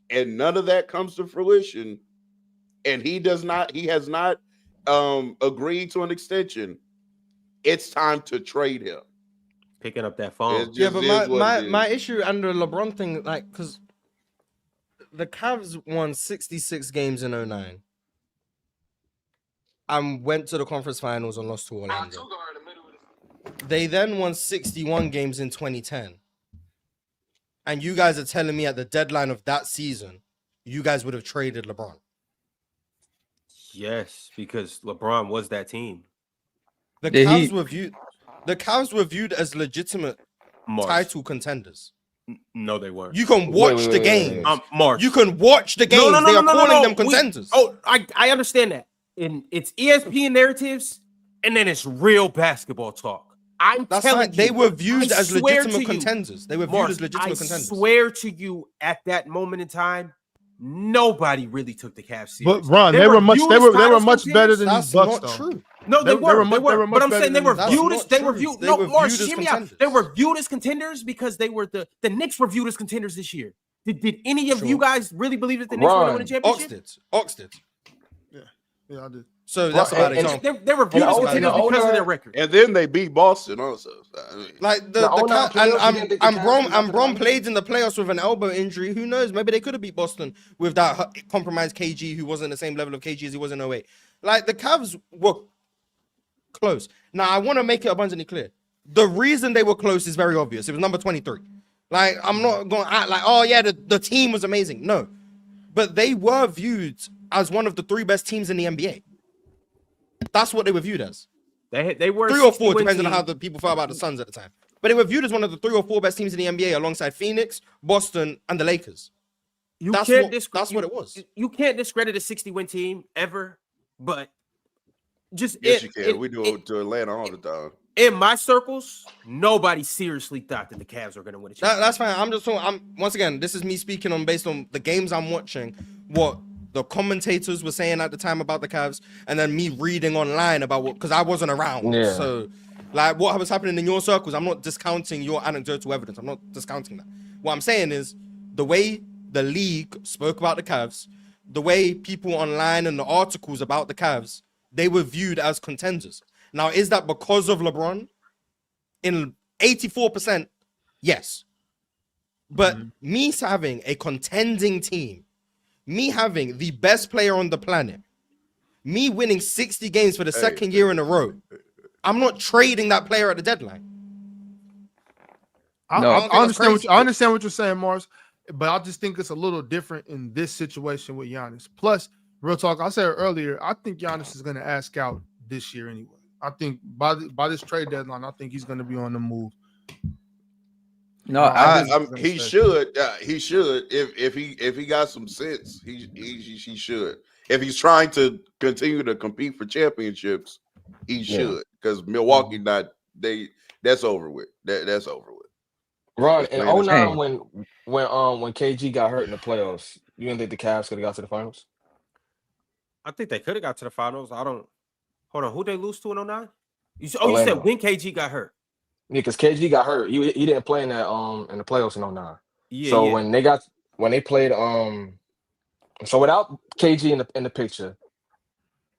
and none of that comes to fruition, and he has not agreed to an extension, it's time to trade him. Picking up that phone. Yeah, but my issue and the LeBron thing, like, because the Cavs won 66 games in 09 and went to the conference finals and lost to Orlando. They then won 61 games in 2010. And you guys are telling me at the deadline of that season, you guys would have traded LeBron. Yes, because LeBron was that team. The Cavs were viewed as legitimate title contenders. No, they weren't. You can watch the games. Mark. You can watch the games. They are calling them contenders. I understand that. And it's ESPN narratives, and then it's real basketball talk. They were viewed as legitimate contenders. They were viewed as legitimate contenders. I swear to you, at that moment in time, nobody really took the Cavs serious. But Ron, they were much better than these Bucks. That's not true. No, they were. But I'm saying they were viewed as contenders because they were the Knicks were viewed as contenders this year. Did any of you guys really believe that the Knicks were going to win a championship? Ox did. Yeah, I did. So that's about it. They were viewed as contenders because of their record. And then they beat Boston also. Like Bron played in the playoffs with an elbow injury. Who knows? Maybe they could have beat Boston with that compromised KG who wasn't the same level of KG as he was in 08. Like the Cavs were close. Now I want to make it abundantly clear. The reason they were close is very obvious. It was number 23. Like I'm not going to act like, oh yeah, the team was amazing. No. But they were viewed as one of the 3 best teams in the NBA. That's what they were viewed as. They were 3 or 4, depending on how the people felt about the Suns at the time. But they were viewed as one of the 3 or 4 best teams in the NBA alongside Phoenix, Boston, and the Lakers. That's what it was. You can't discredit a 60-win team ever, but just yes, you can. We do it to Atlanta all the time. In my circles, nobody seriously thought that the Cavs were going to win a championship. That's fine. Once again, this is me speaking based on the games I'm watching, what the commentators were saying at the time about the Cavs, and then me reading online about because I wasn't around. Yeah. So, like, what was happening in your circles, I'm not discounting your anecdotal evidence. I'm not discounting that. What I'm saying is the way the league spoke about the Cavs, the way people online and the articles about the Cavs, they were viewed as contenders. Now, is that because of LeBron? In 84%, yes. But me having a contending team, me having the best player on the planet, me winning 60 games for the second year in a row, I'm not trading that player at the deadline. I understand what you're saying, Mars, but I just think it's a little different in this situation with Giannis. Plus, real talk, I said earlier, I think Giannis is going to ask out this year anyway. I think by this trade deadline, I think he's going to be on the move. No, he should. He should. If he got some sense, he should. If he's trying to continue to compete for championships, he should. Because Milwaukee, that's over with. That's over with. Ron, in 09, when KG got hurt in the playoffs, you didn't think the Cavs could have got to the finals? I think they could have got to the finals. Hold on, who they lose to in 09? You said when KG got hurt. Yeah, because KG got hurt. He didn't play in that in the playoffs in 09. So when they played so without KG in the picture,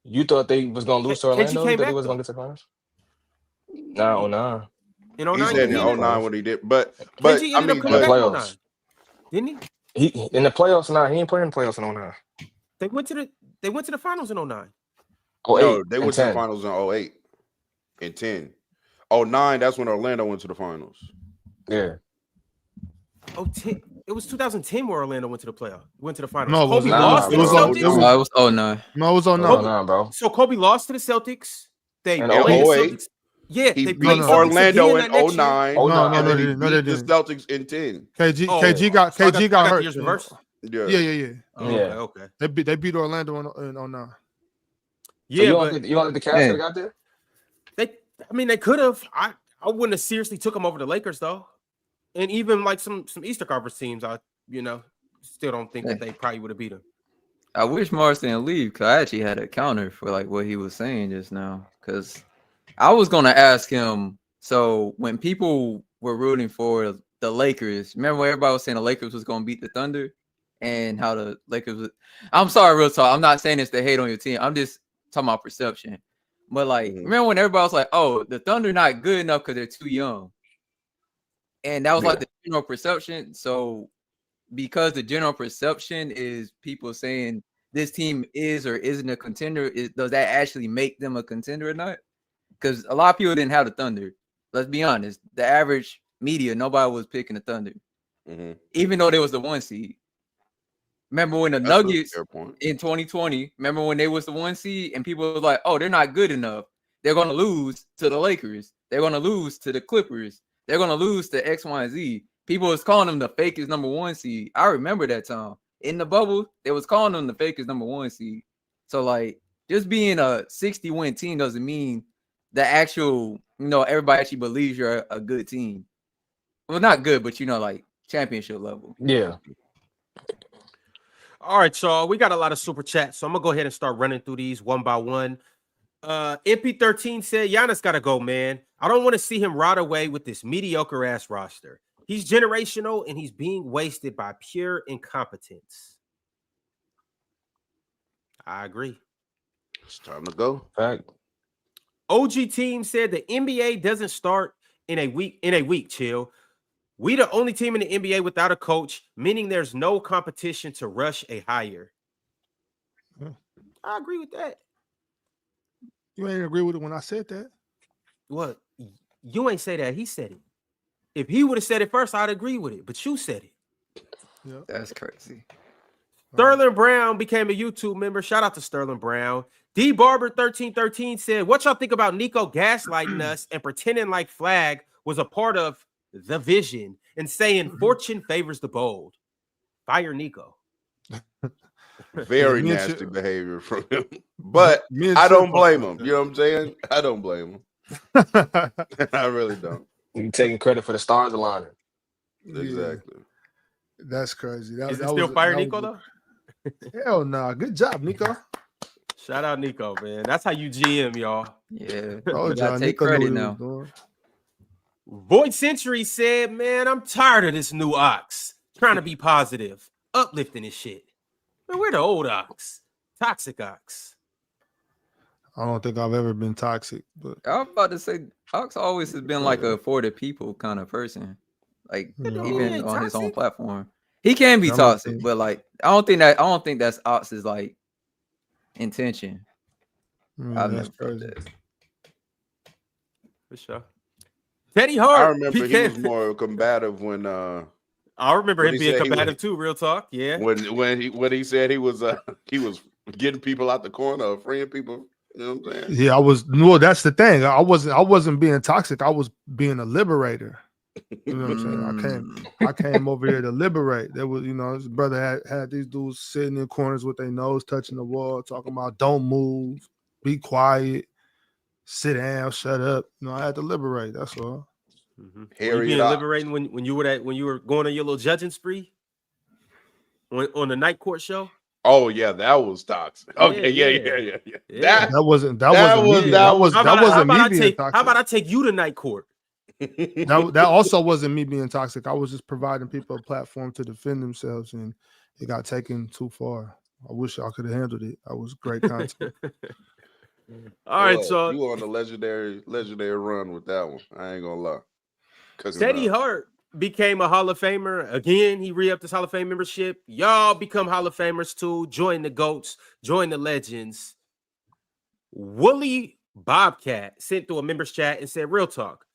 you thought they was gonna lose to Orlando? You thought they was gonna get to the finals? Nah, 09. In 09, he said in 09 when he did, but KG ended up coming back in 09. Didn't he? He in the playoffs now. He ain't playing in the playoffs in 09. They went to the finals in 09. No, they went to the finals in 08 and 10. 09, that's when Orlando went to the finals. Yeah. It was 2010 where Orlando went to the playoff, went to the finals. No, it Kobe wasn't. lost to It the was Celtics. No, it was 09. No, it was on No, no. bro. So Kobe lost to the Celtics. They And played the 08. Celtics. Yeah, He they beat played the Celtics Orlando again in that next year. 09. Oh, No, And then he no, they beat the didn't. Celtics in 10. KG Oh, got so I KG I got the hurt. years reversed. Yeah. Yeah. Oh, Yeah. Okay. They beat Orlando in 09. So Yeah, you don't but think the Cavs Yeah. could have got there? they could have. I wouldn't have seriously took them over the Lakers though, and even like some Eastern Conference teams. I still don't think that they probably would have beat them. I wish Mars didn't leave because I actually had a counter for like what he was saying just now. Because I was gonna ask him. So when people were rooting for the Lakers, remember when everybody was saying the Lakers was gonna beat the Thunder, and how the Lakers was. I'm sorry, real talk. I'm not saying this to hate on your team. I'm just talking about perception. But like, remember when everybody was like, "Oh, the Thunder not good enough because they're too young," and that was like the general perception. So because the general perception is people saying this team is or isn't a contender, does that actually make them a contender or not? Because a lot of people didn't have the Thunder. Let's be honest. The average media, nobody was picking the Thunder, even though they was the 1 seed. Remember when the Nuggets in 2020, remember when they was the 1 seed and people were like, oh, they're not good enough. They're going to lose to the Lakers. They're going to lose to the Clippers. They're going to lose to X, Y, and Z. People was calling them the fakest number 1 seed. I remember that time. In the bubble, they was calling them the fakest number 1 seed. So, like, just being a 60-win team doesn't mean the actual, everybody actually believes you're a good team. Well, not good, but, like, championship level. Yeah. All right, y'all. We got a lot of super chats, so I'm gonna go ahead and start running through these one by one. MP13 said, Giannis gotta go, man. I don't want to see him rot away with this mediocre ass roster. He's generational and he's being wasted by pure incompetence. I agree. It's time to go. Fact. OG team said the NBA doesn't start in a week. Chill. We the only team in the NBA without a coach, meaning there's no competition to rush a hire. I agree with that. You ain't agree with it when I said that. What? You ain't say that. He said it. If he would have said it first, I'd agree with it. But you said it. Yeah. That's crazy. Sterling Brown became a YouTube member. Shout out to Sterling Brown. D Barber 1313 said, what y'all think about Nico gaslighting us and pretending like Flag was a part of the vision and saying fortune favors the bold? Fire Nico. Very nasty behavior from him. But I don't blame him. You know what I'm saying? I don't blame him. I really don't. You taking credit for the stars aligning. Exactly. That's crazy. Is it still Fire Nico though? Hell no. Good job, Nico. Shout out Nico, man. That's how you GM, y'all. Yeah. Oh, John, take credit now. Void Century said, man, I'm tired of this new ox trying to be positive, uplifting this shit. Man, we're the old ox, toxic ox. I don't think I've ever been toxic, but I was about to say, Ox always has been like a for the people kind of person. Like even on his own platform, he can be toxic, but like I don't think that's Ox's like intention. I've never felt that. For sure. Teddy Hart. I remember he was more combative when I remember him being combative too, real talk. Yeah. When he said he was getting people out the corner, freeing people. You know what I'm saying? Yeah, I was. Well, that's the thing. I wasn't being toxic. I was being a liberator. You know what I'm saying? I came over here to liberate. There was, his brother had these dudes sitting in corners with their nose touching the wall, talking about don't move, be quiet, sit down, shut up. I had to liberate. That's all. Were you being liberating when you were going on your little judging spree on the night court show? Oh yeah, that was toxic. Okay, yeah. That wasn't me being toxic. How about I take you to night court? that also wasn't me being toxic. I was just providing people a platform to defend themselves, and it got taken too far. I wish I could have handled it. I was great content. All right, so you on the legendary run with that one. I ain't gonna lie. Teddy Hart became a Hall of Famer. Again, he re-upped his Hall of Fame membership. Y'all become Hall of Famers too. Join the GOATs. Join the legends. Wooly Bobcat sent through a members chat and said, real talk.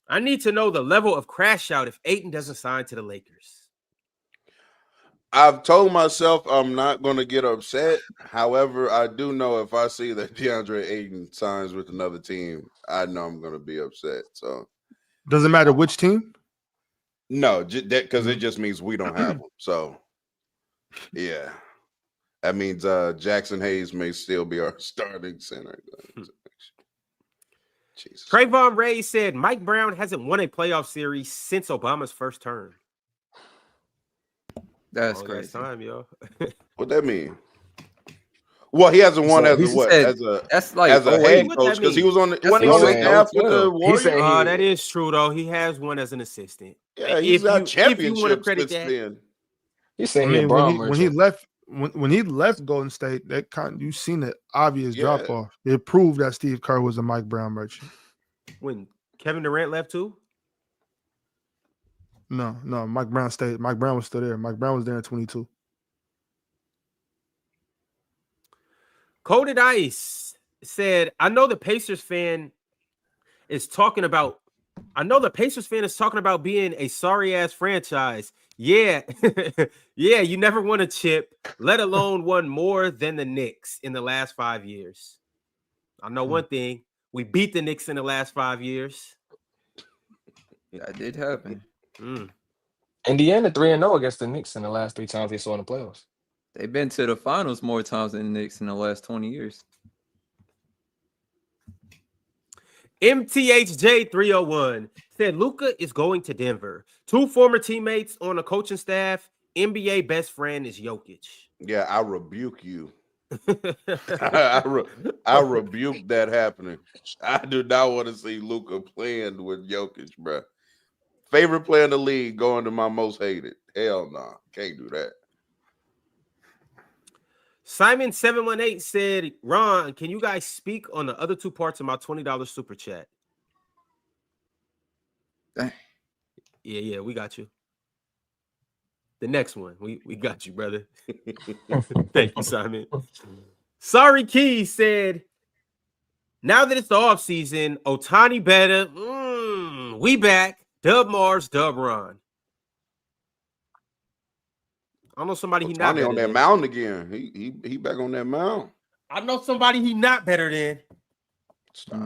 I need to know the level of crash out if Ayton doesn't sign to the Lakers. I've told myself I'm not going to get upset. However, I do know if I see that DeAndre Ayton signs with another team, I know I'm going to be upset. So Doesn't matter which team. no, because it just means we don't have them. So yeah, that means Jackson Hayes may still be our starting center. Jesus. Trayvon Ray said Mike Brown hasn't won a playoff series since Obama's first term. That's crazy. Time, yo. What that mean? Well, he hasn't won as a what? As a head coach because he was on the staff with the Warriors. That is true though. He has one as an assistant. Yeah, he's got championships since then. He's saying when he left Golden State, you've seen the obvious drop off. It proved that Steve Kerr was a Mike Brown merchant. When Kevin Durant left too? No, Mike Brown stayed. Mike Brown was still there. Mike Brown was there in 22. Coated Ice said, I know the Pacers fan is talking about being a sorry ass franchise. Yeah. Yeah, you never won a chip, let alone won more than the Knicks in the last 5 years. I know one thing. We beat the Knicks in the last 5 years. That did happen. Indiana 3-0 against the Knicks in the last 3 times they saw in the playoffs. They've been to the finals more times than the Knicks in the last 20 years. MTHJ 301 said Luka is going to Denver. 2 former teammates on the coaching staff. NBA best friend is Jokic. Yeah, I rebuke you. I rebuke that happening. I do not want to see Luka playing with Jokic, bro. Favorite player in the league going to my most hated. Hell no, can't do that. Simon 718 said, Ron, can you guys speak on the other 2 parts of my $20 super chat? Yeah, we got you. The next one, we got you, brother. Thank you, Simon. Sorry, Key said, now that it's the off season, Otani better. We back. Dub Mars, Dub Ron. I know somebody he not better on that than. mound again. He back on that mound. I know somebody he not better than. Stop.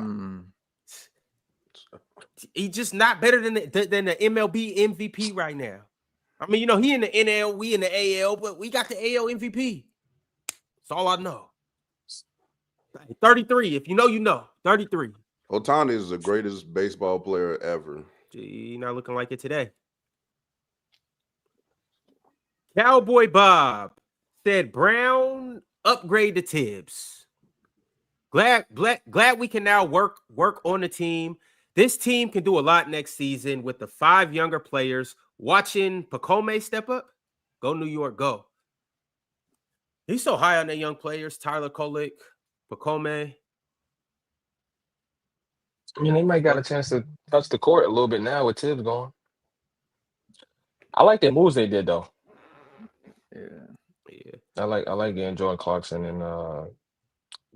He just not better than the MLB MVP right now. I mean, he in the NL, we in the AL, but we got the AL MVP. That's all I know. 33. If you know, you know. 33. Otani is the greatest baseball player ever. Gee, not looking like it today. Cowboy Bob said Brown upgrade to Tibbs. Glad we can now work on the team. This team can do a lot next season with the 5 younger players. Watching Pacome step up. Go New York, go. He's so high on the young players. Tyler Kolek, Pacome. I mean, they might got a chance to touch the court a little bit now with Tibbs going. I like the moves they did though. Yeah. I like getting Jordan Clarkson and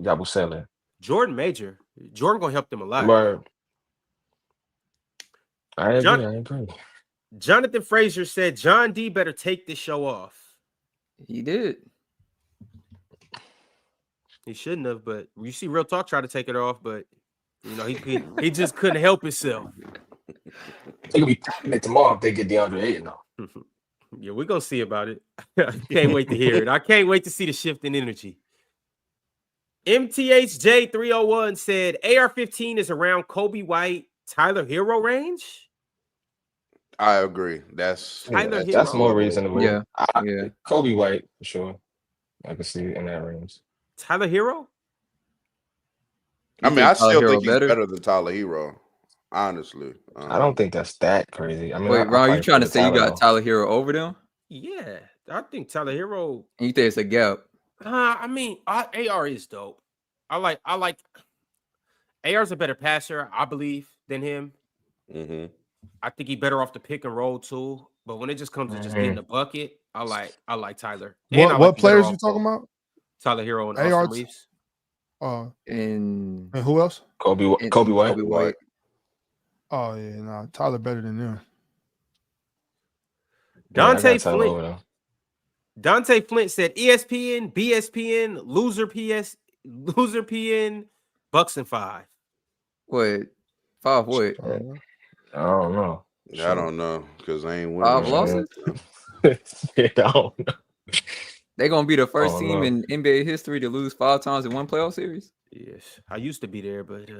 Yabusele. Jordan Major. Jordan gonna help them a lot. But I agree. Jonathan Frazier said John D better take this show off. He did. He shouldn't have, but you see Real Talk try to take it off, but he just couldn't help himself. They could be tapping it tomorrow if they get DeAndre Ayton though. Yeah, we're gonna see about it. I can't wait to hear it. I can't wait to see the shift in energy. MTHJ 301 said AR-15 is around Kobe White, Tyler Hero range. I agree. That's more reasonable. Yeah. Kobe White for sure. I can see it in that range. Tyler Hero. I mean, I still think he's better than Tyler Hero. Honestly, I don't think that's that crazy. I mean, wait, Ron, you trying to say you got Tyler Hero over them? Yeah, I think Tyler Hero. And you think it's a gap? I mean, AR is dope. I like AR's a better passer, I believe, than him. Mm-hmm. I think he's better off the pick and roll too. But when it just comes to just getting the bucket, I like Tyler. What players you talking about? Tyler Hero and Austin Reeves. And who else? Kobe White. Oh yeah, nah, Tyler better than them. Dante Flint. Dante Flint said ESPN, BSPN, loser PN, Bucks and 5. What? 5 what? I don't know. I don't know because I ain't winning. 5 losses? I don't know. They're gonna be the first team in NBA history to lose 5 times in one playoff series. Yes, I used to be there, but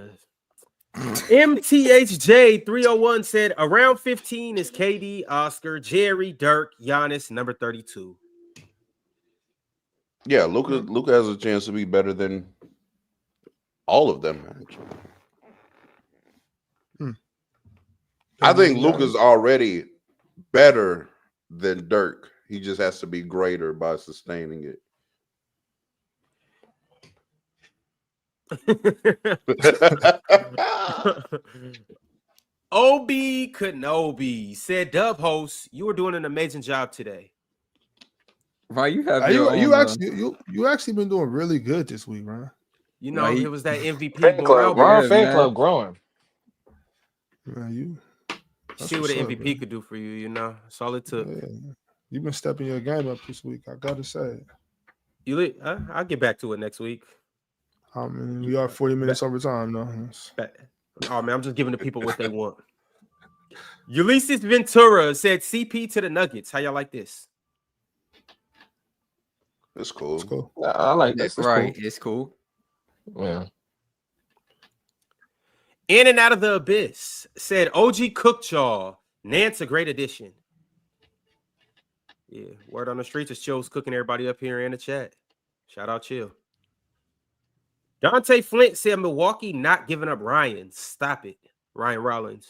MTHJ 301 said around 15 is KD, Oscar, Jerry, Dirk, Giannis, number 32. Yeah, Luka has a chance to be better than all of them. I think Luka's already better than Dirk. He just has to be greater by sustaining it. Obi Kenobi said, Dub host, you were doing an amazing job today. Right, you have you actually been doing really good this week, man. You know, it was that MVP fan club. Fan club growing. Man, see what an MVP could do for you, you know. That's all it took. Yeah. You've been stepping your game up this week. I gotta say. I'll get back to it next week. I mean, we are 40 minutes over time, though. Oh man, I'm just giving the people what they want. Ulysses Ventura said CP to the Nuggets. How y'all like this? It's cool. It's cool. I like That's this. right. Cool. It's cool. Yeah. In and Out of the Abyss said OG Cookchaw. Nance a great addition. Yeah, word on the streets is Chill's cooking everybody up here in the chat. Shout out Chill. Dante Flint said Milwaukee not giving up Ryan. Stop it. Ryan Rollins.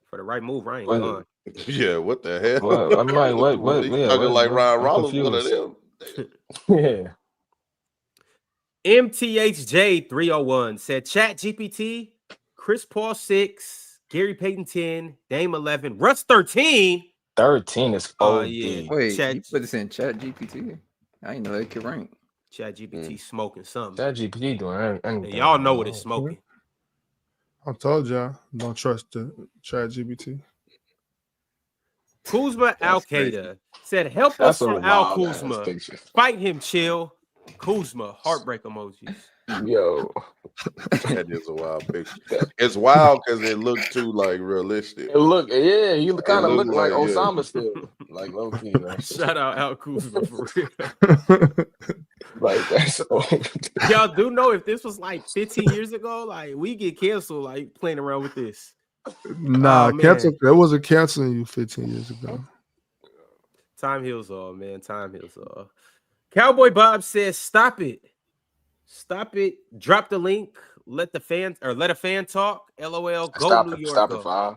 For the right move, Ryan gone. Yeah, what the hell? Well, I'm like, what? Talking like Ryan Rollins, one of them. Yeah. MTHJ 301 said Chat GPT, Chris Paul 6, Gary Payton 10, Dame 11, Russ 13. 13 is OD. Yeah. Wait, you put this in Chat GPT? I didn't know they could rank. Chat GPT smoking something. Chat GPT doing anything. Y'all know what it's smoking. I told y'all, don't trust the Chat GPT. Kuzma Al Qaeda said, help us from Al Kuzma. Fight him, Chill. Kuzma, heartbreak emojis. Yo. That is a wild picture. It's wild because it looked too like realistic. You kind of look like Osama still. Like low key. Shout out Al Kuzma for real. Like that's old. Y'all do know if this was like 15 years ago, like we get canceled like playing around with this. Nah, cancel. That wasn't canceling you 15 years ago. Time heals all, man. Time heals all. Cowboy Bob says, "Stop it, stop it. Drop the link. Let a fan talk. LOL. Go stop New it, York. stop go. It 5.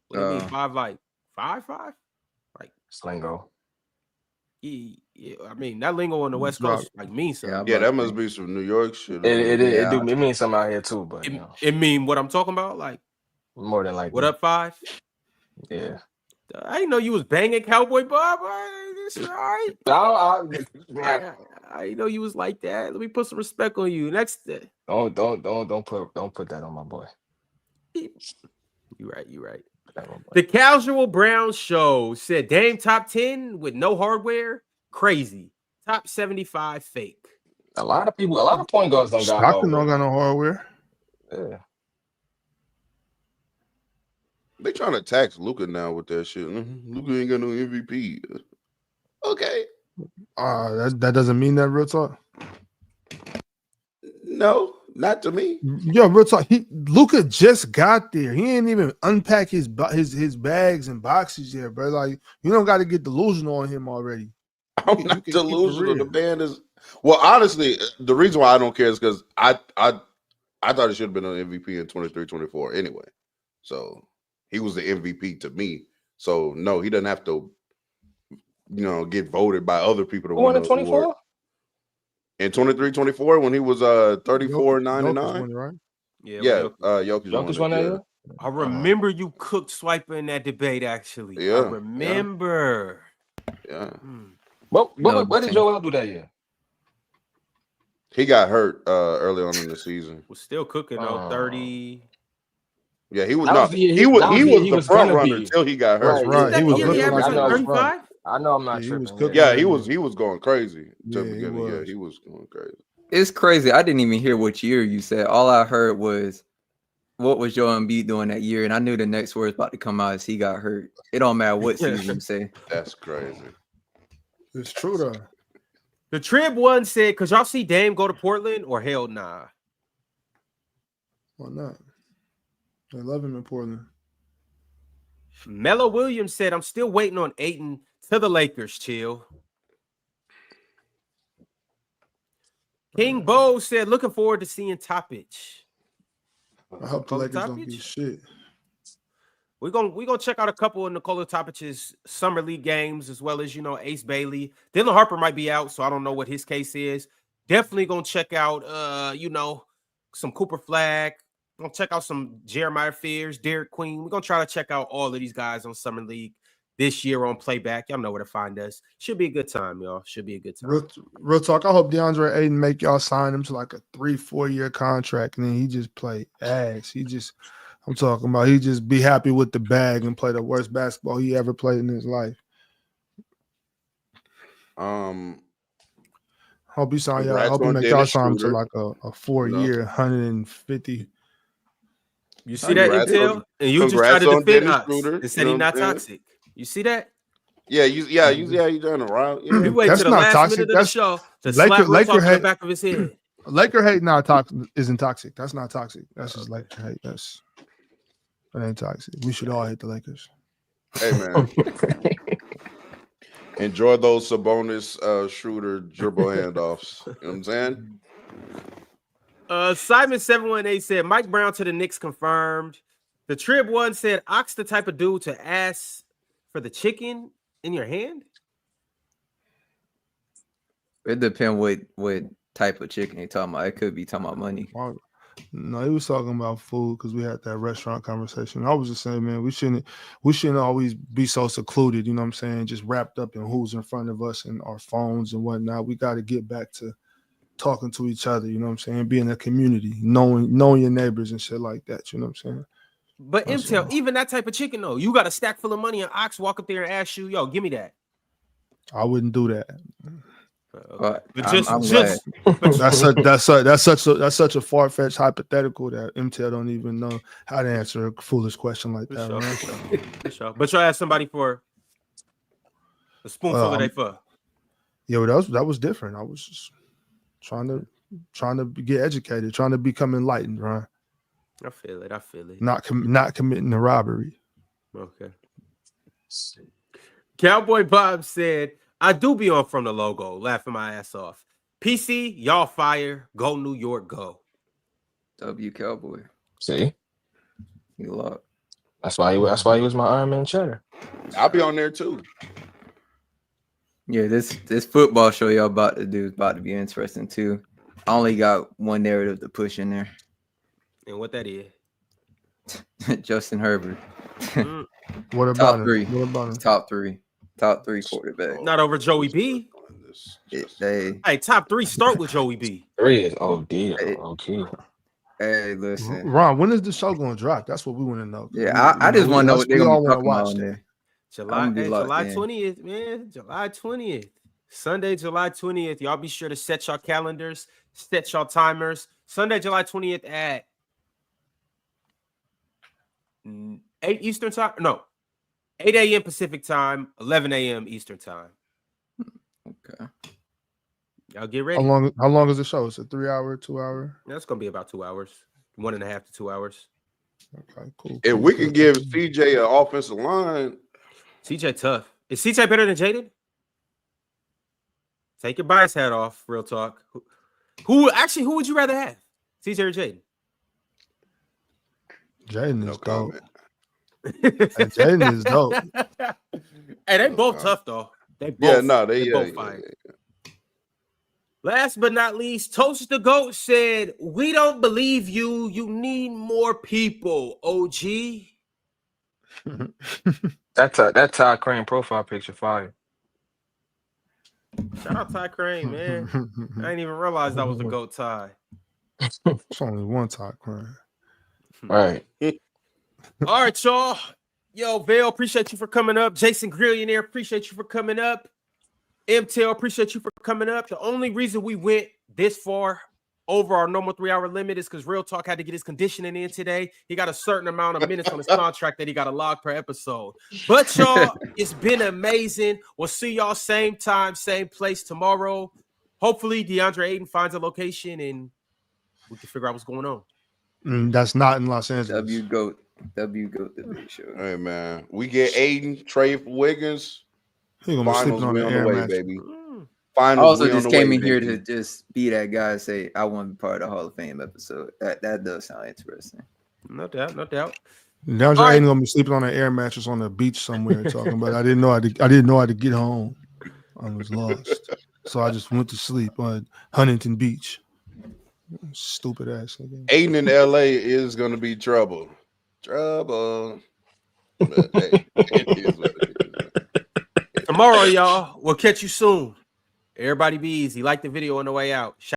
What do you mean 5? Like 5? Like Slingo. Yeah, I mean that lingo on the West Coast like means something. Yeah, that must be some New York shit. It means something out here too, but it mean what I'm talking about. Like more than like what up 5? Yeah. I didn't know you was banging Cowboy Bob. This is all right. I didn't know you was like that. Let me put some respect on you. Next, don't put that on my boy. You right. The Casual Brown Show said Dame top 10 with no hardware. Crazy. Top 75 fake. A lot of point guards don't got hardware. Don't got no hardware. Yeah. They trying to tax Luka now with that shit. Luka ain't got no MVP. Okay. That doesn't mean that, real talk. No, not to me. Yo, real talk. Luka just got there. He ain't even unpack his bags and boxes yet, bro. Like you don't got to get delusional on him already. I'm not delusional. The band is well. Honestly, the reason why I don't care is because I thought it should have been an MVP in 23-24 anyway. So he was the MVP to me. So no, he doesn't have to, get voted by other people to win the 24 in 23-24 when he was 34-99, right? Yeah, Jokic won that year. I remember you cooked Swiper in that debate. Actually, yeah, I remember. Yeah. What did Joel do that year? He got hurt early on in the season. Was still cooking though. 30. Yeah, he was That no. was the year He was he the was front gonna runner be. until he got Right, hurt. Right. Isn't that He the was year he looking like averaged I know like it's 35? I know I'm not Yeah, he was tripping. cooking. Yeah, he was going crazy. Yeah, To the he beginning. Yeah, was. he was going crazy. It's crazy. I didn't even hear what year you said. All I heard was what was Joel Embiid doing that year, and I knew the next word about to come out is he got hurt. It don't matter what season you say. That's crazy. It's true though. The Trib one said, "Cause y'all see Dame go to Portland or hell nah." Why not? They love him in Portland. Mello Williams said, "I'm still waiting on Ayton to the Lakers." Chill. King Bo said, "Looking forward to seeing Toppich." I hope the Nikola Lakers don't Topic? get shit. We're gonna check out a couple of Nikola Topich's summer league games, as well as Ace Bailey. Dylan Harper might be out, so I don't know what his case is. Definitely gonna check out some Cooper Flag. Gonna check out some Jeremiah Fears, Derek Queen. We're gonna try to check out all of these guys on summer league this year on Playback. Y'all know where to find us. Should be a good time, y'all. Should be a good time. Real talk. I hope DeAndre Ayton make y'all sign him to like a 3-4 year contract, and then he just play ass. I'm talking about he just be happy with the bag and play the worst basketball he ever played in his life. Hope he sign y'all. I hope he make y'all sign him to like a 4-year, 150. You see that, Congrats Intel? on- And you just try congrats to on defend Dennis Ox Schroeder, and said you know he's not what I'm saying? toxic. You see that? Yeah, you done around. Yeah. He waited That's to the not last toxic. minute of the That's show to Laker- slap Real Laker Talk on the hate- back of his head. Laker hate not toxic isn't toxic. That's not toxic. That's just Laker hate. That ain't toxic. We should all hate the Lakers. Hey man, enjoy those Sabonis Schroeder dribble handoffs. You know what I'm saying? Simon 718 said Mike Brown to the Knicks confirmed. The Trib one said Ox the type of dude to ask for the chicken in your hand. It depends what type of chicken he talking about. It could be talking about money. No, he was talking about food because we had that restaurant conversation. I was just saying, man, we shouldn't always be so secluded, you know what I'm saying? Just wrapped up in who's in front of us and our phones and whatnot. We got to get back to talking to each other, you know what I'm saying? Being a community, knowing your neighbors and shit like that, you know what I'm saying? But Intel, even that type of chicken, though, you got a stack full of money and Ox walk up there and ask you, yo, give me that. I wouldn't do that. But But I'm glad. That's such a far-fetched hypothetical that MTL don't even know how to answer a foolish question like that. For sure. But you'll ask somebody for a spoonful of their pho. Yeah, well, that was different. I was just trying to get educated, trying to become enlightened, Ryan. I feel it. Not committing a robbery. Okay. Cowboy Bob said, I do be on from the logo, laughing my ass off. PC, y'all fire. Go New York, go. W Cowboy. See, You lock. that's why he was my Iron Man cheddar. I'll be on there too. Yeah, this football show y'all about to do is about to be interesting too. I only got one narrative to push in there. And what that is? Justin Herbert. What about Top him? three. What about him? Top three quarterback. Not over Joey B. Hey, top three start with Joey B. 3 is OD. Okay. Hey, listen. Ron, when is the show going to drop? That's what we want to know. Yeah, I just want to know what they're we going all to wanna talk about watch on that. there. July be locked 20th, man. July 20th. Sunday, July 20th. Y'all be sure to set your calendars, set your timers. Sunday, July 20th at 8 Eastern time. No, 8 a.m. Pacific time, 11 a.m. Eastern time. Okay. Y'all get ready. How long is the show? Is it 3 hour, 2 hour? That's gonna be about 2 hours, 1.5 to 2 hours. Okay, cool. If we can give CJ an offensive line, CJ tough. Is CJ better than Jaden? Take your bias hat off. Real talk. Who would you rather have, CJ or Jaden? Jaden is no dope. comment. Hey, Jaden is dope. Hey, they both tough though. They both. They both fire. Last but not least, Toast the Goat said, "We don't believe you. You need more people." OG. That Todd Crane profile picture fire. Shout out Ty Crane, man. I didn't even realize that was a GOAT tie. It's only one Todd Crane. Right. All right, y'all. Yo, Vale, appreciate you for coming up. Jason Grillionaire, appreciate you for coming up. MTL, appreciate you for coming up. The only reason we went this far over our normal 3-hour limit is because Real Talk had to get his conditioning in today. He got a certain amount of minutes on his contract that he got to log per episode. But y'all, it's been amazing. We'll see y'all same time, same place tomorrow. Hopefully, DeAndre Ayton finds a location and we can figure out what's going on. That's not in Los Angeles. W-GOAT the big show. Hey man, we get Aiden, trade for Wiggins. He gonna be Finals, sleeping on we the on air the way, match. baby. I Finals, also we on just the came way, in here baby. to just be that guy and say I want to be part of the Hall of Fame episode. That does sound interesting. No doubt, no doubt. DeAndre All right. Ayton gonna be sleeping on an air mattress on the beach somewhere talking about I didn't know how to get home. I was lost. So I just went to sleep on Huntington Beach. Stupid ass nigga. Aiden in LA is gonna be trouble. Trouble. But, hey, it is what it is. Tomorrow, y'all, we'll catch you soon. Everybody be easy. Like the video on the way out.